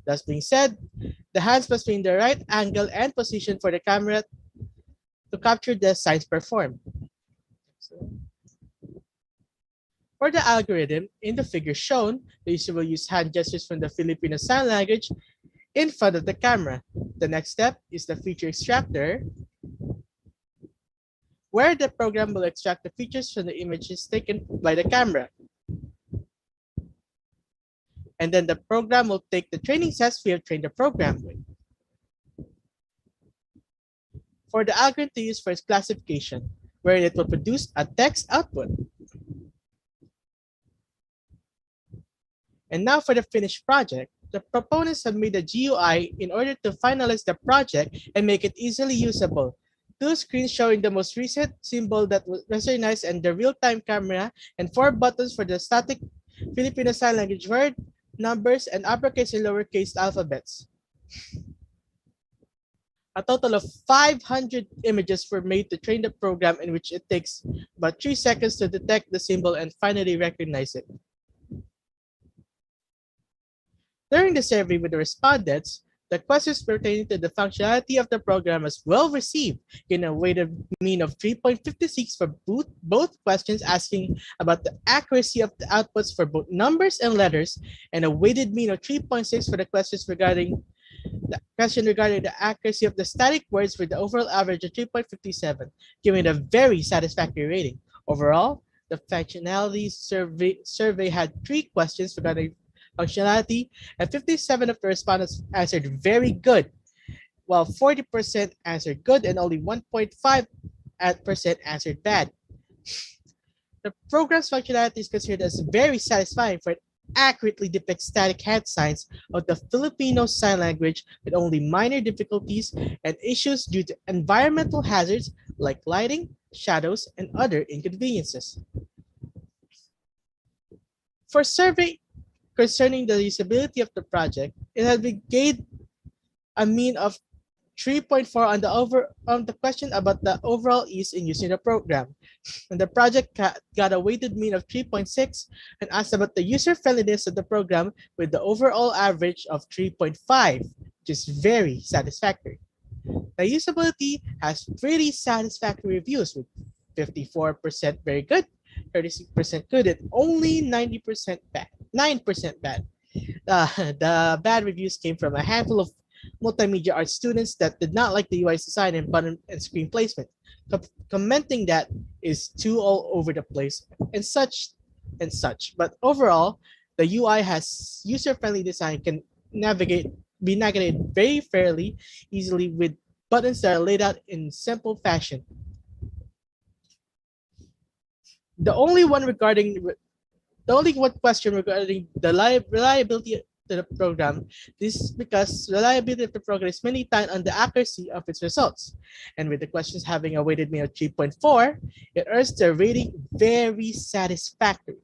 That being said, the hands must be in the right angle and position for the camera to capture the signs performed. For the algorithm, in the figure shown, the user will use hand gestures from the Filipino Sign Language in front of the camera. The next step is the feature extractor, where the program will extract the features from the images taken by the camera. And then the program will take the training sets we have trained the program with. For the algorithm to use for its classification, where it will produce a text output. And now for the finished project, the proponents have made a GUI in order to finalize the project and make it easily usable. 2 screens showing the most recent symbol that was recognized and the real-time camera, and 4 buttons for the static Filipino Sign Language word, numbers, and uppercase and lowercase alphabets. A total of 500 images were made to train the program, in which it takes about 3 seconds to detect the symbol and finally recognize it. During the survey with the respondents, the questions pertaining to the functionality of the program was well received, in a weighted mean of 3.56 for both questions asking about the accuracy of the outputs for both numbers and letters, and a weighted mean of 3.6 for the questions regarding the accuracy of the static words, with the overall average of 3.57, giving a very satisfactory rating. Overall, the functionality survey had 3 questions regarding functionality, and 57 of the respondents answered very good, while 40% answered good and only 1.5% answered bad. The program's functionality is considered as very satisfying, for it accurately depicts static hand signs of the Filipino Sign Language with only minor difficulties and issues due to environmental hazards like lighting, shadows, and other inconveniences. For survey concerning the usability of the project, it has been gained a mean of 3.4 on the question about the overall ease in using the program. And the project got a weighted mean of 3.6 and asked about the user friendliness of the program with the overall average of 3.5, which is very satisfactory. The usability has pretty satisfactory reviews, with 54% very good, 36% good, and only 90% bad. 9% bad. The bad reviews came from a handful of multimedia art students that did not like the UI design and button and screen placement, commenting that is too all over the place and such and such. But overall, the UI has user-friendly design, can be navigated very fairly, easily, with buttons that are laid out in simple fashion. The only one regarding The only one question regarding the reliability of the program. This is because reliability of the program is mainly tied on the accuracy of its results. And with the questions having a weighted mean of 3.4, it earns the rating very satisfactory.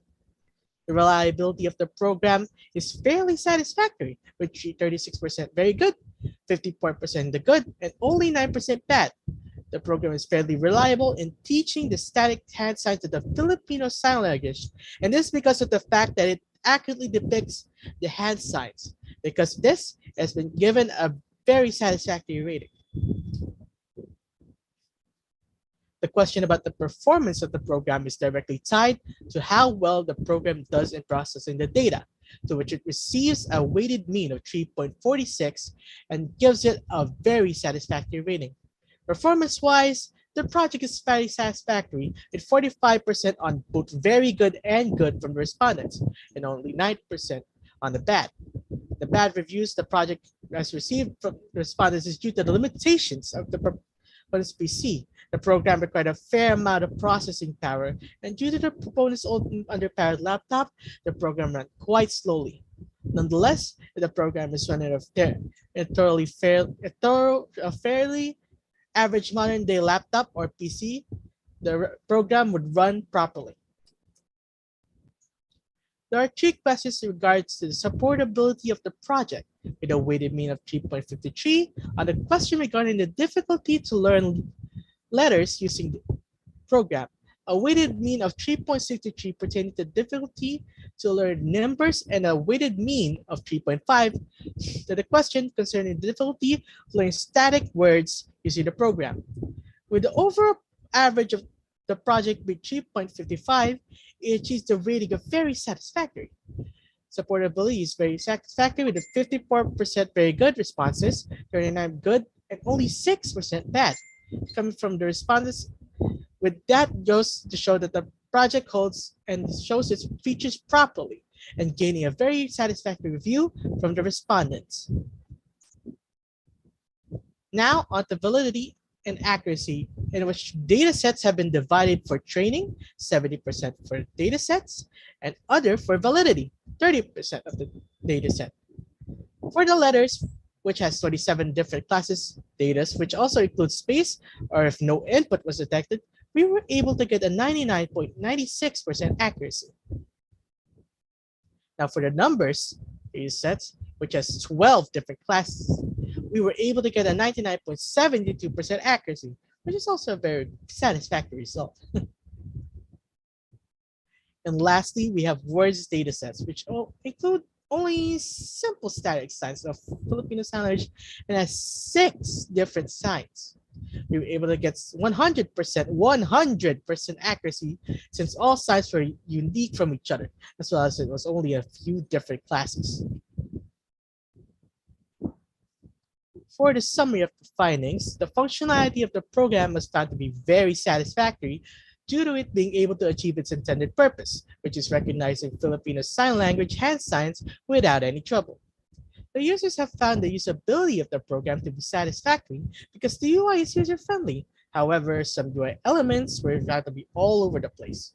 The reliability of the program is fairly satisfactory, with 36% very good, 54% the good, and only 9% bad. The program is fairly reliable in teaching the static hand signs of the Filipino Sign Language, and this is because of the fact that it accurately depicts the hand signs. Because this has been given a very satisfactory rating. The question about the performance of the program is directly tied to how well the program does in processing the data, to which it receives a weighted mean of 3.46 and gives it a very satisfactory rating. Performance-wise, the project is very satisfactory with 45% on both very good and good from the respondents, and only 9% on the bad. The bad reviews the project has received from the respondents is due to the limitations of the proponent's PC. The program required a fair amount of processing power, and due to the proponent's old underpowered laptop, the program ran quite slowly. Nonetheless, if the program is running a fairly average modern day laptop or PC, the program would run properly. There are 3 questions in regards to the supportability of the project, with a weighted mean of 3.53 on the question regarding the difficulty to learn letters using the program, a weighted mean of 3.63 pertaining to difficulty to learn numbers, and a weighted mean of 3.5 to the question concerning the difficulty to learn static words using the program. With the overall average of the project being 3.55, it achieves the rating of very satisfactory. Supportability is very satisfactory with a 54% very good responses, 39 good, and only 6% bad. Coming from the respondents, with that goes to show that the project holds and shows its features properly and gaining a very satisfactory review from the respondents. Now on to validity and accuracy, in which data sets have been divided for training, 70% for data sets, and other for validity, 30% of the data set. For the letters, which has 27 different classes data, which also includes space, or if no input was detected, we were able to get a 99.96% accuracy. Now for the numbers data sets, which has 12 different classes, we were able to get a 99.72% accuracy, which is also a very satisfactory result. And lastly, we have words datasets, which include only simple static signs of Filipino sign language and has 6 different signs. We were able to get 100% accuracy since all signs were unique from each other, as well as it was only a few different classes. For the summary of the findings, the functionality of the program was found to be very satisfactory due to it being able to achieve its intended purpose, which is recognizing Filipino Sign Language hand signs without any trouble. The users have found the usability of the program to be satisfactory because the UI is user-friendly. However, some UI elements were found to be all over the place.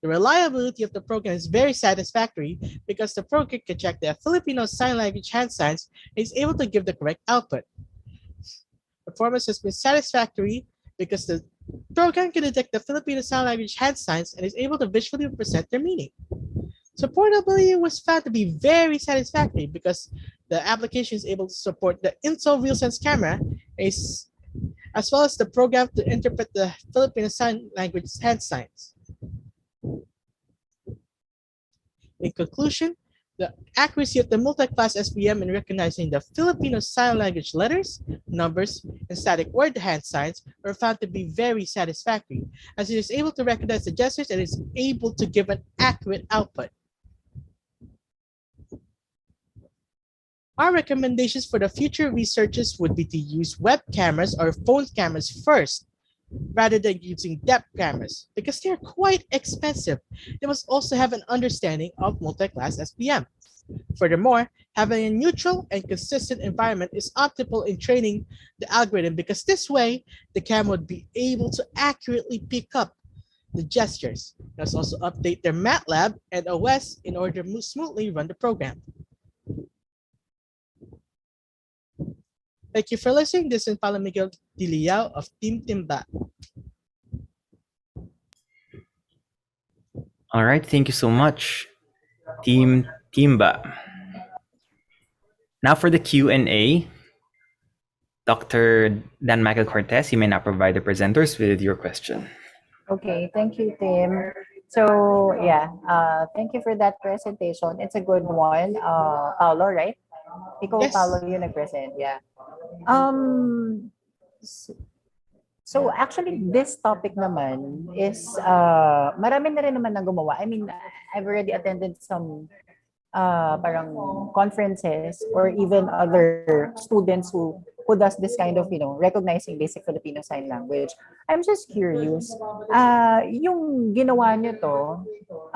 The reliability of the program is very satisfactory because the program can check the Filipino Sign Language hand signs and is able to give the correct output. Performance has been satisfactory because the program can detect the Filipino Sign Language hand signs and is able to visually represent their meaning. Supportability was found to be very satisfactory because the application is able to support the Intel RealSense camera as well as the program to interpret the Filipino Sign Language hand signs. In conclusion, the accuracy of the multi-class SPM in recognizing the Filipino Sign Language letters, numbers, and static word hand signs were found to be very satisfactory, as it is able to recognize the gestures and is able to give an accurate output. Our recommendations for the future researchers would be to use web cameras or phone cameras first, rather than using depth cameras, because they are quite expensive. They must also have an understanding of multi-class SPM. Furthermore, having a neutral and consistent environment is optimal in training the algorithm because this way, the camera would be able to accurately pick up the gestures. Let's also update their MATLAB and OS in order to smoothly run the program. Thank you for listening. This is Paulo Miguel Diliao of Team Timba. All right, thank you so much, Team Timba. Now for the Q&A. Dr. Dan Michael Cortez, you may now provide the presenters with your question. Okay, thank you, Tim. So yeah, thank you for that presentation. It's a good one. Paolo, right? Ikaw, Yes. Paolo, yung nag-present. Yeah. Um, so actually, this topic naman is, marami na rin naman nang gumawa. I mean, I've already attended some parang conferences or even other students who does this kind of, recognizing basic Filipino sign language. I'm just curious, yung ginawa nyo to,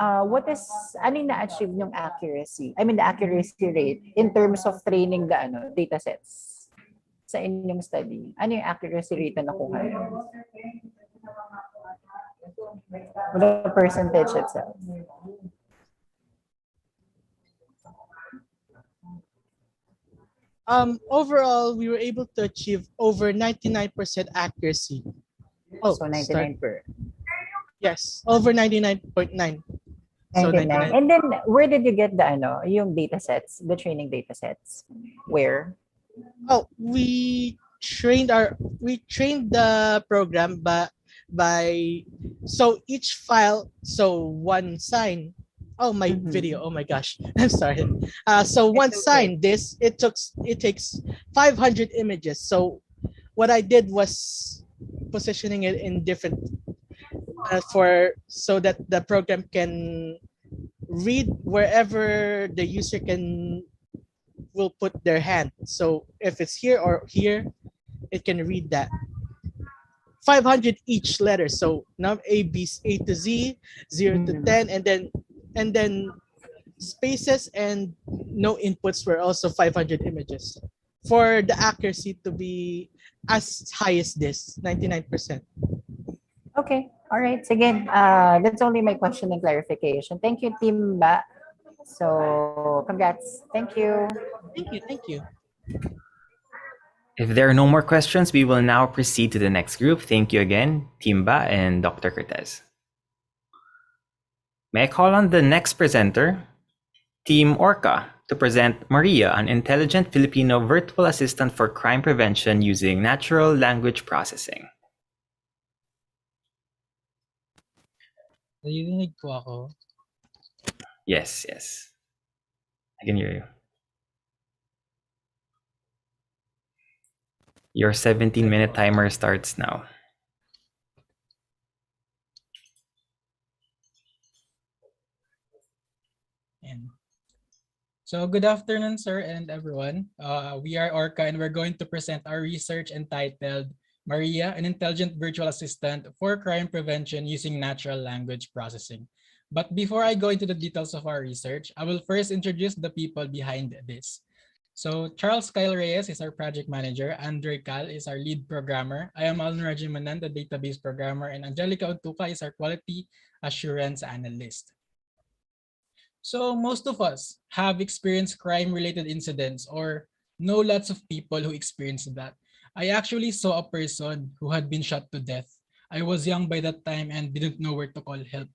ano yung na-achieve yung accuracy? I mean, the accuracy rate in terms of training the data sets sa inyong study. Ano yung accuracy rate na nakuha nyo? The percentage itself. Overall, we were able to achieve over 99% accuracy. Oh, so 99 per. Yes, over 99.9. So 99. And then where did you get the yung data sets, the training data sets? Where? Oh, we trained the program by so each file, so one sign. Oh, my video. Oh my gosh. I'm sorry. So one sign, it takes 500 images. So what I did was positioning it in different so that the program can read wherever the user will put their hand. So if it's here or here, it can read that. 500 each letter. So now A to Z, 0 to 10, and then spaces and no inputs were also 500 images for the accuracy to be as high as this, 99%. Okay. All right. So again, that's only my question and clarification. Thank you, Team Ba. So congrats. Thank you. Thank you. If there are no more questions, we will now proceed to the next group. Thank you again, Timba and Dr. Cortez. May I call on the next presenter, Team Orca, to present Maria, an intelligent Filipino virtual assistant for crime prevention using natural language processing. Narinig ko ako. Yes. I can hear you. Your 17-minute timer starts now. So good afternoon, sir and everyone. We are Orca and we're going to present our research entitled Maria, an intelligent virtual assistant for crime prevention using natural language processing. But before I go into the details of our research, I will first introduce the people behind this. So Charles Kyle Reyes is our project manager, Andre Cal is our lead programmer, I am Alvin Rajimanan, the database programmer, and Angelica Untuca is our quality assurance analyst. So most of us have experienced crime-related incidents or know lots of people who experienced that. I actually saw a person who had been shot to death. I was young by that time and didn't know where to call help.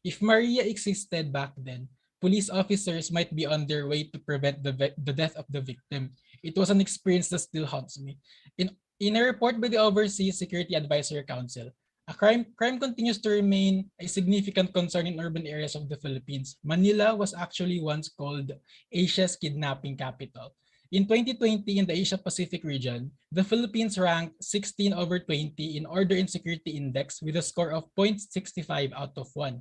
If Maria existed back then, police officers might be on their way to prevent the death of the victim. It was an experience that still haunts me. In a report by the Overseas Security Advisory Council, crime continues to remain a significant concern in urban areas of the Philippines. Manila was actually once called Asia's kidnapping capital. In 2020, in the Asia-Pacific region, the Philippines ranked 16 over 20 in Order and Security Index with a score of 0.65 out of 1.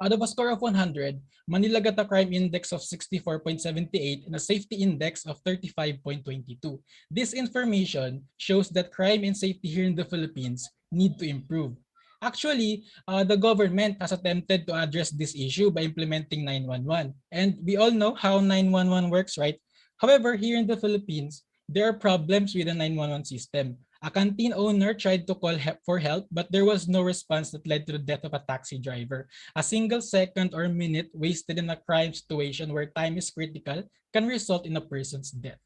Out of a score of 100, Manila got a crime index of 64.78 and a safety index of 35.22. This information shows that crime and safety here in the Philippines need to improve. Actually, the government has attempted to address this issue by implementing 911. And we all know how 911 works, right? However, here in the Philippines, there are problems with the 911 system. A canteen owner tried to call for help, but there was no response that led to the death of a taxi driver. A single second or minute wasted in a crime situation where time is critical can result in a person's death.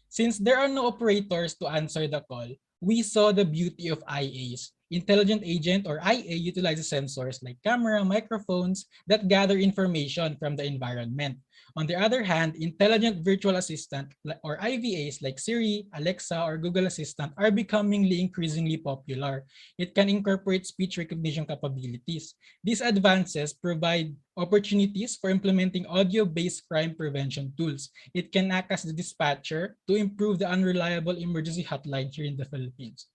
Since there are no operators to answer the call, we saw the beauty of IAs. Intelligent Agent or IA utilizes sensors like camera, microphones that gather information from the environment. On the other hand, Intelligent Virtual Assistant or IVAs like Siri, Alexa, or Google Assistant are becoming increasingly popular. It can incorporate speech recognition capabilities. These advances provide opportunities for implementing audio-based crime prevention tools. It can act as the dispatcher to improve the unreliable emergency hotline here in the Philippines.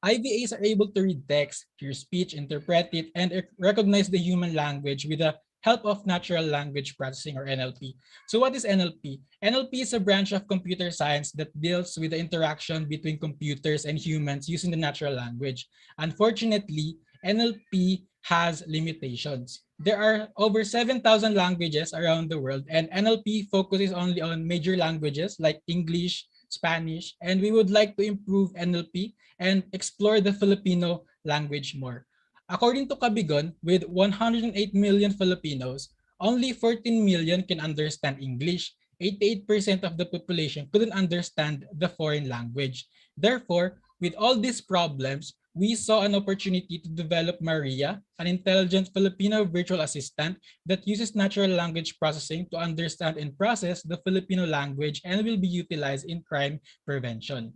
IVAs are able to read text, hear speech, interpret it, and recognize the human language with the help of natural language processing or NLP. So what is NLP? NLP is a branch of computer science that deals with the interaction between computers and humans using the natural language. Unfortunately, NLP has limitations. There are over 7,000 languages around the world, and NLP focuses only on major languages like English, Spanish, and we would like to improve NLP and explore the Filipino language more. According to Kabigon, with 108 million Filipinos, only 14 million can understand English. 88% of the population couldn't understand the foreign language. Therefore, with all these problems, we saw an opportunity to develop Maria, an intelligent Filipino virtual assistant that uses natural language processing to understand and process the Filipino language and will be utilized in crime prevention.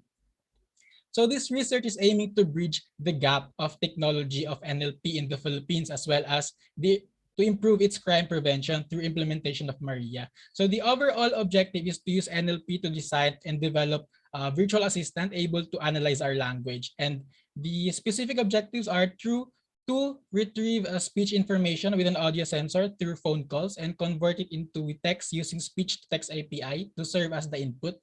So this research is aiming to bridge the gap of technology of NLP in the Philippines as well as to improve its crime prevention through implementation of Maria. So the overall objective is to use NLP to design and develop a virtual assistant able to analyze our language. And the specific objectives are to retrieve speech information with an audio sensor through phone calls and convert it into text using speech-to-text API to serve as the input,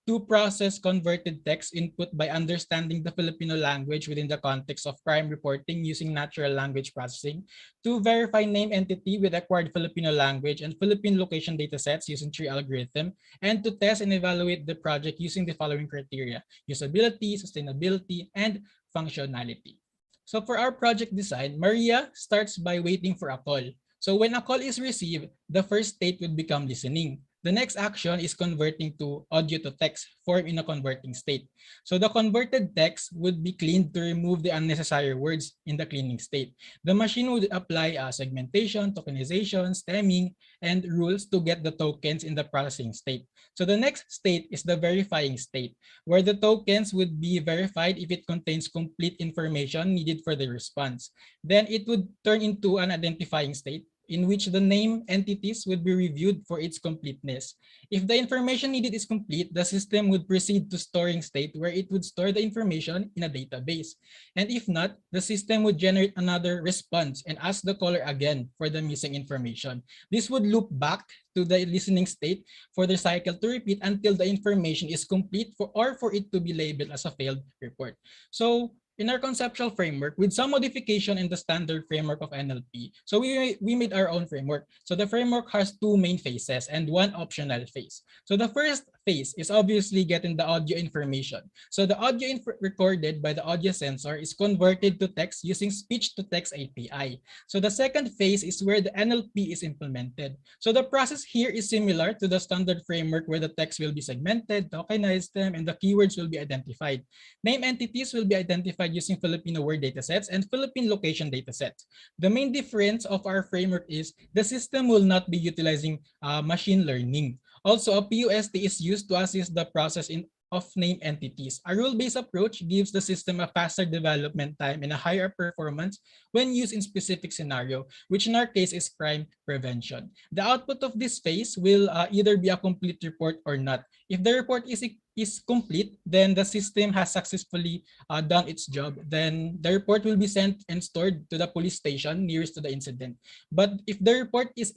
to process converted text input by understanding the Filipino language within the context of crime reporting using natural language processing, to verify name entity with acquired Filipino language and Philippine location datasets using tree algorithm, and to test and evaluate the project using the following criteria: usability, sustainability, and functionality. So for our project design, Maria starts by waiting for a call. So when a call is received, the first state would become listening. The next action is converting to audio to text form in a converting state. So the converted text would be cleaned to remove the unnecessary words in the cleaning state. The machine would apply segmentation, tokenization, stemming, and rules to get the tokens in the processing state. So the next state is the verifying state, where the tokens would be verified if it contains complete information needed for the response. Then it would turn into an identifying state, in which the name entities would be reviewed for its completeness. If the information needed is complete, the system would proceed to storing state, where it would store the information in a database. And if not, the system would generate another response and ask the caller again for the missing information. This would loop back to the listening state for the cycle to repeat until the information is complete or for it to be labeled as a failed report. So in our conceptual framework, with some modification in the standard framework of NLP, so we made our own framework. So the framework has two main phases and one optional phase. So the first phase is obviously getting the audio information. So the audio recorded by the audio sensor is converted to text using speech-to-text API. So the second phase is where the NLP is implemented. So the process here is similar to the standard framework, where the text will be segmented, tokenized, and the keywords will be identified. Name entities will be identified using Filipino word datasets and Philippine location datasets. The main difference of our framework is the system will not be utilizing machine learning. Also, a PUST is used to assist the process of name entities. A rule-based approach gives the system a faster development time and a higher performance when used in specific scenario, which in our case is crime prevention. The output of this phase will either be a complete report or not. If the report is complete, then the system has successfully done its job. Then the report will be sent and stored to the police station nearest to the incident. But if the report is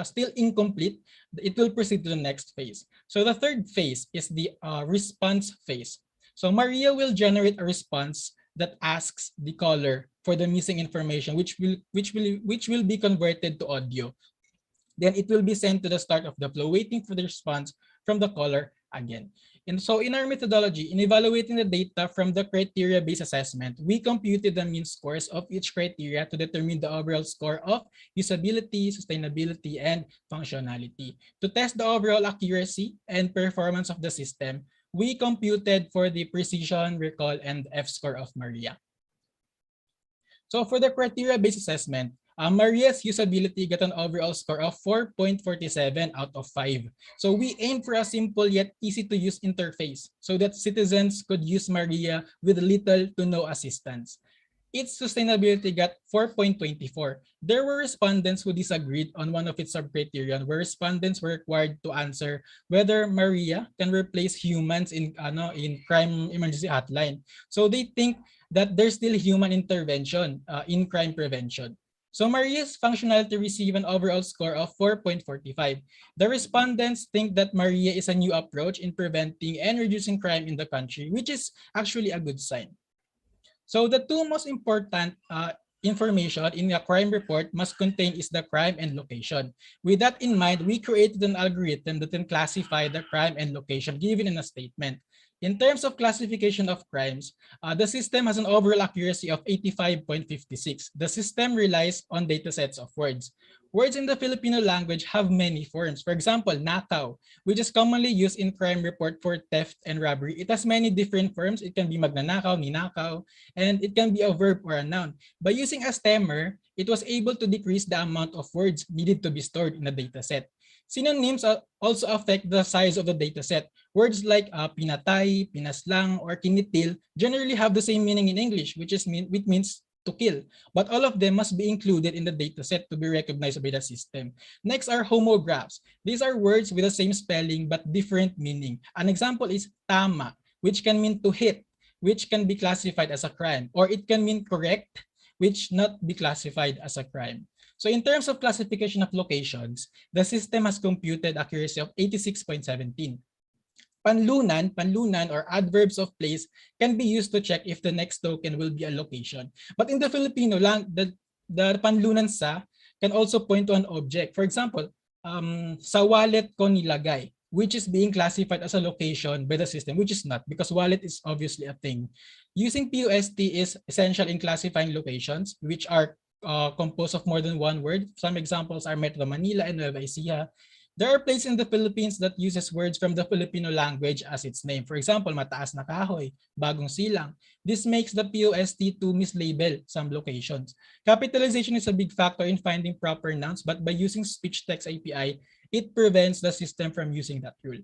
still incomplete, it will proceed to the next phase. So the third phase is the response phase. So Maria will generate a response that asks the caller for the missing information, which will be converted to audio. Then it will be sent to the start of the flow, waiting for the response from the caller again. And so in our methodology, in evaluating the data from the criteria-based assessment, we computed the mean scores of each criteria to determine the overall score of usability, sustainability, and functionality. To test the overall accuracy and performance of the system, we computed for the precision, recall, and F-score of Maria. So for the criteria-based assessment, Maria's usability got an overall score of 4.47 out of 5. So we aim for a simple yet easy to use interface so that citizens could use Maria with little to no assistance. Its sustainability got 4.24. There were respondents who disagreed on one of its sub-criterion where respondents were required to answer whether Maria can replace humans in crime emergency hotline. So they think that there's still human intervention in crime prevention. So Maria's functionality received an overall score of 4.45. The respondents think that Maria is a new approach in preventing and reducing crime in the country, which is actually a good sign. So the two most important information in a crime report must contain is the crime and location. With that in mind, we created an algorithm that can classify the crime and location given in a statement. In terms of classification of crimes, the system has an overall accuracy of 85.56. The system relies on datasets of words. Words in the Filipino language have many forms. For example, nakaw, which is commonly used in crime report for theft and robbery. It has many different forms. It can be magnanakaw, ninakaw, and it can be a verb or a noun. By using a stemmer, it was able to decrease the amount of words needed to be stored in a dataset. Synonyms also affect the size of the dataset. Words like pinatay, pinaslang, or kinitil generally have the same meaning in English, which means to kill, but all of them must be included in the dataset to be recognized by the system. Next are homographs. These are words with the same spelling but different meaning. An example is tama, which can mean to hit, which can be classified as a crime, or it can mean correct, which not be classified as a crime. So in terms of classification of locations, the system has computed accuracy of 86.17. Panlunan, or adverbs of place can be used to check if the next token will be a location. But in the Filipino language, the panlunan sa can also point to an object. For example, sa wallet ko nilagay, which is being classified as a location by the system, which is not because wallet is obviously a thing. Using PUST is essential in classifying locations, which are composed of more than one word. Some examples are Metro Manila and Nueva Ecija. There are places in the Philippines that uses words from the Filipino language as its name. For example, mataas na kahoy, bagong silang. This makes the POST to mislabel some locations. Capitalization is a big factor in finding proper nouns, but by using speech text API, it prevents the system from using that rule.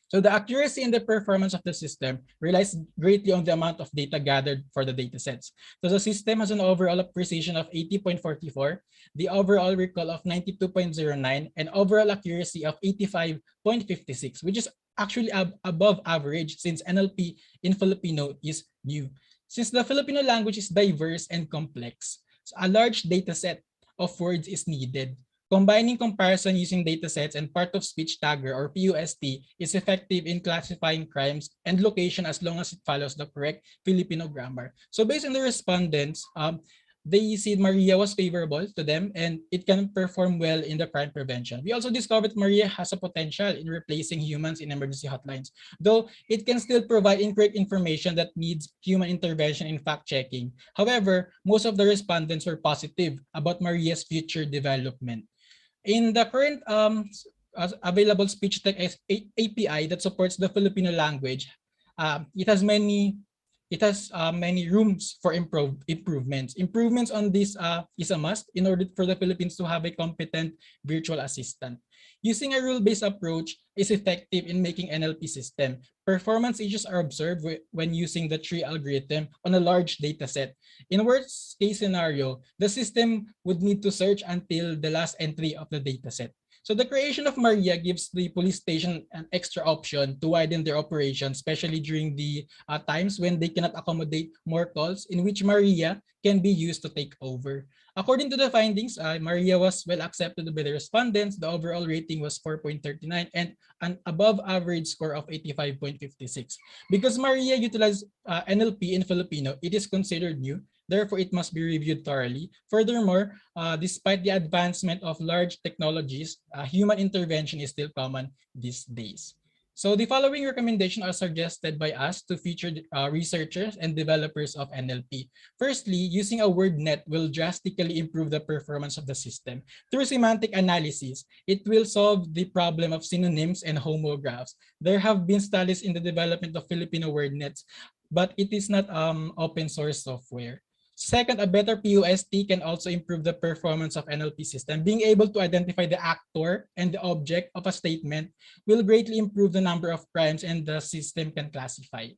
So the accuracy and the performance of the system relies greatly on the amount of data gathered for the datasets. So the system has an overall precision of 80.44, the overall recall of 92.09, and overall accuracy of 85.56, which is actually above average since NLP in Filipino is new. Since the Filipino language is diverse and complex, a large dataset of words is needed. Combining comparison using datasets and part-of-speech tagger or PUST is effective in classifying crimes and location as long as it follows the correct Filipino grammar. So based on the respondents, they see Maria was favorable to them and it can perform well in the crime prevention. We also discovered Maria has a potential in replacing humans in emergency hotlines, though it can still provide incorrect information that needs human intervention in fact-checking. However, most of the respondents were positive about Maria's future development. In the current available speech text API that supports the Filipino language, it has many rooms for improvements. Improvements on this is a must in order for the Philippines to have a competent virtual assistant. Using a rule-based approach is effective in making NLP system. Performance issues are observed when using the tree algorithm on a large data set. In worst case scenario, the system would need to search until the last entry of the data set. So the creation of Maria gives the police station an extra option to widen their operation, especially during the times when they cannot accommodate more calls, in which Maria can be used to take over. According to the findings, Maria was well accepted by the respondents. The overall rating was 4.39 and an above average score of 85.56. Because Maria utilized NLP in Filipino, it is considered new. Therefore, it must be reviewed thoroughly. Furthermore, despite the advancement of large technologies, human intervention is still common these days. So the following recommendations are suggested by us to featured researchers and developers of NLP. Firstly, using a word net will drastically improve the performance of the system. Through semantic analysis, it will solve the problem of synonyms and homographs. There have been studies in the development of Filipino word nets, but it is not open source software. Second, a better POST can also improve the performance of NLP system. Being able to identify the actor and the object of a statement will greatly improve the number of crimes and the system can classify.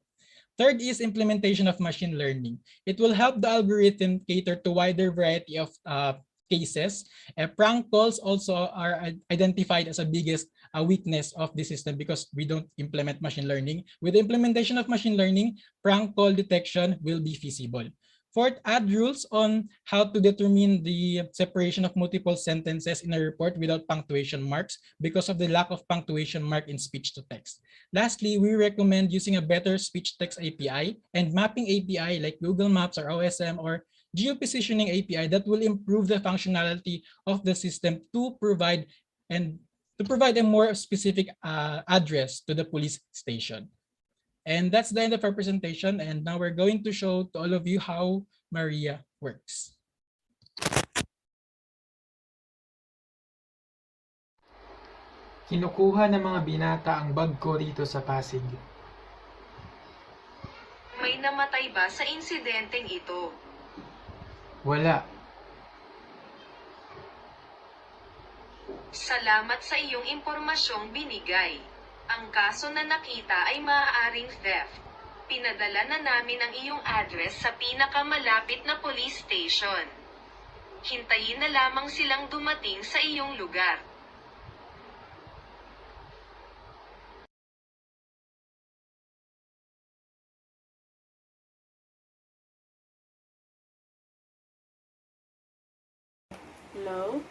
Third is implementation of machine learning. It will help the algorithm cater to wider variety of cases. Prank calls also are identified as a biggest weakness of the system because we don't implement machine learning. With the implementation of machine learning, prank call detection will be feasible. Fourth, add rules on how to determine the separation of multiple sentences in a report without punctuation marks because of the lack of punctuation mark in speech to text. Lastly, we recommend using a better speech-text API and mapping API like Google Maps or OSM or geopositioning API that will improve the functionality of the system to provide a more specific address to the police station. And that's the end of our presentation. And now we're going to show to all of you how Maria works. Kinukuha ng mga binata ang bag ko dito sa Pasig. May namatay ba sa insidenteng ito? Wala. Salamat sa iyong impormasyong binigay. Ang kaso na nakita ay maaaring theft. Pinadala na namin ang iyong address sa pinakamalapit na police station. Hintayin na lamang silang dumating sa iyong lugar. Hello?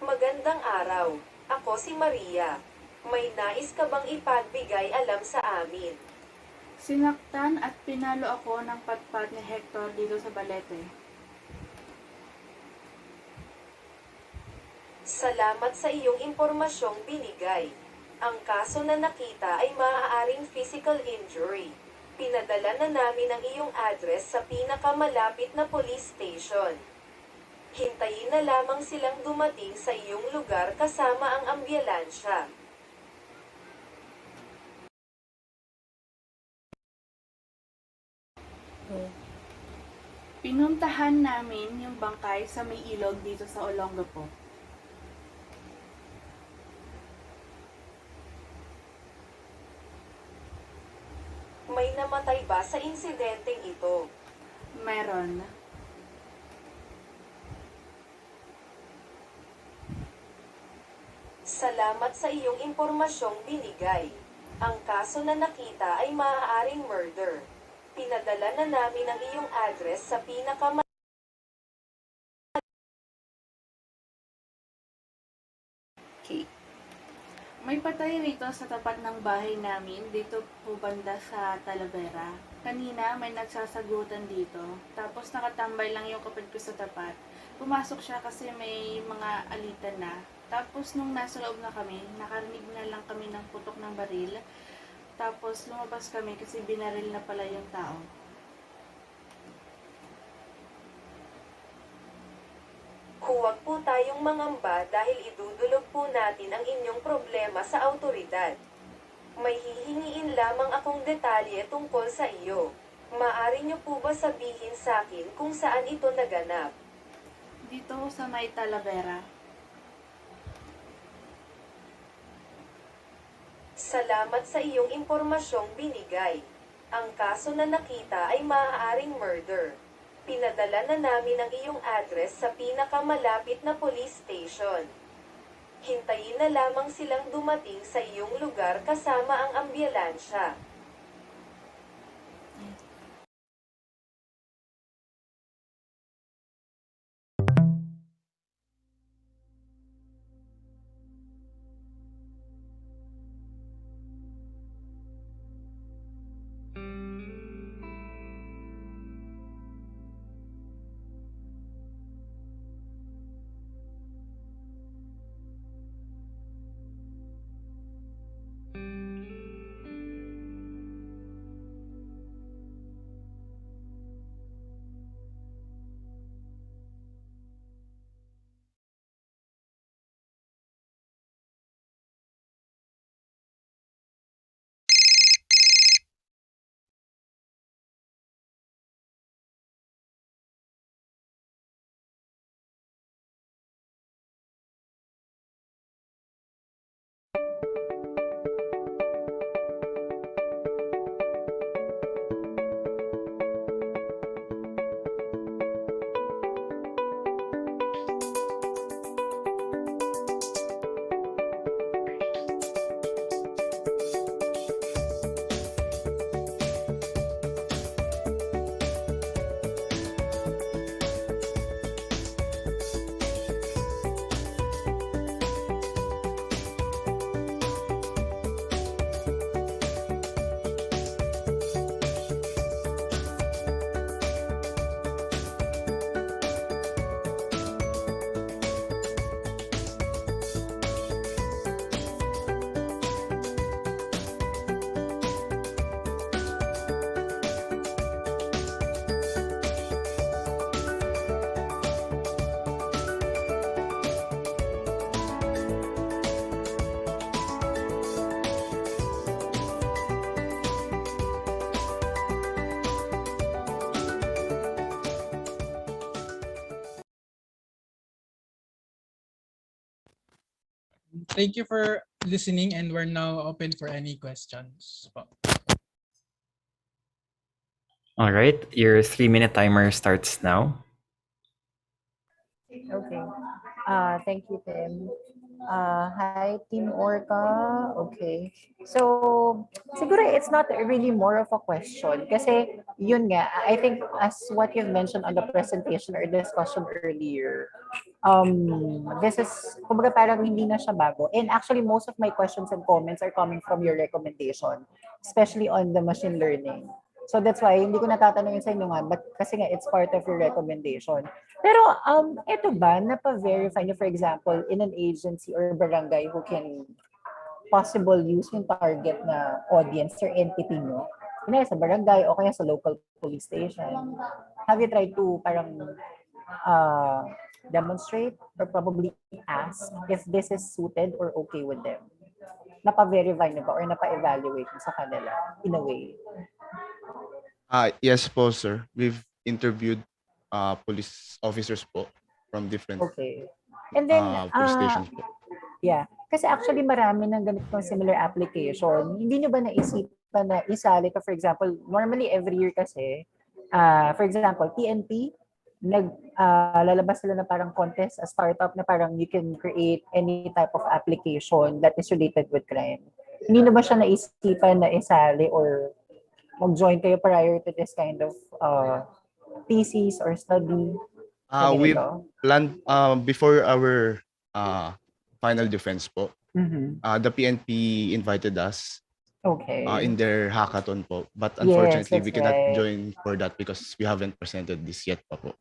Magandang araw. Ako si Maria. May nais ka bang ipagbigay alam sa amin? Sinaktan at pinalo ako ng patpat ni Hector dito sa Balete. Salamat sa iyong impormasyong binigay. Ang kaso na nakita ay maaaring physical injury. Pinadala na namin ang iyong address sa pinakamalapit na police station. Hintayin na lamang silang dumating sa iyong lugar kasama ang ambulansya. Pinuntahan namin yung bangkay sa may ilog dito sa Olongapo. May namatay ba sa insidenteng ito? Meron. Salamat sa iyong impormasyong binigay. Ang kaso na nakita ay maaaring murder. Pinadala na namin ang iyong address sa Okay. May patay rito sa tapat ng bahay namin, dito po banda sa Talavera. Kanina may nagsasagutan dito, tapos nakatambay lang yung kapatid ko sa tapat. Pumasok siya kasi may mga alitan na. Tapos nung nasa loob na kami, nakarinig na lang kami ng putok ng baril. Tapos lumabas kami kasi binaril na pala yung tao. Huwag po tayong mangamba dahil idudulog po natin ang inyong problema sa awtoridad. May hihingiin lamang akong detalye tungkol sa iyo. Maaari niyo po ba sabihin sa akin kung saan ito naganap? Dito sa may Talavera. Salamat sa iyong impormasyong binigay. Ang kaso na nakita ay maaaring murder. Pinadala na namin ang iyong address sa pinakamalapit na police station. Hintayin na lamang silang dumating sa iyong lugar kasama ang ambulansya. Thank you for listening, and we're now open for any questions po. All right, your 3-minute timer starts now. Okay. Thank you, Tim. Hi, Team Orca. Okay. So, siguro it's not really more of a question. Kasi, yun nga, I think as what you've mentioned on the presentation or discussion earlier, this is, kumbaga parang hindi na siya bago. And actually, most of my questions and comments are coming from your recommendation, especially on the machine learning. So that's why hindi ko natatanungin sa inyo nga, but kasi nga it's part of your recommendation. Pero ito ba, napa-verify nyo, for example, in an agency or barangay who can possible use yung target na audience or entity nyo? Kaya sa barangay o kaya sa local police station. Have you tried to parang demonstrate or probably ask if this is suited or okay with them? Napa-verify nyo ba or napa-evaluate nyo sa kanila in a way? Yes po, sir. We've interviewed police officers po from different Okay. And then, police stations po. yeah. Kasi actually marami ng ganitong similar application. Hindi nyo ba naisipan na isali to, for example, normally every year kasi, for example, PNP, lalabas sila na parang contest, a startup na parang you can create any type of application that is related with crime. Hindi nyo ba siya naisipan na isali or mag-join kayo prior to this kind of thesis or study? We planned before our final defense po. The PNP invited us Okay. in their hackathon po. But Yes, unfortunately, that's we cannot right. join for that because we haven't presented this yet pa po.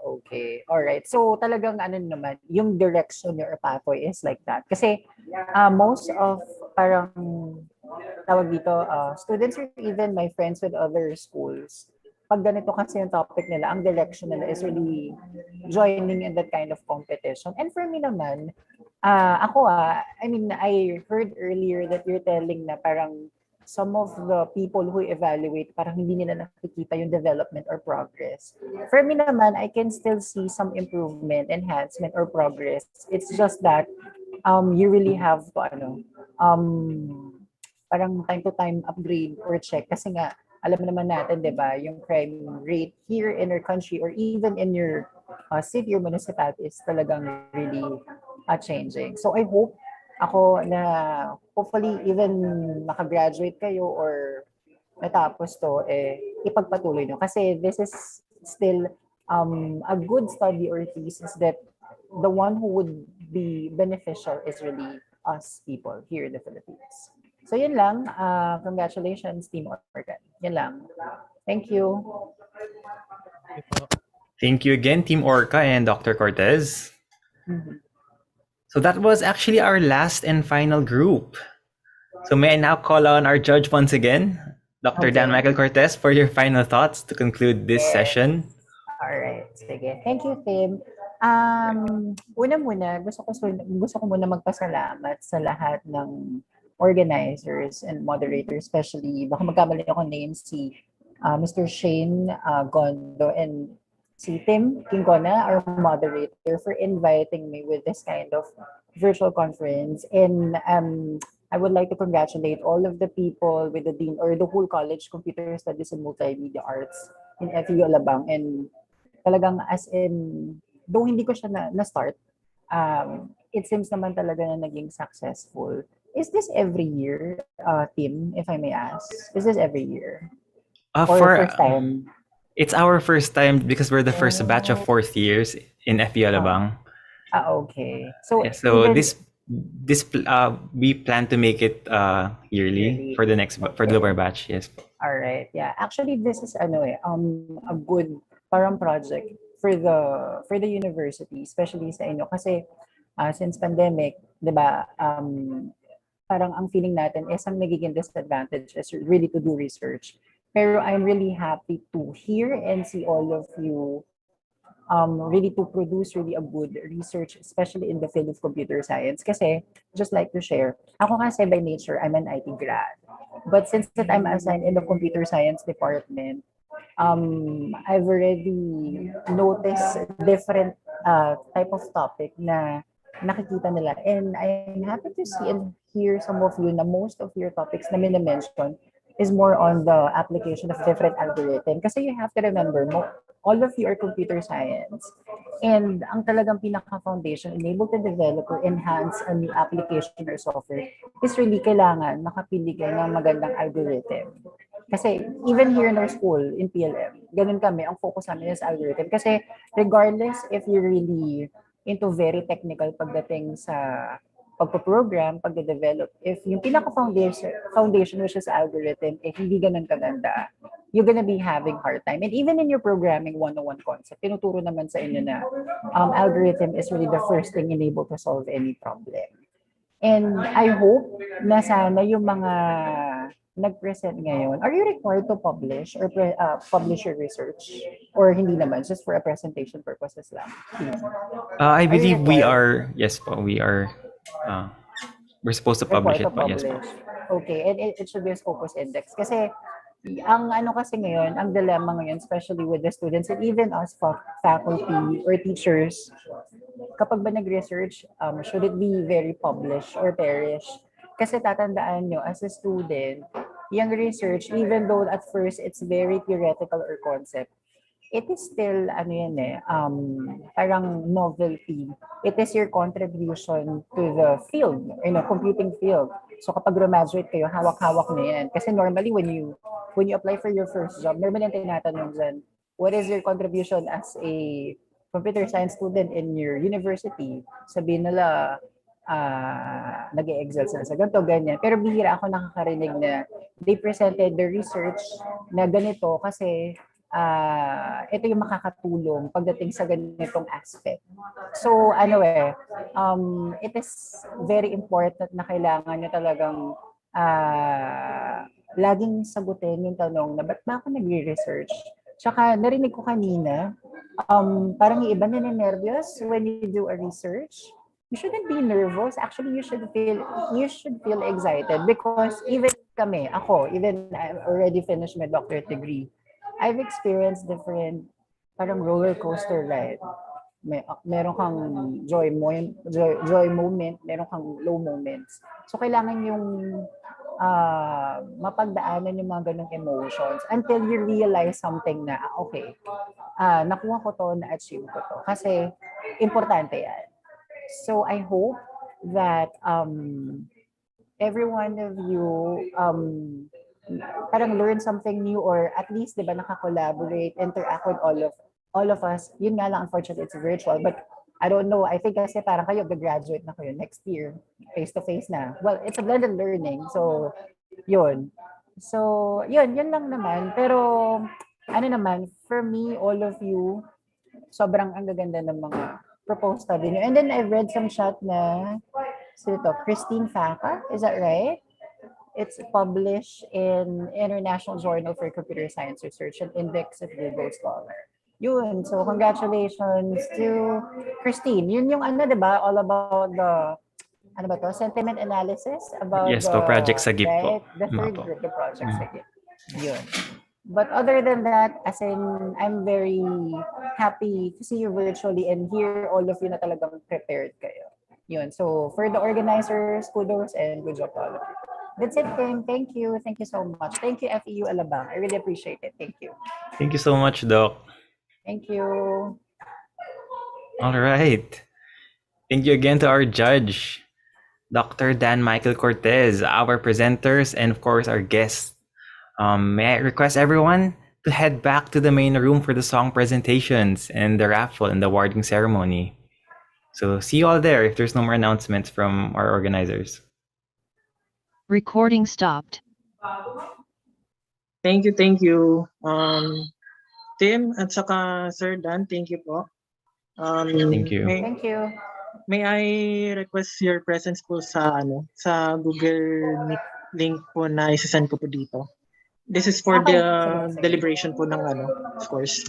Okay. All right. So talagang ano naman, yung direction or pathway is like that. Kasi most of parang tawag dito, students or even my friends with other schools, pag ganito kasi yung topic nila, ang direction nila is really joining in that kind of competition. And for me naman, I mean, I heard earlier that you're telling na parang some of the people who evaluate, parang hindi nila nakikita yung development or progress. For me naman, I can still see some improvement, enhancement, or progress. It's just that you really have to, parang time to time upgrade or check. Kasi nga, alam naman natin, di ba, yung crime rate here in our country or even in your city or municipality is talagang really changing. So I hope ako na hopefully even makagraduate kayo or natapos to, ipagpatuloy nyo. Kasi this is still a good study or thesis that the one who would be beneficial is really us people here in the Philippines. So yun lang. Congratulations, Team Organ. Yun lang. Thank you. Thank you again, Team Orca and Dr. Cortez. So that was actually our last and final group. So may I now call on our judge once again, Dr. Dan Michael Cortez, for your final thoughts to conclude this session. All right. Sige. Thank you, Tim. Una-muna, gusto ko muna magpasalamat sa lahat ng organizers and moderators, especially, baka magkamali ako name, si Mr. Shane Gondo and si Tim Kingona, our moderator, for inviting me with this kind of virtual conference. And I would like to congratulate all of the people with the dean or the whole college, Computer Studies and Multimedia Arts in FEU Alabang. And talagang as in, though hindi ko siya na-start, it seems naman talaga na naging successful. Is this every year, Tim, if I may ask? Is this every year? Or first time? It's our first time because we're the first batch of fourth years in FEU Alabang. Okay. So, So even, we plan to make it yearly for the lower batch. Yes. all right. Yeah. Actually, this is a good parang project for the university, especially sa inyo kasi since pandemic, 'di ba? Parang ang feeling natin is ang nagiging disadvantage is really to do research. Pero I'm really happy to hear and see all of you really to produce really a good research, especially in the field of computer science. Kasi, just like to share, ako kasi by nature, I'm an IT grad. But since that I'm assigned in the computer science department, I've already noticed different type of topic na nakikita nila. And I'm happy to see and hear some of you na most of your topics na minimension is more on the application of different algorithm. Kasi you have to remember, all of you are computer science. And ang talagang pinaka-foundation, enable to develop or enhance a new application or software is really kailangan makapili kayo ng magandang algorithm. Kasi even here in our school, in PLM, ganun kami, ang focus namin is algorithm. Kasi regardless if you're really into very technical pagdating sa pagpo-program, pagde-develop, if yung pinaka-foundation which is algorithm, hindi ganun kaganda, you're gonna be having hard time. And even in your programming 101 concept, tinuturo naman sa inyo na algorithm is really the first thing enabled to solve any problem. And I hope na sana yung mga nag-present ngayon, are you required to publish or publish your research? Or hindi naman, just for a presentation purposes lang? I Are you believe we required? are, yes po, we're supposed to publish Required it to po, yes po. publish. Okay, and it should be a Scopus index. Kasi ang ano kasi ngayon, ang dilemma ngayon, especially with the students and even us faculty or teachers, kapag ba nag-research, should it be very published or perish? Kasi tatandaan nyo, as a student, yung research, even though at first it's very theoretical or concept, it is still, ano yan parang novelty. It is your contribution to the field, computing field. So kapag graduate kayo, hawak-hawak na yan. Kasi normally when you apply for your first job, normally ang tinatanong dyan, what is your contribution as a computer science student in your university? Sabihin nila, nag-excel sila sa ganito, ganyan. Pero bihira ako nakakarinig na they presented the research na ganito kasi ito yung makakatulong pagdating sa ganitong aspect. So, it is very important na kailangan nyo talagang laging sagutin yung tanong na ba't ba ako nagre-research? Tsaka narinig ko kanina, parang yung iba na nervous when you do a research. You shouldn't be nervous. Actually, you should feel excited because even kami, even I already finished my doctorate degree, I've experienced different parang roller coaster ride. Meron kang joy moment, meron kang low moments. So kailangan yung mapagdaanan yung mga ganong emotions until you realize something na, okay, nakuha ko to, na-achieve ko to. Kasi importante yan. So I hope that every one of you parang learn something new or at least 'di ba naka-collaborate, interact with all of us. Yun nga lang, unfortunately it's virtual, but I don't know, I think kasi parang kayo graduate na kayo next year, face to face na. Well, it's a blended learning. So yun. So yun lang naman. Pero for me, all of you, sobrang ang gaganda ng mga proposed study niyo. And then I read some chat na Christine Faca, is that right? It's published in International Journal for Computer Science Research and Index of Google Scholar. Yun, so congratulations to Christine. Yun yung diba, all about the sentiment analysis about Yes po, Project Sagip po. right? The third group, the Project Sagip. Yun. But other than that, as in, I'm very happy to see you virtually and hear all of you na talagang prepared kayo. Yun. So, for the organizers, kudos and good job to all of you. That's it, Tim. Thank you. Thank you so much. Thank you, FEU Alabang. I really appreciate it. Thank you. Thank you so much, Doc. Thank you. All right. Thank you again to our judge, Dr. Dan Michael Cortez, our presenters, and of course, our guests. May I request everyone to head back to the main room for the song presentations and the raffle and the awarding ceremony. So see you all there if there's no more announcements from our organizers. Recording stopped. Thank you. Tim at saka Sir Dan, thank you po. Thank you. Thank you. May I request your presence po sa Google Meet link po na isasend ko po dito. This is for Okay, the sige. deliberation po ng of course.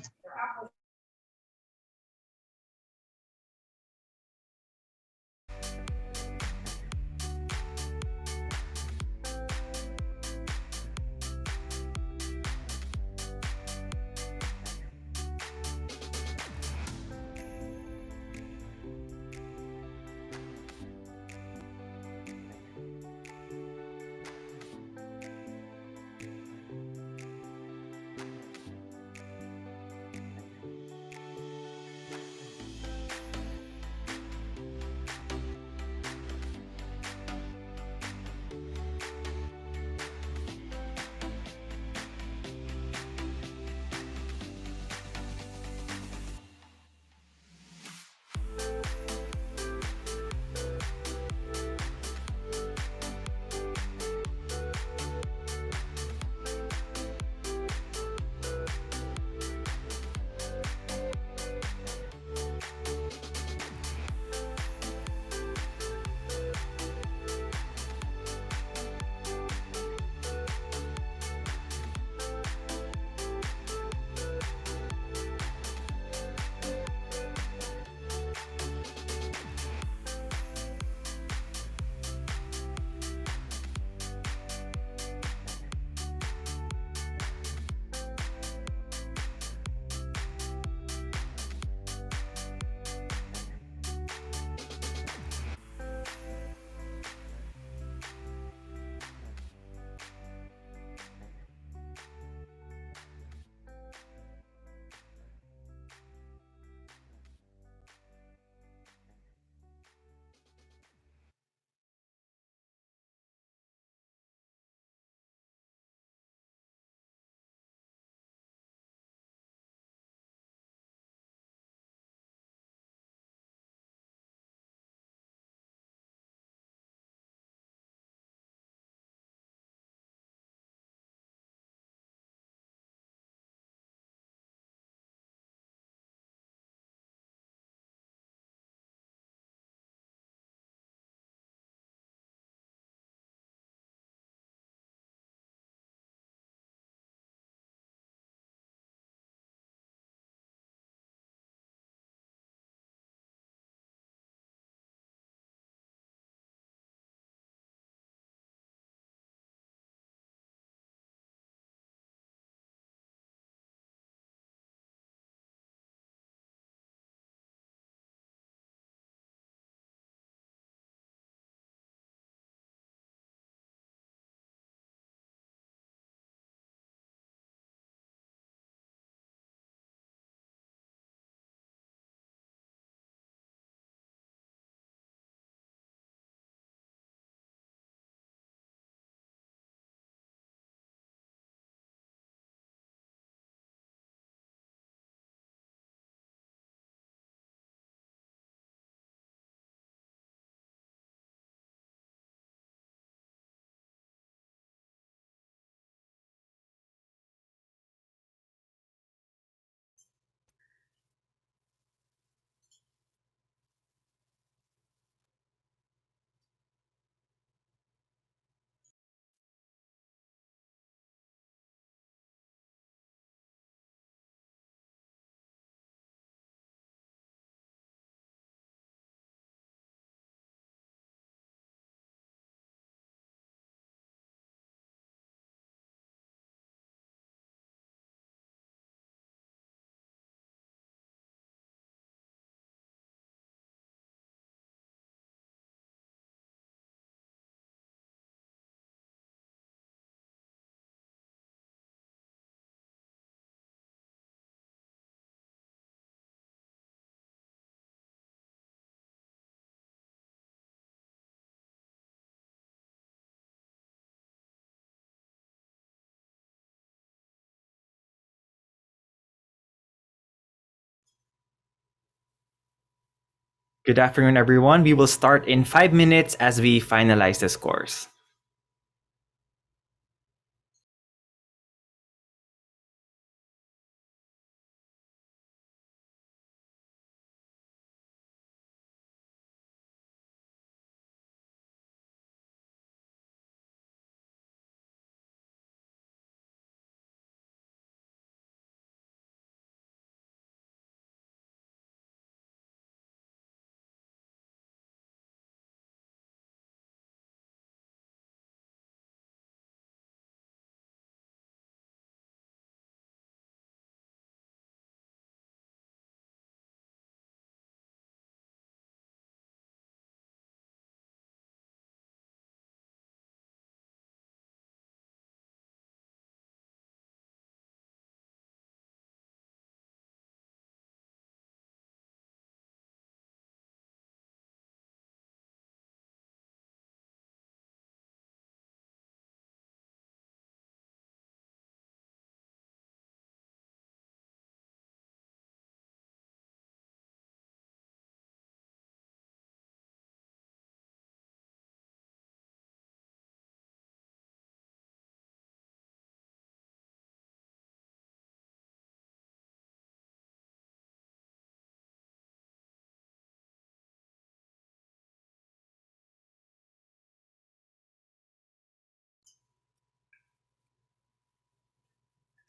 Good afternoon, everyone. We will start in 5 minutes as we finalize the scores.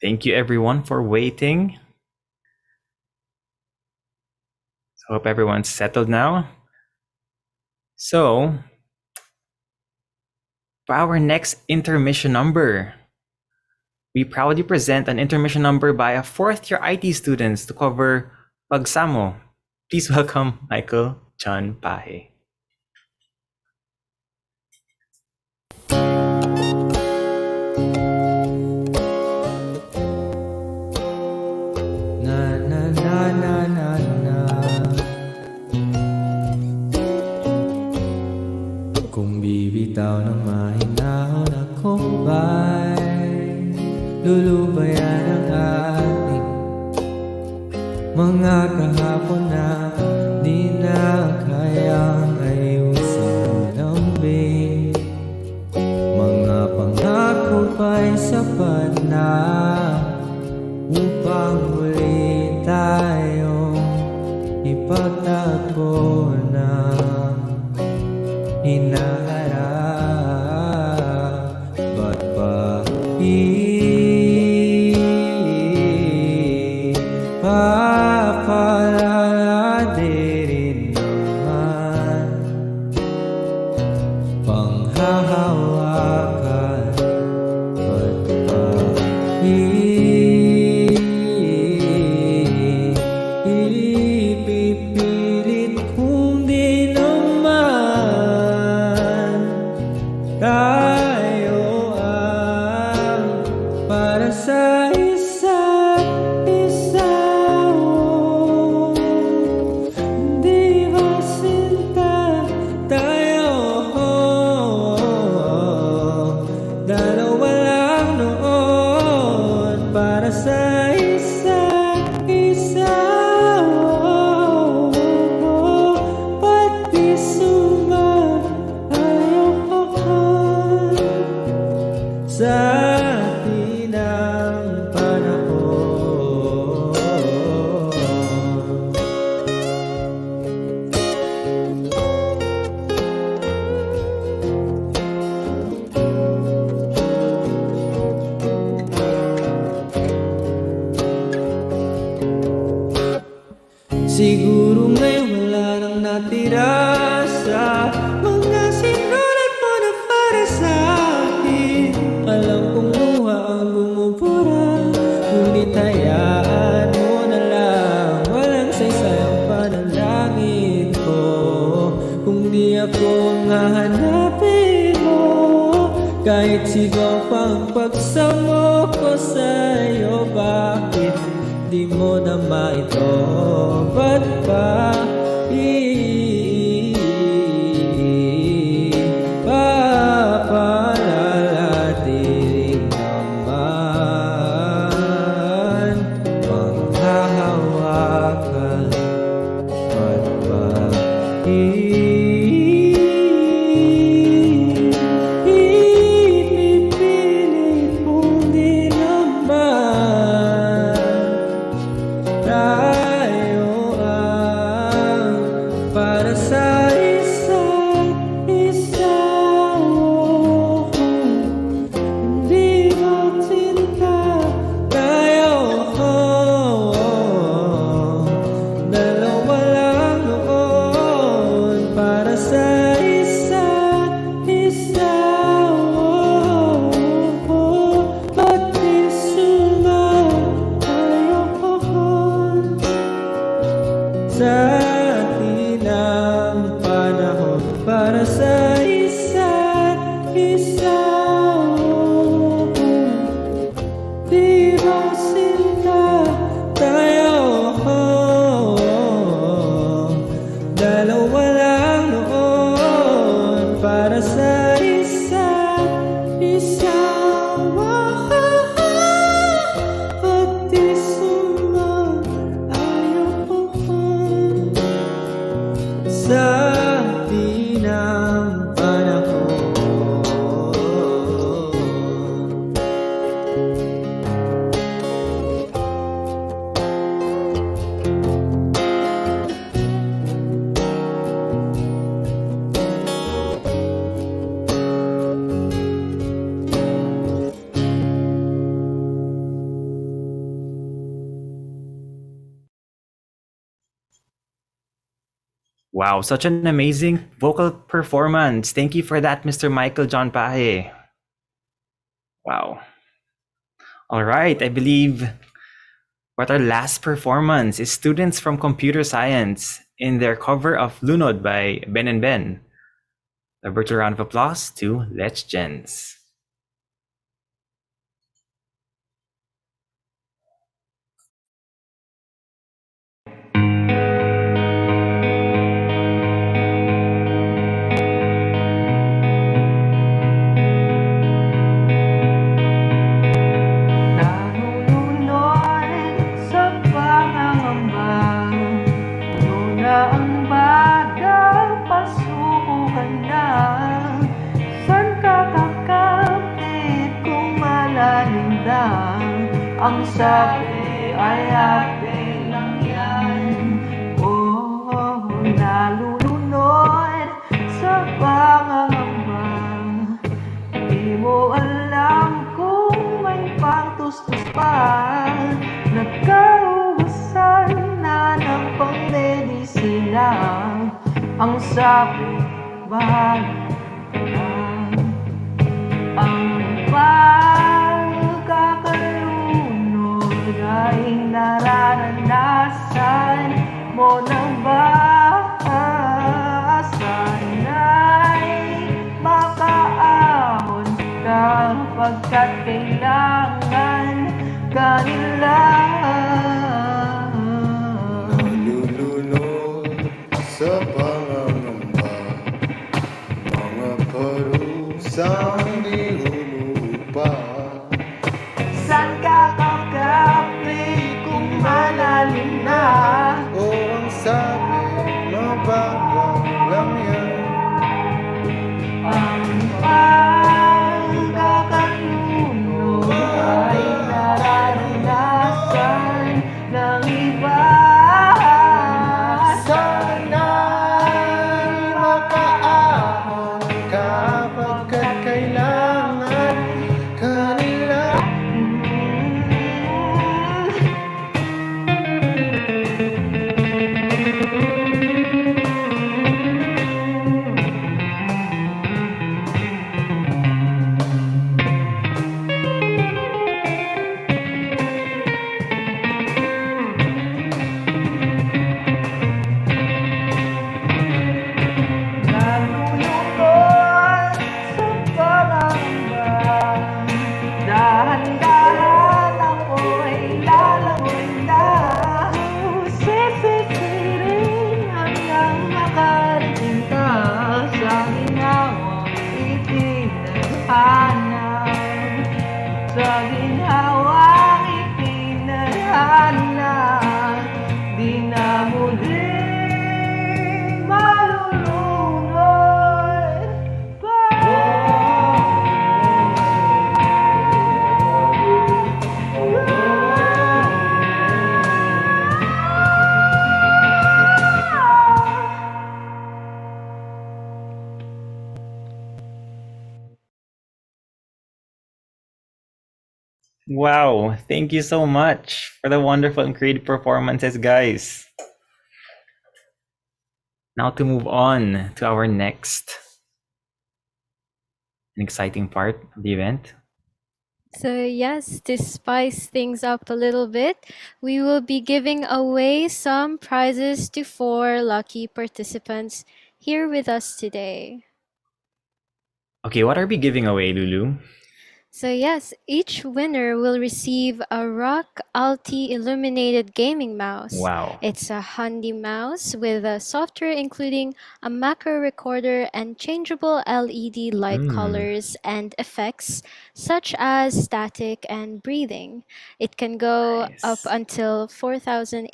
Thank you, everyone, for waiting. So hope everyone's settled now. So, for our next intermission number, we proudly present an intermission number by a fourth-year IT students to cover Pagsamo. Please welcome Michael John Pahe. Na na na na na na. Kung bibitaw ng mahinahon ako ba'y lulubayan ang ating mga kahapon na di na kayang ayusin ang lambing. Mga pangako ba'y sapat na upang muli tayong ipagtagpo na hinaharap. Ba't ba ipapalala di rin naman panghahawakan? Ba't ba ipipilit kung di naman tayo ang para sa isa't isa? Di ba sinta tayo? Dalawa lang noon para sa isa't isa. Ba't di sumayon sa atin ang panahon? Siguro ngayon wala nang natira sa mga sinulat mo na para sa akin. Alam kong luha ang bumubura, ngunit hayaan mo na lang. Walang saysay ang panalangin ko kung di ako ang hahanapin mo. Kahit sigaw pang pagsamo ko sa'yo, bakit di mo naman ito? Ba't ba ipapalala di rin naman panghahawakan? Ba't ba Wow, such an amazing vocal performance. Thank you for that, Mr. Michael John Pahe. Wow. All right, I believe what our last performance is students from computer science in their cover of Lunod by Ben and Ben. A virtual round of applause to Let's Gens. Sa pangangamba, una ang bagal, pasukan na. San ka kakapit kung malalim lang? Ang sabi ay atin lang yan. Oh, nalulunod sa pangangamba. Di mo alam kung may pangtustos pa. Nagkaubusan na ng pangmedisina. Ang sabi, bahala na. Ang pagkakalunod ay nararanasan mo nang ba? Sana'y makaahon ka pagkat kailangan kanila. Nalulunod sa pangangamba, mga parusang di humupa. San ka kakapit kung malalim na? O ang sabi, mababaw lang yan. Ang pagkakalunod ay nararanasan ng iba. Sana'y makaahon ka pagkat kailangan kanila. Nalulunod sa pangamba, dahan-dahan ako'y lalangoy na. Sisisirin hanggang makarating ka sa ginhawang itinadhana. Sa ginhawang itinadhana, di na muling malulunod pa. Wow, thank you so much for the wonderful and creative performances, guys. Now to move on to our next an exciting part of the event. So yes, to spice things up a little bit, we will be giving away some prizes to 4 lucky participants here with us today. Okay, what are we giving away, Lulu? So yes, each winner will receive a Rock Alti illuminated gaming mouse. Wow. It's a handy mouse with a software including a macro recorder and changeable LED light colors and effects such as static and breathing. It can go up until 4,800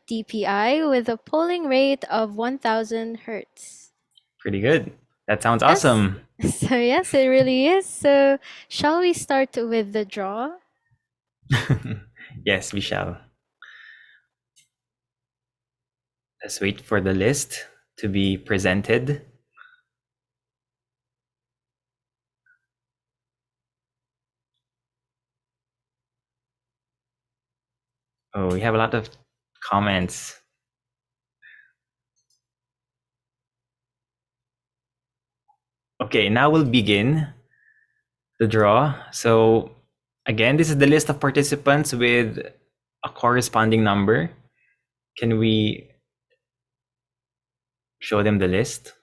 dpi with a polling rate of 1,000 hertz. Pretty good. That sounds Yes. awesome. So yes, it really is. So shall we start with the draw? Yes, we shall. Let's wait for the list to be presented. Oh, we have a lot of comments. Okay, now we'll begin the draw. So again, this is the list of participants with a corresponding number. Can we show them the list?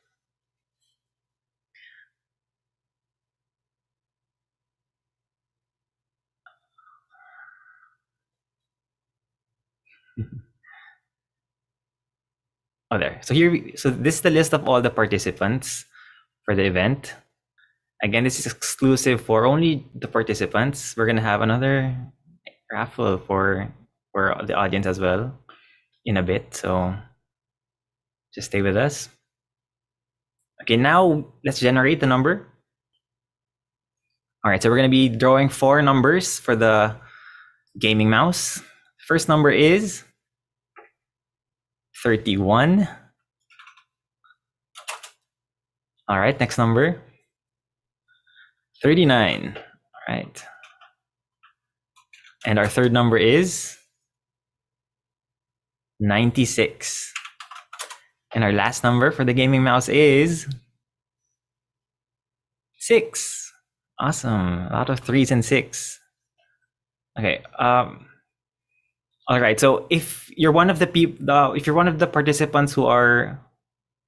Oh, there. So so this is the list of all the participants for the event. Again, this is exclusive for only the participants. We're gonna have another raffle for the audience as well in a bit. So just stay with us. Okay, now let's generate the number. All right, so we're gonna be drawing 4 numbers for the gaming mouse. First number is 31. All right, next number 39. All right. And our third number is 96. And our last number for the gaming mouse is 6. Awesome. A lot of 3s and 6. Okay. All right. So if you're one of the if you're one of the participants who are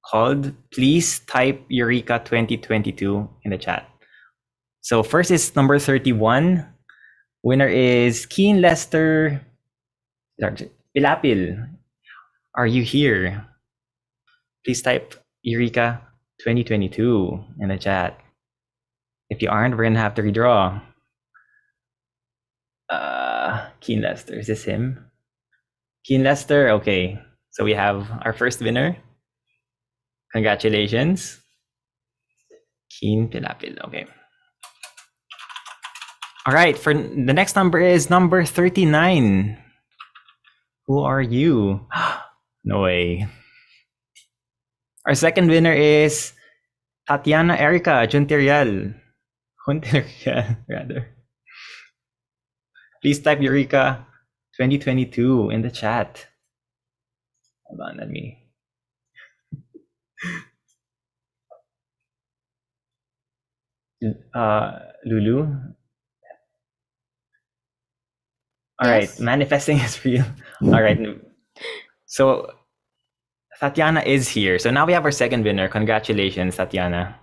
called, please type Eureka 2022 in the chat. So first is number 31. Winner is Keen Lester Pilapil. Are you here? Please type Eureka 2022 in the chat. If you aren't, we're gonna have to redraw. Keen Lester, is this him? Keen Lester, okay. So we have our first winner. Congratulations. Keen Pilapil, okay. All right, for the next number is number 39. Who are you? No way. Our second winner is Tatiana Erica Junterial. Junterial, rather. Please type Eureka 2022 in the chat. Hold on, let me. Lulu. All right, Yes. manifesting is real. All right. So Tatiana is here. So now we have our second winner. Congratulations, Tatiana.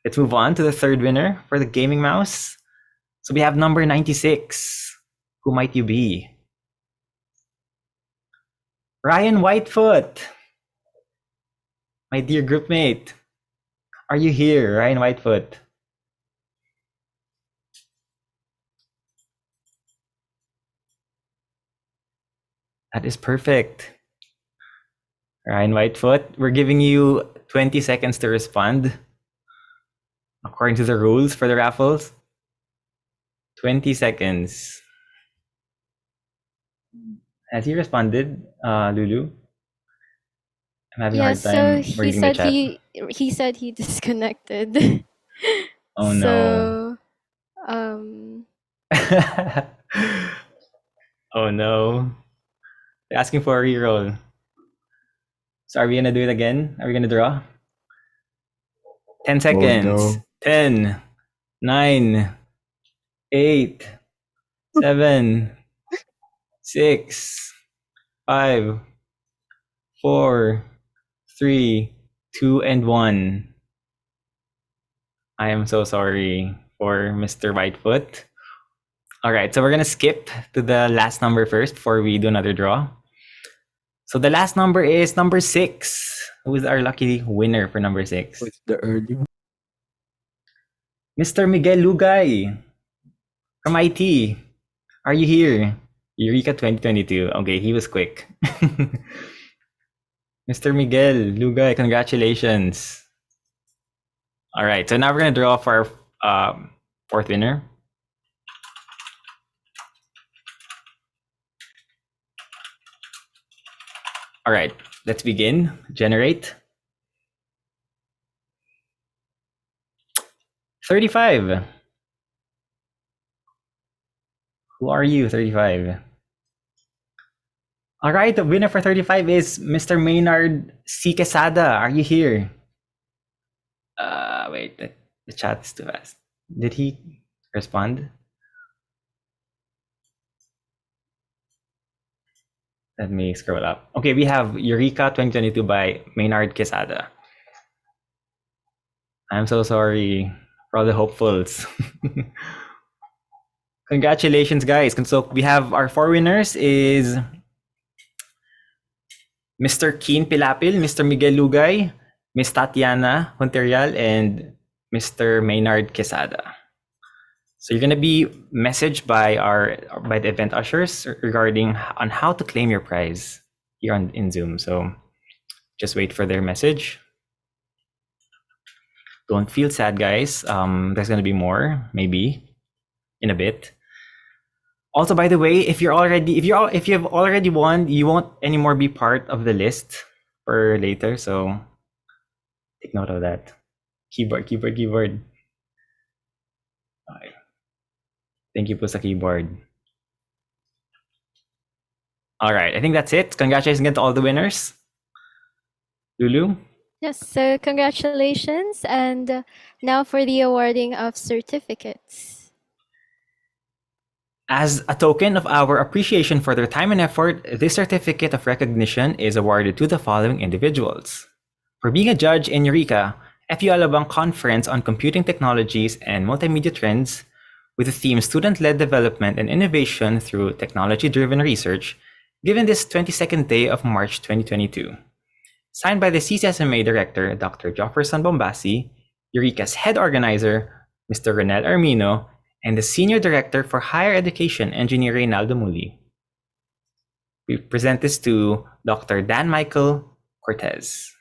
Let's move on to the third winner for the gaming mouse. So we have number 96. Who might you be? Ryan Whitefoot. My dear groupmate. Are you here, Ryan Whitefoot? That is perfect. Ryan Whitefoot, we're giving you 20 seconds to respond. According to the rules for the raffles. 20 seconds. Has he responded, Lulu? I'm having a Yeah, hard so time he reading the said chat. he said he disconnected. Oh no. So Oh no. They're asking for a reroll. So are we gonna do it again? Are we gonna draw? 10 seconds. no. 10, 9, 8, 7, 6, 5, 4, 3, 2, and 1. I am so sorry for Mr. Whitefoot. All right, so we're gonna skip to the last number first before we do another draw. So the last number is number 6. Who is our lucky winner for number 6? What's the early one? Mr. Miguel Lugay from IT. Are you here? Eureka 2022. Okay, he was quick. Mr. Miguel Lugay, congratulations. All right, so now we're gonna draw for our fourth winner. All right, let's begin. Generate. 35. Who are you, 35? All right, the winner for 35 is Mr. Maynard C. Quesada. Are you here? Wait, the chat is too fast. Did he respond? Let me scroll up. Okay, we have Eureka 2022 by Maynard Quesada. I'm so sorry for all the hopefuls. Congratulations, guys. So we have our 4 winners is Mr. Keen Pilapil, Mr. Miguel Lugay, Miss Tatiana Hunterial, and Mr. Maynard Quesada. So you're gonna be messaged by the event ushers regarding on how to claim your prize here in Zoom. So just wait for their message. Don't feel sad, guys. There's gonna be more, maybe, in a bit. Also, by the way, if you've already won, you won't anymore be part of the list for later. So take note of that. Keyboard. Okay. Thank you po sa keyboard. All right, I think that's it. Congratulations again to all the winners. Lulu? Yes, so congratulations. And now for the awarding of certificates. As a token of our appreciation for their time and effort, this certificate of recognition is awarded to the following individuals. For being a judge in Eureka, FU Alabang Conference on Computing Technologies and Multimedia Trends, with the theme Student-Led Development and Innovation through Technology-Driven Research, given this 22nd day of March 2022. Signed by the CCSMA Director, Dr. Jefferson Bombasi, Eureka's Head Organizer, Mr. Ronel Armino, and the Senior Director for Higher Education, Engineer Reynaldo Muli. We present this to Dr. Dan Michael Cortez.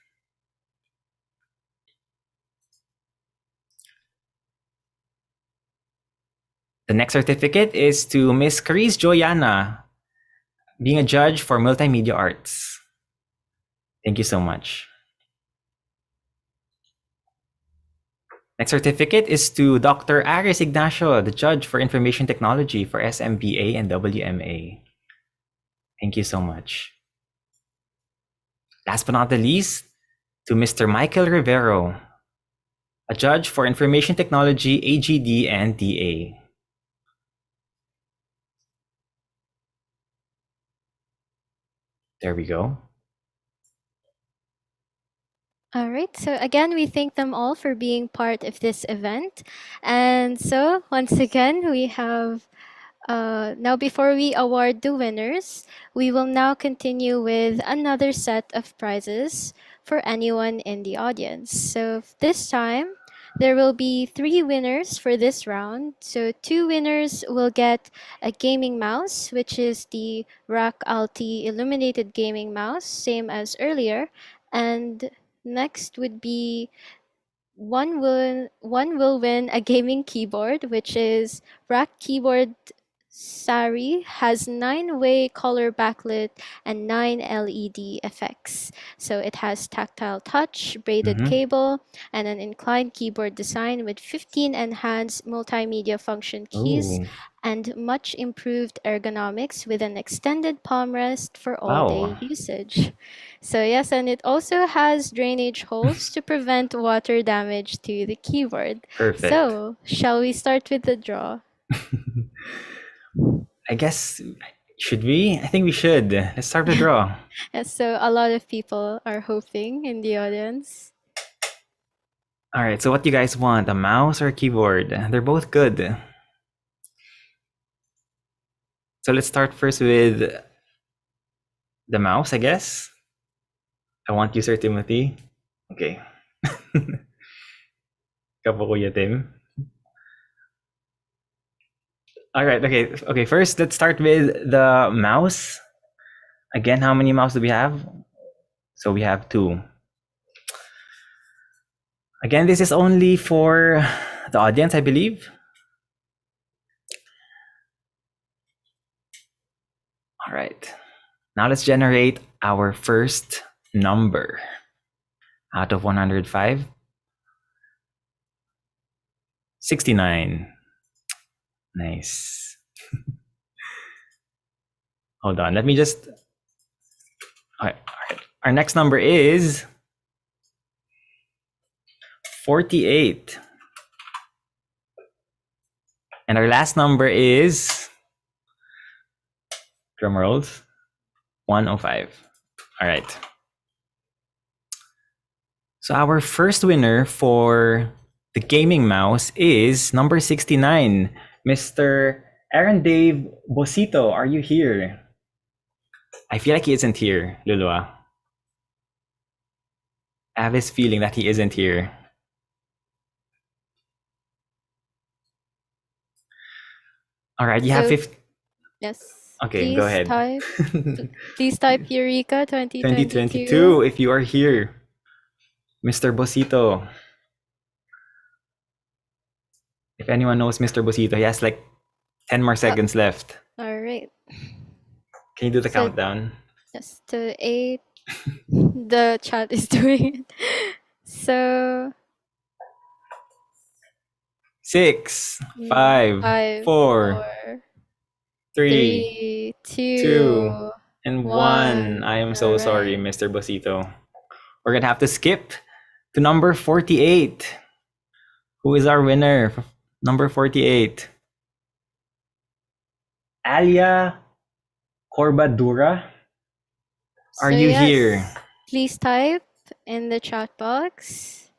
The next certificate is to Miss Carice Joyana, being a judge for Multimedia Arts. Thank you so much. Next certificate is to Dr. Aris Ignacio, the judge for Information Technology for SMBA and WMA. Thank you so much. Last but not the least, to Mr. Michael Rivero, a judge for Information Technology, AGD, and DA. There we go. All right, so again, we thank them all for being part of this event. And so once again, we have, now before we award the winners, we will now continue with another set of prizes for anyone in the audience. So this time, there will be 3 winners for this round. So 2 winners will get a gaming mouse, which is the Rack Alti illuminated gaming mouse, same as earlier. And next would be one will win a gaming keyboard, which is Rack Keyboard Sari, has 9-way color backlit and 9 LED effects. So it has tactile touch, braided cable, and an inclined keyboard design with 15 enhanced multimedia function keys and much improved ergonomics with an extended palm rest for all-day usage. So yes, and it also has drainage holes to prevent water damage to the keyboard. Perfect. So, shall we start with the draw? I guess, should we? I think we should. Let's start the draw. Yes, so a lot of people are hoping in the audience. All right, so what do you guys want? A mouse or a keyboard? They're both good. So let's start first with the mouse, I guess. I want you, Sir Timothy. Okay. Kapo Kuya Tim. All right, okay. First, let's start with the mouse. Again, how many mouse do we have? So we have 2. Again, this is only for the audience, I believe. All right. Now let's generate our first number out of 105. 69. Nice. Hold on, let me just... All right. Our next number is 48. And our last number is, drum rolls, 105. All right. So our first winner for the gaming mouse is number 69, Mr. Aaron Dave Bosito. Are you here? I feel like he isn't here, Lulua. I have this feeling that he isn't here. All right, you have So, 50. yes. Okay, go ahead. Please type Eureka 2022. 2022, if you are here, Mr. Bosito. If anyone knows Mr. Bosito, he has like 10 more seconds left. All right. Can you do the So- countdown? Yes, to 8. The chat is doing it. So 6, 5, 4, 3, 2, and 1. I am so sorry, Mr. Bosito. We're gonna have to skip to number 48. Who is our winner? Number 48. Alia Corbadura. Are So you yes, here? Please type in the chat box.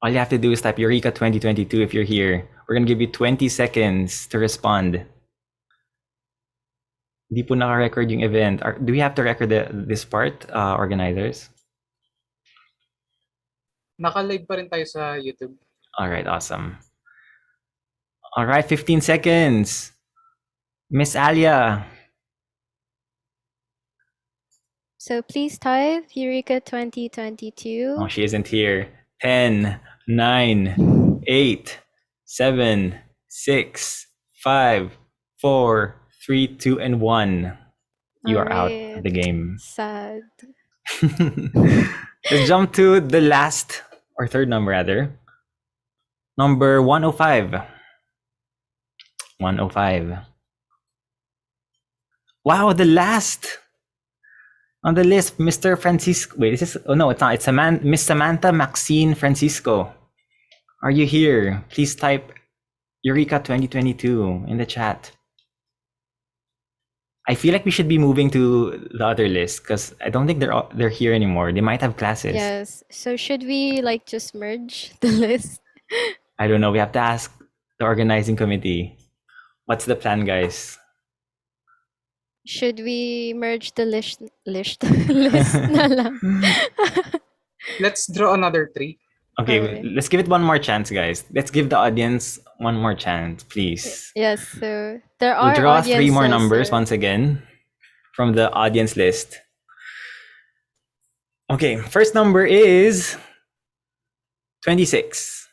All you have to do is type Eureka 2022 if you're here. We're gonna give you 20 seconds to respond. Di po naka-record yung event. Do we have to record this part, organizers? Naka-live pa rin tayo sa YouTube. All right, awesome. All right, 15 seconds. Miss Alia. So please type Eureka 2022. Oh, she isn't here. 10, 9, 8, 7, 6, 5, 4, 3, 2, and 1. You are out of the game. Sad. Let's jump to the last, or third number rather. Number 105. 105. Wow, the last on the list, Mr. Francisco. Wait, this is, oh no, it's not. It's Miss Samantha Maxine Francisco. Are you here? Please type Eureka 2022 in the chat. I feel like we should be moving to the other list because I don't think they're here anymore. They might have classes. Yes. So should we like just merge the list? I don't know. We have to ask the organizing committee. What's the plan, guys? Should we merge the list na lang? Let's draw another 3. Okay, Alright. let's give it one more chance, guys. Let's give the audience one more chance, please. Yes. So there are We'll draw 3 more audiences numbers here. once again from the audience list. Okay, first number is 26.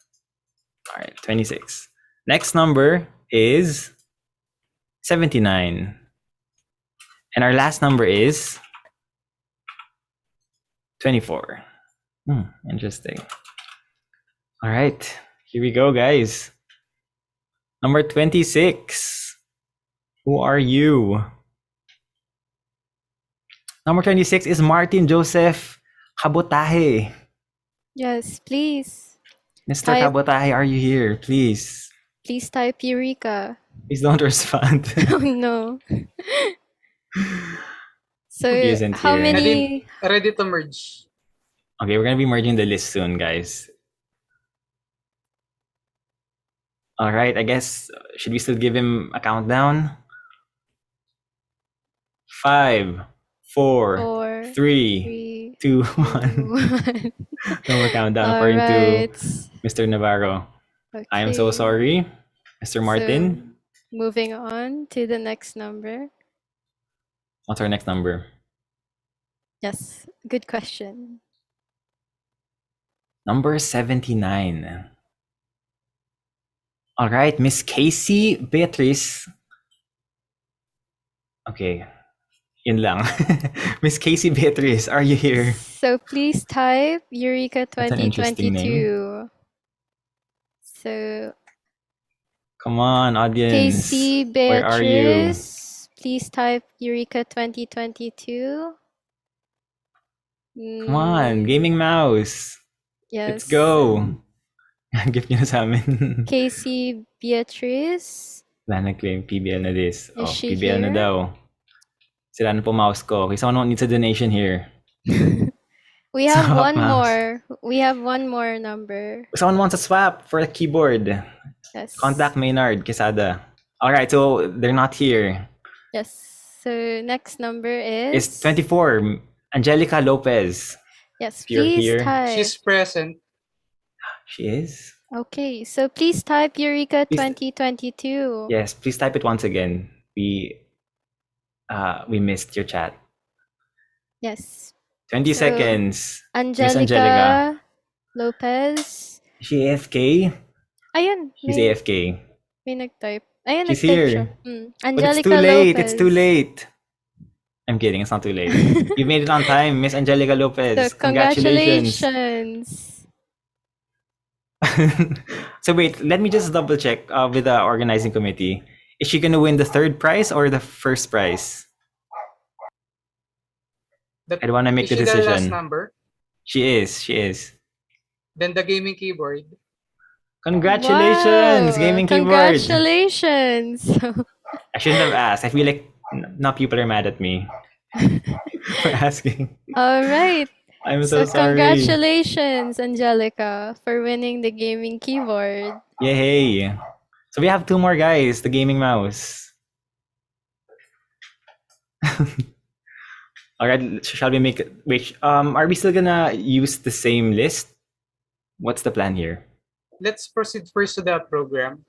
All right, 26. Next number is 79. And our last number is 24. Interesting. All right, here we go, guys. Number 26. Who are you? Number 26 is Martin Joseph Kabotahe. Yes, please. Mr. Type- Kabotahe, are you here? Please. Please type Eureka. Please don't respond. Oh no. So He isn't how here. many? Ready to merge. Okay, we're gonna be merging the list soon, guys. All right, I guess, should we still give him a countdown? 5, 4, 4, 3, 2, 1. No more countdown according Alright. to Mr. Navarro. I am so Okay. sorry, Mr. Martin. So, moving on to the next number. What's our next number? Yes, good question. Number 79. All right, Miss Casey Beatrice. Okay, yun lang. Miss Casey Beatrice, are you here? So please type Eureka That's an interesting 2022. So Come on, audience. Casey Where are you? Beatrice, please type Eureka 2022. Come on, gaming mouse. Yes. Let's go. Gift niyo na sa amin. Casey Beatrice. Wala nag-claim PBL na this. Is Oh, she PBL na here? daw. Sira na po mouse ko. Okay, someone needs a donation here. We have Swap one mouse. more. We have one more number. Someone wants a swap for a keyboard. Yes. Contact Maynard Quesada. Alright, so they're not here. Yes. So next number It's is 24. Angelica Lopez. yes. If you're Please here. type. She's present. She is? Okay. So please type Eureka Please- 2022. Yes, please type it once again. We missed your chat. Yes. 20 So, seconds. Miss Angelica, Angelica. Lopez. Is she AFK? Ayun. She's may, AFK. may nag-type. Ayun, She's nag-type siya. here. But Angelica it's too late. Lopez. It's too late. I'm kidding. It's not too late. You made it on time, Miss Angelica Lopez. So, congratulations. So wait, let me just double check with the organizing committee. Is she gonna win the third prize or the first prize? I don't want to make Is the she the last decision. number? She is. She is. Then the gaming keyboard. Congratulations, Wow, gaming keyboard. Congratulations. I shouldn't have asked. I feel like now people are mad at me for asking. All right. I'm so sorry. Congratulations, Angelica, for winning the gaming keyboard. Yay! So we have two more guys. The gaming mouse. All right. Shall we make it? Wait. Are we still gonna use the same list? What's the plan here? Let's proceed first to the program.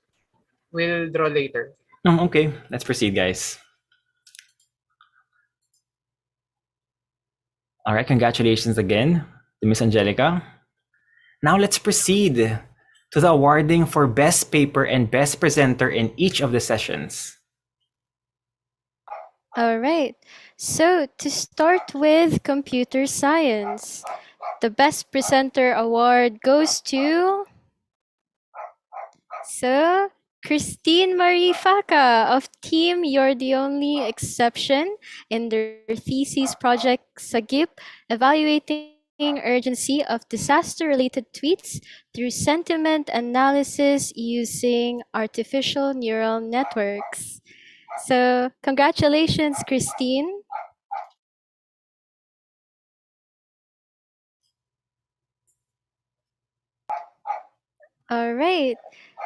We'll draw later. Okay. Let's proceed, guys. All right. Congratulations again to Miss Angelica. Now let's proceed to the awarding for Best Paper and Best Presenter in each of the sessions. All right. So, to start with computer science, the best presenter award goes to Christine Marie Faca of Team You're the Only Exception in their thesis project Sagip, evaluating urgency of disaster-related tweets through sentiment analysis using artificial neural networks. So, congratulations, Christine. All right.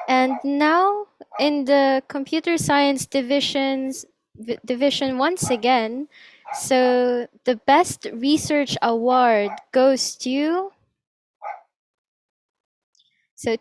And now in the computer science division once again, so the best research award goes to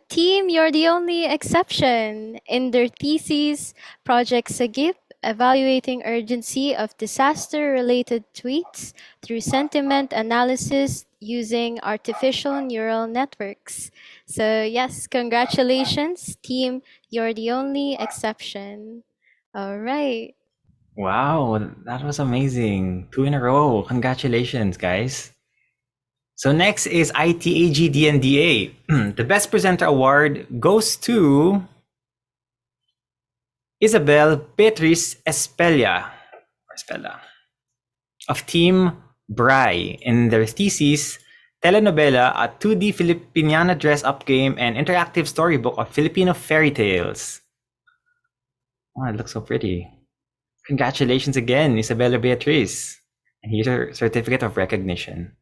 Team You're the Only Exception in their thesis project Sagip, evaluating urgency of disaster-related tweets through sentiment analysis using artificial neural networks. So yes, congratulations, Team You're the Only Exception. All right. Wow, that was amazing. 2 in a row. Congratulations, guys. So next is ITAG DNDA. The Best Presenter Award goes to Isabel Beatriz Espella of Team Bry in their thesis Telenovela, a 2D Filipiniana dress-up game and interactive storybook of Filipino fairy tales. Oh, it looks so pretty. Congratulations again, Isabella Beatriz. And here's your certificate of recognition.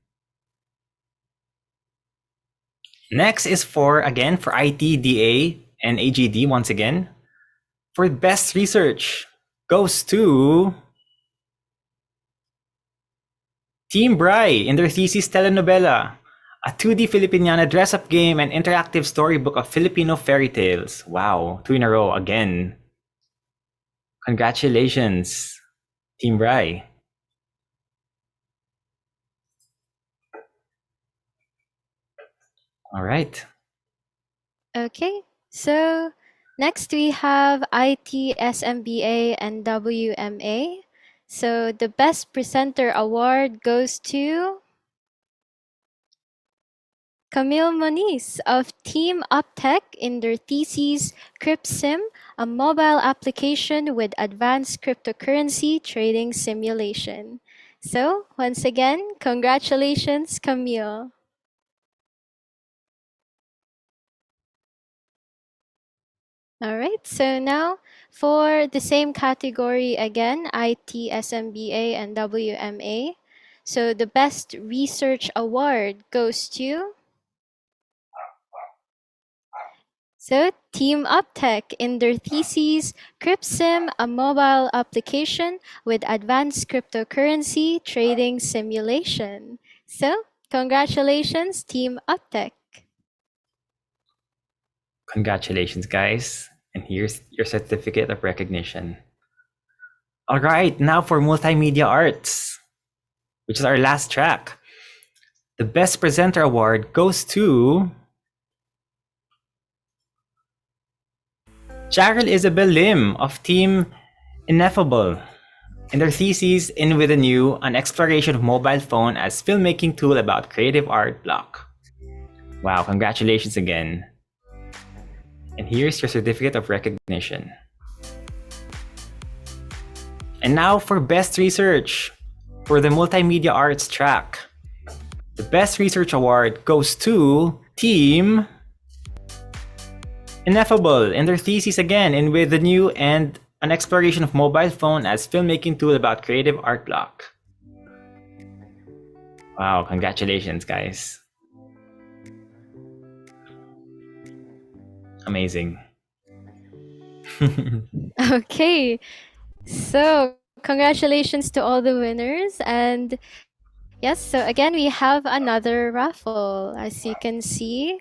Next is for ITDA and AGD once again. For best research goes to Team Bry in their thesis Telenovela, a 2D Filipiniana dress-up game and interactive storybook of Filipino fairy tales. Wow, 2 in a row again. Congratulations, Team Bry. All right. Okay, so next we have ITSMBA and WMA. So the Best Presenter Award goes to Camille Moniz of Team UpTech in their thesis CryptSim, a mobile application with advanced cryptocurrency trading simulation. So once again, congratulations, Camille. All right, so now for the same category again, IT, SMBA, and WMA. So the best research award goes to Team Uptech in their thesis, CryptSim, a mobile application with advanced cryptocurrency trading simulation. So congratulations, Team Uptech. Congratulations, guys. And here's your certificate of recognition. All right, now for Multimedia Arts, which is our last track. The Best Presenter Award goes to Cheryl Isabel Lim of Team Ineffable. In their thesis, In With a New, an exploration of mobile phone as filmmaking tool about creative art block. Wow, congratulations again. And here's your certificate of recognition. And now for Best Research for the Multimedia Arts track. The Best Research Award goes to Team Ineffable in their thesis again, In With the New and an exploration of mobile phone as filmmaking tool about creative art block. Wow, congratulations, guys. Amazing. Okay, so congratulations to all the winners. And yes, so again, we have another raffle, as you can see.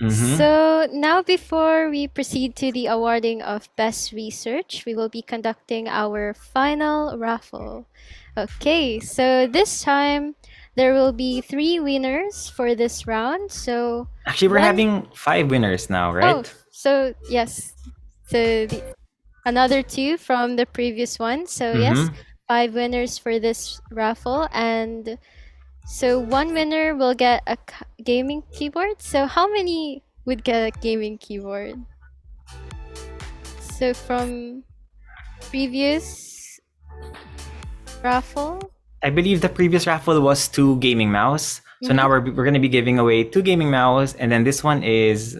So now before we proceed to the awarding of Best Research, we will be conducting our final raffle. Okay, so this time there will be 3 winners for this round. So Actually, we're having 5 winners now, right? Oh, so yes. So another 2 from the previous one. So yes, 5 winners for this raffle. And so 1 winner will get a gaming keyboard. So how many would get a gaming keyboard? So from previous raffle? I believe the previous raffle was 2 gaming mouse. So now we're going to be giving away 2 gaming mouse, and then this one is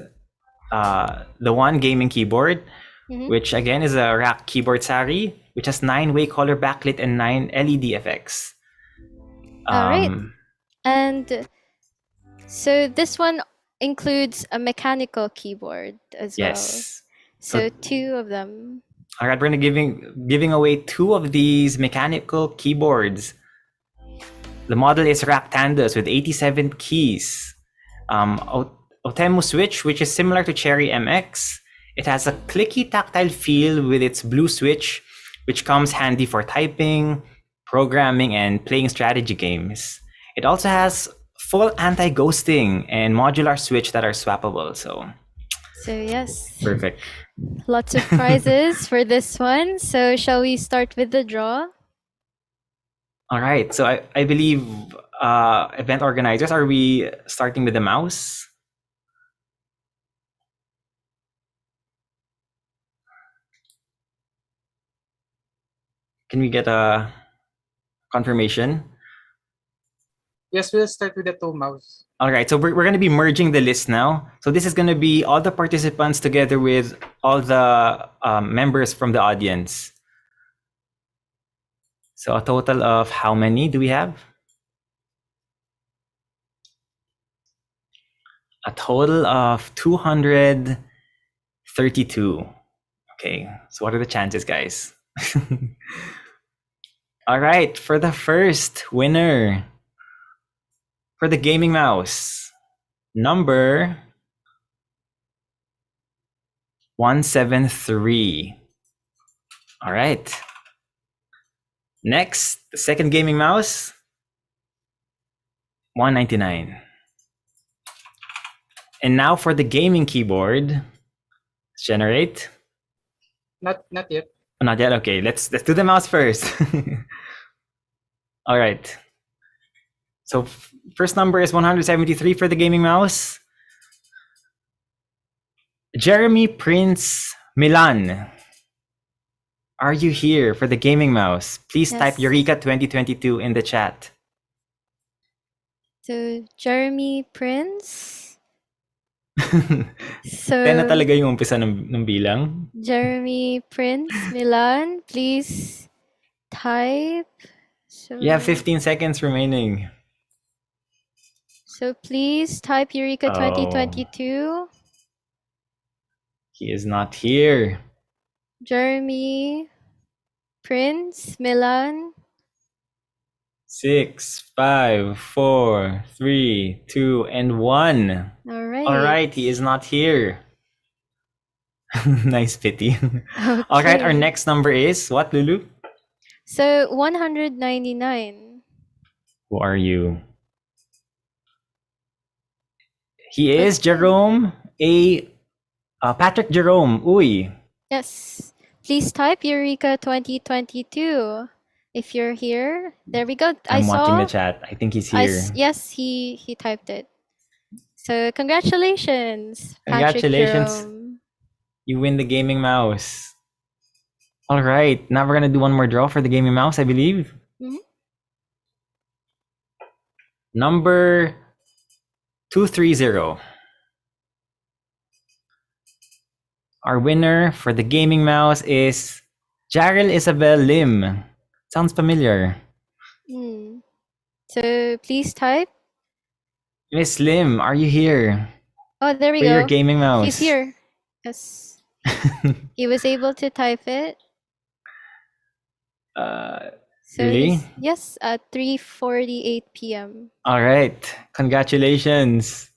the 1 gaming keyboard, which again is a rack keyboard sari, which has 9-way color backlit and 9 LED effects. All right. And so this one includes a mechanical keyboard as well. Yes. So 2 of them. All right, we're going to giving away 2 of these mechanical keyboards. The model is Ractandus with 87 keys. Otemu switch, which is similar to Cherry MX. It has a clicky tactile feel with its blue switch, which comes handy for typing, programming, and playing strategy games. It also has full anti-ghosting and modular switch that are swappable. So yes. Perfect. Lots of prizes for this one. So shall we start with the draw? All right. So I believe event organizers, are we starting with the mouse? Can we get a confirmation? Yes, we'll start with the 2 mouse. All right, so we're going to be merging the list now. So this is going to be all the participants together with all the members from the audience. So a total of how many do we have? A total of 232. Okay, so what are the chances, guys? All right, for the first winner, for the gaming mouse, number 173. All right. Next, the second gaming mouse, 199. And now for the gaming keyboard, let's generate. Not yet. Oh, not yet. Okay, let's do the mouse first. All right. So first number is 173 for the gaming mouse. Jeremy Prince Milan, are you here for the gaming mouse? Please type Eureka 2022 in the chat. So Jeremy Prince. So 10 na talaga yung umpisa ng bilang. Jeremy, Prince, Milan, please type. So You have 15 seconds remaining. So please type Eureka Oh. 2022. He is not here. Jeremy, Prince, Milan. 6, 5, 4, 3, 2, and 1. All right. All right, he is not here. Nice pity. All right, our Okay. next number is what, Lulu? So 199. Who are you? He is Jerome Patrick Jerome. Uy. Yes. Please type Eureka 2022. If you're here, there we go. I'm watching saw the chat. I think he's here. Yes, he typed it. So congratulations, Patrick Congratulations. Jerome. You win the gaming mouse. All right, now we're gonna do one more draw for the gaming mouse, I believe. Mhm. Number 230. Our winner for the gaming mouse is Jarrell Isabel Lim. Sounds familiar. Hmm. So please type. Miss Lim, are you here? Oh, there we For go. your gaming mouse. He's here. Yes. He was able to type it. So Really? yes, at 3:48 p.m. All right. Congratulations.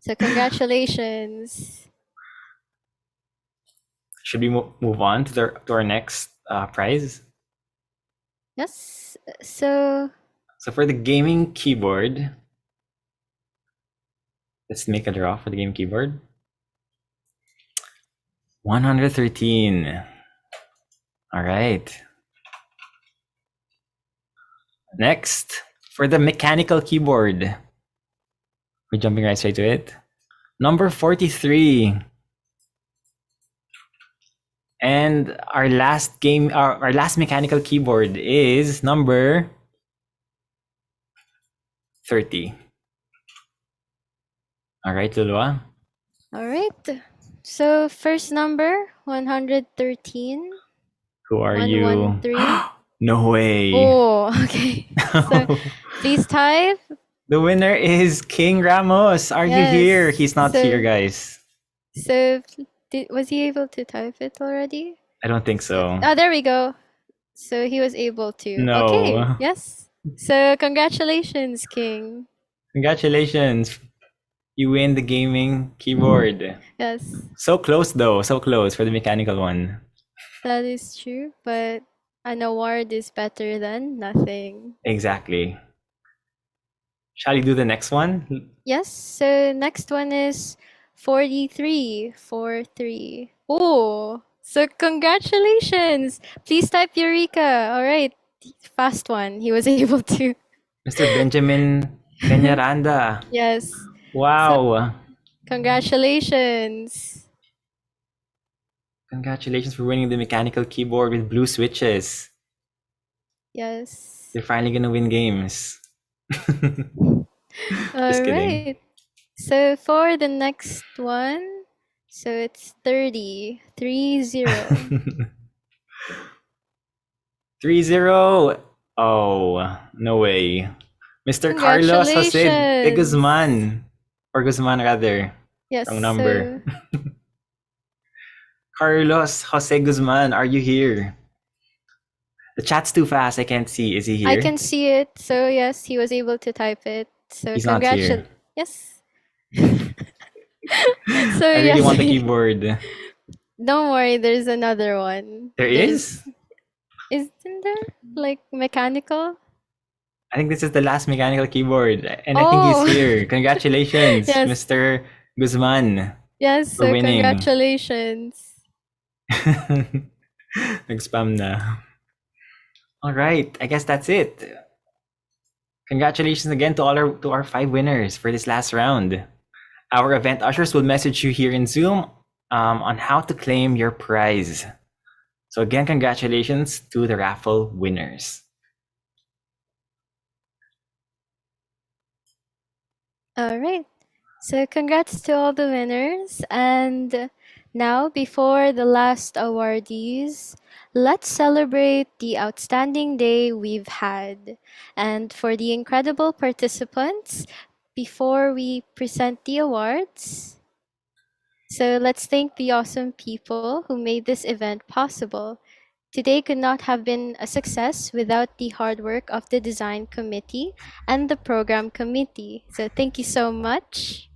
So congratulations. Should we move on to our next prize? Yes. So So for the gaming keyboard, let's make a draw for the game keyboard. 113. All right. Next, for the mechanical keyboard. We're jumping right straight to it. Number 43. And our last mechanical keyboard is number 30. All right, Lulua. all right. So first number 113. Who are you? 113. No way. Oh, okay. So please type. The winner is King Ramos. Are you here? Yes. He's not So- here, guys. So was he able to type it already? I don't think so. Ah, there we go. So he was able to. No. Okay. Yes. So congratulations, King. Congratulations. You win the gaming keyboard. Yes, So close though. So close for the mechanical one. that is true. But an award is better than nothing. Exactly. Shall we do the next one? Yes. So next one is 4343. Oh, so congratulations. Please type Eureka. All right. Fast one. He was able to. Mr. Benjamin Peñaranda. Yes. Wow. Congratulations. Congratulations for winning the mechanical keyboard with blue switches. Yes. You're finally gonna win games. All Just kidding. right. So for the next one, so it's 30. 30. 3-0. Oh, no way. Mr. Carlos Jose de Guzman. Or Guzman rather. Yes. Wrong number. Carlos Jose Guzman, are you here? The chat's too fast. I can't see. Is he here? I can see it. So yes, he was able to type it. So He's not here. congratulations. Yes. So I really yes, want the keyboard. don't worry, there's another one. There is? Isn't there like mechanical? I think this is the last mechanical keyboard. And I Oh. think he's here. Congratulations, Yes. Mr. Guzman. Yes, For so winning. congratulations. Nag-spam na. All right, I guess that's it. Congratulations again to our 5 winners for this last round. Our event ushers will message you here in Zoom on how to claim your prize. So again, congratulations to the raffle winners. All right. So congrats to all the winners. And now, before the last awardees, let's celebrate the outstanding day we've had. And for the incredible participants, before we present the awards, so let's thank the awesome people who made this event possible. Today could not have been a success without the hard work of the design committee and the program committee. So thank you so much.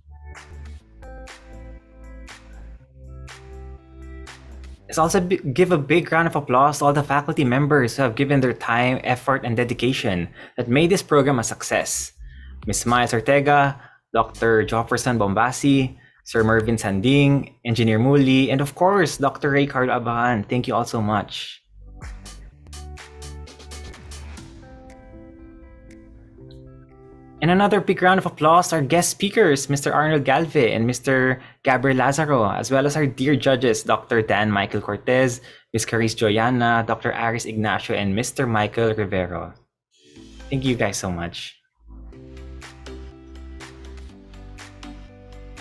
Let's also give a big round of applause to all the faculty members who have given their time, effort, and dedication that made this program a success. Ms. Maya Ortega, Dr. Jofferson Bombasi, Sir Mervin Sanding, Engineer Muli, and of course, Dr. Ray Carlo Abahan. Thank you all so much. And another big round of applause to our guest speakers, Mr. Arnold Galve and Mr. Gabriel Lazaro, as well as our dear judges, Dr. Dan Michael Cortez, Ms. Caris Joyana, Dr. Aris Ignacio, and Mr. Michael Rivero. Thank you guys so much.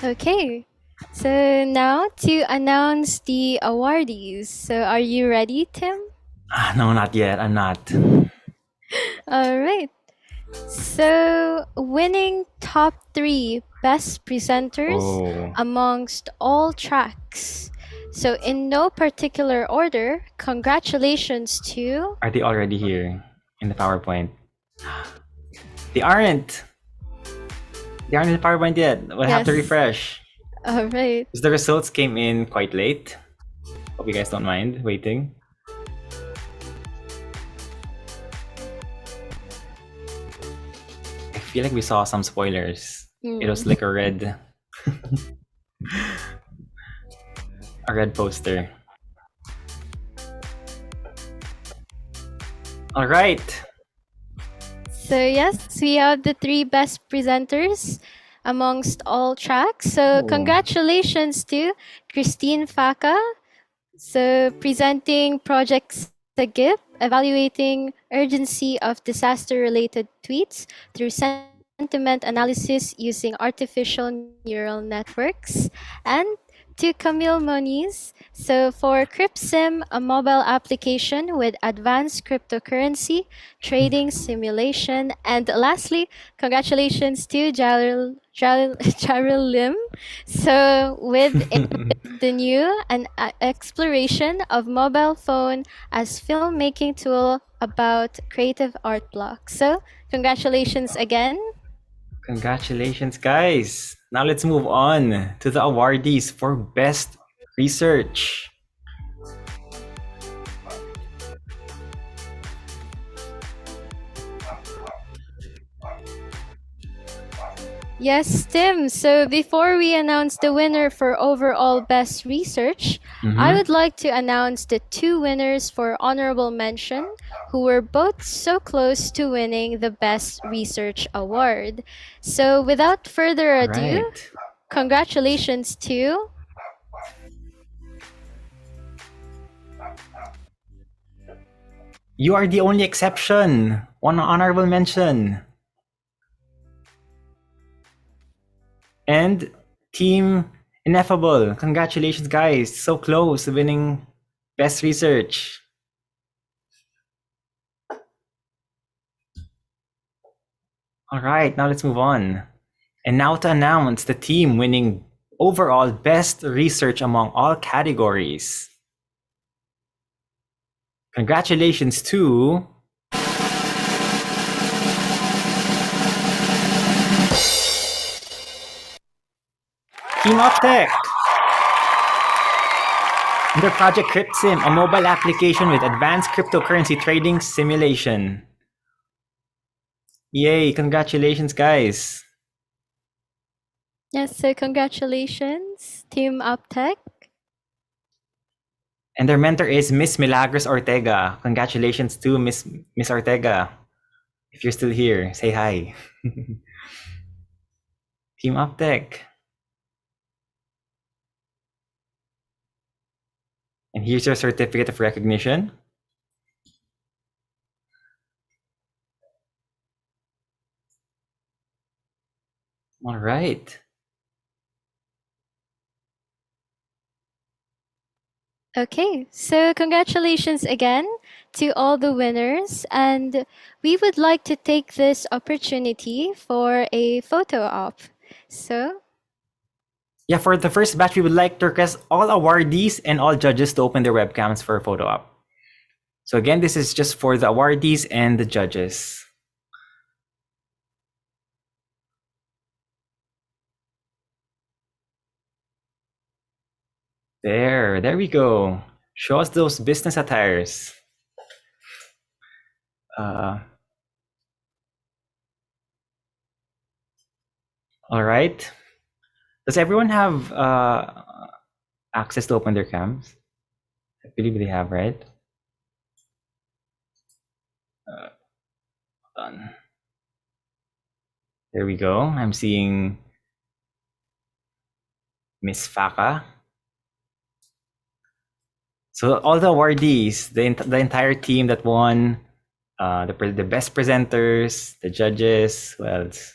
Okay, so now to announce the awardees. So are you ready, Tim? No, not yet. I'm not. All right. So winning top 3 best presenters amongst all tracks. So in no particular order, congratulations to... Are they already here in the PowerPoint? They aren't. They aren't in the PowerPoint yet. We'll have to Yes. refresh. All right. Because the results came in quite late. Hope you guys don't mind waiting. I feel like we saw some spoilers. It was like a red poster. All right. So yes, we have the 3 best presenters amongst all tracks. So congratulations to Christine Faca, so presenting Project SAGIP, evaluating urgency of disaster-related tweets through sentiment analysis using artificial neural networks. And to Camille Moniz, so for CryptSim, a mobile application with advanced cryptocurrency, trading simulation. And lastly, congratulations to Jaril Lim, so with the new and exploration of mobile phone as filmmaking tool about creative art blocks. So congratulations again. Congratulations, guys. Now let's move on to the awardees for Best Research. Yes, Tim. So before we announce the winner for overall best research, I would like to announce the 2 winners for honorable mention who were both so close to winning the best research award. So without further ado, congratulations to You are the only exception. One honorable mention. And Team Ineffable. Congratulations, guys. So close to winning Best Research. All right, now let's move on. And now to announce the team winning overall Best Research among all categories. Congratulations to Team Optech. Under Project CryptSim, a mobile application with advanced cryptocurrency trading simulation. Yay, congratulations, guys. yes. So congratulations, Team Uptech. And their mentor is Miss Milagros Ortega. Congratulations to Miss Ortega. If you're still here, say hi. Team Optech. And here's your certificate of recognition. All right. Okay, so congratulations again to all the winners, and we would like to take this opportunity for a photo op. So, Yeah, for the first batch, we would like to request all awardees and all judges to open their webcams for a photo op. So again, this is just for the awardees and the judges. There we go. Show us those business attires. All right. Does everyone have access to open their cams? I believe they have, right? Hold on. There we go. I'm seeing Miss Faka. So all the awardees, the entire team that won, the best presenters, the judges, who else?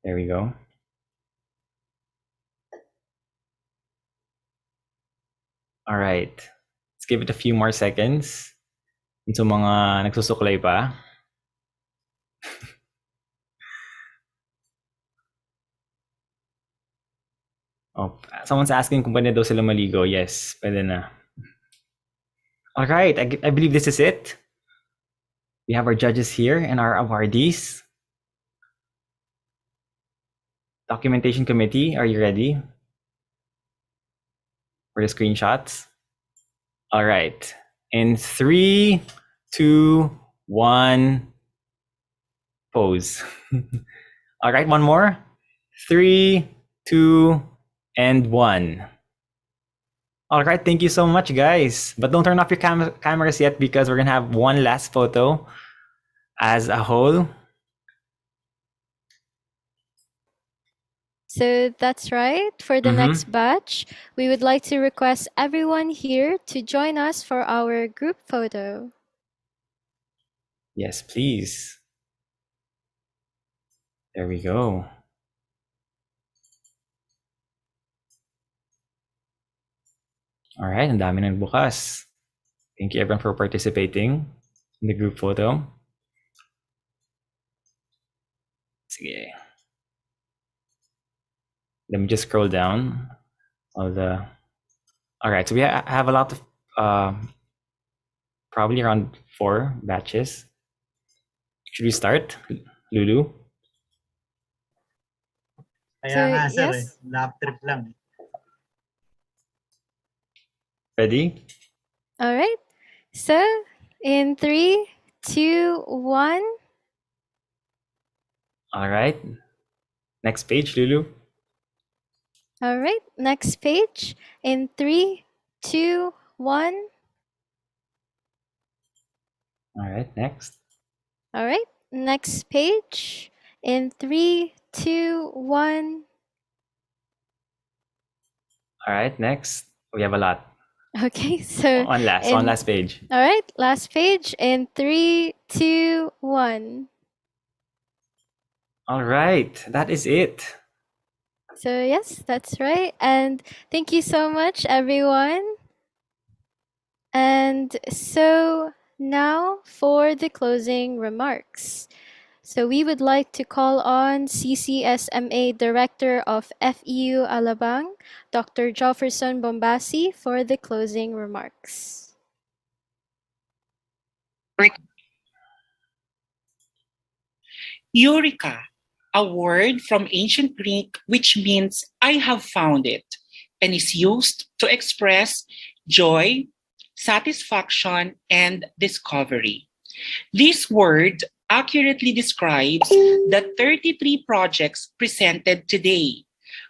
There we go. All right. Let's give it a few more seconds. Sa mga nagsusuklay pa. Oh, someone's asking kung pwede daw sila maligo. Yes, pwede na. All right, I believe this is it. We have our judges here and our awardees. Documentation committee, are you ready for the screenshots? All right. In 3, 2, 1, pose. All right, one more. 3, 2, and 1. All right, thank you so much, guys. But don't turn off your cameras yet because we're gonna have one last photo as a whole. so that's right. For the next batch, we would like to request everyone here to join us for our group photo. Yes, please. There we go. All right, ang dami nang bukas. Thank you everyone for participating in the group photo. Sige. Let me just scroll down. All right, so we have a lot of probably around 4 batches. Should we start, Lulu? Kaya nga, So, sir, yes. lap trip lang. Ready? All right. So, in 3, 2, 1. All right. Next page, Lulu. All right. Next page. In 3, 2, 1. All right, next. All right. Next page. In 3, 2, 1. All right, next. We have a lot. Okay. So, One last page. All right. Last page. In 3, 2, 1. All right, that is it. So, yes, that's right. And thank you so much, everyone. And so now for the closing remarks. So we would like to call on CCSMA Director of FEU Alabang, Dr. Jefferson Bombasi, for the closing remarks. Eureka, a word from ancient Greek which means I have found it, and is used to express joy, satisfaction, and discovery. This word accurately describes the 33 projects presented today,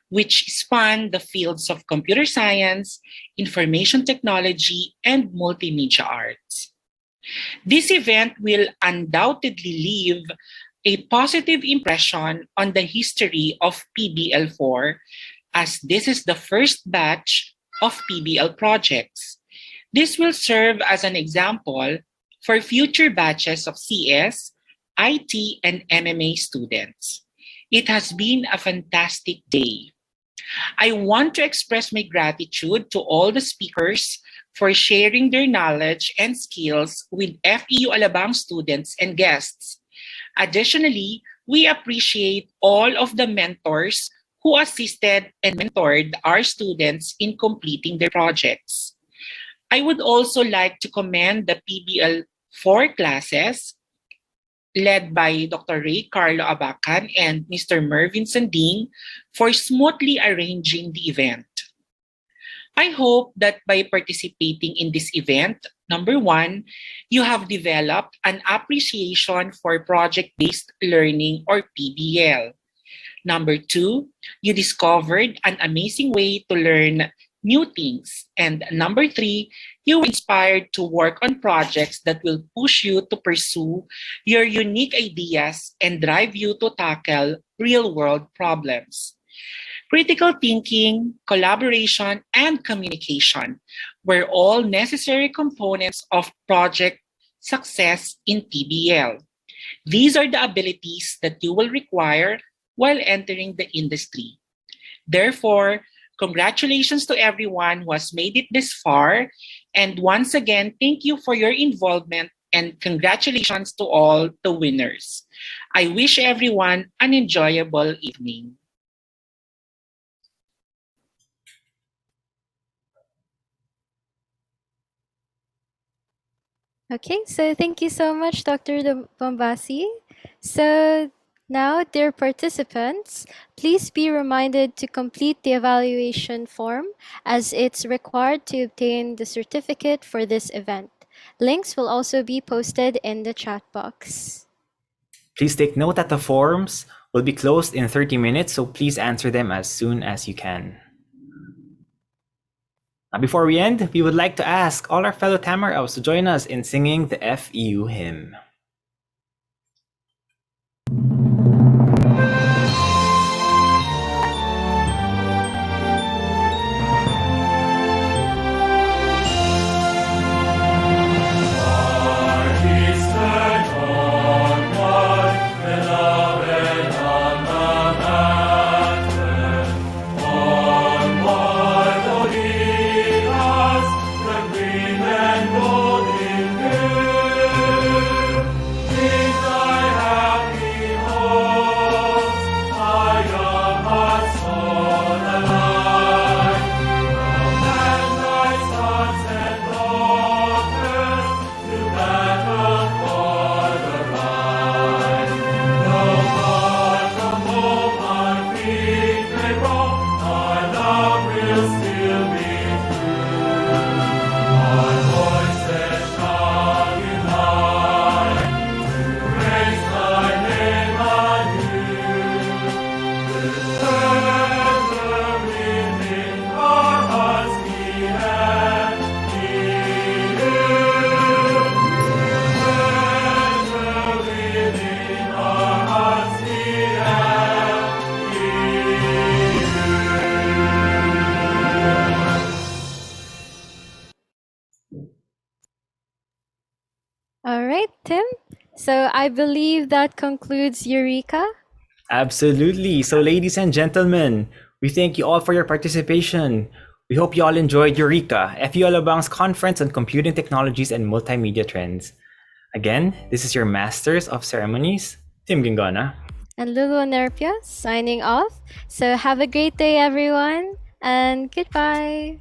which span the fields of computer science, information technology, and multimedia arts. This event will undoubtedly leave a positive impression on the history of PBL4, as this is the first batch of PBL projects. This will serve as an example for future batches of CS, IT, and MMA students. It has been a fantastic day. I want to express my gratitude to all the speakers for sharing their knowledge and skills with FEU Alabang students and guests. Additionally, we appreciate all of the mentors who assisted and mentored our students in completing their projects. I would also like to commend the PBL 4 classes led by Dr. Ray Carlo Abacan and Mr. Mervin Sanding for smoothly arranging the event. I hope that by participating in this event, number one, you have developed an appreciation for project-based learning or PBL. Number two, you discovered an amazing way to learn new things. And number three, you were inspired to work on projects that will push you to pursue your unique ideas and drive you to tackle real-world problems. Critical thinking, collaboration, and communication were all necessary components of project success in PBL. These are the abilities that you will require while entering the industry. Therefore, congratulations to everyone who has made it this far. And once again, thank you for your involvement and congratulations to all the winners. I wish everyone an enjoyable evening. Okay, so thank you so much, Dr. Bombasi. So now, dear participants, please be reminded to complete the evaluation form as it's required to obtain the certificate for this event. Links will also be posted in the chat box. Please take note that the forms will be closed in 30 minutes, so please answer them as soon as you can. Now, before we end, we would like to ask all our fellow Tamaraos to join us in singing the FEU hymn. All right, Tim. So I believe that concludes Eureka. Absolutely. So, ladies and gentlemen, we thank you all for your participation. We hope you all enjoyed Eureka, FEU Alabang's conference on computing technologies and multimedia trends. Again, this is your Masters of Ceremonies, Tim Gingona. And Lulu Nerpia signing off. So have a great day, everyone, and goodbye.